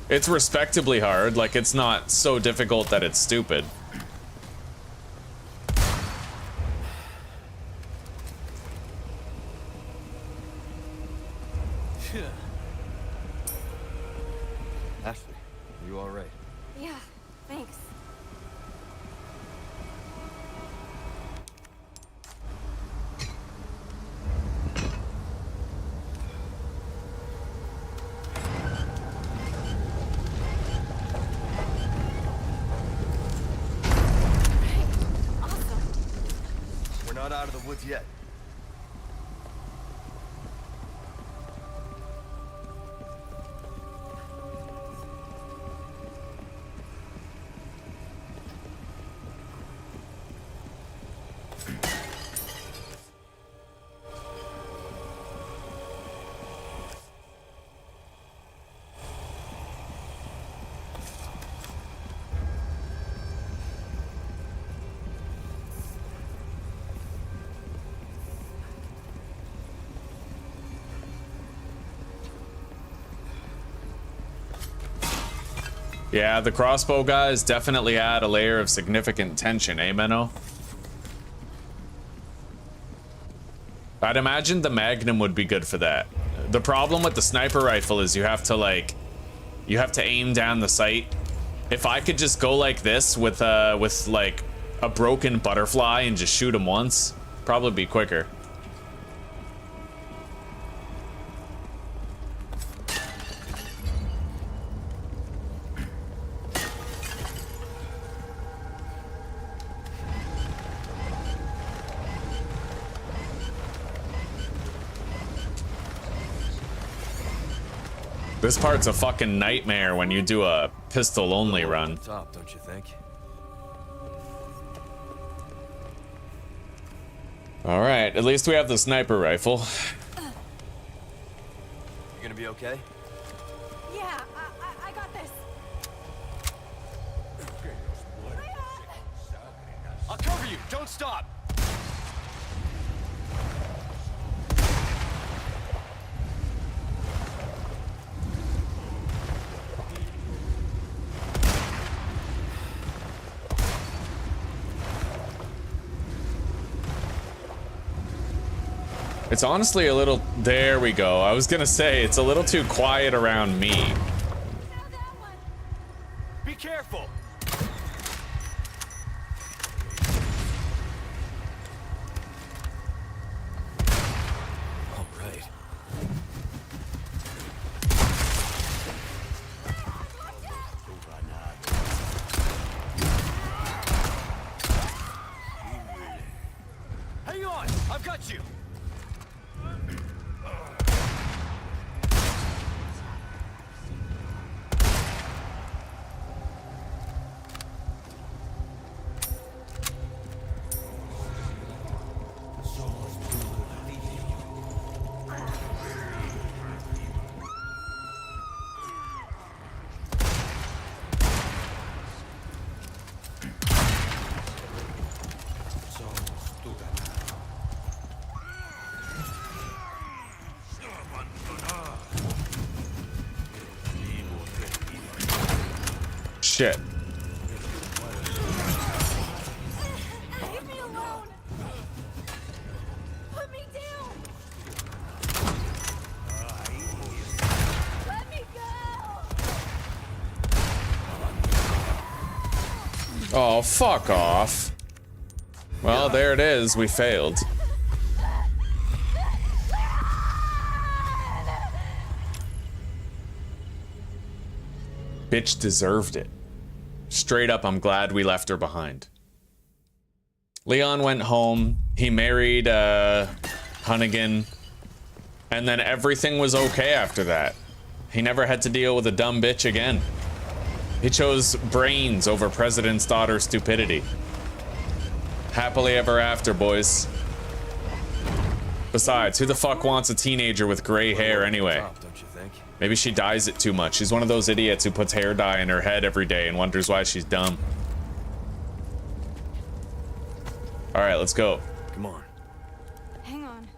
Speaker 1: It's respectably hard, like it's not so difficult that it's stupid.
Speaker 2: Ashley, are you alright?
Speaker 8: Yeah, thanks.
Speaker 2: We're not out of the woods yet.
Speaker 1: Yeah, the crossbow guys definitely add a layer of significant tension, eh, Menno? I'd imagine the Magnum would be good for that. The problem with the sniper rifle is you have to like, you have to aim down the sight. If I could just go like this with like a broken butterfly and just shoot him once, probably be quicker. This part's a fucking nightmare when you do a pistol only run.
Speaker 2: Top, don't you think?
Speaker 1: All right, at least we have the sniper rifle.
Speaker 2: You gonna be okay?
Speaker 8: Yeah, I got this.
Speaker 2: I'll cover you. Don't stop.
Speaker 1: It's honestly a little, there we go. I was gonna say, it's a little too quiet around me.
Speaker 2: Be careful. All right. Hang on, I've got you.
Speaker 1: Shit.
Speaker 8: Leave me alone. Put me down. Let me go.
Speaker 1: Oh, fuck off. Well, there it is. We failed. Bitch deserved it. Straight up, I'm glad we left her behind. Leon went home. He married Hunnigan. And then everything was okay after that. He never had to deal with a dumb bitch again. He chose brains over president's daughter's stupidity. Happily ever after, boys. Besides, who the fuck wants a teenager with gray hair anyway? Maybe she dyes it too much. She's one of those idiots who puts hair dye in her head every day and wonders why she's dumb. All right, let's go.
Speaker 2: Come on.
Speaker 8: Hang on.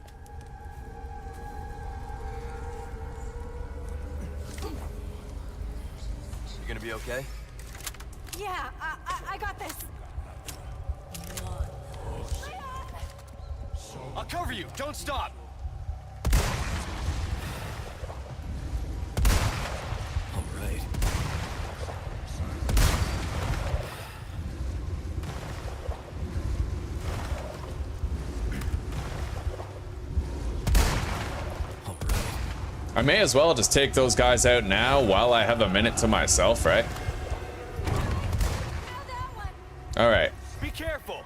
Speaker 2: You gonna be okay?
Speaker 8: Yeah, I got this.
Speaker 2: I'll cover you. Don't stop. All right.
Speaker 1: I may as well just take those guys out now while I have a minute to myself, right? All right.
Speaker 2: Be careful.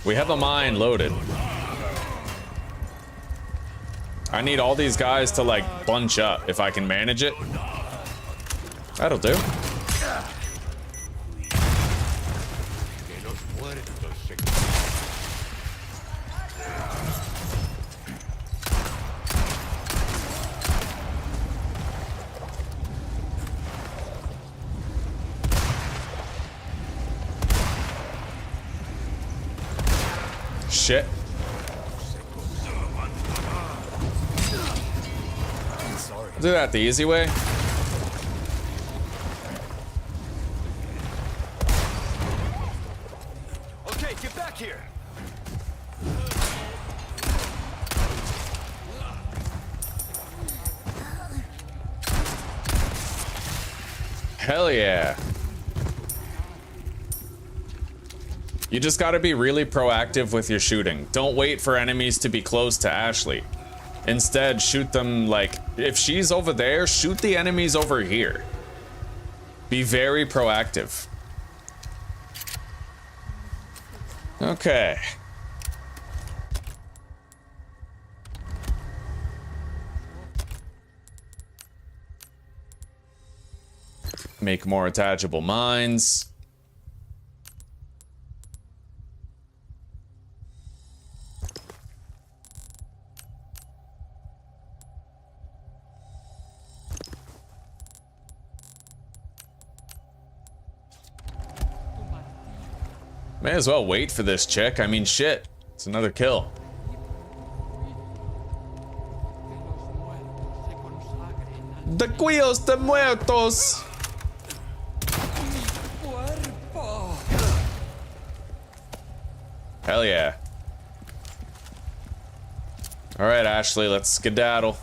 Speaker 1: We have a mine loaded. I need all these guys to like bunch up if I can manage it. That'll do. Shit. Do that the easy way.
Speaker 2: Back here.
Speaker 1: Hell yeah. You just gotta be really proactive with your shooting. Don't wait for enemies to be close to Ashley. Instead, shoot them like, if she's over there, shoot the enemies over here. Be very proactive. Okay. Make more attachable mines. May as well wait for this chick. I mean, shit. It's another kill. The Cuillos de Muertos. Hell yeah. All right, Ashley, let's skedaddle.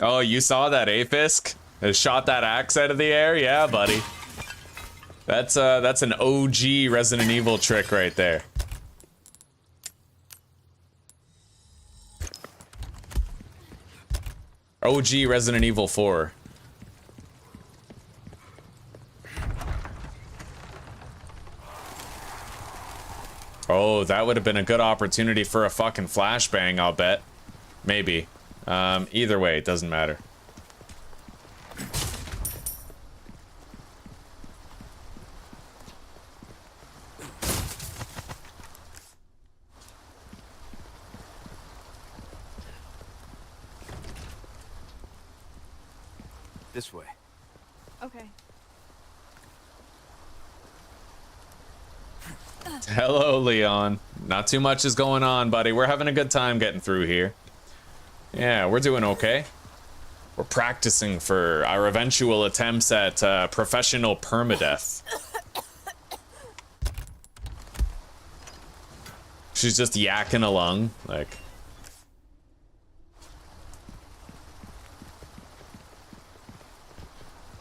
Speaker 1: Oh, you saw that, Afisk? It shot that axe out of the air? Yeah, buddy. That's an OG Resident Evil trick right there. OG Resident Evil 4. Oh, that would have been a good opportunity for a fucking flashbang, I'll bet. Maybe. Either way, it doesn't matter.
Speaker 2: This way.
Speaker 8: Okay.
Speaker 1: Hello, Leon. Not too much is going on, buddy. We're having a good time getting through here. Yeah, we're doing okay. We're practicing for our eventual attempts at professional permadeath. She's just yakking along, like...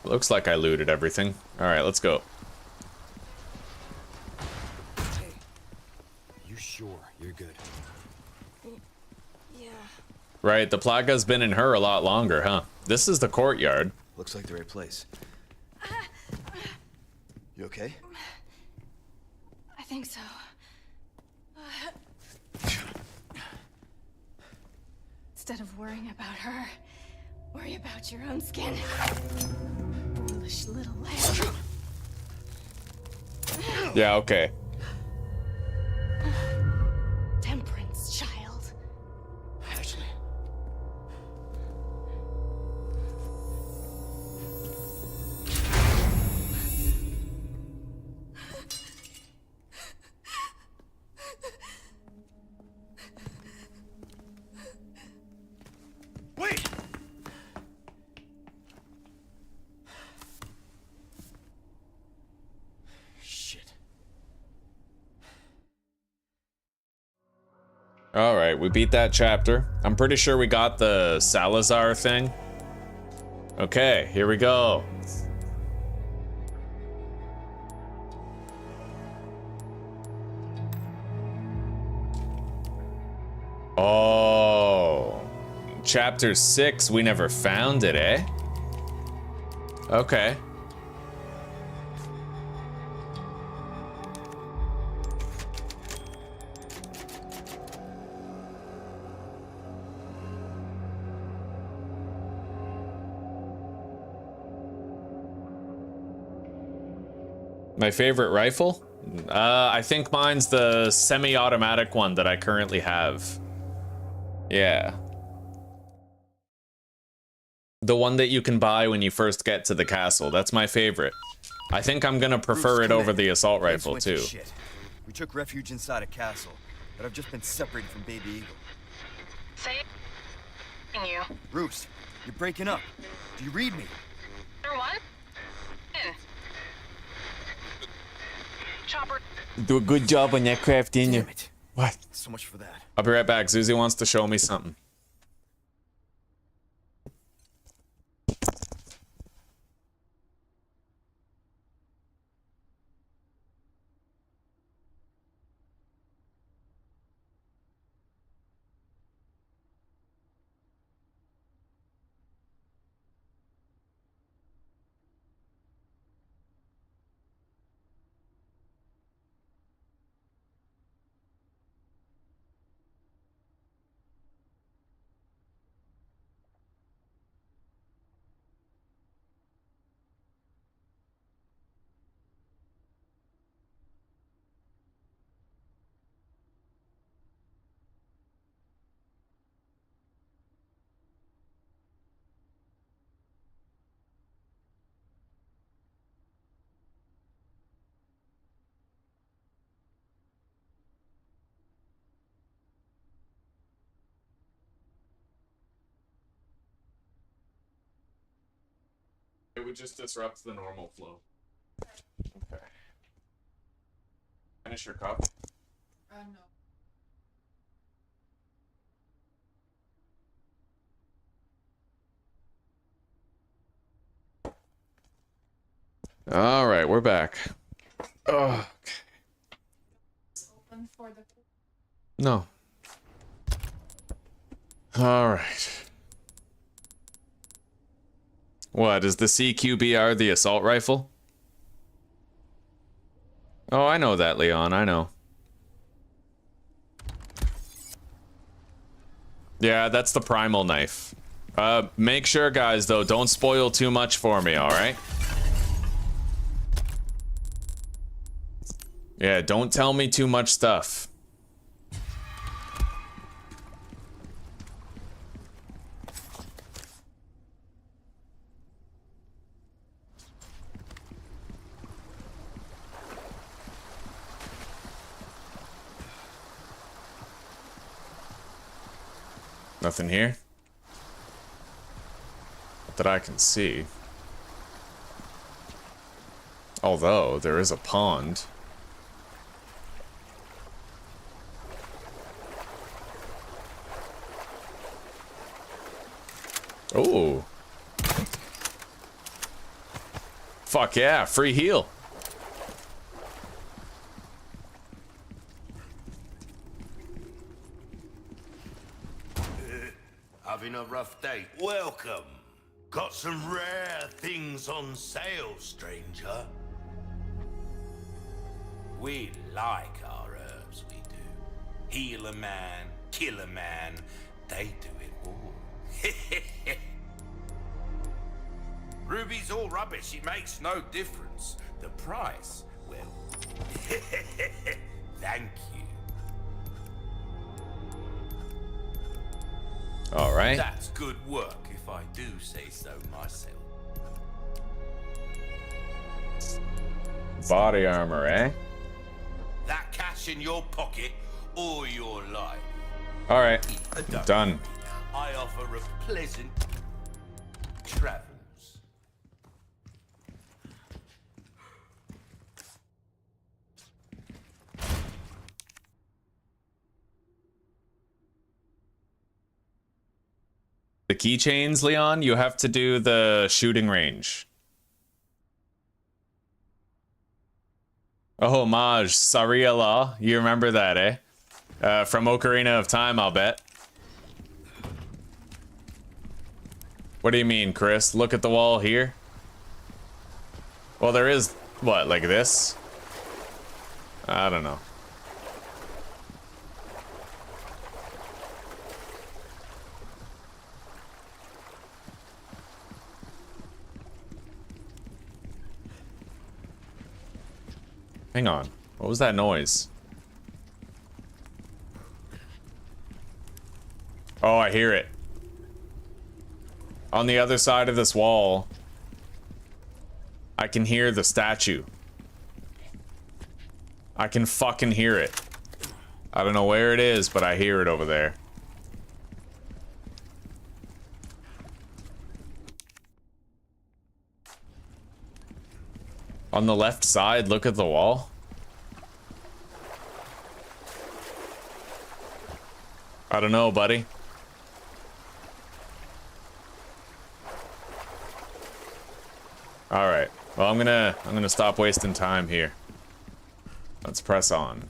Speaker 1: Looks like I looted everything. Alright, let's go.
Speaker 2: Hey, you sure you're good?
Speaker 8: Yeah.
Speaker 1: Right, the Plaga's been in her a lot longer, huh? This is the courtyard.
Speaker 2: Looks like the right place. You okay?
Speaker 8: I think so. Instead of worrying about her, worry about your own skin. Foolish little lamb.
Speaker 1: Yeah, okay.
Speaker 8: Temperance, child.
Speaker 2: Ashley. Wait!
Speaker 1: All right, we beat that chapter. I'm pretty sure we got the Salazar thing. Okay, here we go. Oh, chapter 6, we never found it, eh? Okay. My favorite rifle? I think mine's the semi-automatic one that I currently have. Yeah. The one that you can buy when you first get to the castle. That's my favorite. I think I'm gonna prefer it over the assault rifle too.
Speaker 2: Shit. We took refuge inside a castle, but I've just been separated from Baby Eagle.
Speaker 12: Say you.
Speaker 2: Roost, you're breaking up. Do you read me?
Speaker 12: You're chopper.
Speaker 1: Do a good job on that craft, didn't you?
Speaker 2: Damn it.
Speaker 1: What?
Speaker 2: So much for that.
Speaker 1: I'll be right back. Zuzi wants to show me something. It would just disrupt the normal flow. Okay. Finish your cup? No. All right, we're back. Oh, okay. No. All right. What, is the CQBR the assault rifle? Oh, I know that, Leon, I know. Yeah, that's the primal knife. Make sure, guys, though, don't spoil too much for me, alright? Yeah, don't tell me too much stuff. Nothing here? Not that I can see. Although, there is a pond. Oh. Fuck yeah, free heal.
Speaker 5: Having a rough day? Welcome. Got some rare things on sale, stranger. We like our herbs, we do. Heal a man, kill a man, they do it all. Ruby's all rubbish, it makes no difference. The price, well, thank you.
Speaker 1: All right.
Speaker 5: That's good work, if I do say so myself.
Speaker 1: Body armor, eh?
Speaker 5: That cash in your pocket or your life.
Speaker 1: All right, done.
Speaker 5: I offer a pleasant travels.
Speaker 1: The keychains, Leon, you have to do the shooting range. Oh, homage, Sariala. You remember that, eh? From Ocarina of Time, I'll bet. What do you mean, Chris? Look at the wall here. Well, there is, what, like this? I don't know. Hang on. What was that noise? Oh, I hear it. On the other side of this wall, I can hear the statue. I can fucking hear it. I don't know where it is, but I hear it over there. On the left side, look at the wall. I don't know, buddy. All right. Well, I'm gonna stop wasting time here. Let's press on.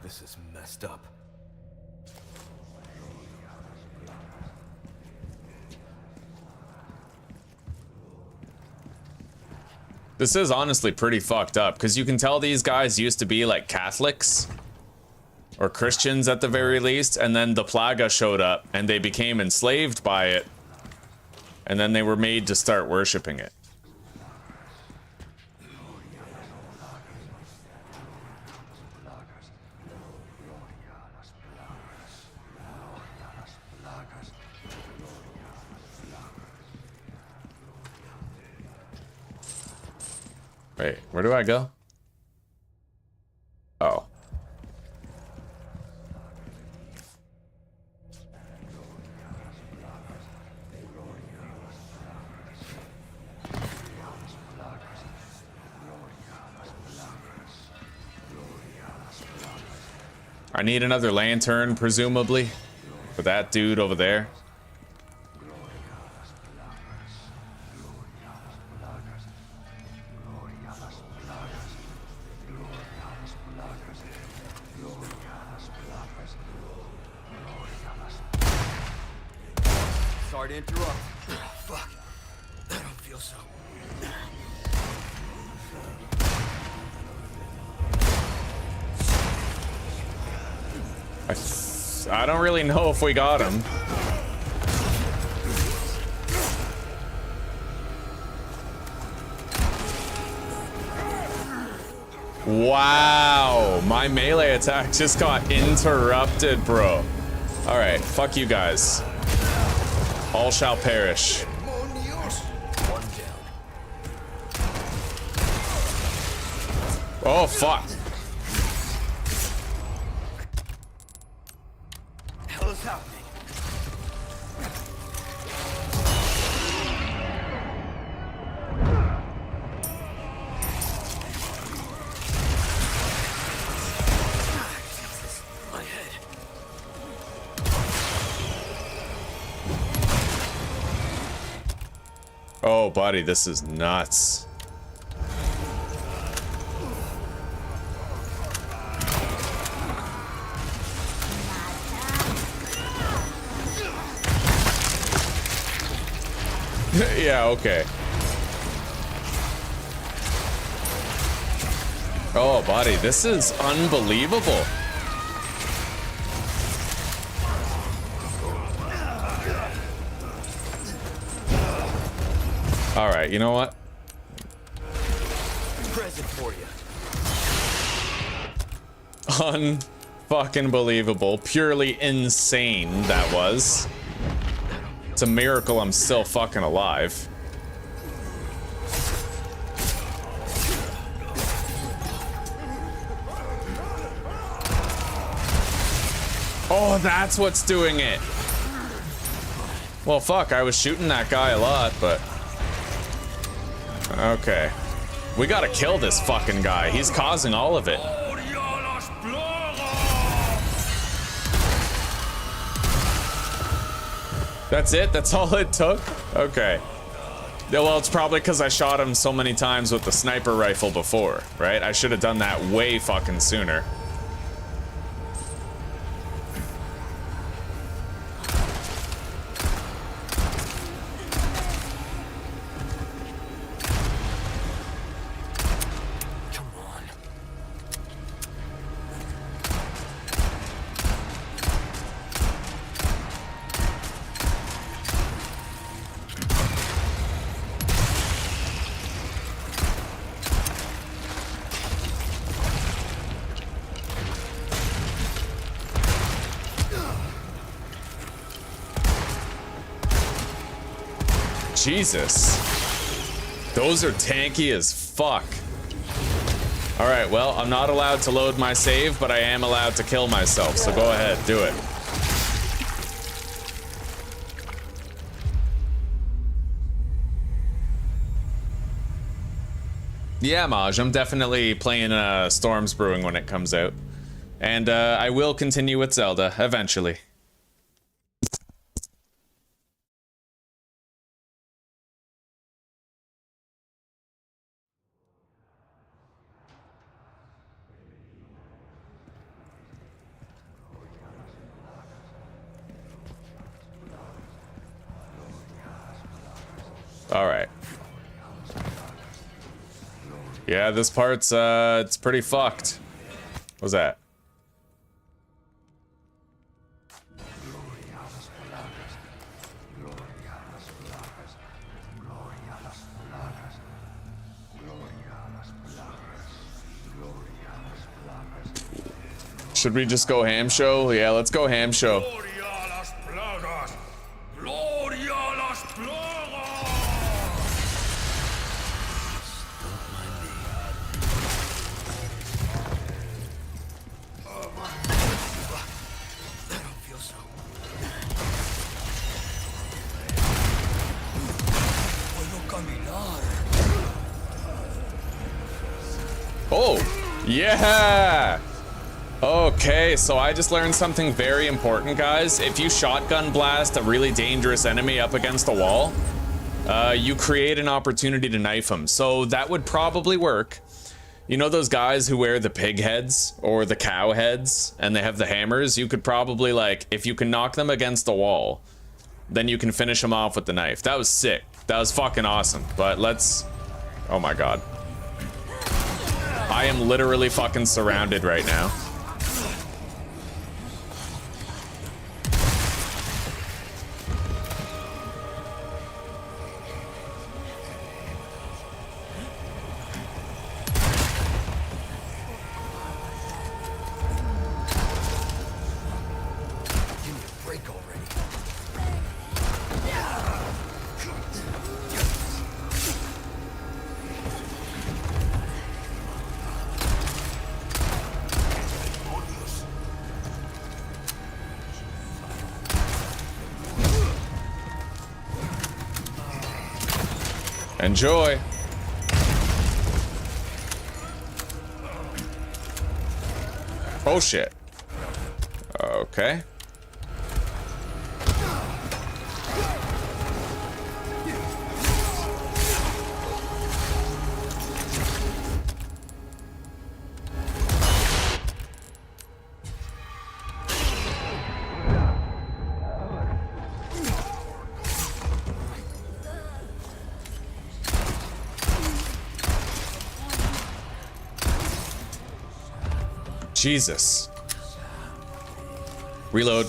Speaker 2: This is messed up.
Speaker 1: This is honestly pretty fucked up, because you can tell these guys used to be like Catholics or Christians at the very least, and then the Plaga showed up and they became enslaved by it, and then they were made to start worshiping it. Wait, where do I go? Oh. I need another lantern, presumably, for that dude over there.
Speaker 2: Sorry to interrupt. Fuck. I don't feel so.
Speaker 1: I don't really know if we got him. Wow, my melee attack just got interrupted, bro. All right, fuck you guys. All shall perish.
Speaker 2: One down.
Speaker 1: Oh, fuck.
Speaker 2: Hell is happening? Jesus, my head.
Speaker 1: Oh, buddy, this is nuts. Yeah, okay. Oh, buddy, this is unbelievable. All right, you know what?
Speaker 2: Present for you.
Speaker 1: Unfucking believable. Purely insane, that was. It's a miracle I'm still fucking alive. Oh, that's what's doing it. Well, fuck, I was shooting that guy a lot, but... Okay. We gotta kill this fucking guy. He's causing all of it. That's it? That's all it took? Okay. Yeah, well, it's probably because I shot him so many times with the sniper rifle before, right? I should have done that way fucking sooner. Jesus. Those are tanky as fuck. Alright, well, I'm not allowed to load my save, but I am allowed to kill myself, so go ahead, do it. Yeah, Maj, I'm definitely playing Storms Brewing when it comes out. And I will continue with Zelda, eventually. Alright. Yeah, this part's, it's pretty fucked. What's that? Should we just go ham show? Yeah, let's go ham show. Oh, yeah. Okay, so I just learned something very important, guys. If you shotgun blast a really dangerous enemy up against a wall, you create an opportunity to knife them. So that would probably work. You know those guys who wear the pig heads or the cow heads and they have the hammers? You could probably, like, if you can knock them against the wall, then you can finish them off with the knife. That was sick. That was fucking awesome. But let's... Oh my god. I am literally fucking surrounded right now. Enjoy. Oh shit. Okay. Jesus. Reload.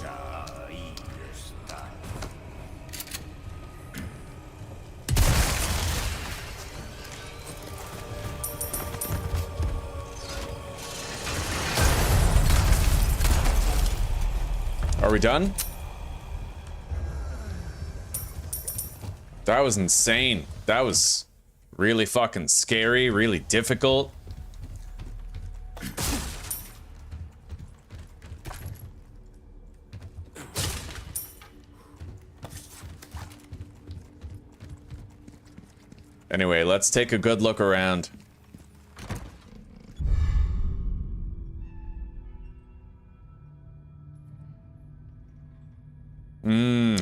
Speaker 1: Are we done? That was insane. That was really fucking scary, really difficult. Anyway, let's take a good look around.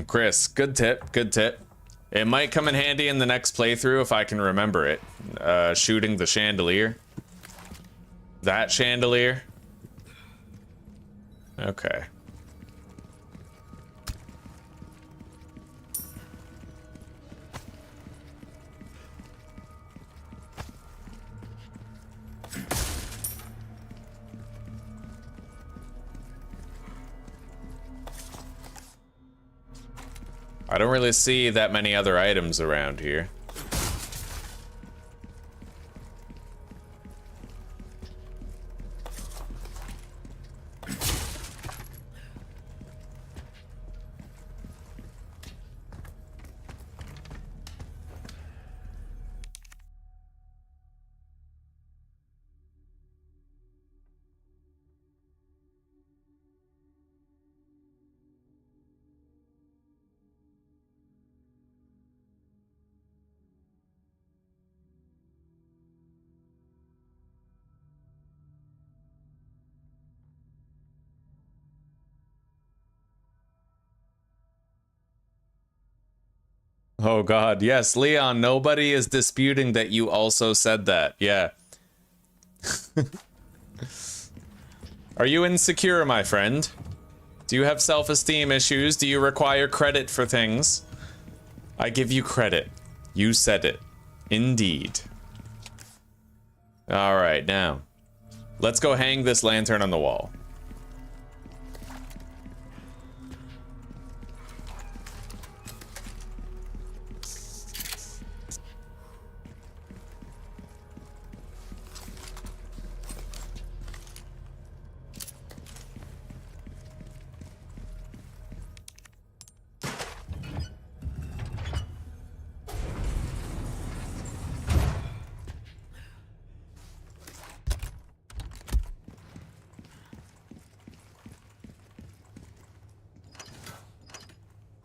Speaker 1: Chris, good tip, good tip. It might come in handy in the next playthrough if I can remember it. Shooting the chandelier. That chandelier. Okay. I don't really see that many other items around here. Oh god, yes, Leon, nobody is disputing that you also said that. Yeah. Are you insecure, my friend? Do you have self-esteem issues? Do you require credit for things? I give you credit. You said it. Indeed. Alright, now. Let's go hang this lantern on the wall.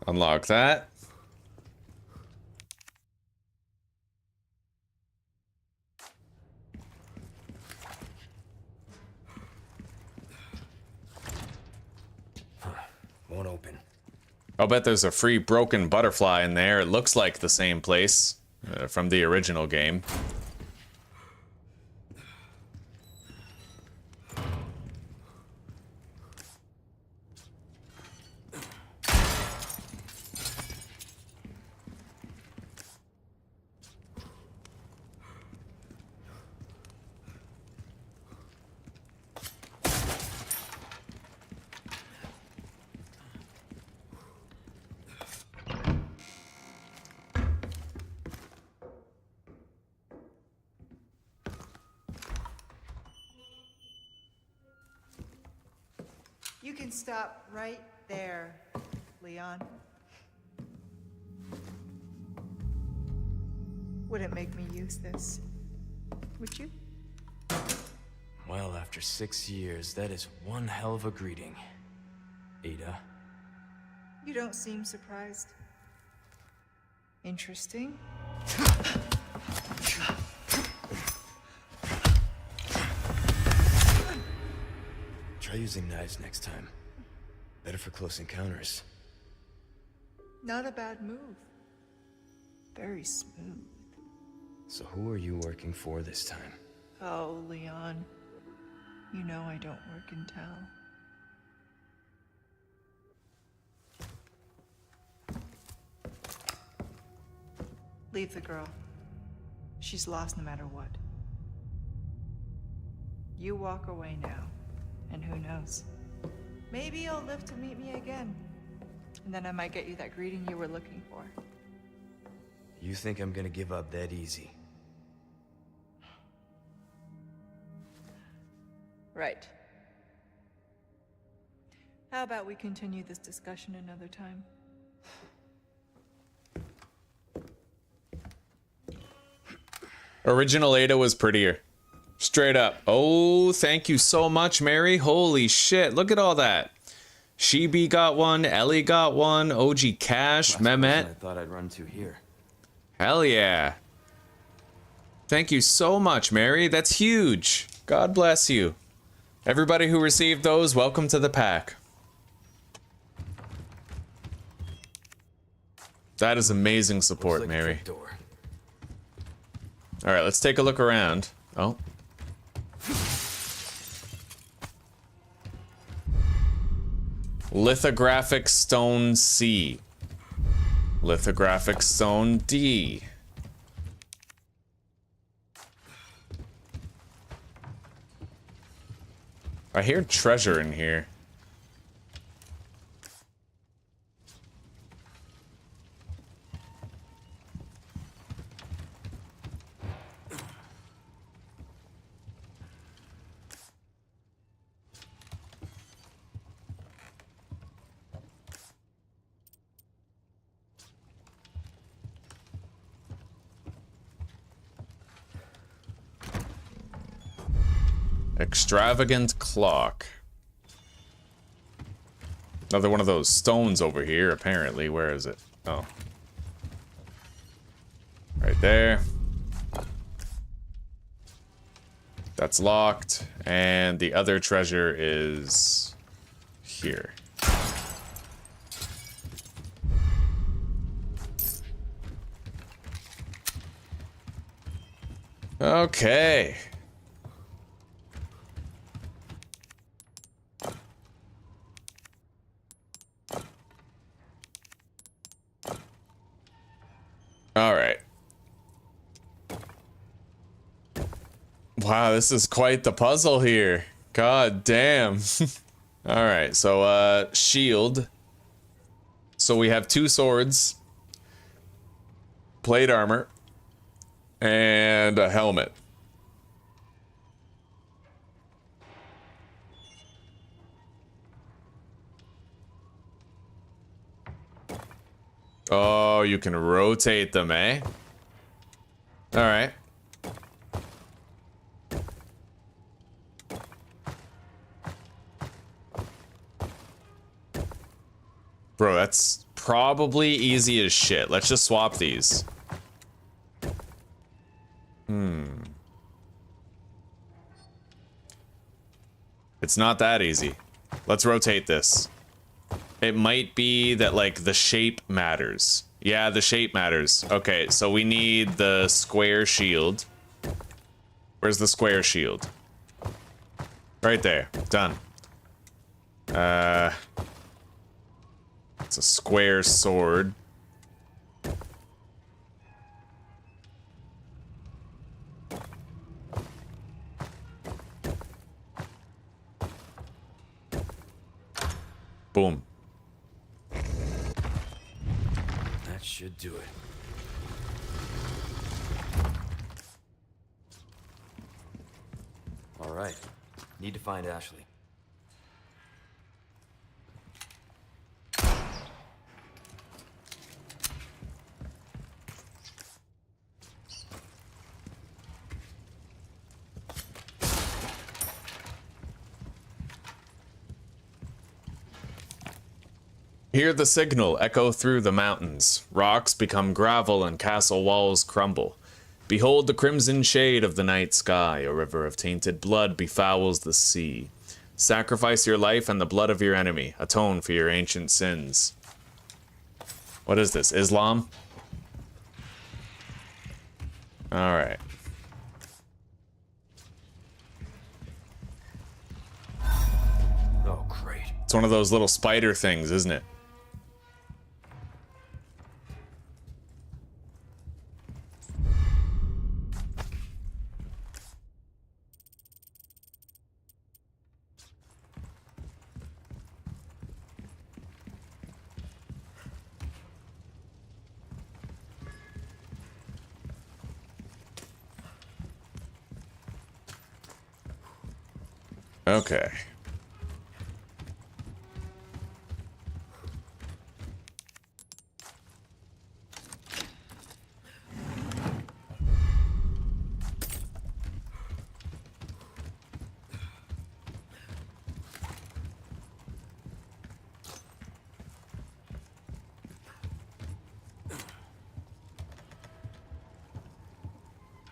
Speaker 1: Unlock that.
Speaker 2: Won't open.
Speaker 1: I'll bet there's a free broken butterfly in there. It looks like the same place from the original game.
Speaker 11: You can stop right there, Leon. Wouldn't make me use this, would you?
Speaker 2: Well, after 6 years, that is one hell of a greeting, Ada.
Speaker 11: You don't seem surprised. Interesting.
Speaker 2: Try using knives next time. Better for close encounters.
Speaker 11: Not a bad move. Very smooth.
Speaker 2: So who are you working for this time?
Speaker 11: Oh, Leon. You know I don't work in town. Leave the girl. She's lost no matter what. You walk away now, and who knows? Maybe you'll live to meet me again. And then I might get you that greeting you were looking for.
Speaker 2: You think I'm gonna give up that easy?
Speaker 11: Right. How about we continue this discussion another time?
Speaker 1: Original Ada was prettier. Straight up. Oh, thank you so much, Mary. Holy shit. Look at all that. Sheeby got one. Ellie got one. OG Cash. Mehmet.
Speaker 2: I thought I'd run to here.
Speaker 1: Hell yeah. Thank you so much, Mary. That's huge. God bless you. Everybody who received those, welcome to the pack. That is amazing support, Mary. All right, let's take a look around. Oh. Lithographic stone C. Lithographic stone D. I hear treasure in here. Extravagant clock. Another one of those stones over here, apparently. Where is it? Oh. Right there. That's locked. And the other treasure is here. Okay. All right. Wow, this is quite the puzzle here. God damn. All right, so shield. So we have 2 swords, plate armor, and a helmet. Oh, you can rotate them, eh? All right. Bro, that's probably easy as shit. Let's just swap these. It's not that easy. Let's rotate this. It might be that, like, the shape matters. Yeah, the shape matters. Okay, so we need the square shield. Where's the square shield? Right there. Done. It's a square sword. Boom.
Speaker 2: That should do it. All right. Need to find Ashley.
Speaker 1: Hear the signal echo through the mountains. Rocks become gravel and castle walls crumble. Behold the crimson shade of the night sky. A river of tainted blood befouls the sea. Sacrifice your life and the blood of your enemy. Atone for your ancient sins. What is this? Islam? Alright.
Speaker 2: Oh, great.
Speaker 1: It's one of those little spider things, isn't it? Okay.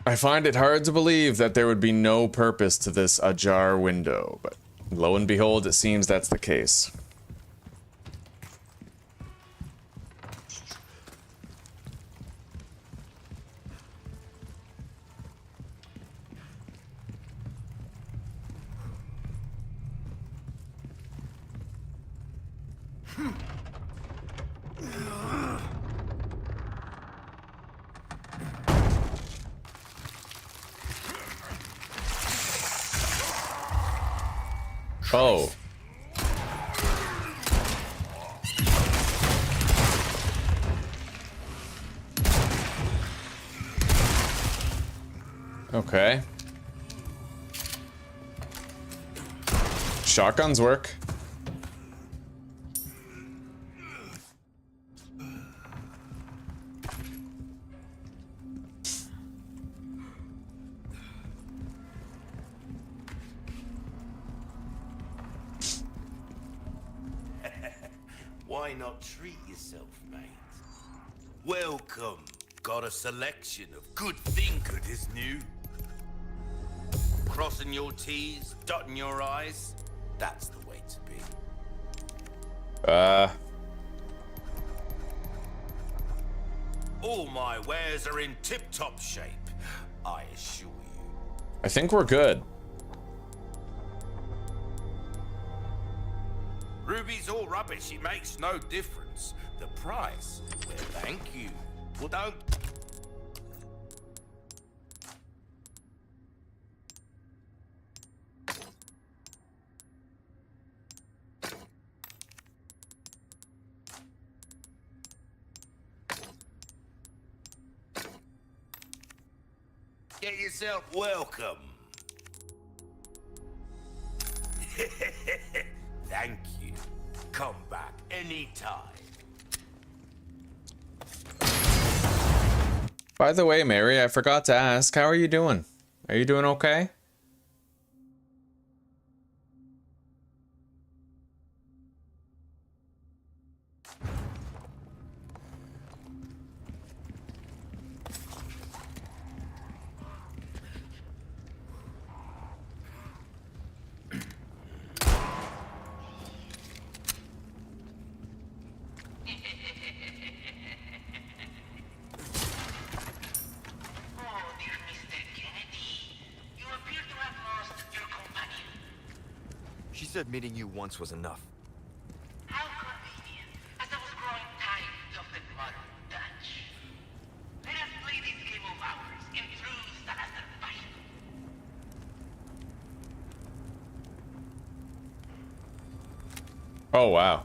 Speaker 1: I find it hard to believe that there would be no purpose to this ajar window, but lo and behold, it seems that's the case. Oh. Okay. Shotguns work.
Speaker 5: Why not treat yourself, mate? Welcome. Got a selection of good thinkers new. Crossing your T's, dotting your I's. That's the way to be. All my wares are in tip-top shape. I assure you.
Speaker 1: I think we're good.
Speaker 5: Ruby's all rubbish. It makes no difference. The price? Well, thank you. Well, don't... Get yourself welcome. Thank you. Come back anytime.
Speaker 1: By the way, Mary, I forgot to ask, how are you doing? Are you doing okay?
Speaker 2: She said meeting you once was enough.
Speaker 10: How convenient, as I was growing tired of the modern Dutch. Let us play this game of ours in true Salazar fashion.
Speaker 1: Oh, wow.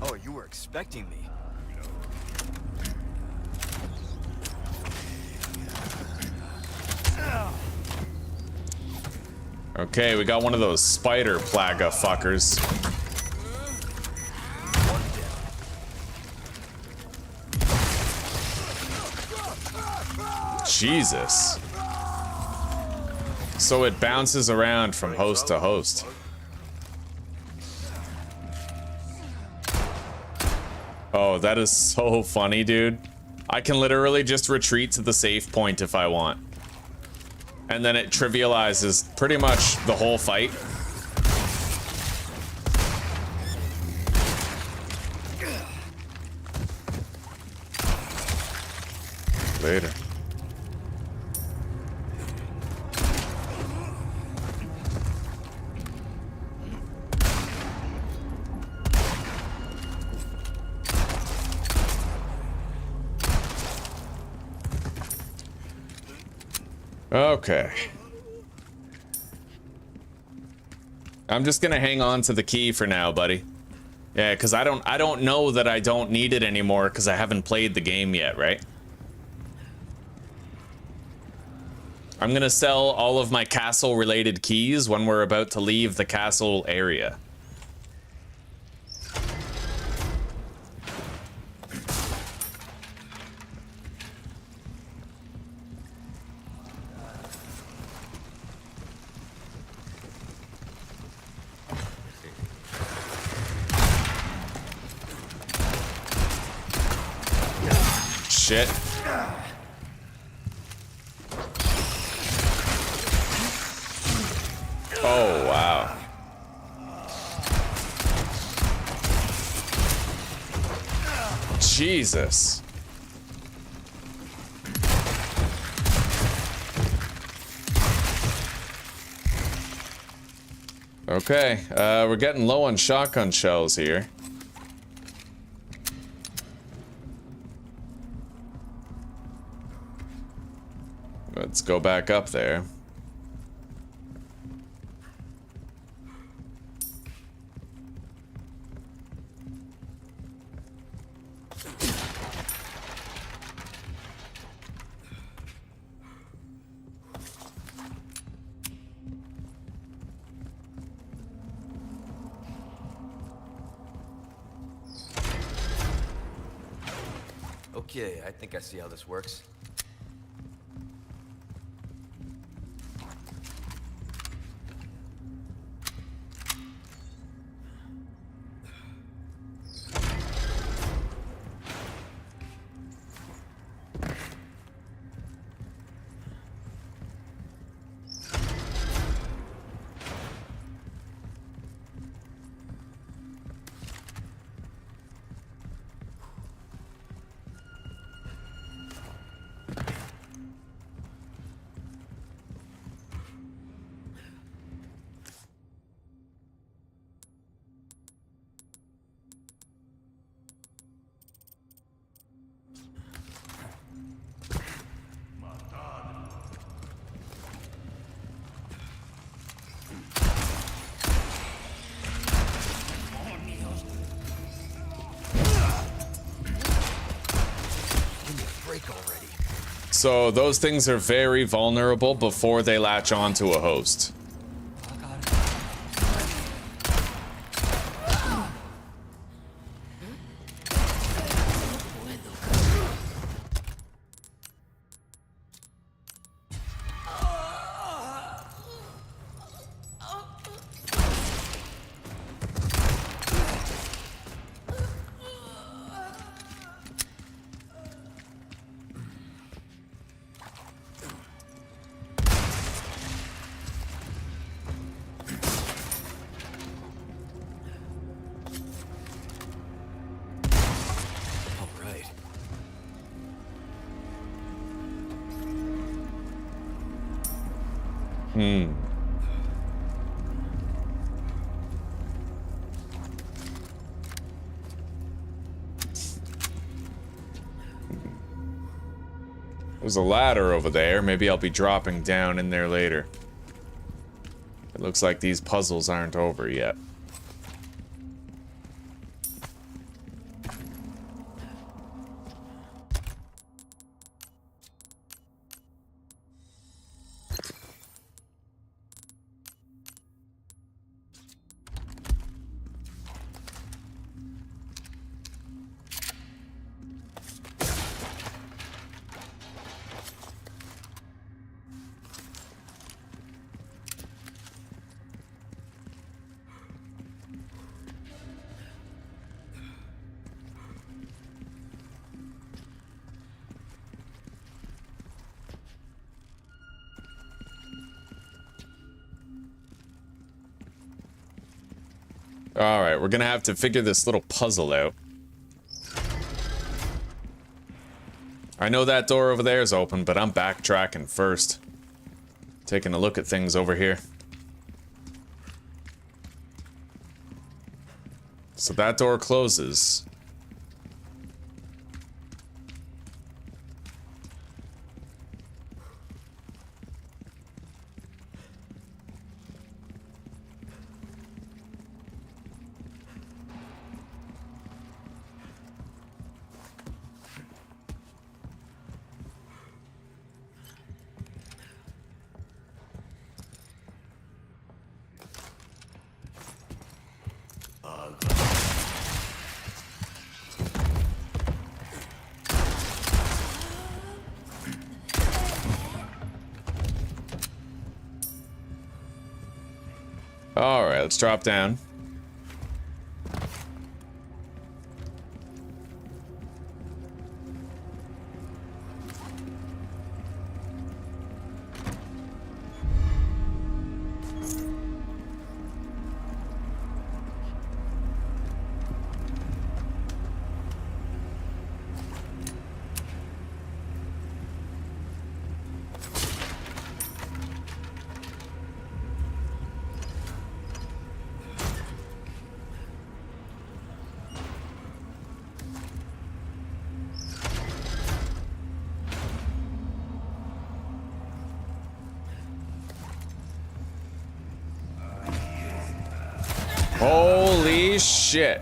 Speaker 2: Oh, you were expecting me.
Speaker 1: Okay, we got one of those spider plaga fuckers. Jesus. So it bounces around from host to host. Oh, that is so funny, dude. I can literally just retreat to the safe point if I want. And then it trivializes pretty much the whole fight. Later. Okay. I'm just gonna hang on to the key for now, buddy. Yeah, because I don't know that I don't need it anymore because I haven't played the game yet, right? I'm gonna sell all of my castle related keys when we're about to leave the castle area. Shit. Oh, wow. Jesus. Okay, we're getting low on shotgun shells here. Let's go back up there.
Speaker 2: Okay, I think I see how this works. break already.
Speaker 1: So those things are very vulnerable before they latch onto a host. There's a ladder over there. Maybe I'll be dropping down in there later. It looks like these puzzles aren't over yet. Alright, we're gonna have to figure this little puzzle out. I know that door over there is open, but I'm backtracking first. Taking a look at things over here. So that door closes. Alright, let's drop down. Holy shit.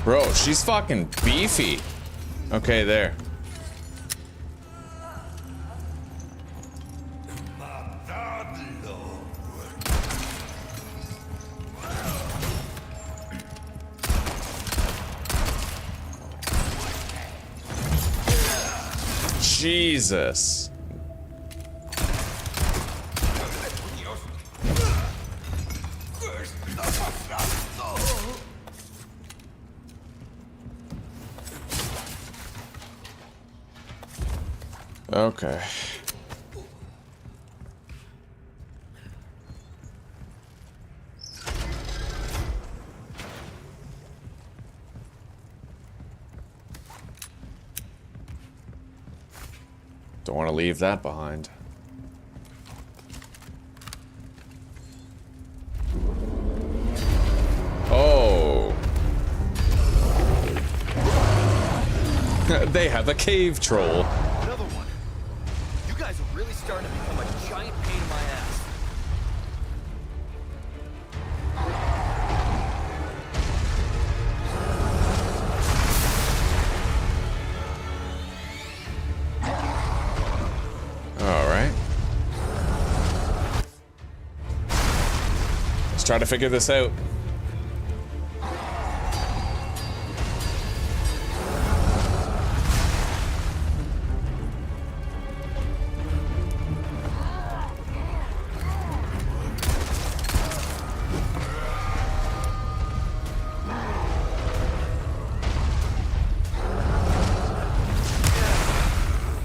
Speaker 1: Bro, she's fucking beefy. Okay, there. Jesus. Okay. Don't want to leave that behind. Oh. They have a cave troll.
Speaker 4: Another one. You guys are really starting to become a giant pain in my ass.
Speaker 1: All right. Let's try to figure this out.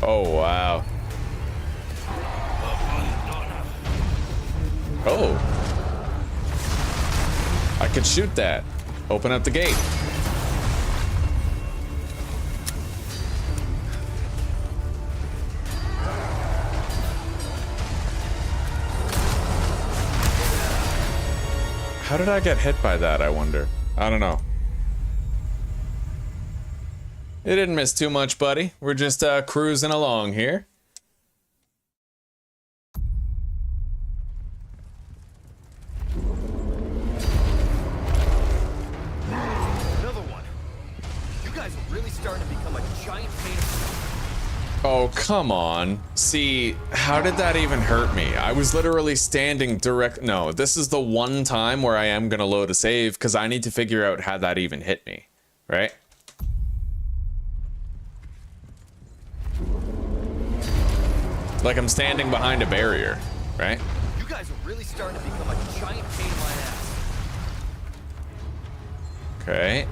Speaker 1: Oh, wow. Oh. I could shoot that. Open up the gate. How did I get hit by that, I wonder? I don't know. You didn't miss too much, buddy. We're just cruising along here.
Speaker 4: Another one. You guys are really starting to become a giant pain.
Speaker 1: Oh, come on. See, how did that even hurt me? I was literally standing direct... No, this is the one time where I am gonna load a save, because I need to figure out how that even hit me, right? Like I'm standing behind a barrier, right?
Speaker 4: You guys are really starting to become a giant pain in my ass.
Speaker 1: Okay.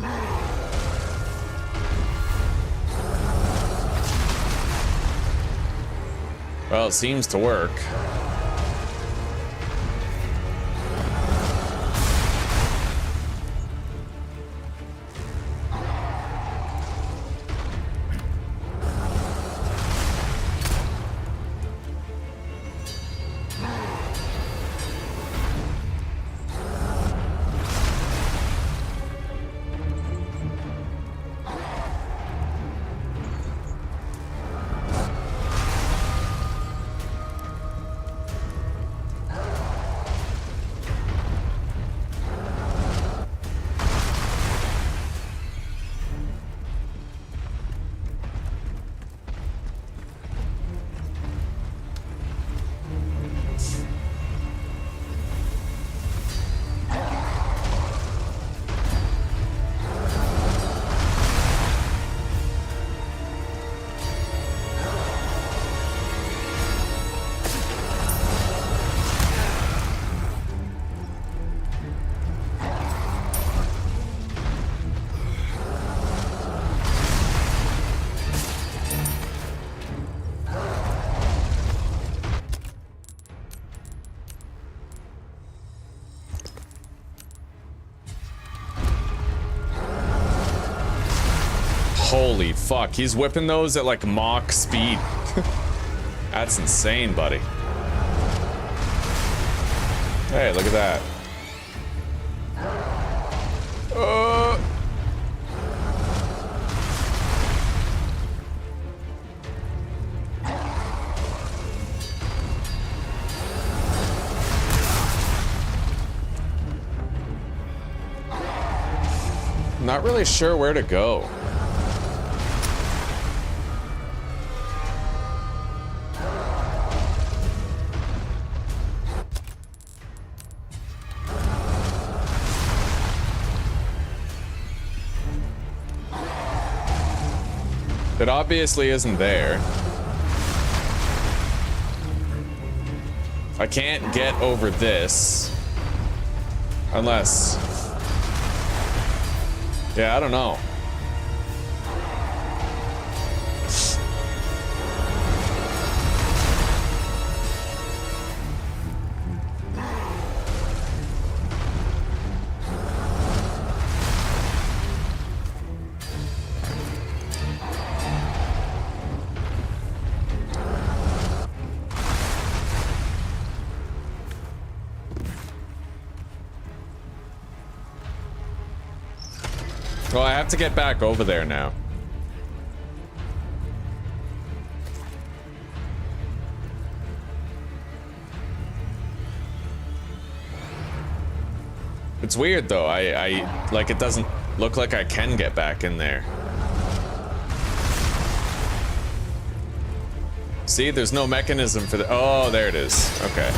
Speaker 1: Well, it seems to work. Holy fuck, he's whipping those at like Mach speed. That's insane, buddy. Hey, look at that. Not really sure where to go. It obviously isn't there. I can't get over this. Unless... Yeah, I don't know. Well, I have to get back over there now. It's weird though. I like it doesn't look like I can get back in there. See, there's no mechanism for the. Oh, there it is. Okay.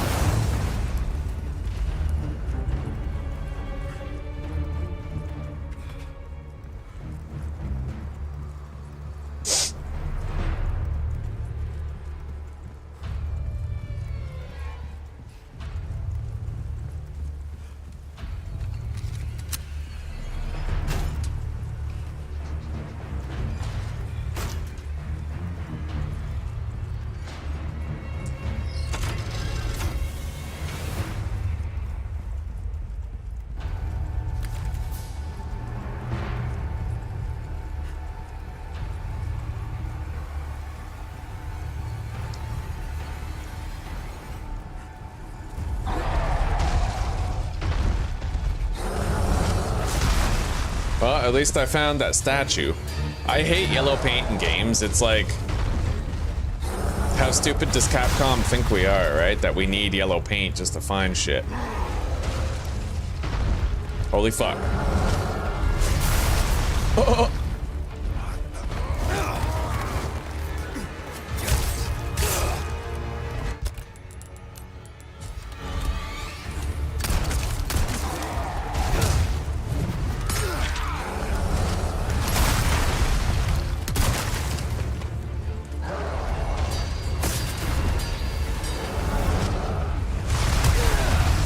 Speaker 1: Well, at least I found that statue. I hate yellow paint in games. It's like, how stupid does Capcom think we are, right? That we need yellow paint just to find shit. Holy fuck. Oh.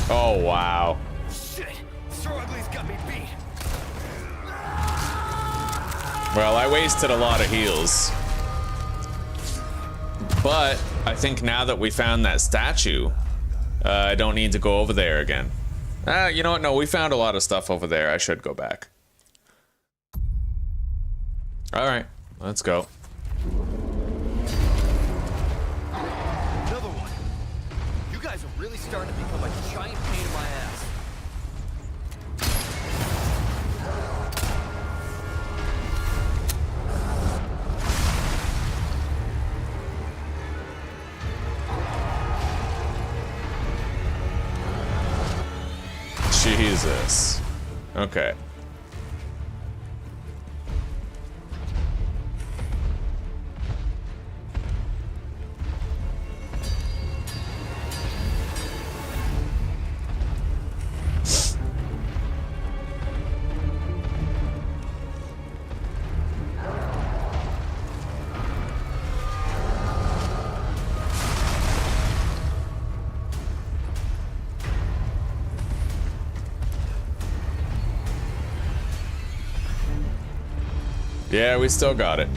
Speaker 1: Oh, wow.
Speaker 2: Shit! Sir Ugly's got me beat.
Speaker 1: Well, I wasted a lot of heals. But I think now that we found that statue, I don't need to go over there again. You know what? No, we found a lot of stuff over there. I should go back. All right, let's go.
Speaker 2: Another one. You guys are really starting to become a giant pain in my ass.
Speaker 1: Jesus. Okay. Yeah, we still got it.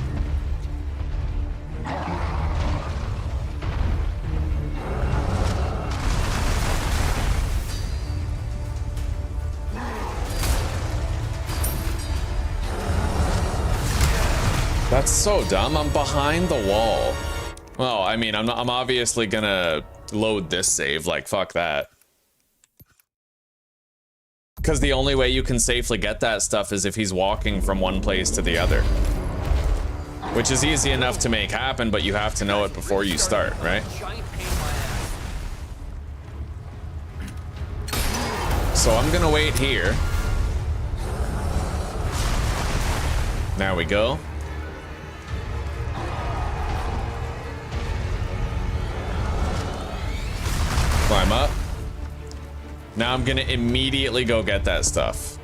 Speaker 1: That's so dumb. I'm behind the wall. Well, I mean, I'm obviously gonna load this save. Like, fuck that. Because the only way you can safely get that stuff is if he's walking from one place to the other. Which is easy enough to make happen, but you have to know it before you start, right? So I'm gonna wait here. There we go. Climb up. Now I'm gonna immediately go get that stuff.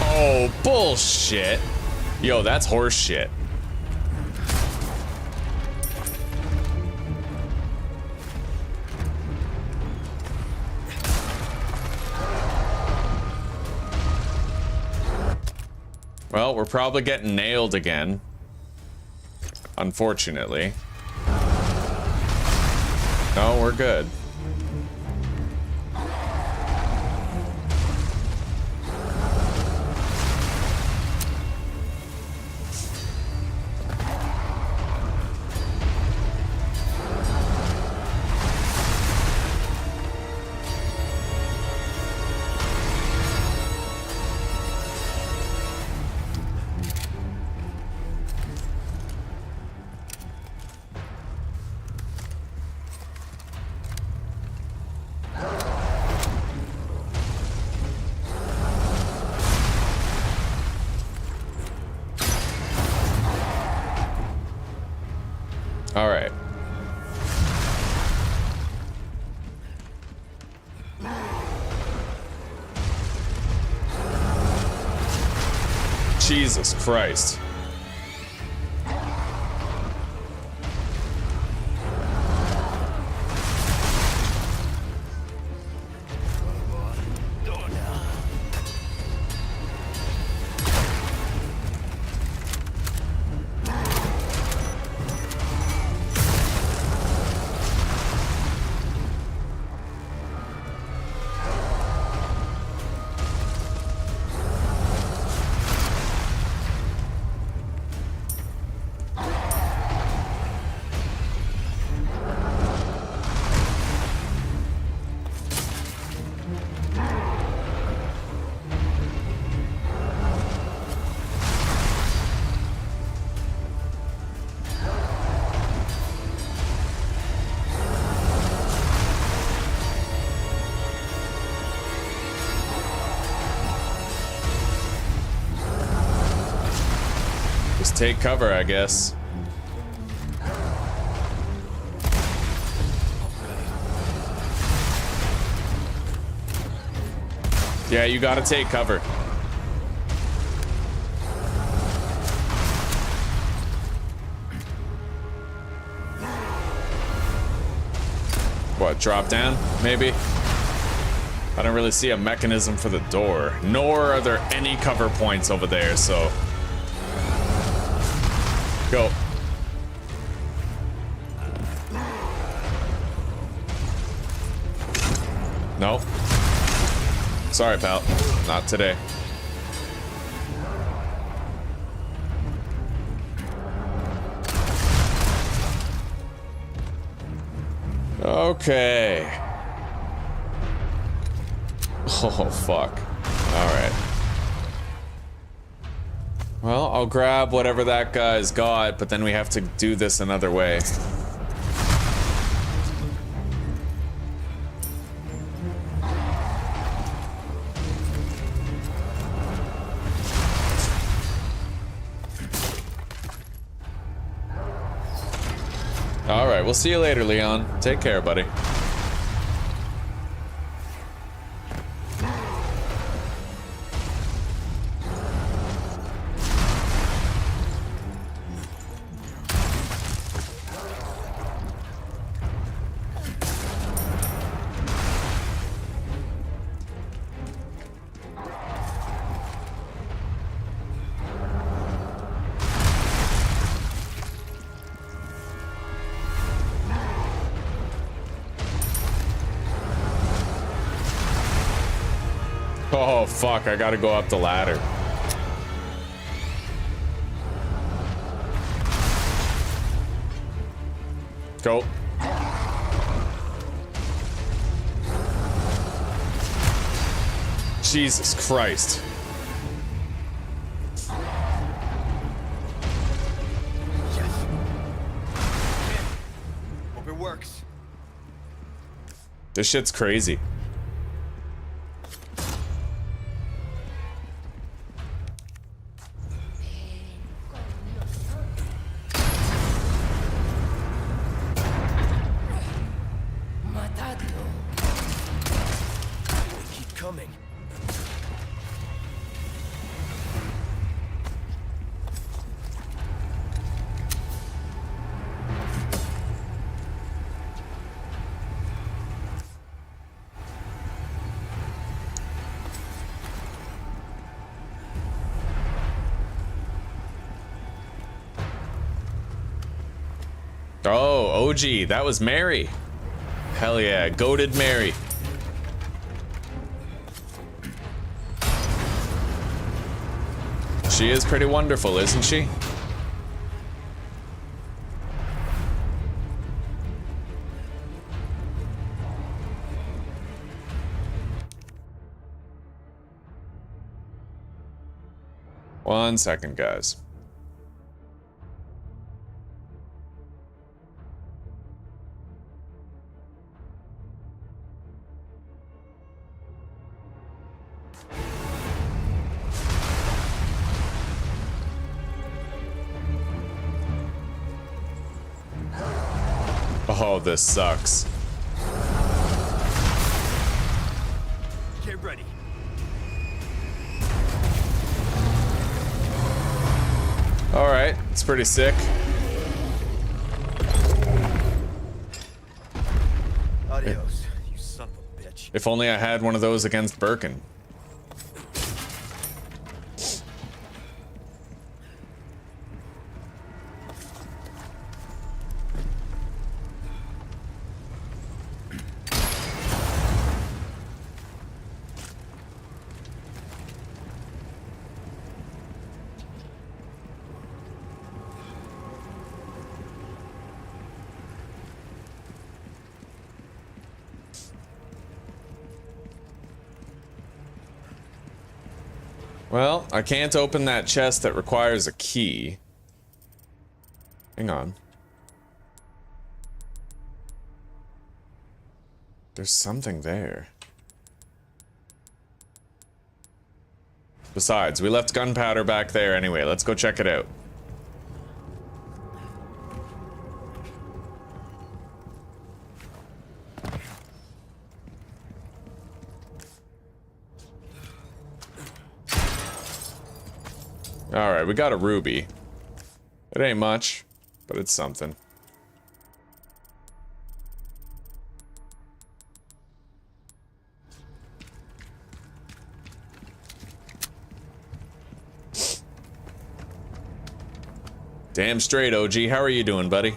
Speaker 1: Oh, bullshit. Yo, that's horse shit. Well, we're probably getting nailed again. Unfortunately. No, we're good. All right. Jesus Christ. Take cover, I guess. Yeah, you gotta take cover. What, drop down? Maybe? I don't really see a mechanism for the door, nor are there any cover points over there, so... Go. No. Sorry, pal. Not today. Okay. Oh, fuck. Alright. Well, I'll grab whatever that guy's got, but then we have to do this another way. Alright, we'll see you later, Leon. Take care, buddy. Oh, fuck, I gotta go up the ladder. Go. Jesus Christ.
Speaker 2: Yes. Hope it works.
Speaker 1: This shit's crazy. Oh, OG, that was Mary. Hell yeah, goated Mary. She is pretty wonderful, isn't she? One second, guys. this sucks.
Speaker 2: Get ready.
Speaker 1: Alright, it's pretty sick.
Speaker 2: Adios, you son of a bitch.
Speaker 1: If only I had one of those against Birkin. Well, I can't open that chest that requires a key. Hang on. There's something there. Besides, we left gunpowder back there anyway. Let's go check it out. Alright, we got a ruby. It ain't much, but it's something. Damn straight, OG. How are you doing, buddy?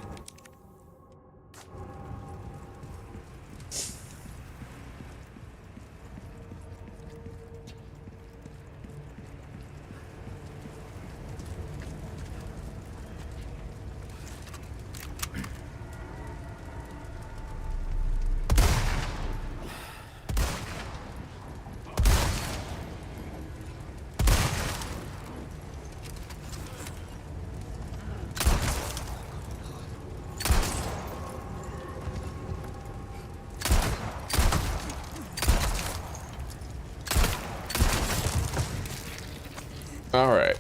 Speaker 1: Alright.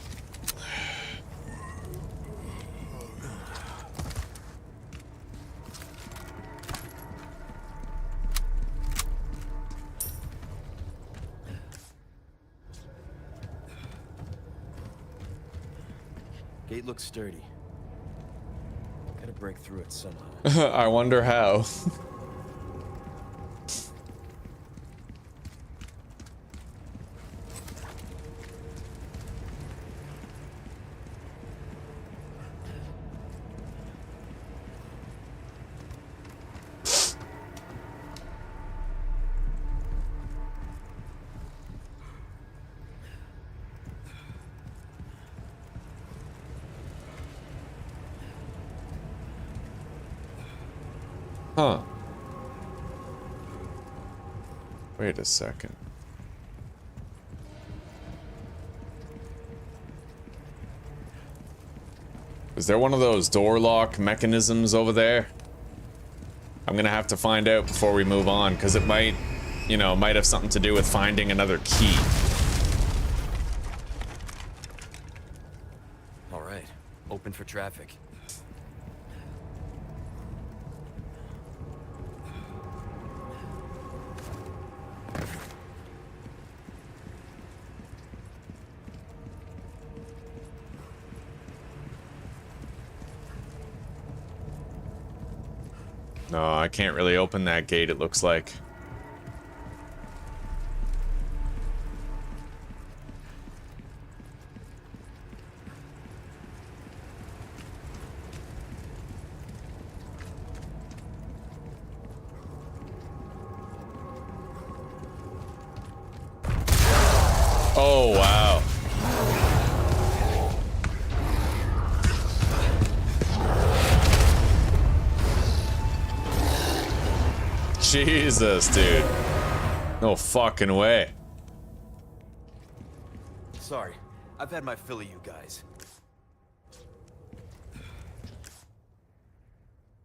Speaker 2: Gate looks sturdy. Gotta break through it somehow.
Speaker 1: I wonder how. Huh. Wait a second. Is there one of those door lock mechanisms over there? I'm gonna have to find out before we move on, because it might, you know, might have something to do with finding another key.
Speaker 2: All right, open for traffic.
Speaker 1: No, I can't really open that gate, it looks like. Oh, wow. Jesus, dude. No fucking way.
Speaker 2: Sorry, I've had my fill of you guys.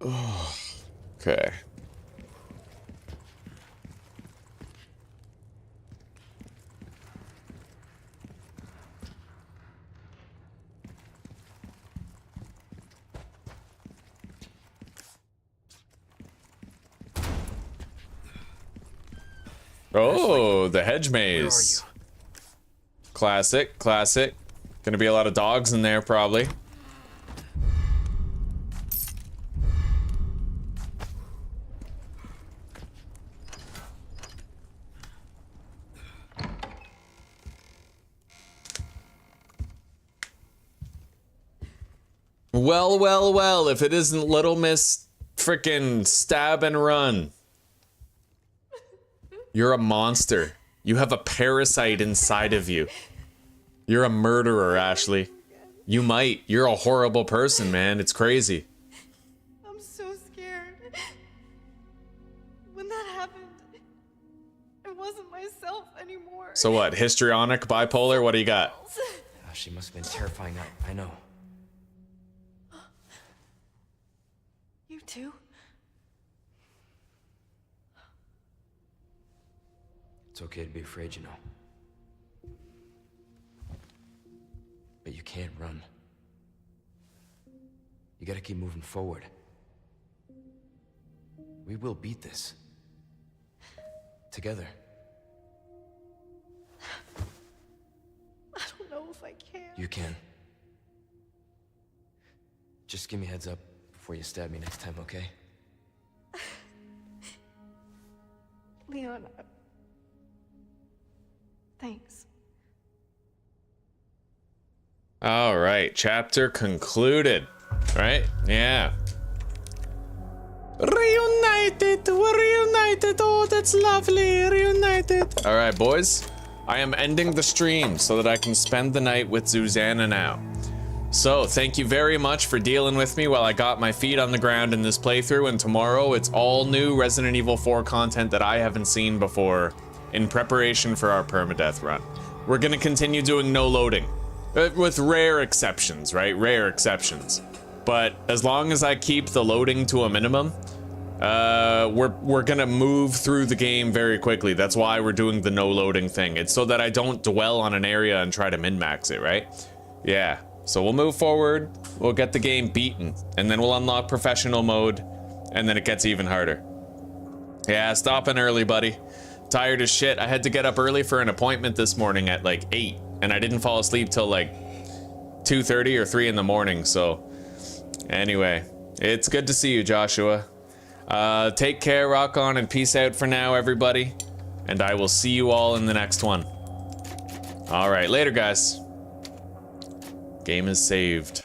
Speaker 1: Okay. Oh, the hedge maze. Classic, classic. Gonna be a lot of dogs in there, probably. Well, well, well, if it isn't Little Miss frickin' stab and run. You're a monster. You have a parasite inside of you. You're a murderer, Ashley. You might. You're a horrible person, man. It's crazy.
Speaker 8: I'm so scared. When that happened, I wasn't myself anymore.
Speaker 1: So what? Histrionic, bipolar? What do you got?
Speaker 2: Oh, she must have been terrifying. I know.
Speaker 8: You too?
Speaker 2: It's okay to be afraid, you know. But you can't run. You gotta keep moving forward. We will beat this. Together.
Speaker 8: I don't know if I can.
Speaker 2: You can. Just give me a heads up before you stab me next time, okay?
Speaker 8: Leon, thanks.
Speaker 1: All right, chapter concluded. Right? Yeah. Reunited, we're reunited. Oh, that's lovely. Reunited. All right, boys. I am ending the stream so that I can spend the night with Susanna now. So, thank you very much for dealing with me while I got my feet on the ground in this playthrough, and tomorrow it's all new Resident Evil 4 content that I haven't seen before in preparation for our permadeath run. We're gonna continue doing no loading, with rare exceptions, right? Rare exceptions. But as long as I keep the loading to a minimum, we're gonna move through the game very quickly. That's why we're doing the no loading thing. It's so that I don't dwell on an area and try to min-max it, right? Yeah. So we'll move forward, we'll get the game beaten, and then we'll unlock professional mode, and then it gets even harder. Yeah, stopping early, buddy. Tired as shit. I had to get up early for an appointment this morning at like 8, and I didn't fall asleep till like 2:30 or 3 in the morning, so anyway, it's good to see you, Joshua. Take care, rock on, and peace out for now, everybody, and I will see you all in the next one. All right, later, guys. Game is saved.